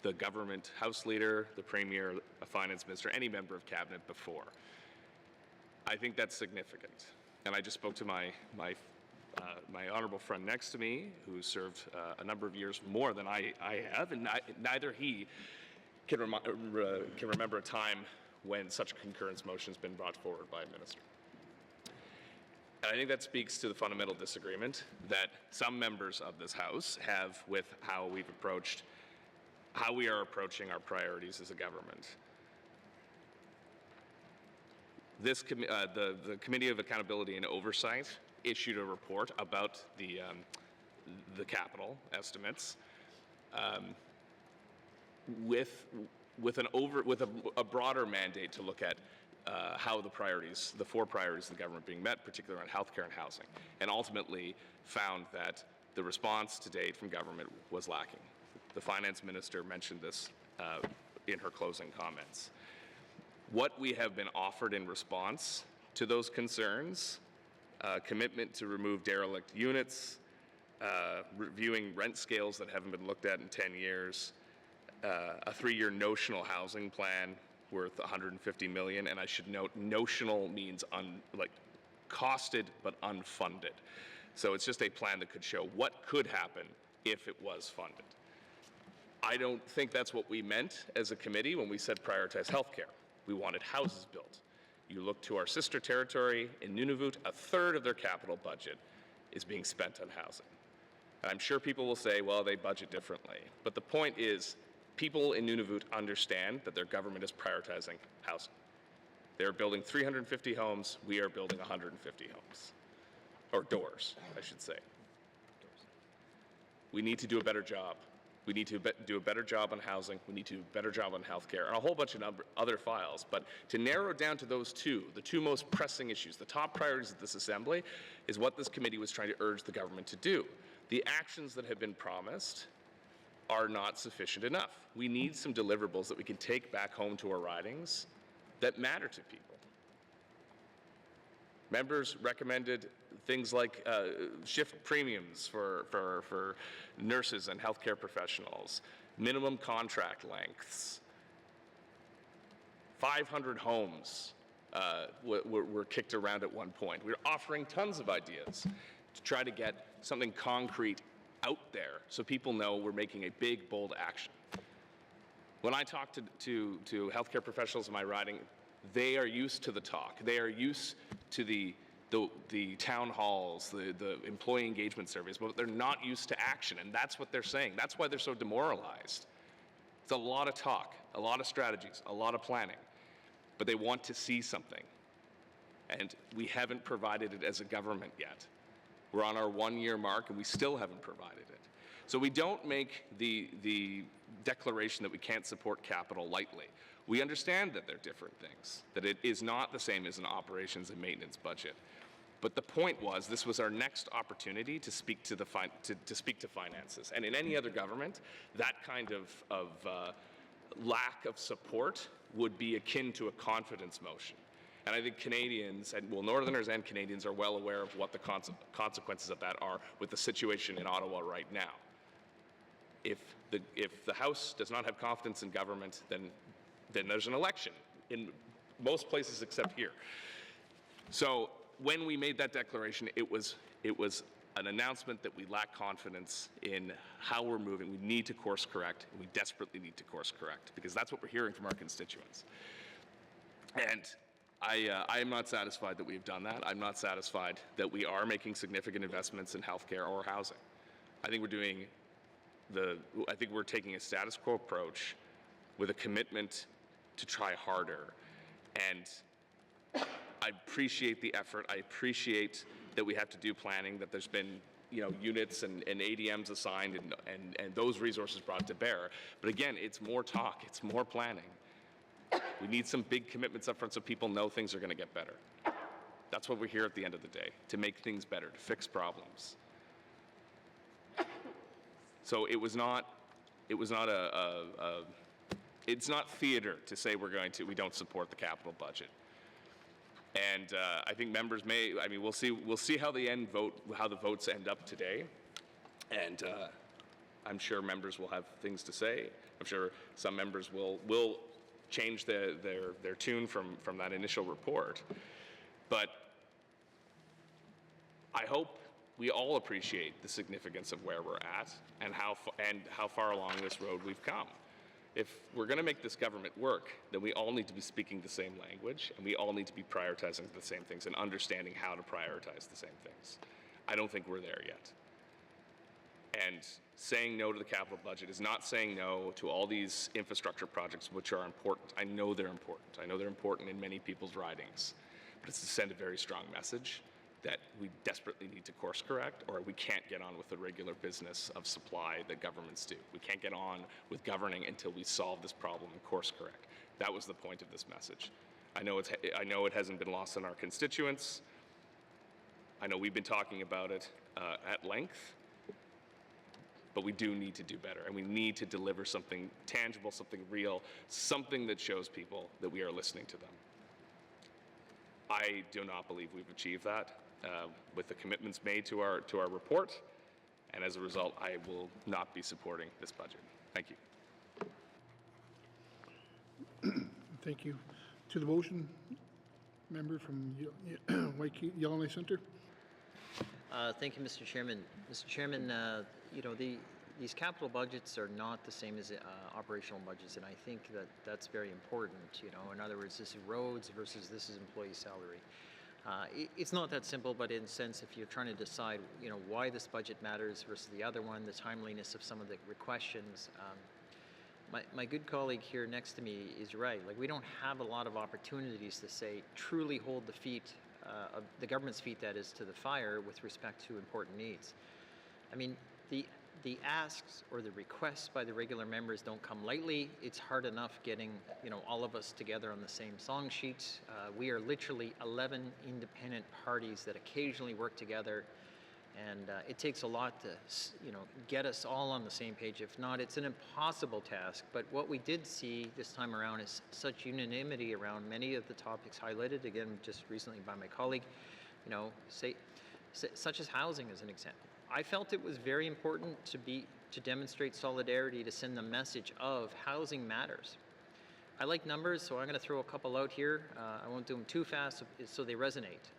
the government House Leader, the Premier, a Finance Minister, any member of Cabinet before. I think that's significant. And I just spoke to my honourable friend next to me, who served a number of years more than I have, and neither he can remember a time when such a concurrence motion has been brought forward by a minister. And I think that speaks to the fundamental disagreement that some members of this House have with how we are approaching our priorities as a government. The Committee of Accountability and Oversight issued a report about the capital estimates with a broader mandate to look at how the four priorities of the government being met, particularly around healthcare and housing, and ultimately found that the response to date from government was lacking. The Finance Minister mentioned this in her closing comments. What we have been offered in response to those concerns, commitment to remove derelict units, reviewing rent scales that haven't been looked at in 10 years, a 3-year notional housing plan worth $150 million, and I should note notional means costed but unfunded. So it's just a plan that could show what could happen if it was funded. I don't think that's what we meant as a committee when we said prioritize healthcare. We wanted houses built. You look to our sister territory in Nunavut, a third of their capital budget is being spent on housing. And I'm sure people will say, well, they budget differently. But the point is, people in Nunavut understand that their government is prioritizing housing. They're building 350 homes. We are building 150 homes. Or doors, I should say. We need to do a better job. We need to do a better job on housing. We need to do a better job on healthcare, and a whole bunch of other files. But to narrow down to those two, the two most pressing issues, the top priorities of this Assembly, is what this committee was trying to urge the government to do. The actions that have been promised are not sufficient enough. We need some deliverables that we can take back home to our ridings that matter to people. Members recommended things like shift premiums for nurses and healthcare professionals, minimum contract lengths, 500 homes were kicked around at one point. We were offering tons of ideas to try to get something concrete out there so people know we're making a big, bold action. When I talk to healthcare professionals in my riding, they are used to the talk. They are used to the town halls, the employee engagement surveys, but they're not used to action, and that's what they're saying. That's why they're so demoralized. It's a lot of talk, a lot of strategies, a lot of planning. but they want to see something. And we haven't provided it as a government yet. We're on our 1-year mark and we still haven't provided it. So we don't make the declaration that we can't support capital lightly. We understand that they're different things, that it is not the same as an operations and maintenance budget. But the point was, this was our next opportunity to speak to speak to finances. And in any other government, that kind of lack of support would be akin to a confidence motion. And I think Canadians, and well, Northerners and Canadians are well aware of what the consequences of that are with the situation in Ottawa right now. If the House does not have confidence in government, then there's an election in most places except here. So when we made that declaration, it was an announcement that we lack confidence in how we're moving. We need to course correct, and we desperately need to course correct, because that's what we're hearing from our constituents. And I am not satisfied that we've done that. I'm not satisfied that we are making significant investments in healthcare or housing. I think we're taking a status quo approach with a commitment to try harder. And I appreciate the effort. I appreciate that we have to do planning, that there's been units and ADMs assigned and those resources brought to bear. But again, it's more talk, it's more planning. We need some big commitments up front so people know things are going to get better. That's what we're here at the end of the day, to make things better, to fix problems. So it's not theater to say we don't support the capital budget. And I think members we'll see how the votes end up today. And I'm sure members will have things to say. I'm sure some members will change their tune from that initial report. But I hope we all appreciate the significance of where we're at and how far along this road we've come. If we're going to make this government work, then we all need to be speaking the same language, and we all need to be prioritizing the same things and understanding how to prioritize the same things. I don't think we're there yet. And saying no to the capital budget is not saying no to all these infrastructure projects, which are important. I know they're important. I know they're important in many people's ridings. But it's to send a very strong message that we desperately need to course correct, or we can't get on with the regular business of supply that governments do. We can't get on with governing until we solve this problem and course correct. That was the point of this message. I know it hasn't been lost on our constituents. I know we've been talking about it at length. But we do need to do better, and we need to deliver something tangible, something real, something that shows people that we are listening to them. I do not believe we've achieved that with the commitments made to our report, and as a result, I will not be supporting this budget. Thank you. Thank you. To the motion, member from Waikiki, Yellowknife Centre. Thank you, Mr. Chairman. Mr. Chairman, these capital budgets are not the same as operational budgets, and I think that's very important. In other words, this is roads versus this is employee salary. It's not that simple, but in a sense, if you're trying to decide, why this budget matters versus the other one, the timeliness of some of the questions. My good colleague here next to me is right. Like, we don't have a lot of opportunities to say truly hold the feet of the government's feet, that is, to the fire with respect to important needs. I mean, the asks or the requests by the regular members don't come lightly. It's hard enough getting, all of us together on the same song sheet. We are literally 11 independent parties that occasionally work together, and it takes a lot to, get us all on the same page. If not, it's an impossible task. But what we did see this time around is such unanimity around many of the topics highlighted, again, just recently by my colleague, such as housing as an example. I felt it was very important to demonstrate solidarity, to send the message of housing matters. I like numbers, so I'm going to throw a couple out here. I won't do them too fast so they resonate.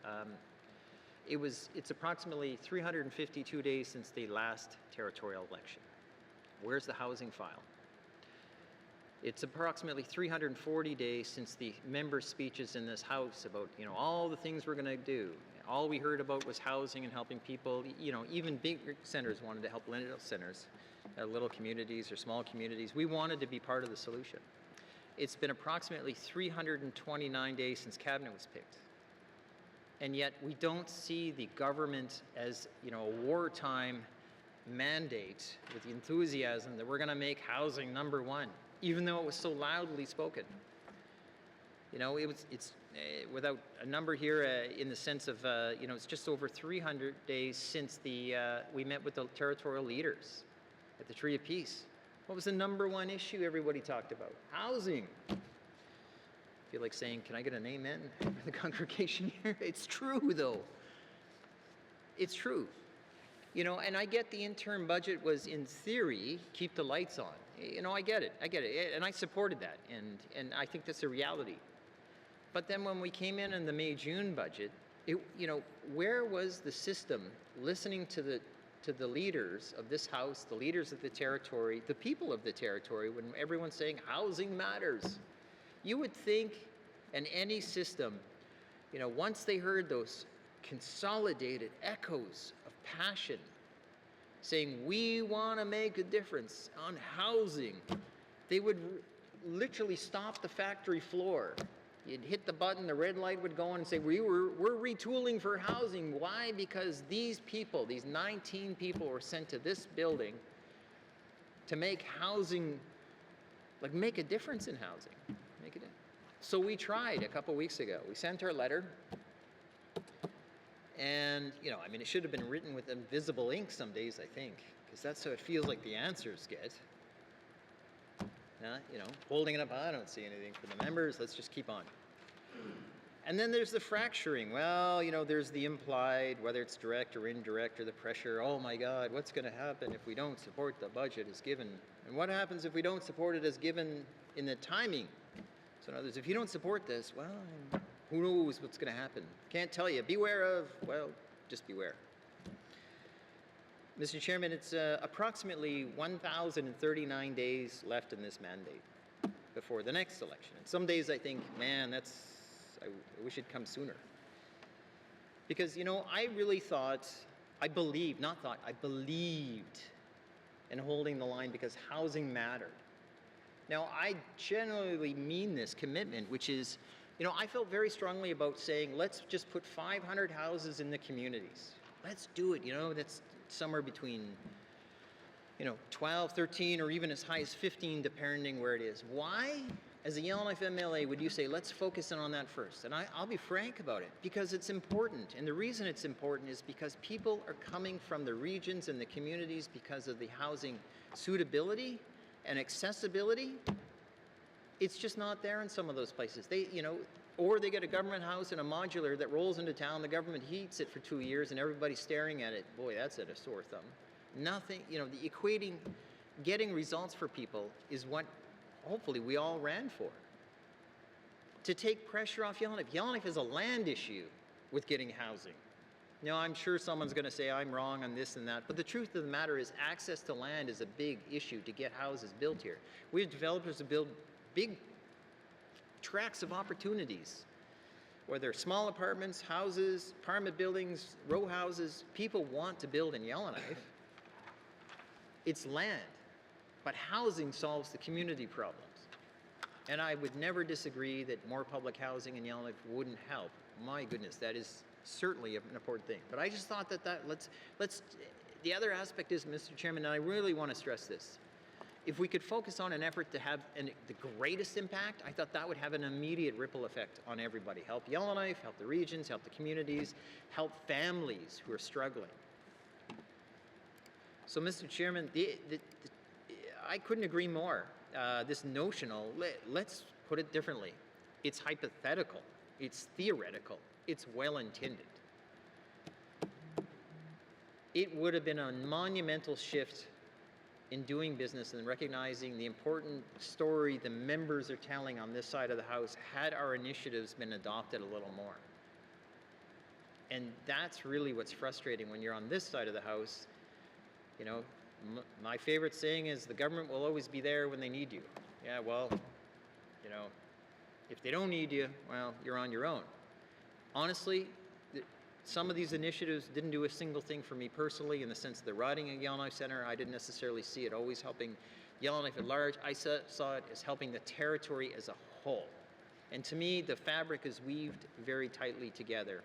It's approximately 352 days since the last territorial election. Where's the housing file? It's approximately 340 days since the member speeches in this House about, all the things we're going to do. All we heard about was housing and helping people. Even big centers wanted to help little centers, little communities or small communities. We wanted to be part of the solution. It's been approximately 329 days since cabinet was picked. And yet we don't see the government as, a wartime mandate with the enthusiasm that we're going to make housing number one, even though it was so loudly spoken. It's without a number here in the sense of, it's just over 300 days since we met with the territorial leaders at the Tree of Peace. What was the number one issue everybody talked about? Housing. I feel like saying, can I get an amen from the congregation here? It's true, though. It's true. And I get the interim budget was, in theory, keep the lights on. I get it. And I supported that. And I think that's a reality. But then when we came in the May-June budget, where was the system listening to the leaders of this House, the leaders of the territory, the people of the territory, when everyone's saying housing matters? You would think, in any system, once they heard those consolidated echoes of passion saying, we want to make a difference on housing, they would literally stop the factory floor. You'd hit the button, the red light would go on and say, we're retooling for housing. Why? Because these people, these 19 people were sent to this building to make housing, make a difference in housing. So we tried a couple weeks ago. We sent our letter. And, it should have been written with invisible ink some days, I think, because that's how it feels like the answers get. Holding it up, I don't see anything for the members, let's just keep on. And then there's the fracturing. Well, there's the implied, whether it's direct or indirect, or the pressure, oh my God, what's going to happen if we don't support the budget as given? And what happens if we don't support it as given in the timing? So in other words, if you don't support this, well, who knows what's going to happen? Can't tell you. Beware of, well, just beware. Mr. Chairman, it's approximately 1,039 days left in this mandate before the next election. And some days I think, man, I wish it'd come sooner. Because, I really I believed in holding the line because housing mattered. Now, I generally mean this commitment, which is, I felt very strongly about saying, let's just put 500 houses in the communities. Let's do it, that's somewhere between, 12, 13, or even as high as 15, depending where it is. Why, as a Yellowknife MLA, would you say, let's focus in on that first? And I'll be frank about it, because it's important. And the reason it's important is because people are coming from the regions and the communities because of the housing suitability and accessibility. It's just not there in some of those places. Or they get a government house and a modular that rolls into town, the government heats it for 2 years and everybody's staring at it. Boy, that's at a sore thumb. Nothing, the equating, getting results for people is what hopefully we all ran for. To take pressure off Yellowknife. Yellowknife is a land issue with getting housing. Now, I'm sure someone's going to say I'm wrong on this and that, but the truth of the matter is access to land is a big issue to get houses built here. We have developers who build big tracts of opportunities, whether small apartments, houses, apartment buildings, row houses. People want to build in Yellowknife. It's land, but housing solves the community problems. And I would never disagree that more public housing in Yellowknife wouldn't help. My goodness, that is certainly an important thing. But I just thought the other aspect is, Mr. Chairman, and I really want to stress this, if we could focus on an effort to have the greatest impact, I thought that would have an immediate ripple effect on everybody. Help Yellowknife, help the regions, help the communities, help families who are struggling. So, Mr. Chairman, I couldn't agree more. This notional, let's put it differently. It's hypothetical, it's theoretical, it's well-intended. It would have been a monumental shift in doing business and recognizing the important story the members are telling on this side of the House had our initiatives been adopted a little more. And that's really what's frustrating when you're on this side of the House. My favorite saying is the government will always be there when they need you. Yeah, well, if they don't need you, well, you're on your own. Honestly, some of these initiatives didn't do a single thing for me personally in the sense of the riding at Yellowknife Centre. I didn't necessarily see it always helping Yellowknife at large. I saw it as helping the territory as a whole. And to me, the fabric is weaved very tightly together.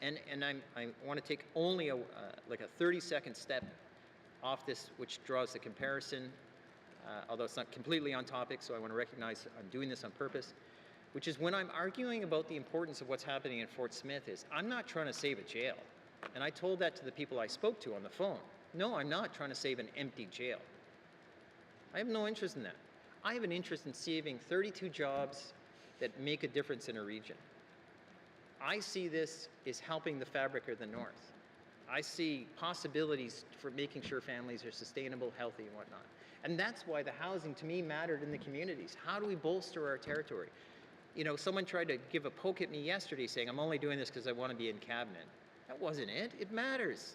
And I want to take only like a 30-second step off this, which draws the comparison, although it's not completely on topic, so I want to recognize I'm doing this on purpose, which is when I'm arguing about the importance of what's happening in Fort Smith is I'm not trying to save a jail. And I told that to the people I spoke to on the phone. No, I'm not trying to save an empty jail. I have no interest in that. I have an interest in saving 32 jobs that make a difference in a region. I see this as helping the fabric of the North. I see possibilities for making sure families are sustainable, healthy, and whatnot. And that's why the housing to me mattered in the communities. How do we bolster our territory? You know, someone tried to give a poke at me yesterday saying, I'm only doing this because I want to be in cabinet. That wasn't it. It matters.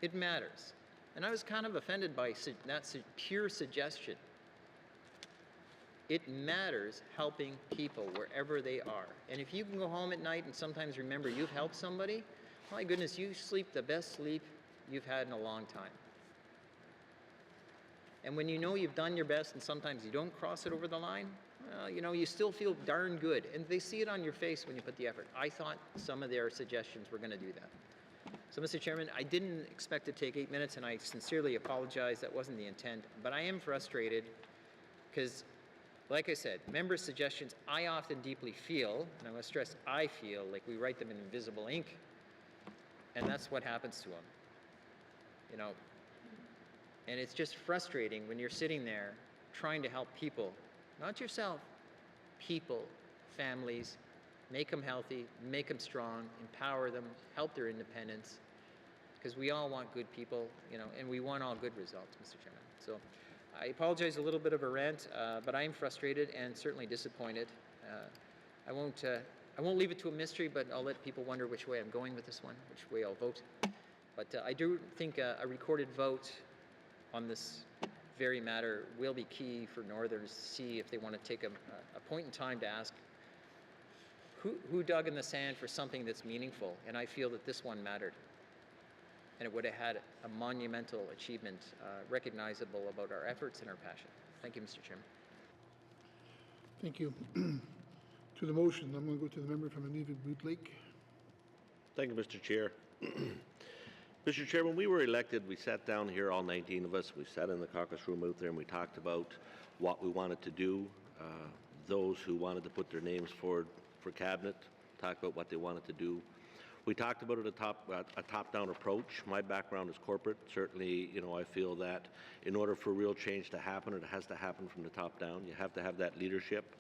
It matters. And I was kind of offended by that pure suggestion. It matters helping people wherever they are. And if you can go home at night and sometimes remember you've helped somebody, my goodness, you sleep the best sleep you've had in a long time. And when you know you've done your best and sometimes you don't cross it over the line, well, you know, you still feel darn good. And they see it on your face when you put the effort. I thought some of their suggestions were going to do that. So, Mr. Chairman, I didn't expect to take 8 minutes, and I sincerely apologize. That wasn't the intent. But I am frustrated because, like I said, members' suggestions I often deeply feel, and I want to stress I feel, like we write them in invisible ink, and that's what happens to them. You know, and it's just frustrating when you're sitting there trying to help people, not yourself, people, families, make them healthy, make them strong, empower them, help their independence, because we all want good people, you know, and we want all good results, Mr. Chairman. So I apologize, a little bit of a rant, but I am frustrated and certainly disappointed. I won't leave it to a mystery, but I'll let people wonder which way I'm going with this one, which way I'll vote. But I do think a recorded vote on this very matter will be key for Northerners to see if they want to take a point in time to ask who dug in the sand for something that's meaningful, and I feel that this one mattered. And it would have had a monumental achievement recognizable about our efforts and our passion. Thank you, Mr. Chairman. Thank you. To the motion, I'm going to go to the member from Inuvik-Boot Lake. Thank you, Mr. Chair. Mr. Chair, when we were elected, we sat down here, all 19 of us. We sat in the caucus room out there and we talked about what we wanted to do. Those who wanted to put their names forward for cabinet talked about what they wanted to do. We talked about it a top-down approach. My background is corporate. Certainly, you know, I feel that in order for real change to happen, it has to happen from the top down. You have to have that leadership.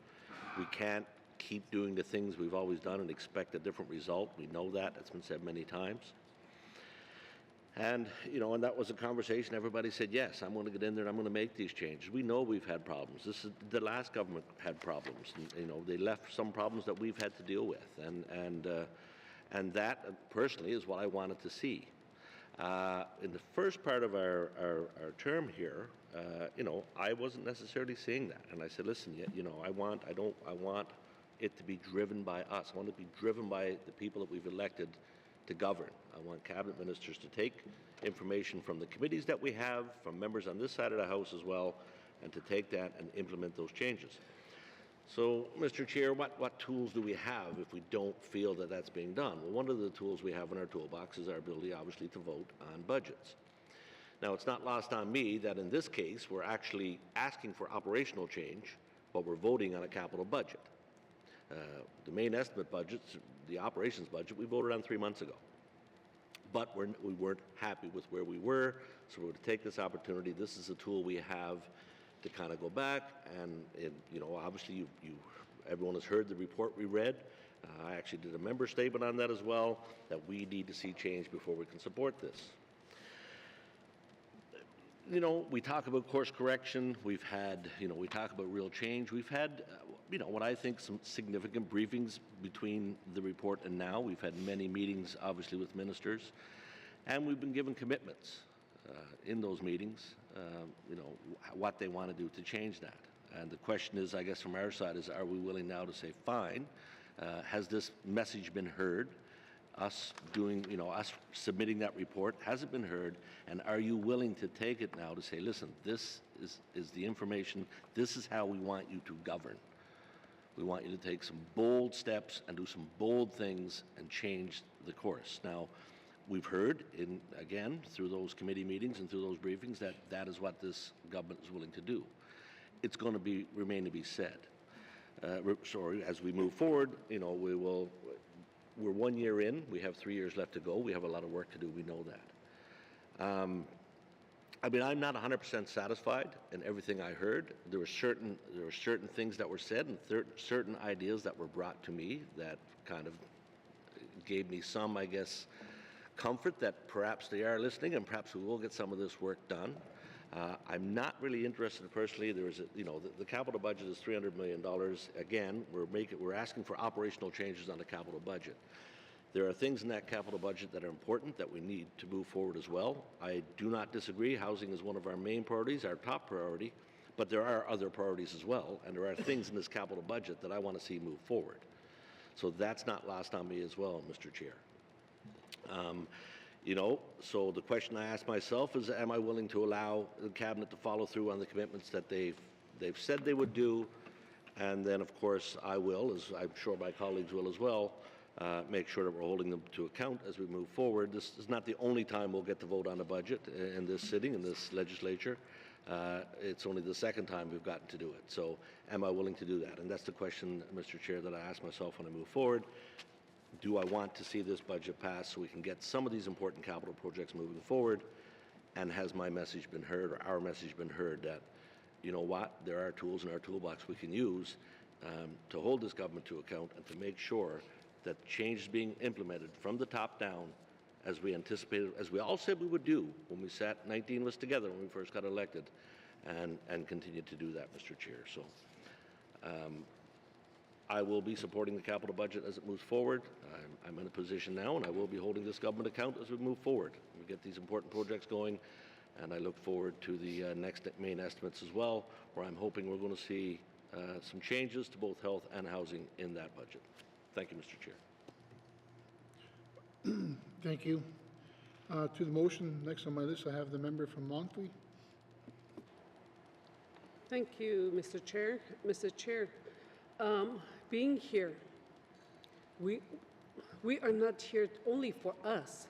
We can't keep doing the things we've always done and expect a different result. We know that. It's been said many times. And, you know, and that was a conversation. Everybody said, yes, I'm going to get in there and I'm going to make these changes. We know we've had problems. The last government had problems. And, you know, they left some problems that we've had to deal with. And that, personally, is what I wanted to see. In the first part of our term here, you know, I wasn't necessarily seeing that. And I said, listen, you know, I want it to be driven by us. I want it to be driven by the people that we've elected to govern. I want cabinet ministers to take information from the committees that we have, from members on this side of the House as well, and to take that and implement those changes. So, Mr. Chair, what tools do we have if we don't feel that that's being done? Well, one of the tools we have in our toolbox is our ability, obviously, to vote on budgets. Now, it's not lost on me that in this case, we're actually asking for operational change, but we're voting on a capital budget. The main estimate budgets, the operations budget, we voted on 3 months ago. But we weren't happy with where we were, so we're going to take this opportunity. This is a tool we have to kind of go back, and you know, obviously, everyone has heard the report we read. I actually did a member statement on that as well, that we need to see change before we can support this. You know, we talk about course correction. We've had, you know, we talk about real change. We've had, you know, what I think some significant briefings between the report and now. We've had many meetings, obviously, with ministers, and we've been given commitments in those meetings, you know, what they want to do to change that. And the question is, I guess, from our side is, are we willing now to say, fine, has this message been heard? us doing, us submitting that report? Has it been heard? And are you willing to take it now to say, listen, this is the information, this is how we want you to govern. We want you to take some bold steps and do some bold things and change the course. Now, we've heard, again, through those committee meetings and through those briefings, that that is what this government is willing to do. It's going to remain to be said. As we move forward, we're 1 year in. We have 3 years left to go. We have a lot of work to do. We know that. I'm not 100% satisfied in everything I heard. There were certain things that were said and certain ideas that were brought to me that kind of gave me some, I guess, comfort that perhaps they are listening and perhaps we will get some of this work done. I'm not really interested personally. The capital budget is $300 million. Again, we're asking for operational changes on the capital budget. There are things in that capital budget that are important that we need to move forward as well. I do not disagree. Housing is one of our main priorities, our top priority, but there are other priorities as well, and there are things in this capital budget that I want to see move forward. So that's not lost on me as well, Mr. Chair. So the question I ask myself is, am I willing to allow the Cabinet to follow through on the commitments that they've said they would do? And then, of course, I will, as I'm sure my colleagues will as well, make sure that we're holding them to account as we move forward. This is not the only time we'll get to vote on a budget in this sitting, in this legislature. It's only the second time we've gotten to do it. So am I willing to do that? And that's the question, Mr. Chair, that I ask myself when I move forward. Do I want to see this budget pass so we can get some of these important capital projects moving forward? And has my message been heard, or our message been heard, that, you know what, there are tools in our toolbox we can use to hold this government to account and to make sure that change is being implemented from the top down as we anticipated, as we all said we would do when we sat 19 of us together when we first got elected, and continue to do that, Mr. Chair. So I will be supporting the capital budget as it moves forward. I'm in a position now, and I will be holding this government account as we move forward. We get these important projects going, and I look forward to the next main estimates as well, where I'm hoping we're going to see some changes to both health and housing in that budget. Thank you, Mr. Chair. Thank you. To the motion, next on my list, I have the member from Montfrey. Thank you, Mr. Chair. Mr. Chair, being here, we are not here only for us,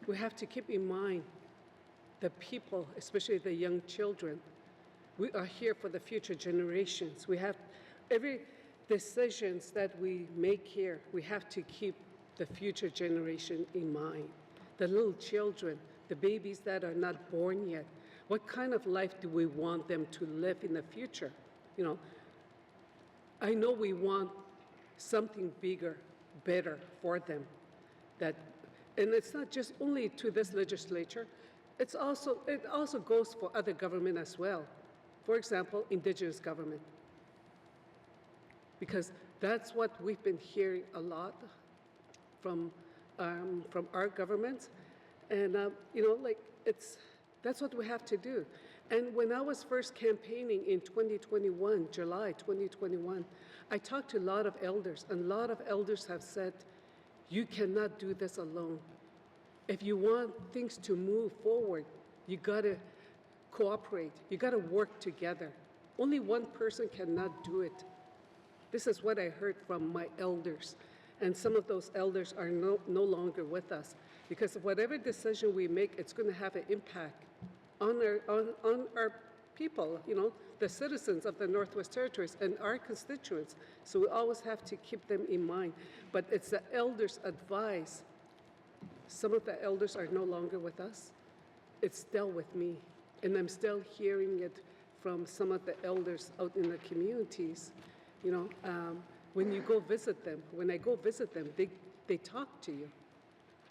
We have to keep in mind the people, especially the young children. We are here for the future generations. We have every decisions that we make here, we have to keep the future generation in mind. The little children, the babies that are not born yet, what kind of life do we want them to live in the future? I know we want something bigger, better for them. And it's not just only to this legislature, it also goes for other government as well. For example, Indigenous government. Because that's what we've been hearing a lot from our governments, and that's what we have to do. And when I was first campaigning in 2021, July 2021, I talked to a lot of elders, and a lot of elders have said, you cannot do this alone. If you want things to move forward, you gotta cooperate, you gotta work together. Only one person cannot do it. This is what I heard from my elders, and some of those elders are no longer with us, because whatever decision we make, it's going to have an impact on our people, the citizens of the Northwest Territories and our constituents. So we always have to keep them in mind. But it's the elders' advice. Some of the elders are no longer with us. It's still with me, and I'm still hearing it from some of the elders out in the communities. When you go visit them, when I go visit them, they talk to you.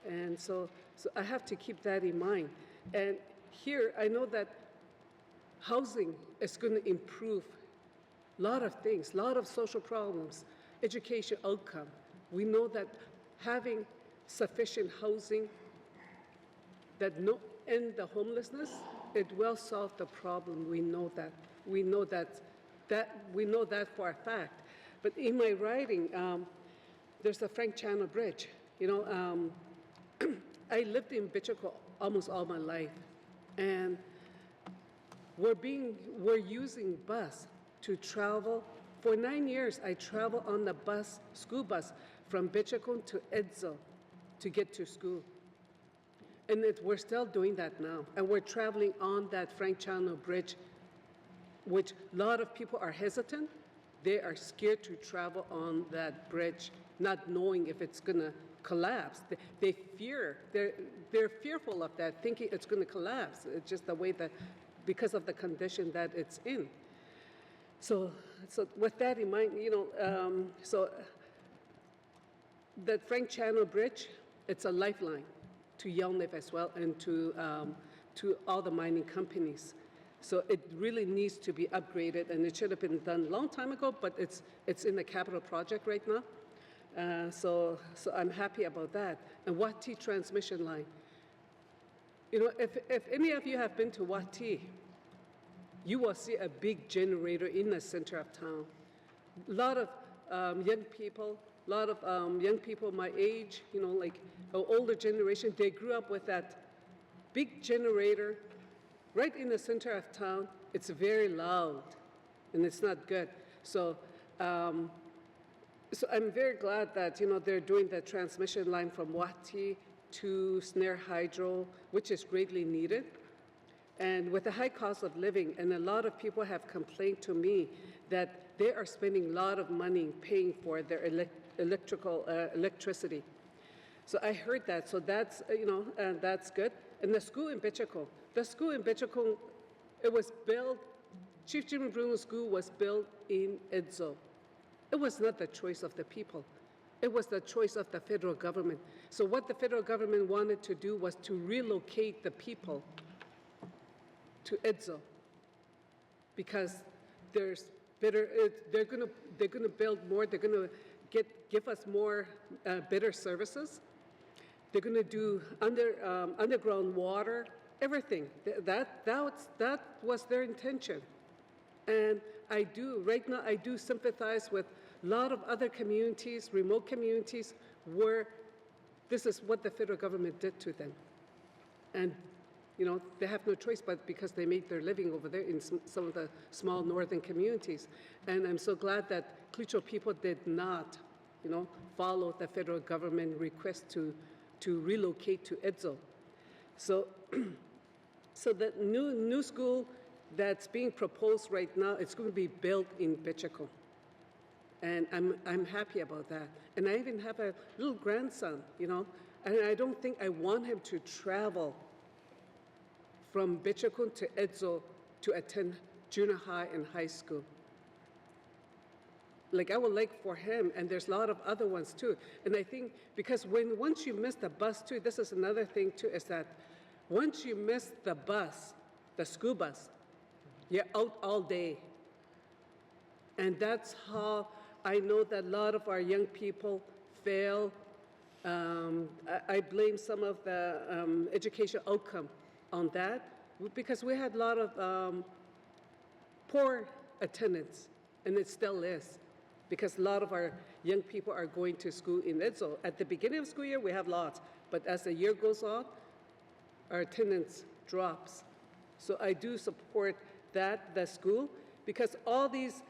And so I have to keep that in mind. And here, I know that housing is going to improve a lot of things, a lot of social problems, education outcome. We know that having sufficient housing that end the homelessness, it will solve the problem. We know that. We know that for a fact. But in my writing, there's the Frank Channel Bridge. You know, I lived in Bichiko almost all my life, and we're using bus to travel. For 9 years, I traveled on the bus, school bus, from Bichiko to Edzo to get to school. And we're still doing that now. And we're traveling on that Frank Channel Bridge, which a lot of people are hesitant. They are scared to travel on that bridge, not knowing if it's going to collapse. They're fearful of that, thinking it's going to collapse. It's just the way that, because of the condition that it's in. So with that in mind, you know, so that Frank Channel Bridge, it's a lifeline to Yellowknife as well, and to all the mining companies. So it really needs to be upgraded, and it should have been done a long time ago, but it's in the capital project right now. So I'm happy about that. And Wati transmission line. You know, if any of you have been to Wati, you will see a big generator in the center of town. A lot of young people my age, you know, like an older generation, they grew up with that big generator right in the center of town. It's very loud, and it's not good. So, so I'm very glad that, you know, they're doing the transmission line from Wati to Snare Hydro, which is greatly needed. And with the high cost of living, and a lot of people have complained to me that they are spending a lot of money paying for their electricity. So I heard that, so that's, you know, that's good. And the school in Bichiko, it was built, Chief Jimmy Bruno School was built in Edzo. It was not the choice of the people. It was the choice of the federal government. So what the federal government wanted to do was to relocate the people to Edzo, because there's better. They're gonna build more. They're gonna give us more better services. They're gonna do underground water, everything. That was their intention, and right now I do sympathize with a lot of other communities, remote communities, where this is what the federal government did to them, and you know, they have no choice but because they make their living over there in some of the small northern communities. And I'm so glad that Klitschko people did not, you know, follow the federal government request to relocate to Edzo. So, so the new school that's being proposed right now, it's going to be built in Bichiko. And I'm happy about that. And I even have a little grandson, you know, and I don't think I want him to travel from Bichiko to Edzo to attend junior high and high school. Like, I would like for him, and there's a lot of other ones too. And I think because once you miss the bus too, this is another thing too, is that once you miss the bus, the school bus, you're out all day. And that's how I know that a lot of our young people fail. I blame some of the education outcome on that, because we had a lot of poor attendance, and it still is, because a lot of our young people are going to school in Edzo. At the beginning of school year, we have lots, but as the year goes on, our attendance drops. So I do support the school, because all these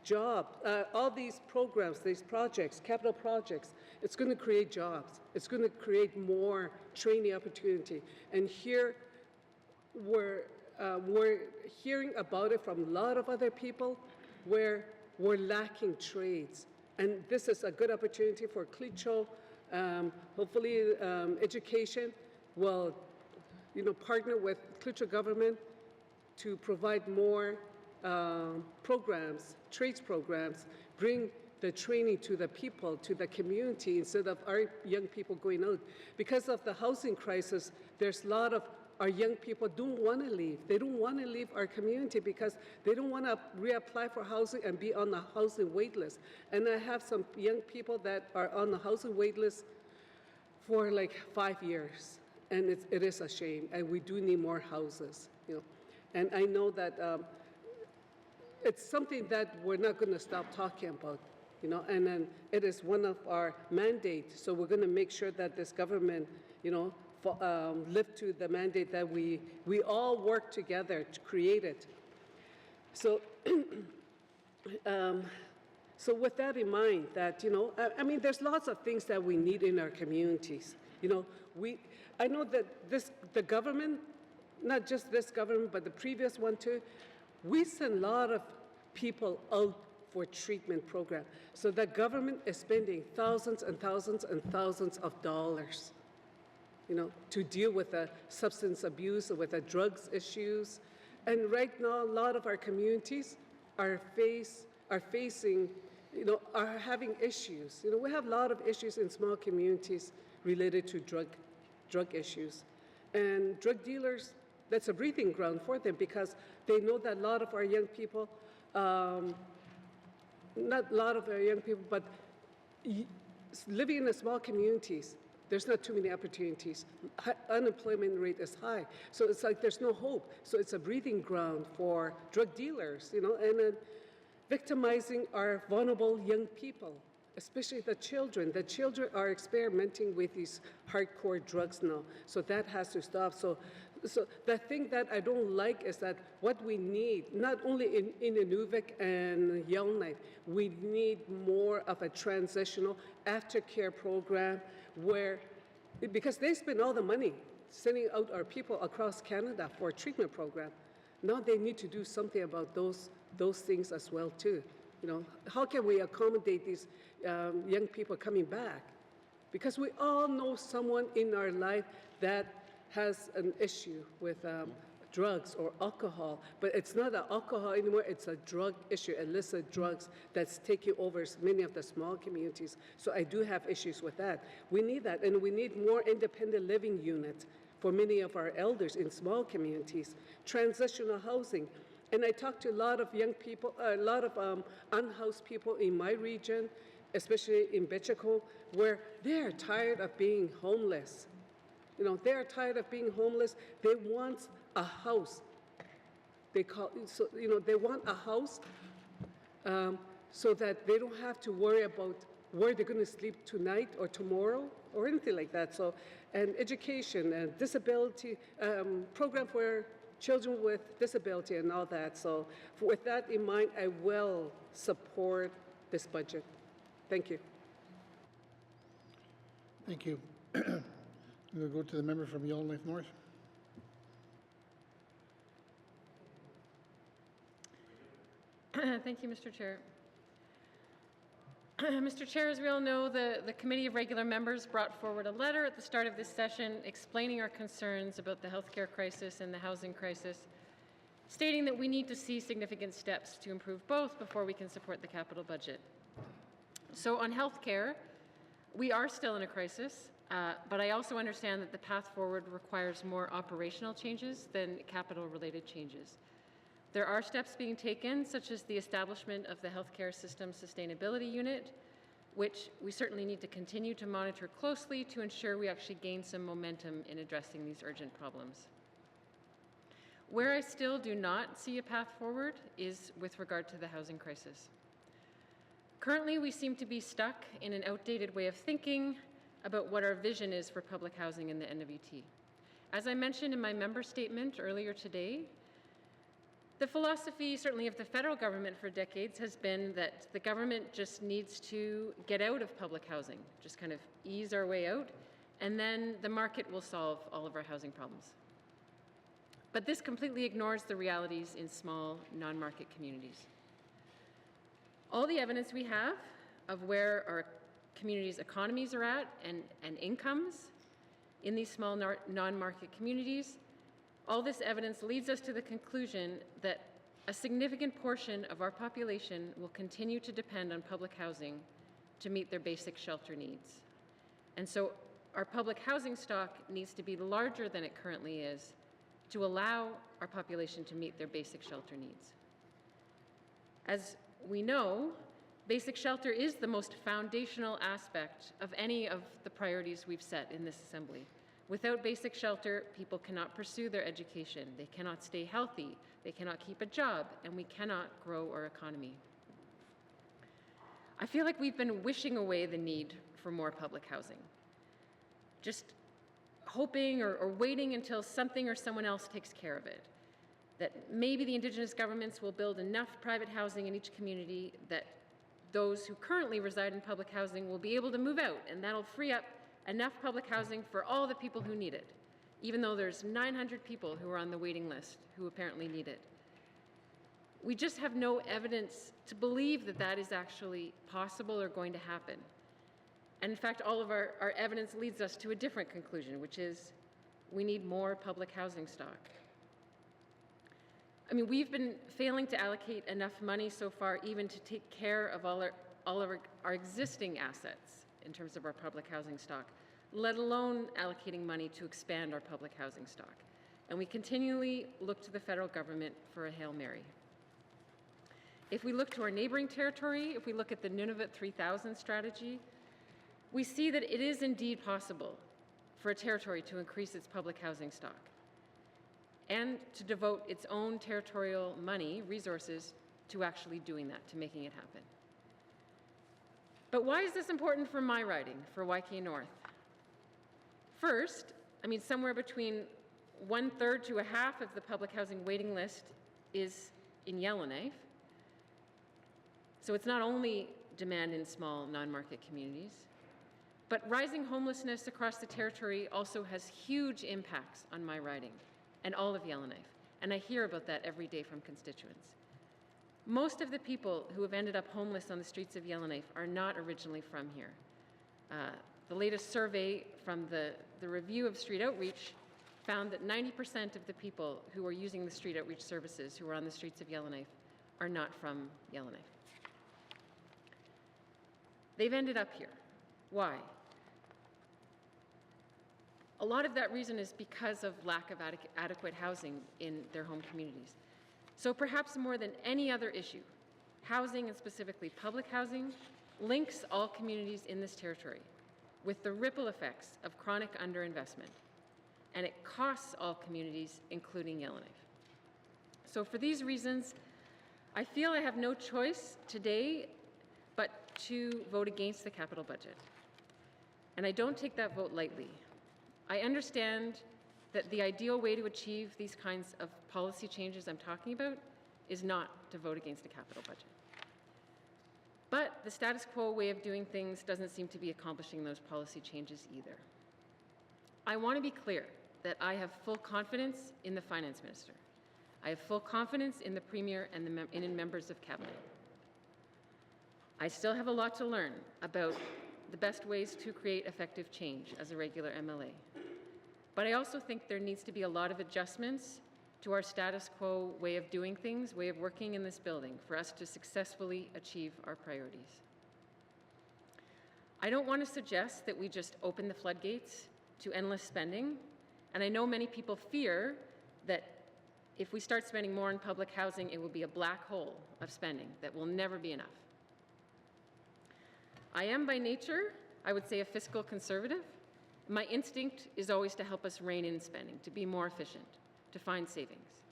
jobs, all these programs, these projects, capital projects, it's going to create jobs. It's going to create more training opportunity. And here, we're hearing about it from a lot of other people where we're lacking trades. And this is a good opportunity for Klitschko. Hopefully, education will, you know, partner with Klitschko government to provide more programs, trades programs, bring the training to the people, to the community, instead of our young people going out. Because of the housing crisis, there's a lot of our young people don't want to leave. They don't want to leave our community because they don't want to reapply for housing and be on the housing wait list. And I have some young people that are on the housing wait list for like 5 years. And it is a shame, and we do need more houses, you know. And I know that it's something that we're not going to stop talking about. you know, and then it is one of our mandates. So we're going to make sure that this government, you know, live to the mandate that we all work together to create it. So, so with that in mind, that, you know, I mean, there's lots of things that we need in our communities. You know, I know that the government, not just this government, but the previous one too, we send a lot of people out for treatment program. So the government is spending thousands and thousands and thousands of dollars, you know, to deal with the substance abuse or with the drugs issues. And right now, a lot of our communities are facing, you know, are having issues. You know, we have a lot of issues in small communities related to drug issues. And drug dealers, that's a breathing ground for them because they know that a lot of our young people, not a lot of our young people, but living in the small communities, there's not too many opportunities. Unemployment rate is high. So it's like there's no hope. So it's a breathing ground for drug dealers, you know, and victimizing our vulnerable young people, especially the children. The children are experimenting with these hardcore drugs now. So that has to stop. So the thing that I don't like is that what we need, not only in Inuvik and Yellowknife, we need more of a transitional aftercare program where, because they spend all the money sending out our people across Canada for a treatment program. Now they need to do something about those things as well too. You know, how can we accommodate these young people coming back? Because we all know someone in our life that has an issue with drugs or alcohol, but it's not an alcohol anymore, it's a drug issue, illicit drugs that's taking over many of the small communities. So I do have issues with that. We need that, and we need more independent living units for many of our elders in small communities, transitional housing. And I talked to a lot of young people, a lot of unhoused people in my region, especially in Betchako, where they're tired of being homeless. You know, they're tired of being homeless. They want a house. They want a house so that they don't have to worry about where they're going to sleep tonight or tomorrow or anything like that. So, and education and disability program for children with disability and all that. So with that in mind, I will support this budget. Thank you. Thank you. We'll go to the member from Yellowknife North. Thank you, Mr. Chair. Mr. Chair, as we all know, the Committee of Regular Members brought forward a letter at the start of this session explaining our concerns about the healthcare crisis and the housing crisis, stating that we need to see significant steps to improve both before we can support the capital budget. So on healthcare, we are still in a crisis, but I also understand that the path forward requires more operational changes than capital-related changes. There are steps being taken, such as the establishment of the Healthcare System Sustainability Unit, which we certainly need to continue to monitor closely to ensure we actually gain some momentum in addressing these urgent problems. Where I still do not see a path forward is with regard to the housing crisis. Currently, we seem to be stuck in an outdated way of thinking about what our vision is for public housing in the NWT. As I mentioned in my member statement earlier today, the philosophy, certainly of the federal government for decades, has been that the government just needs to get out of public housing, just kind of ease our way out, and then the market will solve all of our housing problems. But this completely ignores the realities in small, non-market communities. All the evidence we have of where our communities' economies are at and incomes in these small non-market communities, all this evidence leads us to the conclusion that a significant portion of our population will continue to depend on public housing to meet their basic shelter needs. And so our public housing stock needs to be larger than it currently is to allow our population to meet their basic shelter needs. As we know, basic shelter is the most foundational aspect of any of the priorities we've set in this Assembly. Without basic shelter, people cannot pursue their education, they cannot stay healthy, they cannot keep a job, and we cannot grow our economy. I feel like we've been wishing away the need for more public housing, just hoping or waiting until something or someone else takes care of it. That maybe the Indigenous governments will build enough private housing in each community that those who currently reside in public housing will be able to move out, and that'll free up enough public housing for all the people who need it, even though there's 900 people who are on the waiting list who apparently need it. We just have no evidence to believe that that is actually possible or going to happen. And in fact, all of our evidence leads us to a different conclusion, which is we need more public housing stock. I mean, we've been failing to allocate enough money so far even to take care of all of our existing assets in terms of our public housing stock, let alone allocating money to expand our public housing stock. And we continually look to the federal government for a Hail Mary. If we look to our neighboring territory, if we look at the Nunavut 3000 strategy, we see that it is indeed possible for a territory to increase its public housing stock and to devote its own territorial money, resources, to actually doing that, to making it happen. But why is this important for my riding, for Waikea North? First, I mean, somewhere between 1/3 to a half of the public housing waiting list is in Yellowknife. So it's not only demand in small non-market communities, but rising homelessness across the territory also has huge impacts on my riding and all of Yellowknife, and I hear about that every day from constituents. Most of the people who have ended up homeless on the streets of Yellowknife are not originally from here. The latest survey from the review of street outreach found that 90% of the people who are using the street outreach services who are on the streets of Yellowknife are not from Yellowknife. They've ended up here. Why? A lot of that reason is because of lack of adequate housing in their home communities. So perhaps more than any other issue, housing, and specifically public housing, links all communities in this territory with the ripple effects of chronic underinvestment. And it costs all communities, including Yellowknife. So for these reasons, I feel I have no choice today but to vote against the capital budget. And I don't take that vote lightly. I understand that the ideal way to achieve these kinds of policy changes I'm talking about is not to vote against a capital budget. But the status quo way of doing things doesn't seem to be accomplishing those policy changes either. I want to be clear that I have full confidence in the Finance Minister. I have full confidence in the Premier and in members of Cabinet. I still have a lot to learn about the best ways to create effective change as a regular MLA. But I also think there needs to be a lot of adjustments to our status quo way of doing things, way of working in this building for us to successfully achieve our priorities. I don't want to suggest that we just open the floodgates to endless spending, and I know many people fear that if we start spending more on public housing, it will be a black hole of spending that will never be enough. I am by nature, I would say, a fiscal conservative. My instinct is always to help us rein in spending, to be more efficient, to find savings.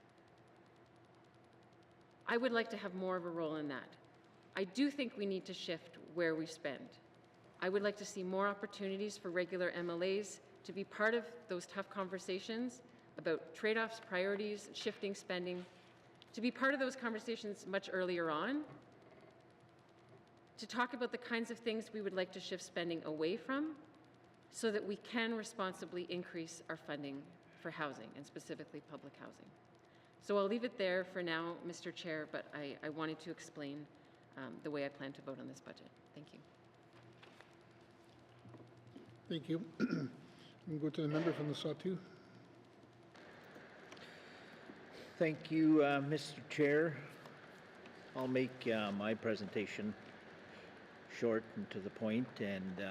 I would like to have more of a role in that. I do think we need to shift where we spend. I would like to see more opportunities for regular MLAs to be part of those tough conversations about trade-offs, priorities, shifting spending, to be part of those conversations much earlier on, to talk about the kinds of things we would like to shift spending away from so that we can responsibly increase our funding for housing, and specifically public housing. So I'll leave it there for now, Mr. Chair, but I wanted to explain the way I plan to vote on this budget. Thank you. Thank you. We'll go to the member from the Sawtooth. Thank you, Mr. Chair. I'll make my presentation short and to the point and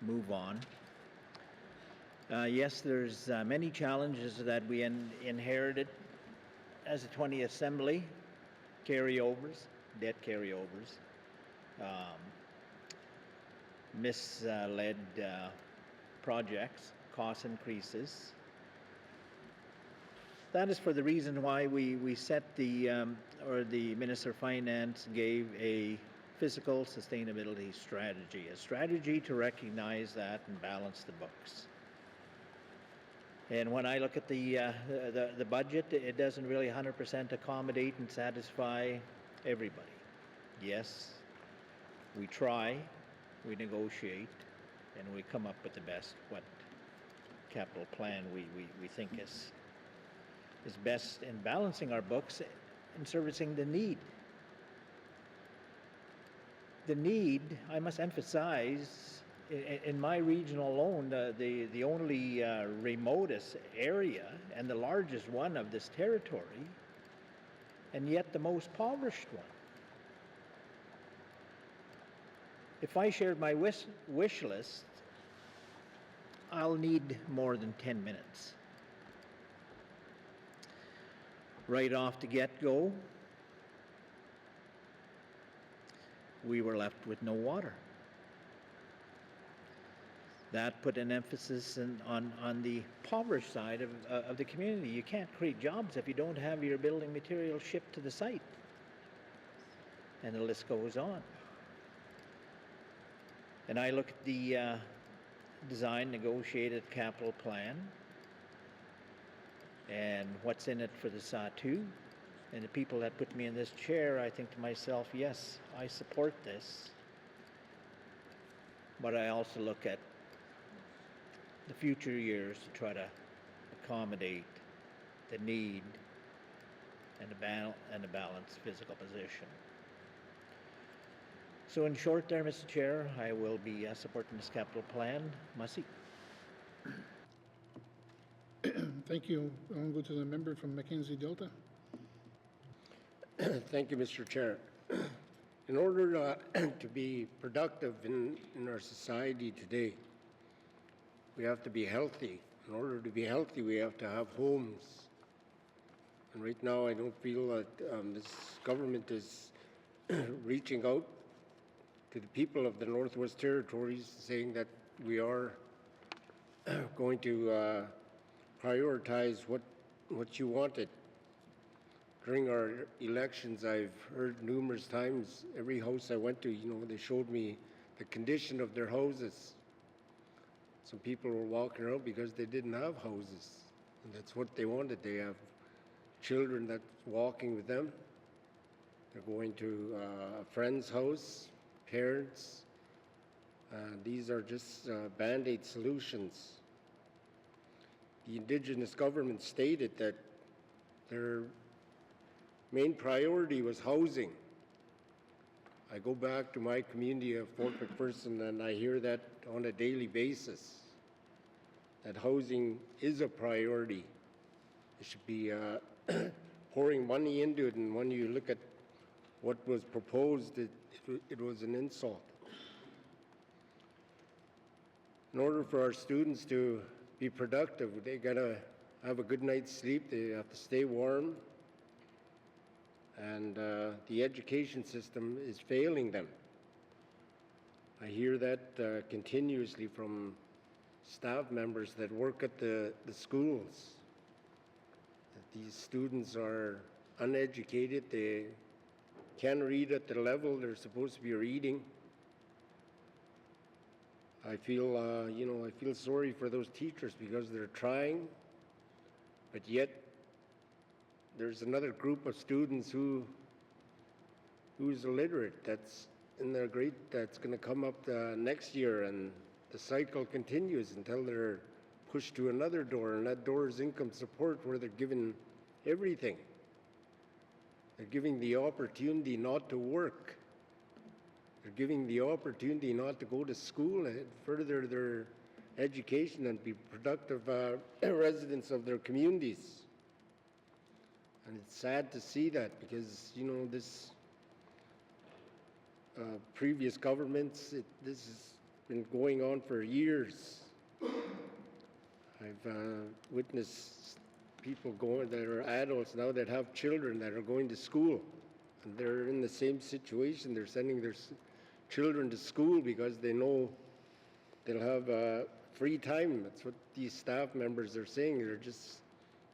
move on. Yes, there's many challenges that we inherited as a 20th Assembly, carryovers, debt carryovers, misled projects, cost increases. That is for the reason why we set the Minister of Finance gave a fiscal sustainability strategy, a strategy to recognize that and balance the books. And when I look at the budget, it doesn't really 100% accommodate and satisfy everybody. Yes, we try, we negotiate, and we come up with the best what capital plan we think is best in balancing our books and servicing the need. The need, I must emphasize, in my region alone, the only remotest area and the largest one of this territory, and yet the most impoverished one. If I shared my wish list, I'll need more than 10 minutes. Right off the get-go, we were left with no water. That put an emphasis on the impoverished side of the community. You can't create jobs if you don't have your building material shipped to the site. And the list goes on. And I look at the design negotiated capital plan and what's in it for the SATU. And the people that put me in this chair, I think to myself, yes, I support this. But I also look at the future years to try to accommodate the need and a balanced physical position. So in short there, Mr. Chair, I will be supporting this capital plan. Masi. Thank you. I'll go to the member from Mackenzie Delta. Thank you, Mr. Chair. In order to be productive in our society today, we have to be healthy. In order to be healthy, we have to have homes. And right now, I don't feel that this government is reaching out to the people of the Northwest Territories, saying that we are going to prioritize what you wanted. During our elections, I've heard numerous times, every house I went to, they showed me the condition of their houses. Some people were walking around because they didn't have houses, and that's what they wanted. They have children that's walking with them. They're going to a friend's house, parents. These are just Band-Aid solutions. The Indigenous government stated that their main priority was housing. I go back to my community of Fort McPherson and I hear that on a daily basis, that housing is a priority. It should be pouring money into it, and when you look at what was proposed, it was an insult. In order for our students to be productive, they gotta have a good night's sleep, they have to stay warm, and the education system is failing them. I hear that continuously from staff members that work at the schools, that these students are uneducated, they can't read at the level they're supposed to be reading. I feel, I feel sorry for those teachers because they're trying, but yet there's another group of students who's illiterate that's in their grade that's going to come up next year, and the cycle continues until they're pushed to another door, and that door is income support, where they're given everything. They're giving the opportunity not to work. They're giving the opportunity not to go to school and further their education and be productive residents of their communities. And it's sad to see that because, this previous governments, this has been going on for years. I've witnessed people that are adults now that have children that are going to school, and they're in the same situation. They're sending their children to school because they know they'll have free time. That's what these staff members are saying. They're just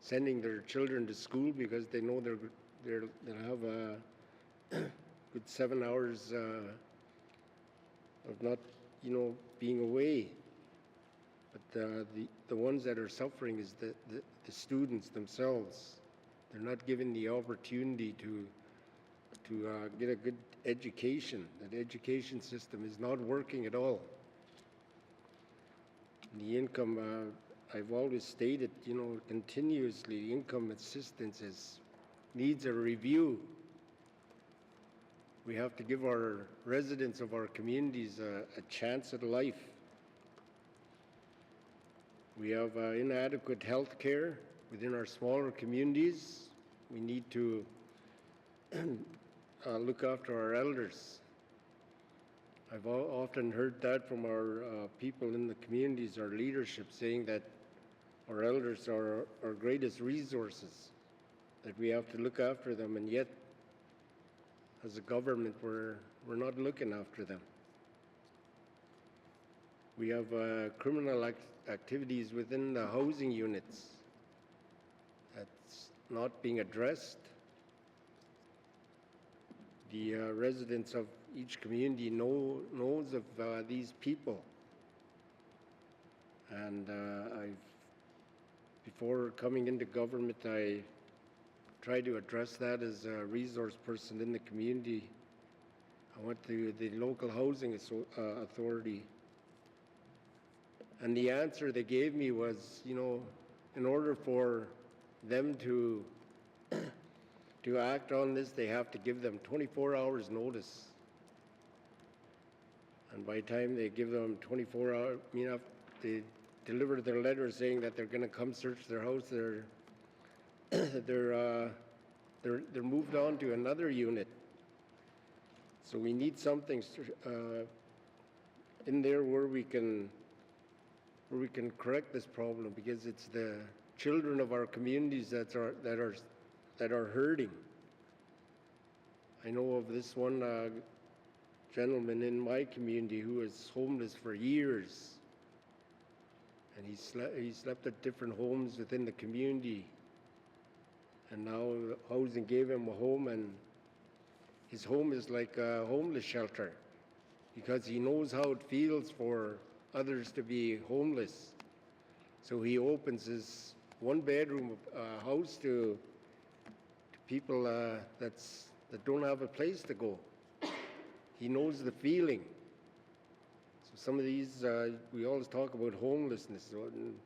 sending their children to school because they know they'll have good 7 hours of not, being away. But the ones that are suffering is the students themselves. They're not given the opportunity to get a good education. The education system is not working at all. The income, I've always stated, continuously, the income assistance needs a review. We have to give our residents of our communities a chance at life. We have inadequate health care within our smaller communities. We need to look after our elders. I've often heard that from our people in the communities, our leadership, saying that our elders are our greatest resources, that we have to look after them, and yet, as a government, we're not looking after them. We have criminal activities within the housing units that's not being addressed. The residents of each community knows of these people, and before coming into government, I tried to address that as a resource person in the community. I went to the local housing authority, and the answer they gave me was, in order for them to act on this, they have to give them 24 hours notice. And by the time they give them 24 hours, they deliver their letter saying that they're going to come search their house, they're moved on to another unit. So we need something in there where we can correct this problem, because it's the children of our communities that are hurting. I know of this one gentleman in my community who was homeless for years, and he slept at different homes within the community, and now housing gave him a home, and his home is like a homeless shelter, because he knows how it feels for others to be homeless. So he opens his one-bedroom house to people that don't have a place to go. He knows the feeling. So some of these, we always talk about homelessness. And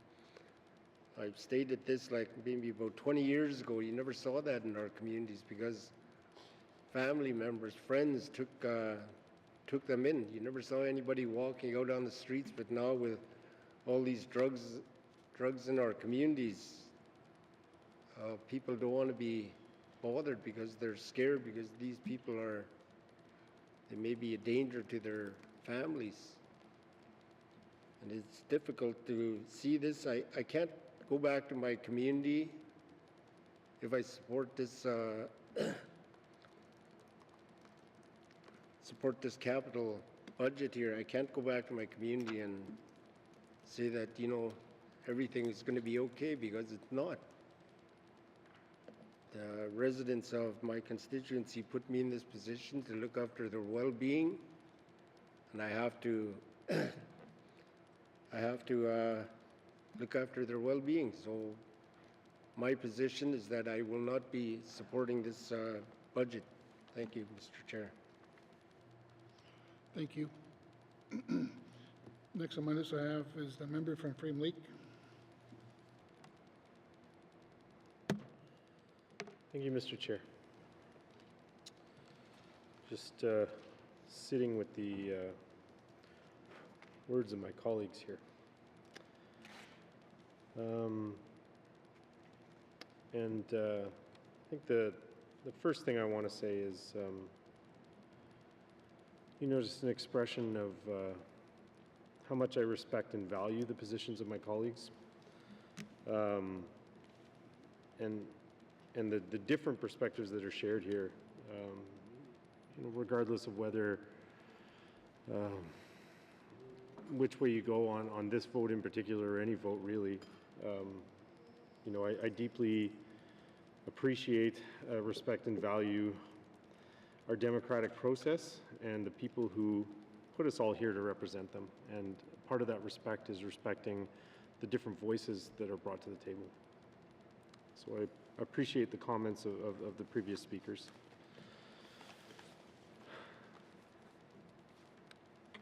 I've stated this like maybe about 20 years ago. You never saw that in our communities because family members, friends took them in. You never saw anybody walking out on the streets, but now with all these drugs in our communities, people don't want to be bothered because they're scared, because these people they may be a danger to their families. And it's difficult to see this. I can't go back to my community if I support this capital budget here. I can't go back to my community and say that, everything is going to be okay, because it's not. The residents of my constituency put me in this position to look after their well-being, and I have to look after their well-being. So my position is that I will not be supporting this budget. Thank you, Mr. Chair. Thank you. Next on my list I have is the member from Frame Lake. Thank you, Mr. Chair. Just sitting with the words of my colleagues here. I think the first thing I want to say is, just an expression of how much I respect and value the positions of my colleagues, and the different perspectives that are shared here, regardless of whether which way you go on this vote in particular, or any vote really. I deeply appreciate, respect, and value our democratic process and the people who put us all here to represent them. And part of that respect is respecting the different voices that are brought to the table. So I appreciate the comments of the previous speakers.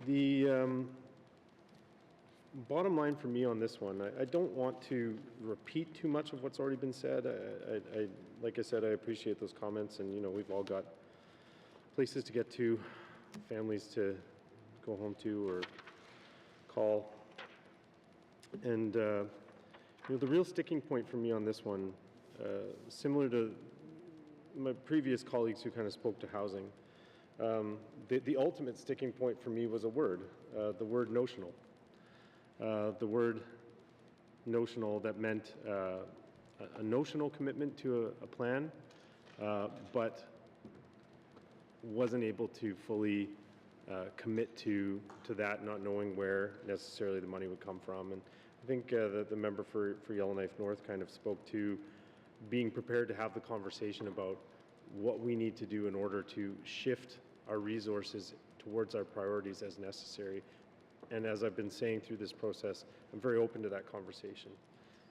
The bottom line for me on this one, I don't want to repeat too much of what's already been said. Like I said, I appreciate those comments, and we've all got places to get to, families to go home to or call. And the real sticking point for me on this one, similar to my previous colleagues who kind of spoke to housing, the ultimate sticking point for me was a word, the word notional. The word notional that meant a notional commitment to a plan, but wasn't able to fully commit to that, not knowing where necessarily the money would come from. And I think the member for Yellowknife North kind of spoke to being prepared to have the conversation about what we need to do in order to shift our resources towards our priorities as necessary. And as I've been saying through this process, I'm very open to that conversation.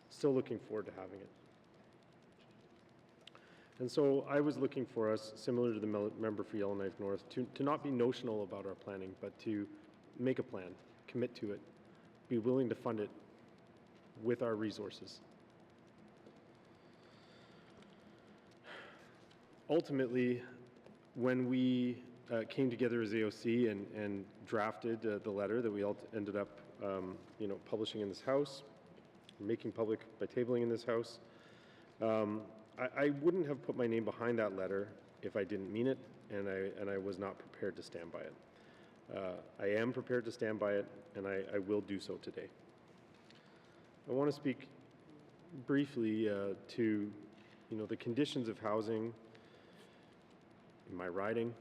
Still looking forward to having it. And so I was looking for us, similar to the member for Yellowknife North, to not be notional about our planning, but to make a plan, commit to it, be willing to fund it with our resources. Ultimately, when we came together as AOC and drafted the letter that we all ended up, publishing in this House, making public by tabling in this House, I wouldn't have put my name behind that letter if I didn't mean it, and I was not prepared to stand by it. I am prepared to stand by it, and I will do so today. I want to speak briefly to, the conditions of housing in my riding,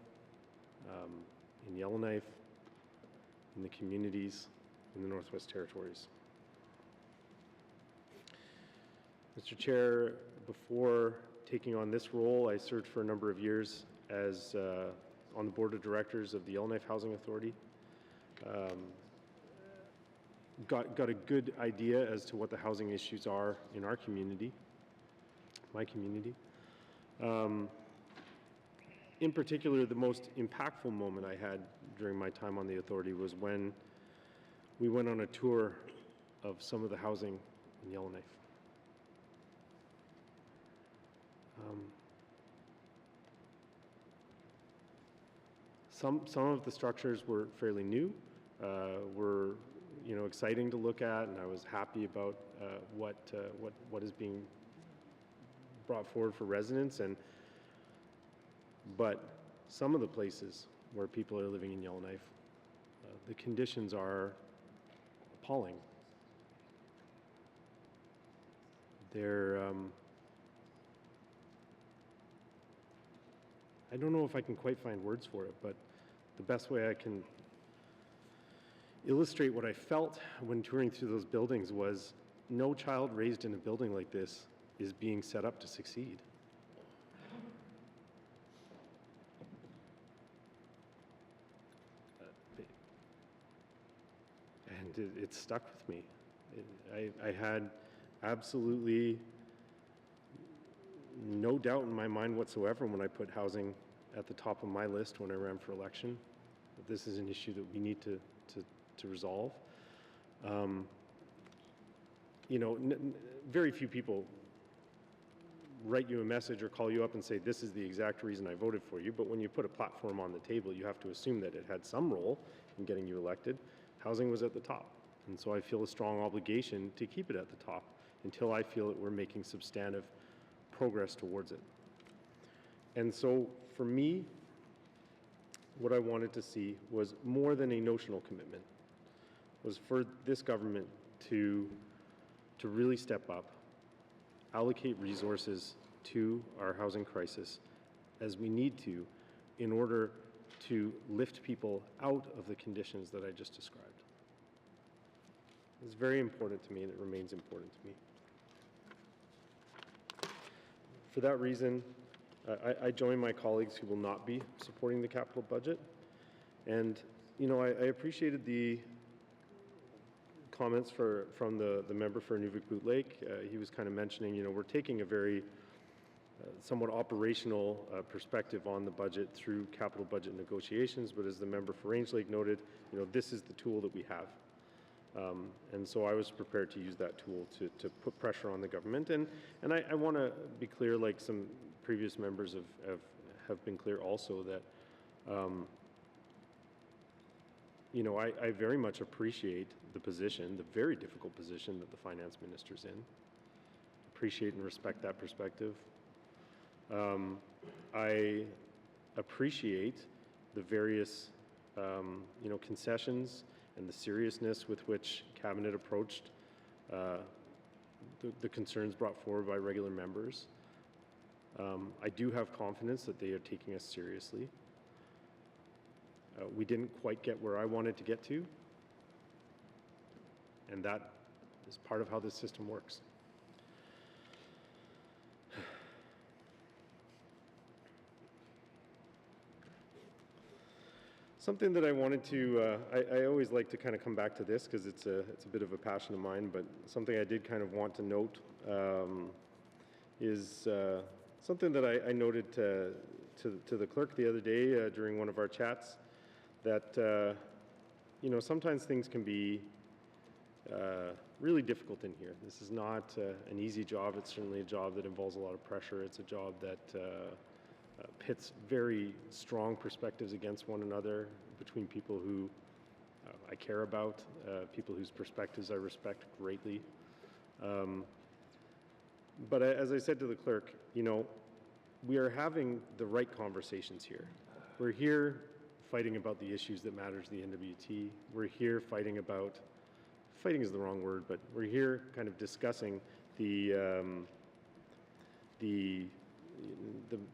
in Yellowknife, in the communities in the Northwest Territories. Mr. Chair, before taking on this role, I served for a number of years as on the board of directors of the Yellowknife Housing Authority. Got a good idea as to what the housing issues are in our community, my community. In particular, the most impactful moment I had during my time on the authority was when we went on a tour of some of the housing in Yellowknife. Some of the structures were fairly new, were exciting to look at, and I was happy about what is being brought forward for residents. But some of the places where people are living in Yellowknife, the conditions are appalling. They're, I don't know if I can quite find words for it, but the best way I can illustrate what I felt when touring through those buildings was no child raised in a building like this is being set up to succeed. And it stuck with me. I had absolutely no doubt in my mind whatsoever when I put housing at the top of my list when I ran for election, that this is an issue that we need to resolve. Very few people write you a message or call you up and say, this is the exact reason I voted for you, but when you put a platform on the table, you have to assume that it had some role in getting you elected. Housing was at the top, and so I feel a strong obligation to keep it at the top until I feel that we're making substantive progress towards it. And so for me, what I wanted to see was more than a notional commitment, was for this government to really step up, allocate resources to our housing crisis as we need to in order to lift people out of the conditions that I just described. It's very important to me, and it remains important to me. For that reason, I join my colleagues who will not be supporting the capital budget. And, you know, I appreciated the comments from the member for Nuvik-Boot Lake. He was kind of mentioning, you know, we're taking a very somewhat operational perspective on the budget through capital budget negotiations, but as the member for Range Lake noted, you know, this is the tool that we have. And so I was prepared to use that tool to put pressure on the government. And I want to be clear, like some previous members have been clear also, that you know, I very much appreciate the position, the very difficult position that the finance minister's in. Appreciate and respect that perspective. I appreciate the various, you know, concessions and the seriousness with which Cabinet approached the concerns brought forward by regular members. I do have confidence that they are taking us seriously. We didn't quite get where I wanted to get to, and that is part of how this system works. Something that I wanted to, I always like to kind of come back to this because it's a bit of a passion of mine, but something I did kind of want to note is something that I noted to the clerk the other day during one of our chats, that you know, sometimes things can be really difficult in here. This is not an easy job. It's certainly a job that involves a lot of pressure. It's a job that pits very strong perspectives against one another between people who I care about, people whose perspectives I respect greatly. But as I said to the clerk, you know, we are having the right conversations here. We're here fighting about the issues that matter to the NWT. We're here fighting is the wrong word, but we're here kind of discussing the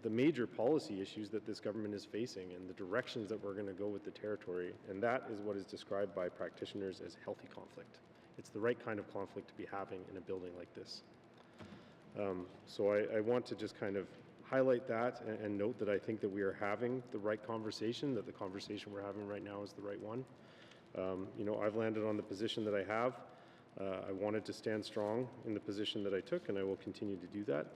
major policy issues that this government is facing and the directions that we're going to go with the territory. And that is what is described by practitioners as healthy conflict. It's the right kind of conflict to be having in a building like this. So I want to just kind of highlight that and note that I think that we are having the right conversation, that the conversation we're having right now is the right one. You know, I've landed on the position that I have. I wanted to stand strong in the position that I took, and I will continue to do that.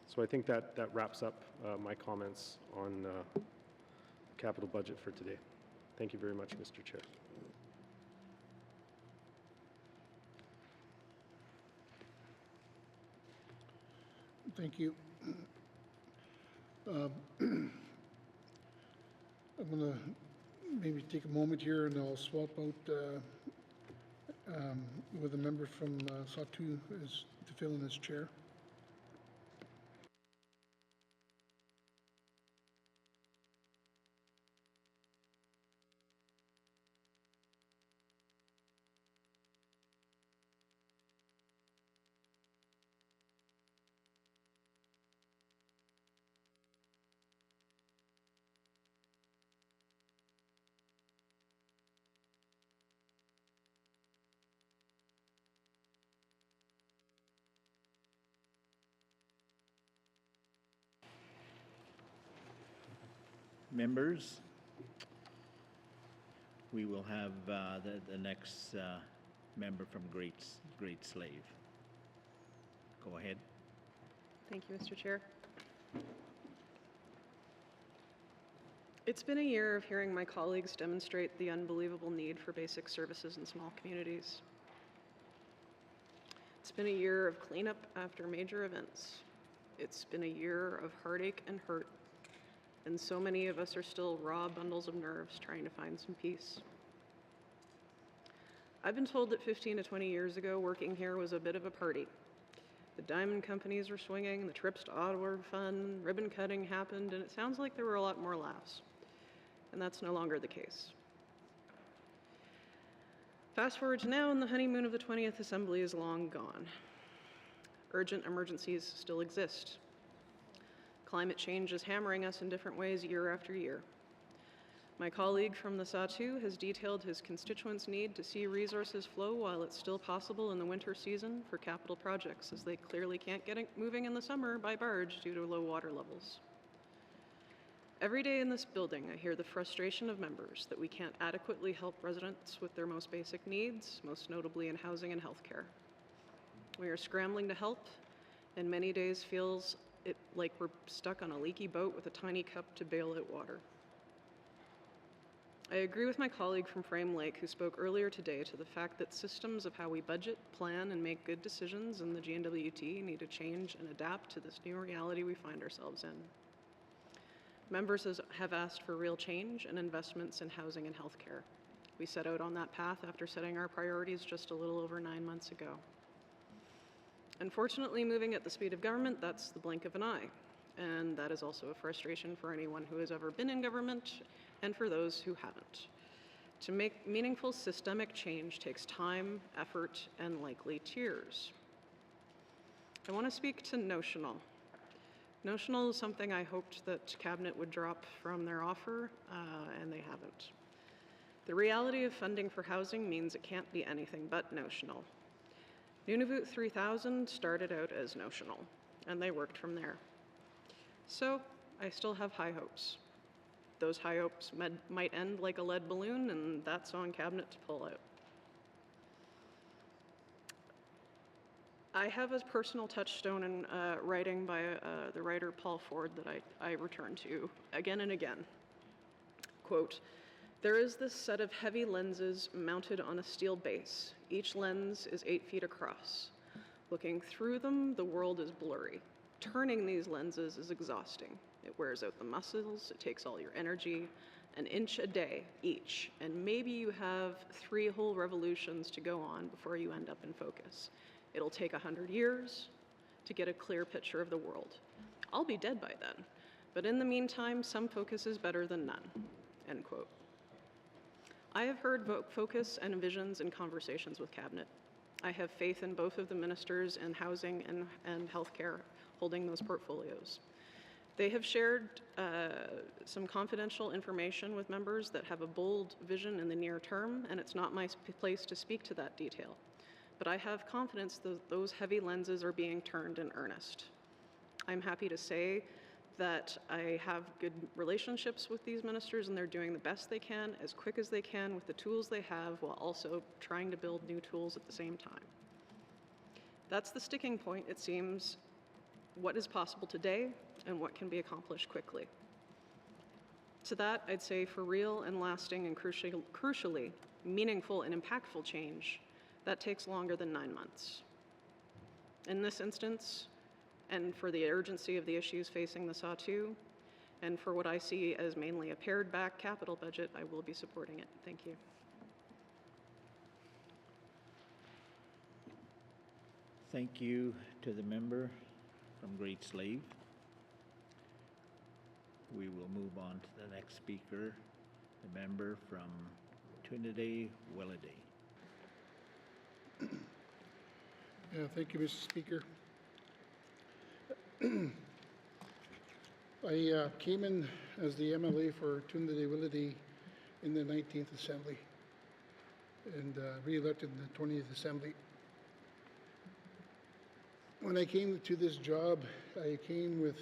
So I think that wraps up my comments on the capital budget for today. Thank you very much, Mr. Chair. Thank you. I'm going to maybe take a moment here and I'll swap out with a member from Satu to fill in his chair. Members, we will have the next member from Great Slave. Go ahead. Thank you, Mr. Chair. It's been a year of hearing my colleagues demonstrate the unbelievable need for basic services in small communities. It's been a year of cleanup after major events. It's been a year of heartache and hurt, and so many of us are still raw bundles of nerves trying to find some peace. I've been told that 15 to 20 years ago, working here was a bit of a party. The diamond companies were swinging, the trips to Ottawa were fun, ribbon cutting happened, and it sounds like there were a lot more laughs. And that's no longer the case. Fast forward to now, and the honeymoon of the 20th Assembly is long gone. Urgent emergencies still exist. Climate change is hammering us in different ways year after year. My colleague from the Sahtu has detailed his constituents' need to see resources flow while it's still possible in the winter season for capital projects, as they clearly can't get it moving in the summer by barge due to low water levels. Every day in this building, I hear the frustration of members that we can't adequately help residents with their most basic needs, most notably in housing and healthcare. We are scrambling to help, and many days feels like we're stuck on a leaky boat with a tiny cup to bail out water. I agree with my colleague from Frame Lake who spoke earlier today to the fact that systems of how we budget, plan, and make good decisions in the GNWT need to change and adapt to this new reality we find ourselves in. Members have asked for real change and investments in housing and healthcare. We set out on that path after setting our priorities just a little over 9 months ago. Unfortunately, moving at the speed of government, that's the blink of an eye. And that is also a frustration for anyone who has ever been in government and for those who haven't. To make meaningful systemic change takes time, effort, and likely tears. I want to speak to Notional. Notional is something I hoped that Cabinet would drop from their offer, and they haven't. The reality of funding for housing means it can't be anything but notional. Nunavut 3000 started out as notional, and they worked from there. So I still have high hopes. Those high hopes might end like a lead balloon, and that's on Cabinet to pull out. I have a personal touchstone in writing by the writer Paul Ford that I return to again and again. Quote, "There is this set of heavy lenses mounted on a steel base. Each lens is 8 feet across. Looking through them, the world is blurry. Turning these lenses is exhausting. It wears out the muscles, it takes all your energy, an inch a day each, and maybe you have 3 whole revolutions to go on before you end up in focus. It'll take 100 years to get a clear picture of the world. I'll be dead by then, but in the meantime, some focus is better than none," end quote. I have heard focus and visions in conversations with Cabinet. I have faith in both of the ministers in housing and healthcare holding those portfolios. They have shared some confidential information with members that have a bold vision in the near term, and it's not my place to speak to that detail. But I have confidence that those heavy lenses are being turned in earnest. I'm happy to say that I have good relationships with these ministers, and they're doing the best they can, as quick as they can, with the tools they have, while also trying to build new tools at the same time. That's the sticking point, it seems, what is possible today and what can be accomplished quickly. To that, I'd say for real and lasting and crucially meaningful and impactful change, that takes longer than 9 months. In this instance, and for the urgency of the issues facing the Sahtu, and for what I see as mainly a pared back capital budget, I will be supporting it. Thank you. Thank you to the member from Great Slave. We will move on to the next speaker, the member from Trinidad-Willowday. Yeah, thank you, Mr. Speaker. I came in as the MLA for Trinidad-Willowday in the 19th Assembly and re-elected in the 20th Assembly. When I came to this job, I came with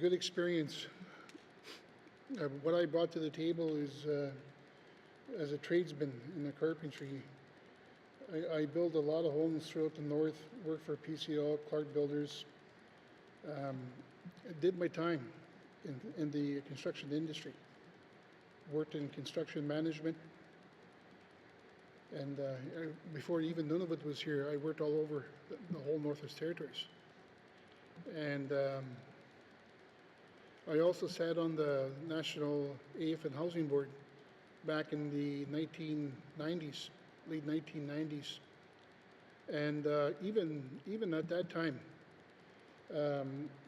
good experience. What I brought to the table is, as a tradesman in the carpentry, I built a lot of homes throughout the north, worked for PCL, Clark Builders. I did my time in the construction industry, worked in construction management, and before even Nunavut was here, I worked all over the whole Northwest Territories. And I also sat on the National AFN Housing Board back in the 1990s, late 1990s. And even at that time,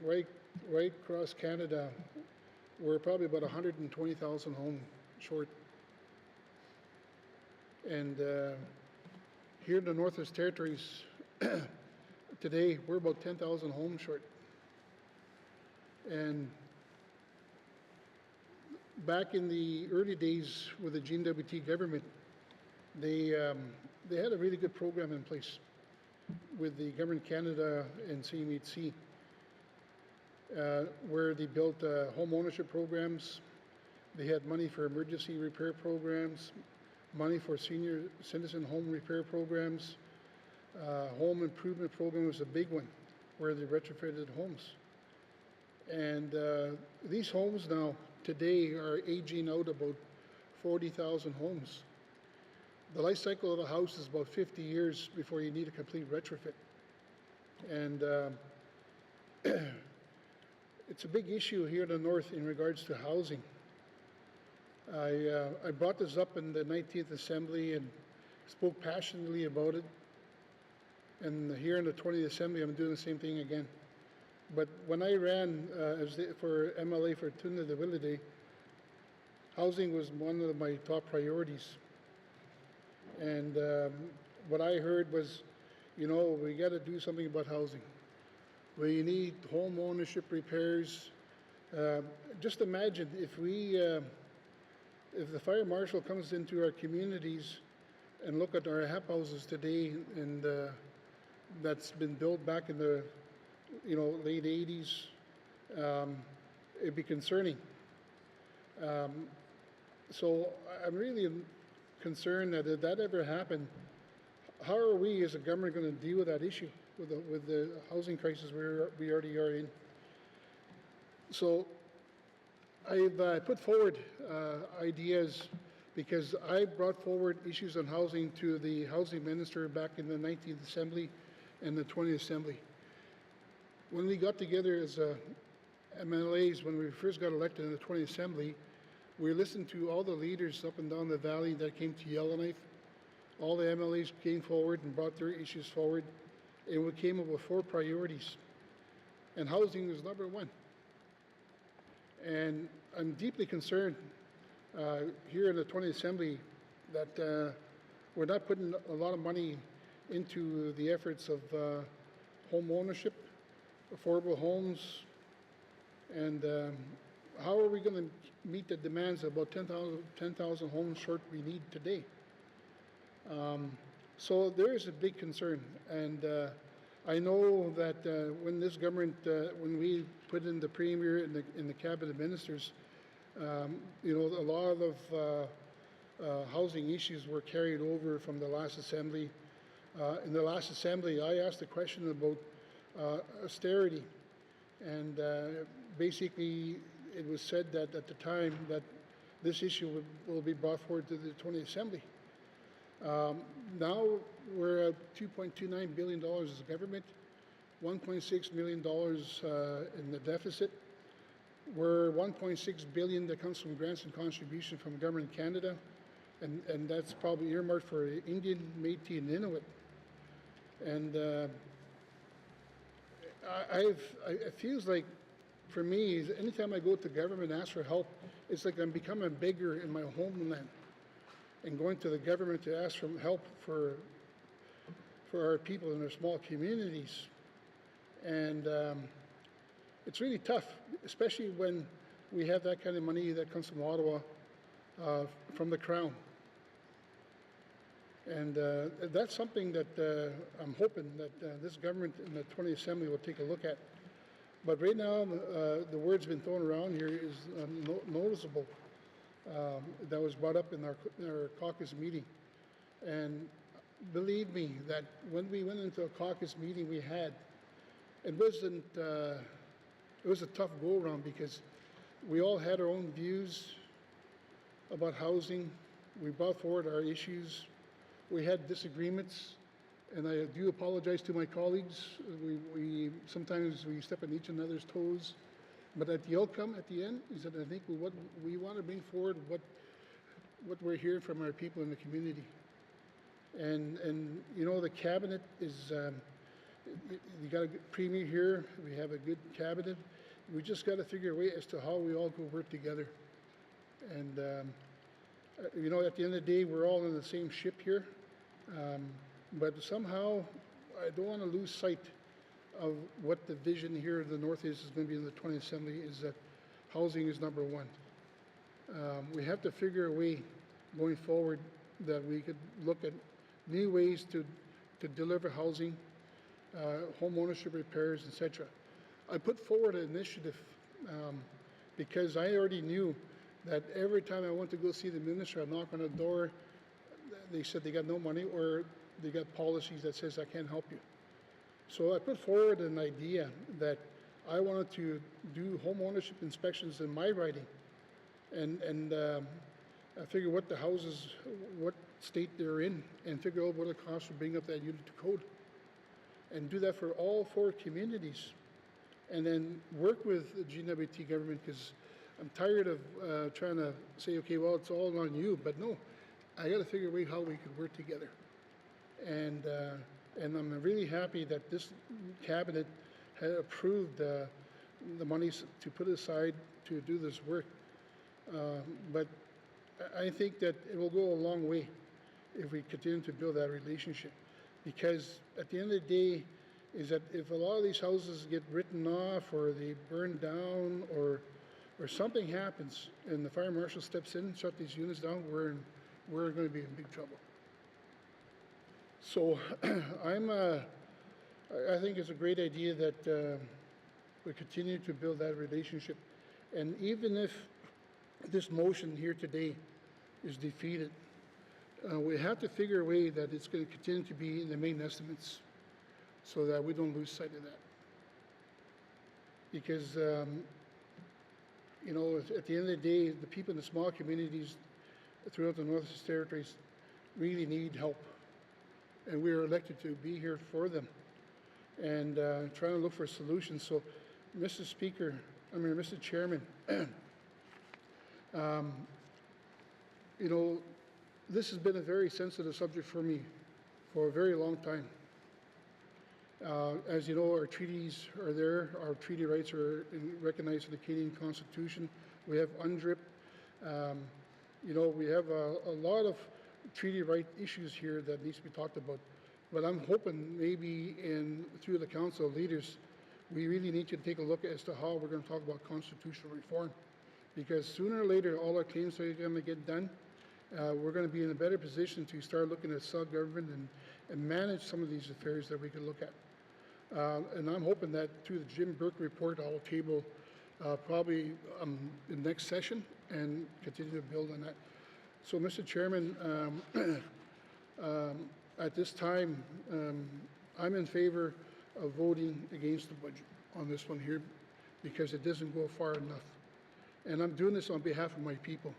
right across Canada, we're probably about 120,000 homes short. And here in the Northwest Territories, today we're about 10,000 homes short. And back in the early days with the GNWT government, they had a really good program in place with the Government of Canada and CMHC, where they built home ownership programs. They had money for emergency repair programs, money for senior citizen home repair programs. Home improvement program was a big one, where they retrofitted homes. And these homes now, today, are aging out about 40,000 homes. The life cycle of a house is about 50 years before you need a complete retrofit. And it's a big issue here in the north in regards to housing. I brought this up in the 19th Assembly and spoke passionately about it. And here in the 20th Assembly, I'm doing the same thing again. But when I ran for MLA for Toondah-Devilleday, housing was one of my top priorities. And what I heard was, you know, we got to do something about housing. We need home ownership repairs. Just imagine if the fire marshal comes into our communities and look at our HAP houses today, and that's been built back in the late 80s, it'd be concerning. So I'm really concerned that if that ever happened, how are we as a government going to deal with that issue, with the housing crisis we already are in? So I've put forward ideas because I brought forward issues on housing to the housing minister back in the 19th Assembly and the 20th Assembly. When we got together as MLAs, when we first got elected in the 20th Assembly, we listened to all the leaders up and down the valley that came to Yellowknife. All the MLAs came forward and brought their issues forward, and we came up with 4 priorities. And housing was number 1. And I'm deeply concerned here in the 20th Assembly that we're not putting a lot of money into the efforts of home ownership, affordable homes, and how are we going to meet the demands of about 10,000 homes short we need today? So there is a big concern, and I know that when this government, when we put in the Premier and the Cabinet Ministers, a lot of housing issues were carried over from the last Assembly. In the last Assembly, I asked a question about austerity, and basically it was said that at the time that this issue will be brought forward to the 20th Assembly. Now we're at $2.29 billion as a government, $1.6 million in the deficit. We're $1.6 billion that comes from grants and contributions from Government of Canada, and that's probably earmarked for Indian, Métis, and Inuit. And it feels like, for me, anytime I go to government and ask for help, it's like I'm becoming a beggar in my homeland and going to the government to ask for help for our people in our small communities. And it's really tough, especially when we have that kind of money that comes from Ottawa, from the Crown. And that's something that I'm hoping that this government in the 20th Assembly will take a look at. But right now, the word's been thrown around here is noticeable. That was brought up in our caucus meeting. And believe me, that when we went into a caucus meeting we had, it was a tough go-around because we all had our own views about housing. We brought forward our issues. We had disagreements, and I do apologize to my colleagues. Sometimes we step on each other's toes, but at the outcome, at the end, is that I think what we want to bring forward, what we're hearing from our people in the community, and the cabinet is. You got a good premier here. We have a good cabinet. We just got to figure a way as to how we all go work together. And at the end of the day, we're all in the same ship here. But somehow, I don't want to lose sight of what the vision here in the North is going to be in the 20th Assembly, is that housing is number 1. We have to figure a way going forward that we could look at new ways to deliver housing, home ownership repairs, etc. I put forward an initiative because I already knew that every time I went to go see the minister, I knock on the door, they said they got no money or they got policies that says I can't help you. So I put forward an idea that I wanted to do home ownership inspections in my writing and I figure what the houses, what state they're in, and figure out what it costs to bring up that unit to code. And do that for all 4 communities. And then work with the GWT government, because I'm tired of trying to say, okay, well, it's all on you, but no, I got to figure out how we could work together. And I'm really happy that this cabinet had approved the monies to put aside to do this work. But I think that it will go a long way if we continue to build that relationship. Because at the end of the day, is that if a lot of these houses get written off or they burn down or something happens and the fire marshal steps in and shut these units down, we're going to be in big trouble. So I think it's a great idea that we continue to build that relationship. And even if this motion here today is defeated, we have to figure a way that it's going to continue to be in the main estimates so that we don't lose sight of that. Because, you know, at the end of the day, the people in the small communities throughout the Northwest Territories really need help. And we are elected to be here for them and trying to look for solutions. So, Mr. Chairman, you know, this has been a very sensitive subject for me for a very long time. As you know, our treaties are there. Our treaty rights are recognized in the Canadian Constitution. We have UNDRIP. You know, we have a lot of treaty right issues here that needs to be talked about. But I'm hoping maybe through the Council of Leaders, we really need to take a look as to how we're going to talk about constitutional reform. Because sooner or later, all our claims are going to get done. We're going to be in a better position to start looking at self-government and manage some of these affairs that we can look at. And I'm hoping that through the Jim Burke report, I'll table probably the next session and continue to build on that. So, Mr. Chairman, at this time, I'm in favor of voting against the budget on this one here because it doesn't go far enough. And I'm doing this on behalf of my people.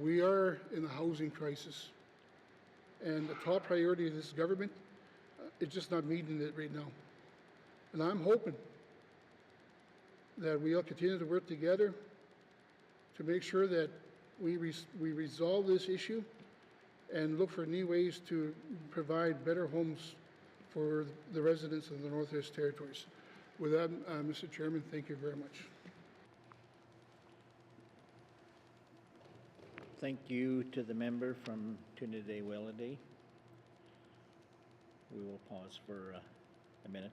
We are in a housing crisis. And the top priority of this government is just not meeting it right now. And I'm hoping that we'll continue to work together to make sure that we resolve this issue and look for new ways to provide better homes for the residents of the Northwest Territories. With that, Mr. Chairman, thank you very much. Thank you to the member from Trinidad-Wellade. We will pause for a minute.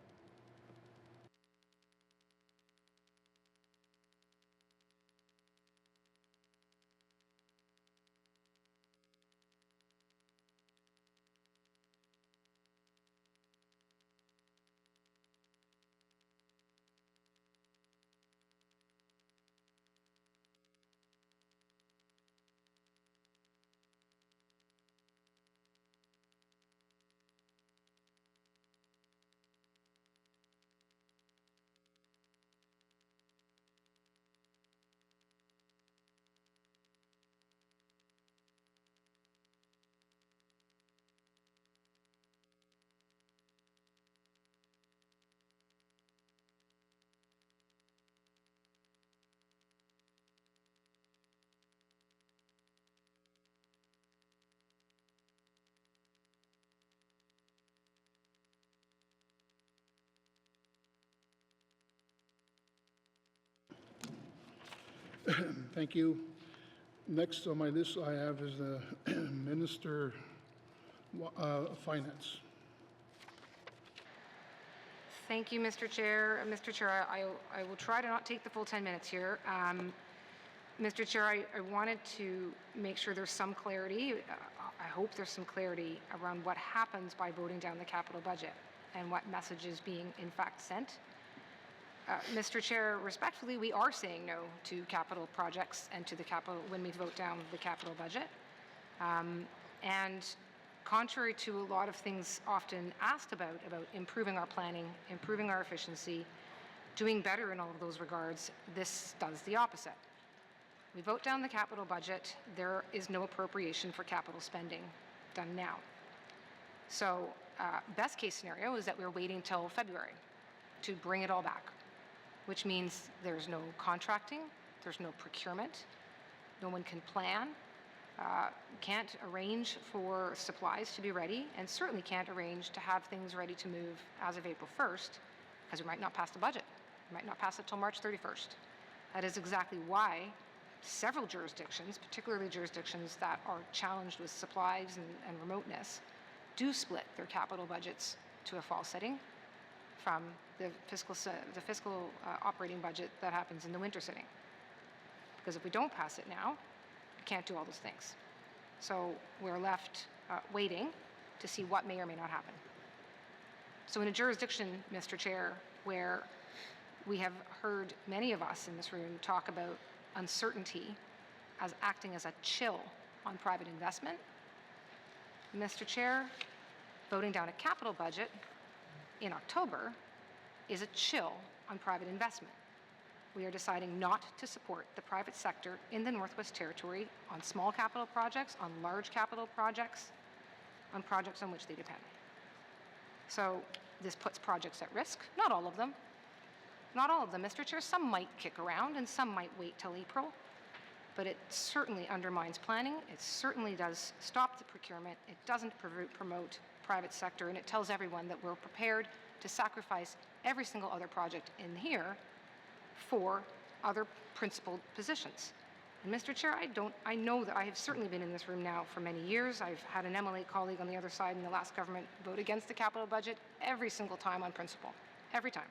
Thank you. Next on my list I have is the Minister of Finance. Thank you, Mr. Chair. Mr. Chair, I will try to not take the full 10 minutes here. Mr. Chair, I wanted to make sure there's some clarity. I hope there's some clarity around what happens by voting down the capital budget and what message is being in fact sent. Mr. Chair, respectfully, we are saying no to capital projects and to the capital when we vote down the capital budget. And contrary to a lot of things often asked about improving our planning, improving our efficiency, doing better in all of those regards, this does the opposite. We vote down the capital budget, there is no appropriation for capital spending done now. So best case scenario is that we're waiting till February to bring it all back, which means there's no contracting, there's no procurement, no one can plan, can't arrange for supplies to be ready, and certainly can't arrange to have things ready to move as of April 1st, because we might not pass the budget. We might not pass it till March 31st. That is exactly why several jurisdictions, particularly jurisdictions that are challenged with supplies and remoteness, do split their capital budgets to a fall sitting from the fiscal operating budget that happens in the winter sitting. Because if we don't pass it now, we can't do all those things. So we're left waiting to see what may or may not happen. So in a jurisdiction, Mr. Chair, where we have heard many of us in this room talk about uncertainty as acting as a chill on private investment, Mr. Chair, voting down a capital budget in October is a chill on private investment. We are deciding not to support the private sector in the Northwest Territory on small capital projects, on large capital projects, on projects on which they depend. So this puts projects at risk, not all of them. Not all of them, Mr. Chair. Some might kick around and some might wait till April, but it certainly undermines planning. It certainly does stop the procurement. It doesn't promote private sector, and it tells everyone that we're prepared to sacrifice every single other project in here for other principled positions. And Mr. Chair, I know that I have certainly been in this room now for many years. I've had an MLA colleague on the other side in the last government vote against the capital budget every single time on principle, every time.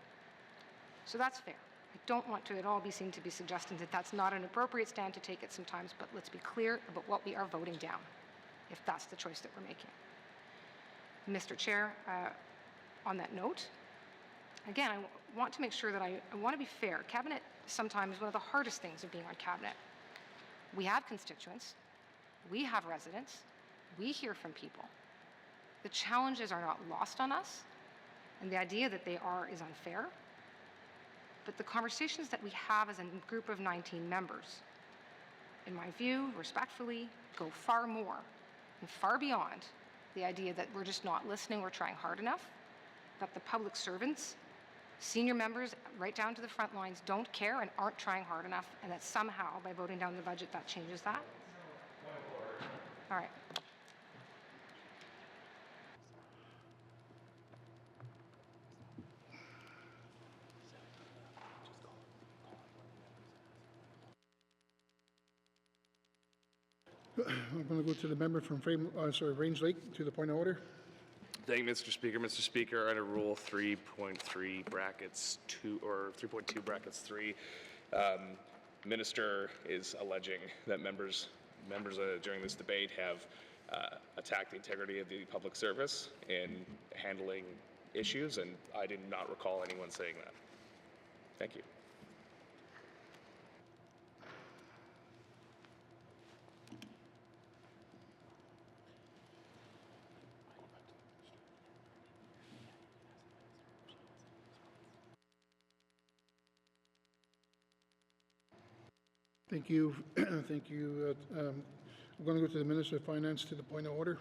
So that's fair. I don't want to at all be seen to be suggesting that that's not an appropriate stand to take at some times, but let's be clear about what we are voting down, if that's the choice that we're making. Mr. Chair, on that note, again, I want to make sure that I want to be fair. Cabinet sometimes is one of the hardest things of being on cabinet. We have constituents, we have residents, we hear from people. The challenges are not lost on us, and the idea that they are is unfair. But the conversations that we have as a group of 19 members, in my view, respectfully, go far more and far beyond the idea that we're just not listening or trying hard enough, that the public servants, senior members right down to the front lines don't care and aren't trying hard enough, and that somehow by voting down the budget that changes that. All right. I'm going to go to the member from Range Lake to the point of order. Thank you, Mr. Speaker. Mr. Speaker, under Rule 3.3 brackets 2 or 3.2 brackets 3, Minister is alleging that members during this debate have attacked the integrity of the public service in handling issues, and I did not recall anyone saying that. Thank you. Thank you. Thank you. I'm going to go to the Minister of Finance to the point of order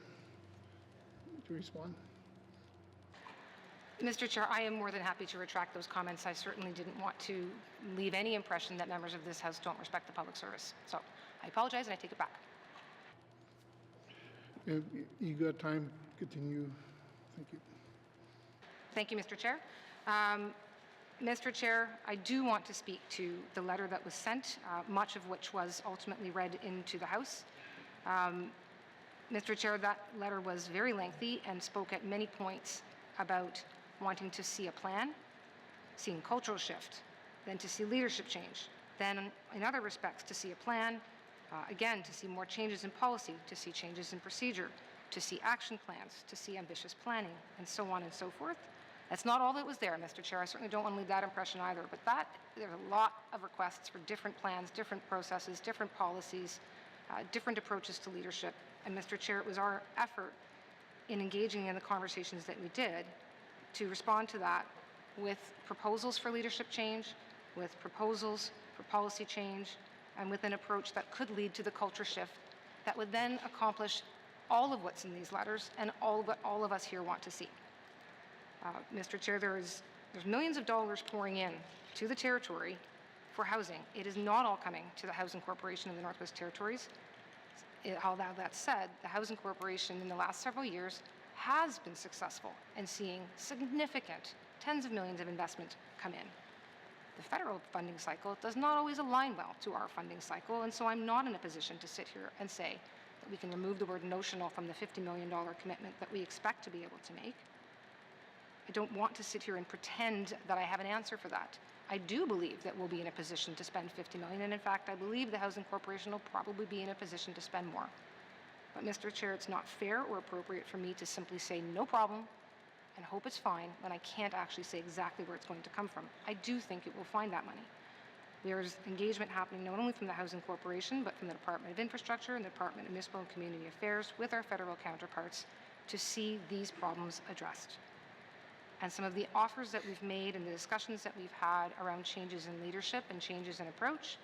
to respond. Mr. Chair, I am more than happy to retract those comments. I certainly didn't want to leave any impression that members of this House don't respect the public service. So I apologize and I take it back. You got time. Continue. Thank you. Thank you, Mr. Chair. Mr. Chair, I do want to speak to the letter that was sent, much of which was ultimately read into the House. Mr. Chair, that letter was very lengthy and spoke at many points about wanting to see a plan, seeing cultural shift, then to see leadership change, Then, in other respects, to see a plan, again, to see more changes in policy, to see changes in procedure, to see action plans, to see ambitious planning, and so on and so forth. That's not all that was there, Mr. Chair. I certainly don't want to leave that impression either, but there's a lot of requests for different plans, different processes, different policies, different approaches to leadership. And Mr. Chair, it was our effort in engaging in the conversations that we did to respond to that with proposals for leadership change, with proposals for policy change, and with an approach that could lead to the culture shift that would then accomplish all of what's in these letters and all what all of us here want to see. Mr. Chair, there's millions of dollars pouring in to the territory for housing. It is not all coming to the Housing Corporation of the Northwest Territories. Although that said, the Housing Corporation in the last several years has been successful in seeing significant tens of millions of investment come in. The federal funding cycle does not always align well to our funding cycle, and so I'm not in a position to sit here and say that we can remove the word notional from the $50 million commitment that we expect to be able to make. I don't want to sit here and pretend that I have an answer for that. I do believe that we'll be in a position to spend $50 million, and in fact, I believe the Housing Corporation will probably be in a position to spend more. But Mr. Chair, it's not fair or appropriate for me to simply say no problem and hope it's fine when I can't actually say exactly where it's going to come from. I do think it will find that money. There's engagement happening not only from the Housing Corporation, but from the Department of Infrastructure and the Department of Municipal and Community Affairs with our federal counterparts to see these problems addressed. And some of the offers that we've made and the discussions that we've had around changes in leadership and changes in approach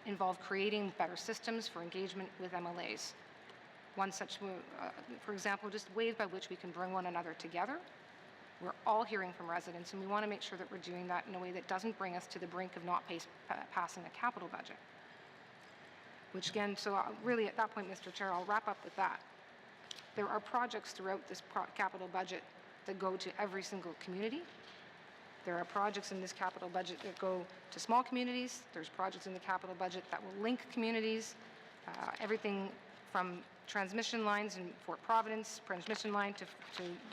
involve creating better systems for engagement with MLAs. One such, for example, just ways by which we can bring one another together. We're all hearing from residents, and we want to make sure that we're doing that in a way that doesn't bring us to the brink of not passing a capital budget. Which again, so really at that point, Mr. Chair, I'll wrap up with that. There are projects throughout this capital budget that go to every single community. There are projects in this capital budget that go to small communities. There's projects in the capital budget that will link communities. Everything from transmission lines in Fort Providence, transmission line to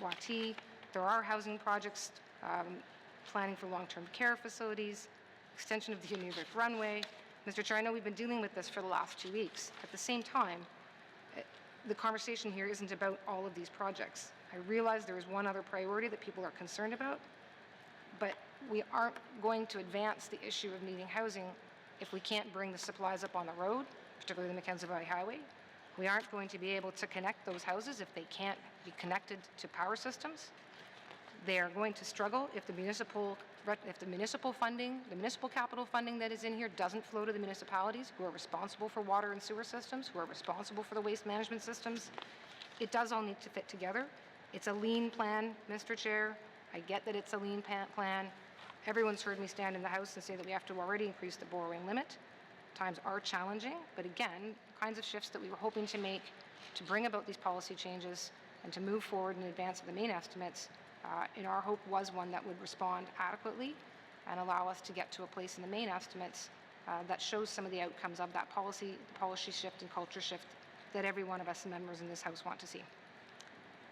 Wati. There are housing projects, planning for long-term care facilities, extension of the Inuvik runway. Mr. Chair, I know we've been dealing with this for the last 2 weeks. At the same time, the conversation here isn't about all of these projects. I realize there is one other priority that people are concerned about, but we aren't going to advance the issue of needing housing if we can't bring the supplies up on the road, particularly the Mackenzie Valley Highway. We aren't going to be able to connect those houses if they can't be connected to power systems. They are going to struggle if the municipal funding, the municipal capital funding that is in here doesn't flow to the municipalities who are responsible for water and sewer systems, who are responsible for the waste management systems. It does all need to fit together. It's a lean plan, Mr. Chair. I get that it's a lean plan. Everyone's heard me stand in the House and say that we have to already increase the borrowing limit. Times are challenging, but again, the kinds of shifts that we were hoping to make to bring about these policy changes and to move forward in advance of the main estimates, in our hope was one that would respond adequately and allow us to get to a place in the main estimates that shows some of the outcomes of that policy shift and culture shift that every one of us members in this House want to see.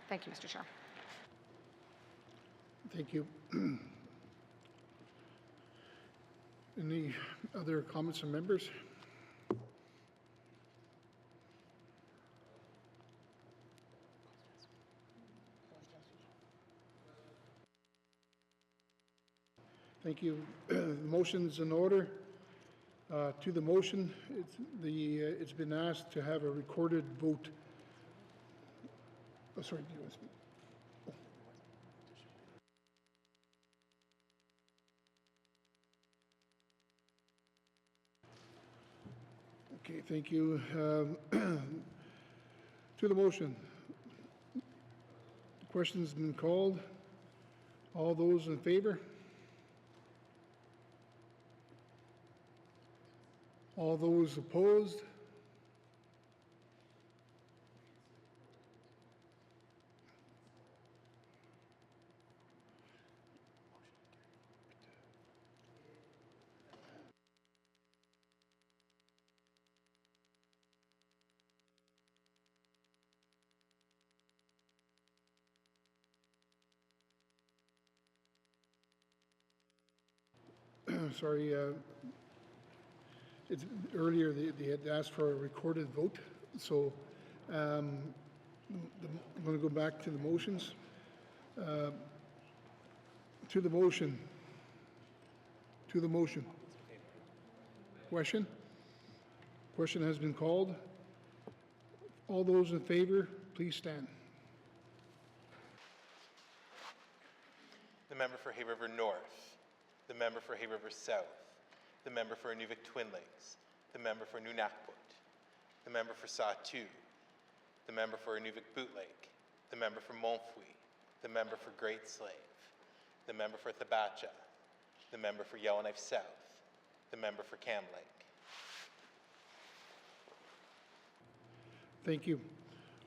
Thank you, Mr. Chair. Thank you. Any other comments from members? Thank you. The motion's in order. To the motion, it's been asked to have a recorded vote. Oh, sorry, do you want to speak? Okay, thank you. To the motion. The question's been called. All those in favor? All those opposed? Sorry, Earlier, they had asked for a recorded vote, so I'm going to go back to the motions. To the motion. Question? Question has been called. All those in favor, please stand. The member for Hay River North, the member for Hay River South, the member for Inuvik Twin Lakes, the member for Nunakput, the member for Sahtu, the member for Inuvik Boot Lake, the member for Montfouille, the member for Great Slave, the member for Thabacha, the member for Yellowknife South, the member for Cam Lake. Thank you.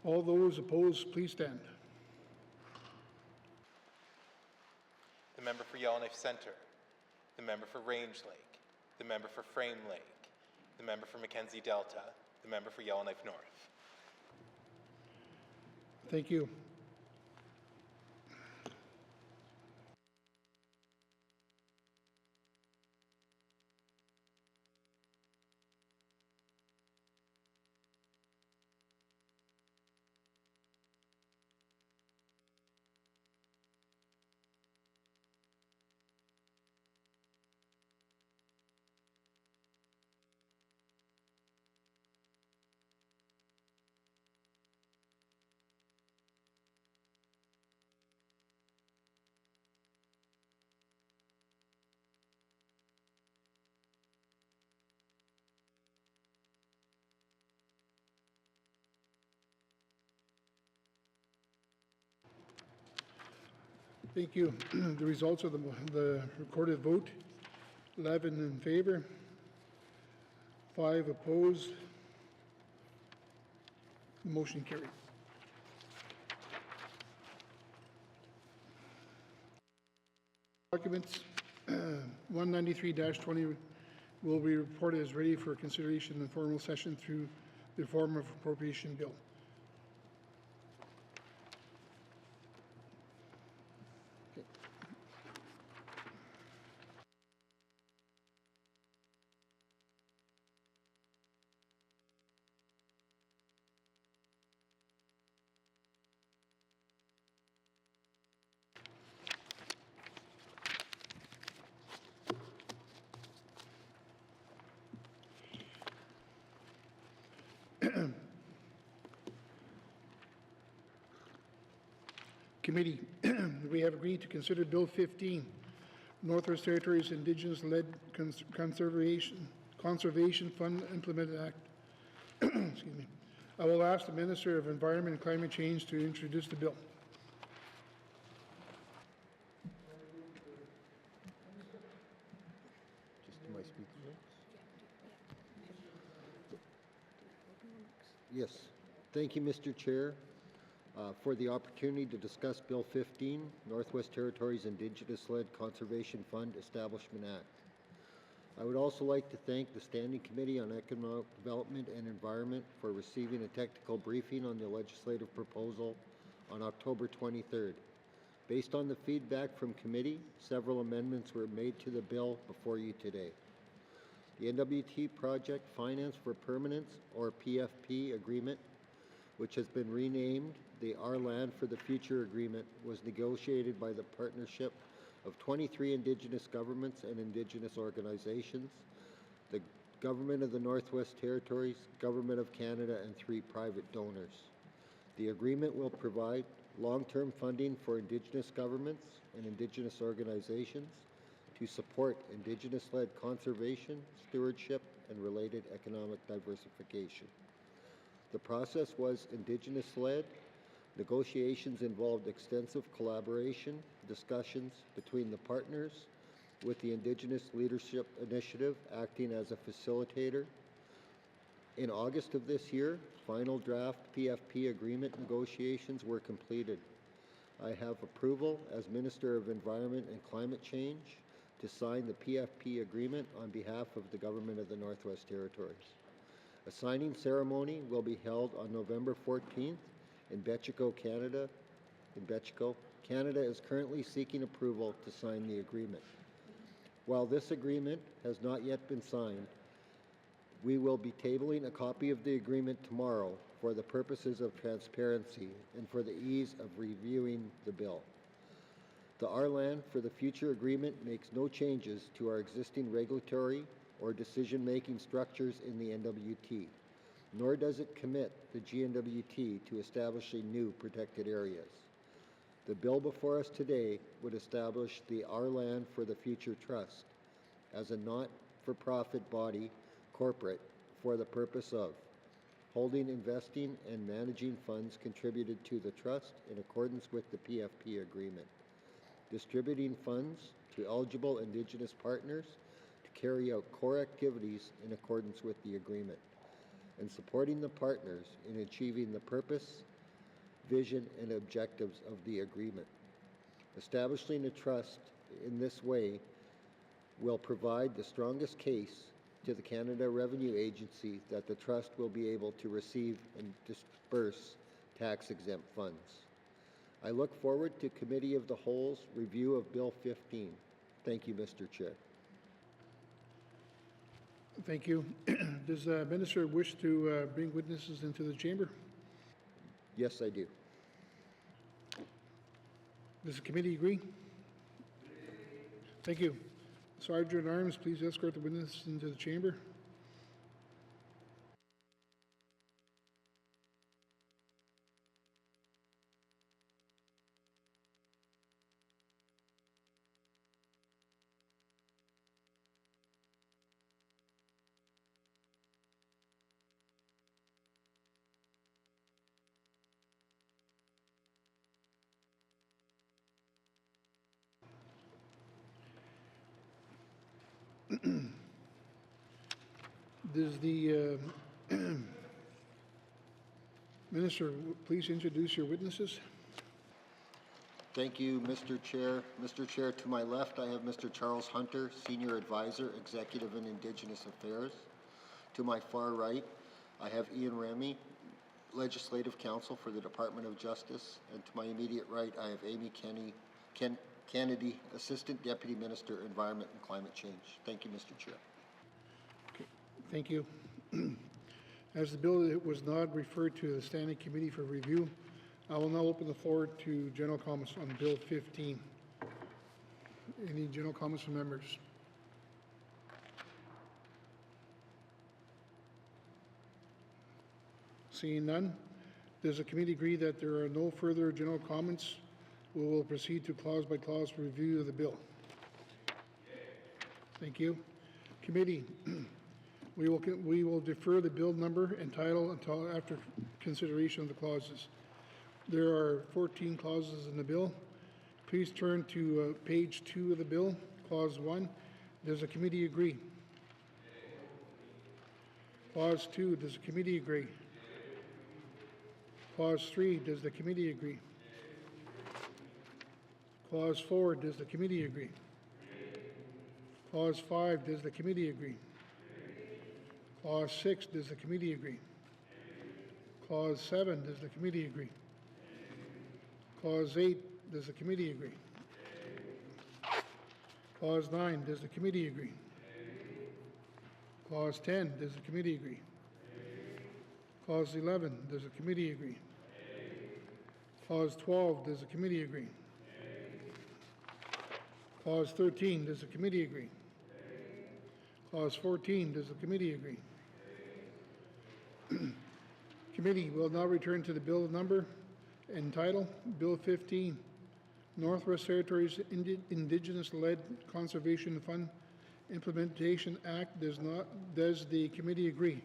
All those opposed, please stand. The member for Yellowknife Center, the member for Range Lake, the member for Frame Lake, the member for Mackenzie Delta, the member for Yellowknife North. Thank you. Thank you. The results of the recorded vote, 11 in favor, 5 opposed. Motion carried. Documents 193-20 will be reported as ready for consideration in formal session through the form of appropriation bill. Committee, we have agreed to consider Bill 15, Northwest Territories Indigenous-led Conservation Fund Implemented Act. Excuse me. I will ask the Minister of Environment and Climate Change to introduce the bill. Just my speaker. Yes. Thank you, Mr. Chair, for the opportunity to discuss Bill 15, Northwest Territories Indigenous-led Conservation Fund Establishment Act. I would also like to thank the Standing Committee on Economic Development and Environment for receiving a technical briefing on the legislative proposal on October 23rd. Based on the feedback from committee, several amendments were made to the bill before you today. The NWT Project Finance for Permanence, or PFP agreement, which has been renamed the Our Land for the Future Agreement, was negotiated by the partnership of 23 Indigenous governments and Indigenous organizations, the Government of the Northwest Territories, Government of Canada, and 3 private donors. The agreement will provide long-term funding for Indigenous governments and Indigenous organizations to support Indigenous-led conservation, stewardship, and related economic diversification. The process was Indigenous-led. Negotiations involved extensive collaboration, discussions between the partners, with the Indigenous Leadership Initiative acting as a facilitator. In August of this year, final draft PFP agreement negotiations were completed. I have approval as Minister of Environment and Climate Change to sign the PFP agreement on behalf of the Government of the Northwest Territories. A signing ceremony will be held on November 14th in Betchico, Canada. Canada is currently seeking approval to sign the agreement. While this agreement has not yet been signed, We will be tabling a copy of the agreement tomorrow for the purposes of transparency and for the ease of reviewing the bill. The Our-Land for the Future agreement makes no changes to our existing regulatory or decision-making structures in the NWT, nor does it commit the GNWT to establishing new protected areas. The bill before us today would establish the Our-Land for the Future Trust as a not-for-profit body corporate for the purpose of holding, investing, and managing funds contributed to the trust in accordance with the PFP agreement, distributing funds to eligible Indigenous partners to carry out core activities in accordance with the agreement, and supporting the partners in achieving the purpose, vision, and objectives of the agreement. Establishing a trust in this way will provide the strongest case to the Canada Revenue Agency that the trust will be able to receive and disperse tax-exempt funds. I look forward to Committee of the Whole's review of Bill 15. Thank you, Mr. Chair. Thank you. Does the minister wish to bring witnesses into the chamber? Yes, I do. Does the committee agree? Thank you. Sergeant at Arms, please escort the witnesses into the chamber. Does the minister please introduce your witnesses? Thank you, Mr. Chair. Mr. Chair, to my left, I have Mr. Charles Hunter, Senior Advisor, Executive in Indigenous Affairs. To my far right, I have Ian Remy, Legislative Counsel for the Department of Justice. And to my immediate right, I have Amy Kennedy, Assistant Deputy Minister, Environment and Climate Change. Thank you, Mr. Chair. Okay, thank you. As the bill was not referred to the Standing Committee for review, I will now open the floor to general comments on Bill 15. Any general comments from members? Seeing none, does the committee agree that there are no further general comments? We will proceed to clause-by-clause review of the bill. Thank you. Committee, we will defer the bill number and title until after consideration of the clauses. There are 14 clauses in the bill. Please turn to page 2 of the bill, clause 1. Does the committee agree? Clause 2, does the committee agree? Clause 3, does the committee agree? Clause 4, does the committee agree? Clause 5, does the committee agree? Clause 6, does the committee agree? Clause 7, does the committee agree? Clause 8, does the committee agree? Clause 9, does the committee agree? Clause 10, does the committee agree? Clause 11, does the committee agree? Clause 12, does the committee agree? Clause 13, does the committee agree? Clause 14, does the committee agree? Committee will now return to the bill number and title, Bill 15, Northwest Territories Indigenous-Led Conservation Fund Implementation Act. Does the committee agree?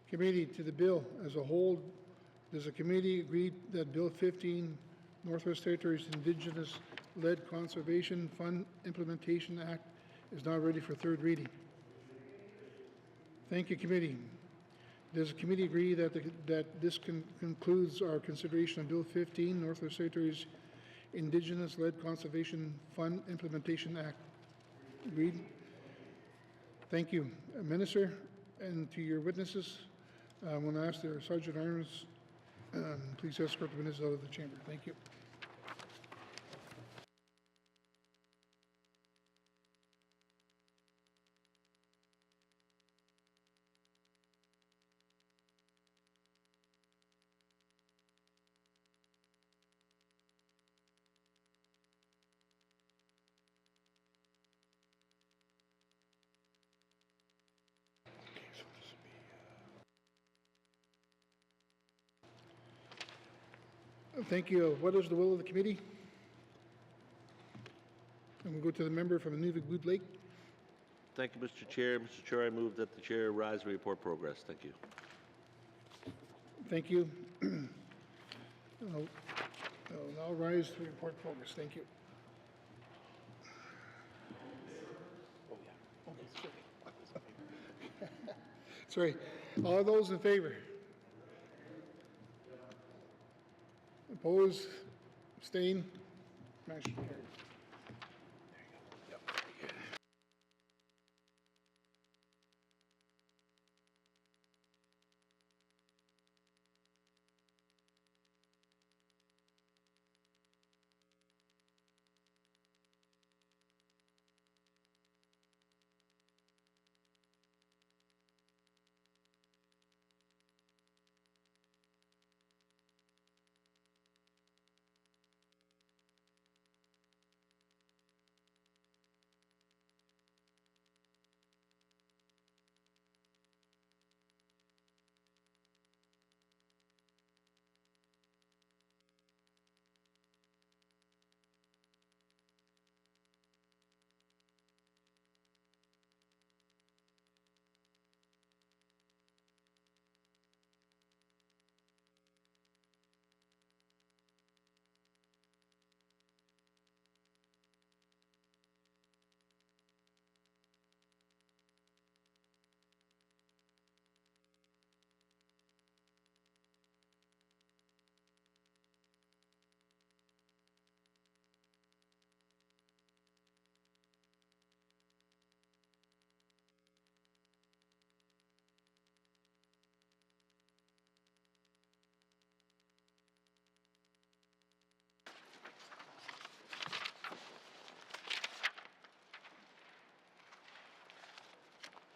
Committee, to the bill as a whole, does the committee agree that Bill 15, Northwest Territories Indigenous-Led Conservation Fund Implementation Act is now ready for third reading? Thank you, committee. Does the committee agree that this concludes our consideration of Bill 15, Northwest Territories Indigenous-Led Conservation Fund Implementation Act? Agreed? Thank you. Minister, and to your witnesses, I'm going to ask the Sergeant at Arms, please escort the witnesses out of the chamber. Thank you. Thank you. What is the will of the committee? And we'll go to the member from Inuvik-Boot Lake. Thank you, Mr. Chair. Mr. Chair, I move that the chair rise and report progress. Thank you. Thank you. I'll now rise to report progress. Thank you. Sorry. All those in favor? Opposed? Abstain? Motion carried.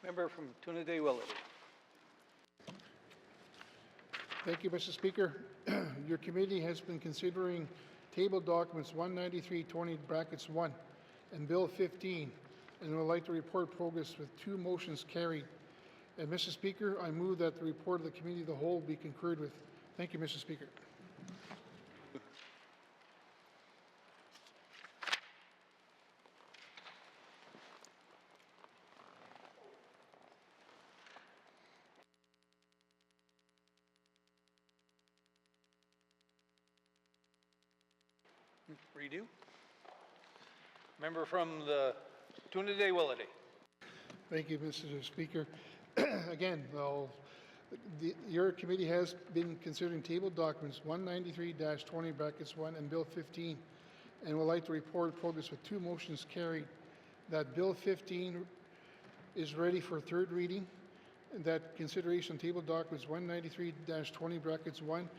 Member from Toonaday-Willity. Thank you, Mr. Speaker. Your committee has been considering table documents 193-20(1) and Bill 15, and would like to report progress with 2 motions carried. And Mr. Speaker, I move that the report of the committee of the whole be concurred with. Thank you, Mr. Speaker. Redo. Member from the Toonaday-Willity. Thank you, Mr. Speaker. Again, your committee has been considering table documents 193-20(1) and Bill 15, and would like to report progress with 2 motions carried. That Bill 15 is ready for 3rd reading, and that consideration table documents 193-20(1)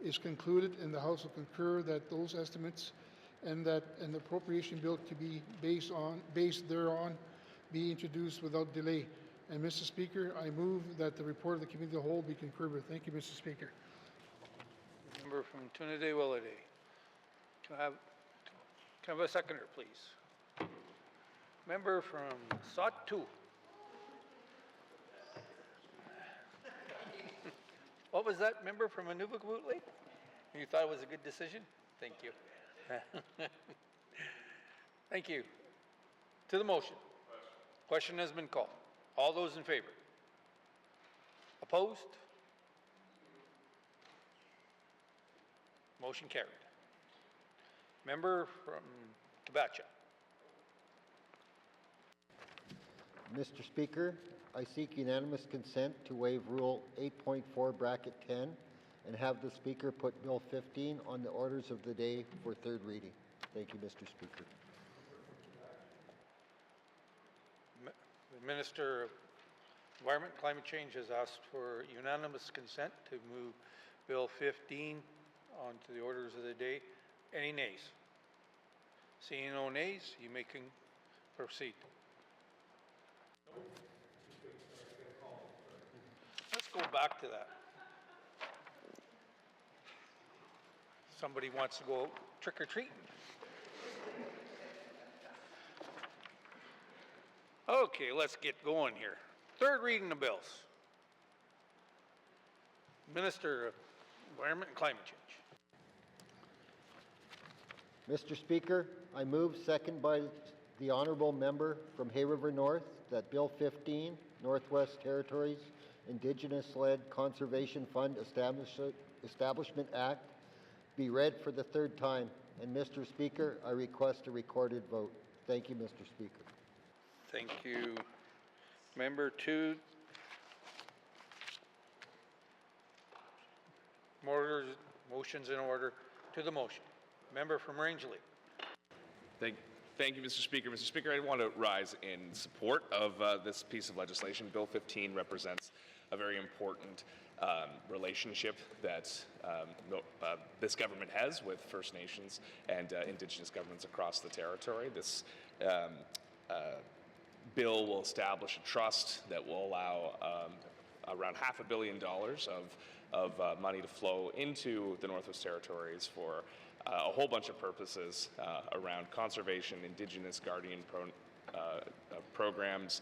is concluded, and the House will concur that those estimates and that an appropriation bill to be based thereon be introduced without delay. And Mr. Speaker, I move that the report of the committee of the whole be concurred with. Thank you, Mr. Speaker. Member from Toonaday-Willity. Can I have a seconder, please? Member from Sot-Two. What was that, member from Inuvik-Boot Lake? You thought it was a good decision? Thank you. Thank you. To the motion. Question has been called. All those in favor? Opposed? Motion carried. Member from Kabacha. Mr. Speaker, I seek unanimous consent to waive Rule 8.4 Bracket 10 and have the Speaker put Bill 15 on the orders of the day for 3rd reading. Thank you, Mr. Speaker. The Minister of Environment and Climate Change has asked for unanimous consent to move Bill 15 onto the orders of the day. Any nays? Seeing no nays, you may proceed. Let's go back to that. Somebody wants to go trick-or-treating. Okay, let's get going here. 3rd reading of bills. Minister of Environment and Climate Change. Mr. Speaker, I move, second by the honourable member from Hay River North, that Bill 15, Northwest Territories Indigenous-led Conservation Fund Establishment Act, be read for the third time. And Mr. Speaker, I request a recorded vote. Thank you, Mr. Speaker. Thank you. Member 2. Motions in order. To the motion. Member from Rangeley. Thank you, Mr. Speaker. Mr. Speaker, I want to rise in support of this piece of legislation. Bill 15 represents a very important relationship that this government has with First Nations and Indigenous governments across the territory. This bill will establish a trust that will allow around $500 million of money to flow into the Northwest Territories for a whole bunch of purposes around conservation, Indigenous guardian programs,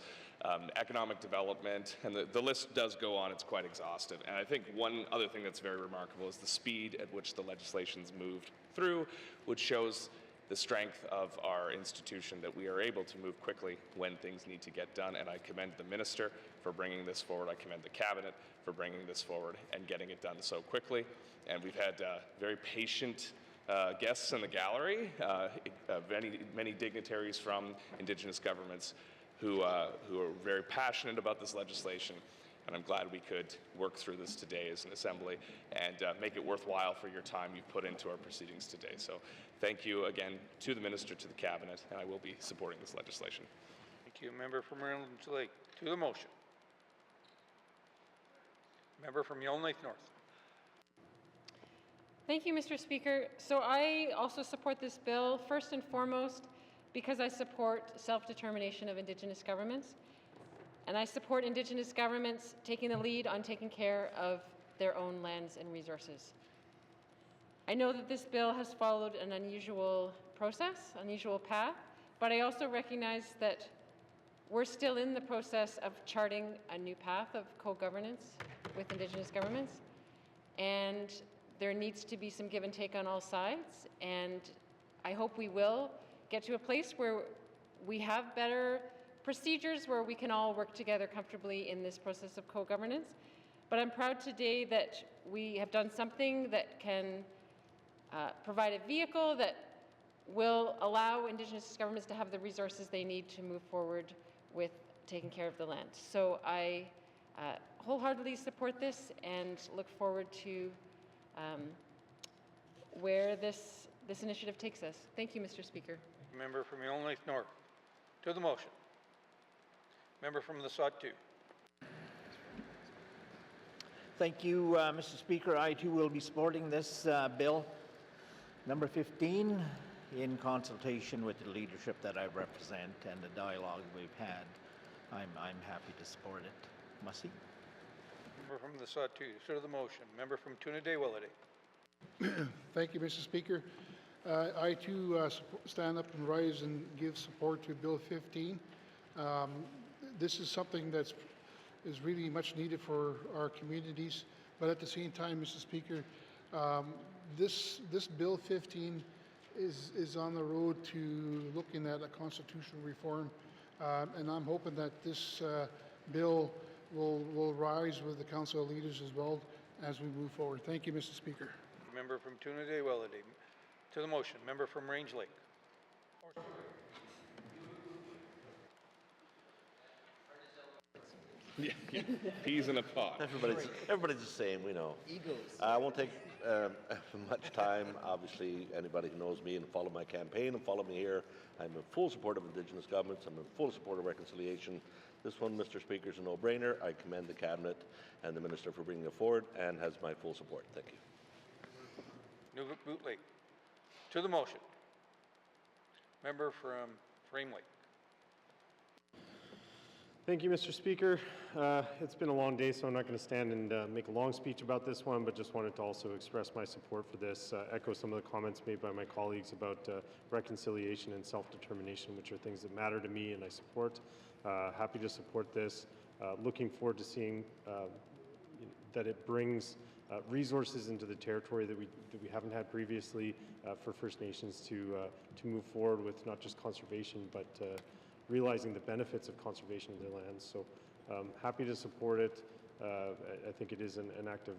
economic development, and the list does go on. It's quite exhaustive. And I think one other thing that's very remarkable is the speed at which the legislation's moved through, which shows the strength of our institution, that we are able to move quickly when things need to get done. And I commend the minister for bringing this forward. I commend the cabinet for bringing this forward and getting it done so quickly. And we've had very patient guests in the gallery, many dignitaries from Indigenous governments who are very passionate about this legislation. And I'm glad we could work through this today as an assembly and make it worthwhile for your time you've put into our proceedings today. So thank you again to the minister, to the cabinet, and I will be supporting this legislation. Thank you. Member from Rangeley Lake. To the motion. Member from Yellowknife North. Thank you, Mr. Speaker. So I also support this bill, first and foremost, because I support self-determination of Indigenous governments. And I support Indigenous governments taking the lead on taking care of their own lands and resources. I know that this bill has followed an unusual process, unusual path, but I also recognize that we're still in the process of charting a new path of co-governance with Indigenous governments. And there needs to be some give and take on all sides. And I hope we will get to a place where we have better procedures where we can all work together comfortably in this process of co-governance. But I'm proud today that we have done something that can provide a vehicle that will allow Indigenous governments to have the resources they need to move forward with taking care of the land. So I wholeheartedly support this and look forward to where this initiative takes us. Thank you, Mr. Speaker. Member from Yellowknife North. To the motion. Member from the Sawtooth. Thank you, Mr. Speaker. I too will be supporting this bill, number 15, in consultation with the leadership that I represent and the dialogue we've had. I'm happy to support it. Mussey. Member from the Sawtooth. To the motion. Member from Tuna-Day-Willity. Thank you, Mr. Speaker. I too stand up and rise and give support to Bill 15. This is something is really much needed for our communities, but at the same time, Mr. Speaker, this Bill 15 is on the road to looking at a constitutional reform, and I'm hoping that this bill will rise with the Council of Leaders as well as we move forward. Thank you, Mr. Speaker. Member from Tuna-Day-Willity. To the motion. Member from Range Lake. Yeah. Peas in a pod. Everybody's the same, we know. Egos. I won't take much time. Obviously, anybody who knows me and follow my campaign and follow me here, I'm in full support of Indigenous governments. I'm in full support of reconciliation. This one, Mr. Speaker, is a no-brainer. I commend the Cabinet and the Minister for bringing it forward and has my full support. Thank you. Nunavut Lake. To the motion. Member from Frame Lake. Thank you, Mr. Speaker. It's been a long day, so I'm not going to stand and make a long speech about this one, but just wanted to also express my support for this, echo some of the comments made by my colleagues about reconciliation and self-determination, which are things that matter to me and I support. Happy to support this. Looking forward to seeing that it brings resources into the territory that we haven't had previously for First Nations to move forward with not just conservation, but realizing the benefits of conservation of their lands. So happy to support it. I think it is an act of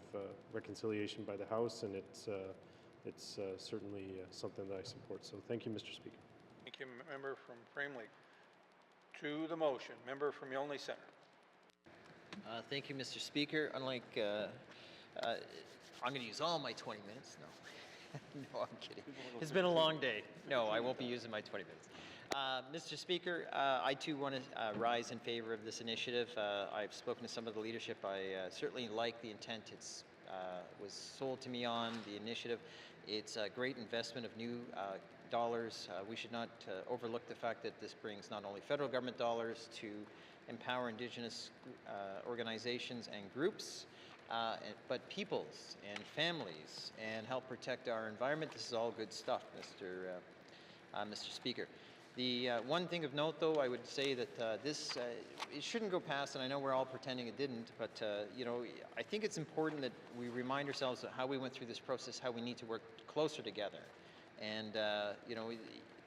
reconciliation by the House, and it's certainly something that I support. So thank you, Mr. Speaker. Thank you, member from Frame Lake. To the motion, member from Yonley Centre. Thank you, Mr. Speaker. Unlike, I'm going to use all my 20 minutes. No, no, I'm kidding. It's been a long day. No, I won't be using my 20 minutes. Mr. Speaker, I too want to rise in favor of this initiative. I've spoken to some of the leadership. I certainly like the intent it's was sold to me on, the initiative. It's a great investment of new dollars. We should not overlook the fact that this brings not only federal government dollars to empower Indigenous organizations and groups, but peoples and families, and help protect our environment. This is all good stuff, Mr. Speaker. The one thing of note, though, I would say that this it shouldn't go past, and I know we're all pretending it didn't, but you know, I think it's important that we remind ourselves of how we went through this process, how we need to work closer together. And you know,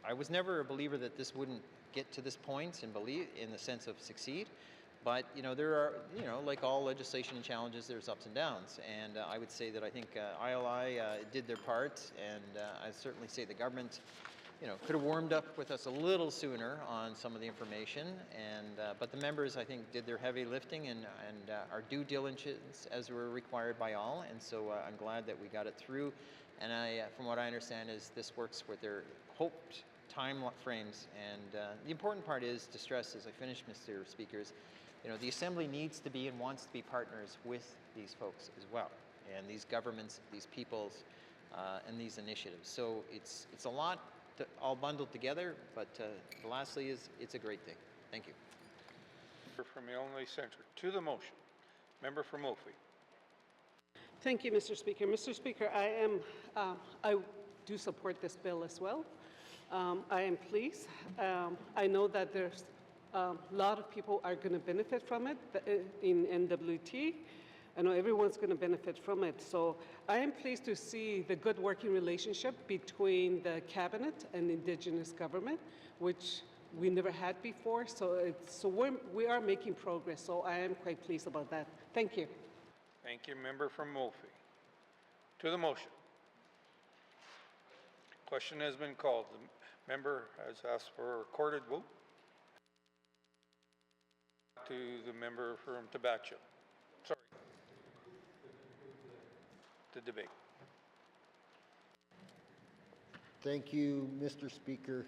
I was never a believer that this wouldn't get to this point and believe in the sense of succeed. But you know, there are, you know, like all legislation and challenges, there's ups and downs. And I would say that I think ILI did their part, and I'd certainly say the government, you know, could have warmed up with us a little sooner on some of the information. And but the members, I think, did their heavy lifting and our due diligence as were required by all. And so I'm glad that we got it through. And from what I understand, is this works with their hoped time frames. And the important part is to stress, as I finish, Mr. Speaker, is, you know, the Assembly needs to be and wants to be partners with these folks as well, and these governments, these peoples, and these initiatives. So it's a lot all bundled together, but lastly is it's a great thing. Thank you. Member from Yonley Centre. To the motion, member from Moultrie. Thank you, Mr. Speaker. Mr. Speaker, I do support this bill as well. I am pleased. I know that there's a lot of people are going to benefit from it in NWT. I know everyone's going to benefit from it. So I am pleased to see the good working relationship between the Cabinet and Indigenous government, which we never had before. So we are making progress. So I am quite pleased about that. Thank you. Thank you, member from Moultrie. To the motion. Question has been called. The member has asked for a recorded vote. To the member from Tabacho. Sorry. The debate. Thank you, Mr. Speaker.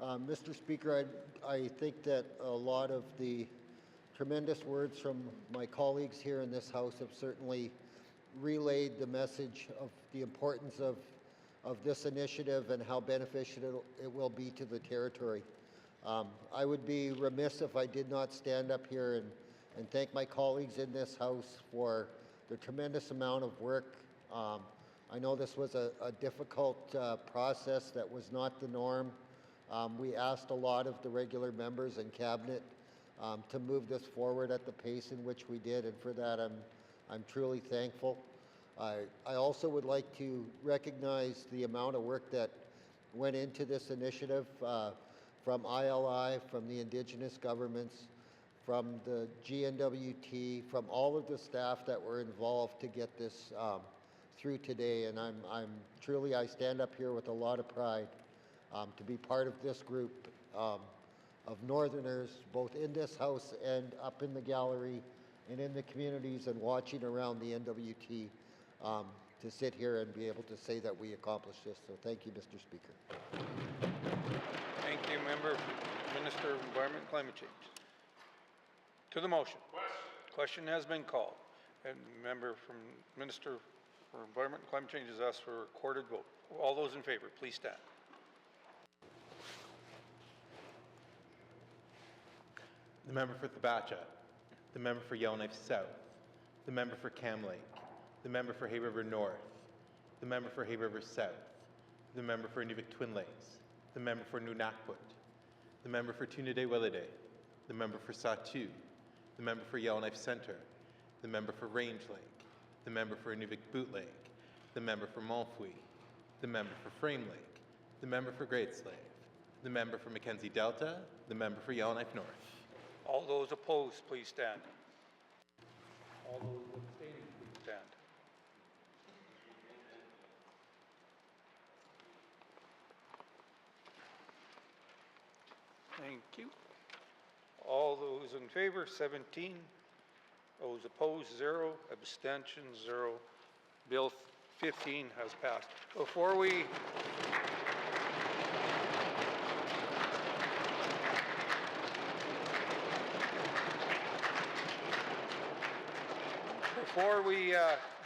Mr. Speaker, I think that a lot of the tremendous words from my colleagues here in this House have certainly relayed the message of the importance of this initiative and how beneficial it will be to the territory. I would be remiss if I did not stand up here and thank my colleagues in this House for the tremendous amount of work. I know this was a difficult process that was not the norm. We asked a lot of the regular members and Cabinet to move this forward at the pace in which we did, and for that I'm truly thankful. I also would like to recognize the amount of work that went into this initiative from ILI, from the Indigenous governments, from the GNWT, from all of the staff that were involved to get this through today. And I'm truly, I stand up here with a lot of pride to be part of this group of Northerners, both in this House and up in the gallery and in the communities and watching around the NWT, to sit here and be able to say that we accomplished this. So thank you, Mr. Speaker. Thank you, member, Minister of Environment and Climate Change. To the motion. Question has been called, and member from Minister for Environment and Climate Change has asked for a recorded vote. All those in favor, please stand. The member for Thabacha, the member for Yellowknife South, the member for Cam Lake, the member for Hay River North, the member for Hay River South, the member for Inuvik Twin Lakes, the member for Nunavut, the member for Tunadé Willowday, the member for Sahtu, the member for Yellowknife Centre, the member for Range Lake, the member for Inuvik Boot Lake, the member for Montfouille, the member for Frame Lake, the member for Great Slave, the member for Mackenzie Delta, the member for Yellowknife North. All those opposed, please stand. All those abstaining, please stand. Thank you. All those in favor, 17. Those opposed, 0. Abstentions, 0. Bill 15 has passed. Before we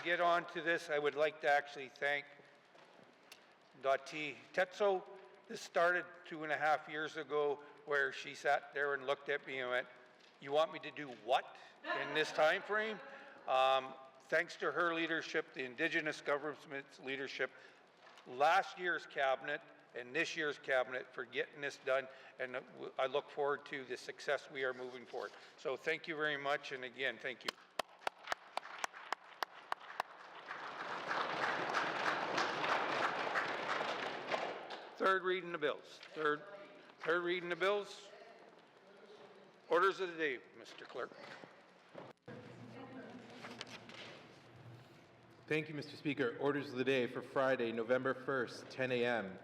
get on to this, I would like to actually thank Dottie Tetso. This started 2.5 years ago, where she sat there and looked at me and went, "You want me to do what in this time frame?" Thanks to her leadership, the Indigenous government's leadership, last year's cabinet and this year's cabinet for getting this done, and I look forward to the success we are moving forward. So thank you very much, and again, thank you. Third reading the bills. Third reading the bills. Orders of the day, Mr. Clerk. Thank you, Mr. Speaker. Orders of the day for Friday, November 1st, 10 a.m.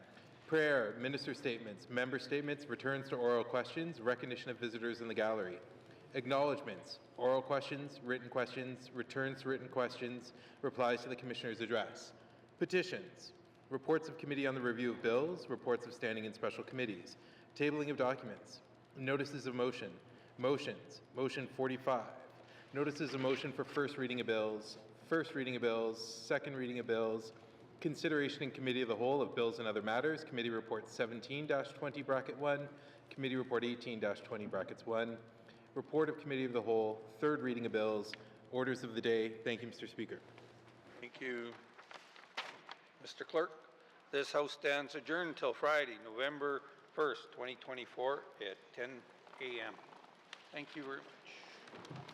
Prayer, minister statements, member statements, returns to oral questions, recognition of visitors in the gallery. Acknowledgements, oral questions, returns to written questions, replies to the Commissioner's address. Petitions, reports of committee on the review of bills, reports of standing and special committees, tabling of documents, notices of motion, motions, motion 45, notices of motion for first reading of bills, second reading of bills, consideration in committee of the whole of bills and other matters, committee report 17-20(1), committee report 18-20(1), report of committee of the whole, third reading of bills, orders of the day. Thank you, Mr. Speaker. Thank you, Mr. Clerk. This House stands adjourned until Friday, November 1st, 2024 at 10 a.m. Thank you very much.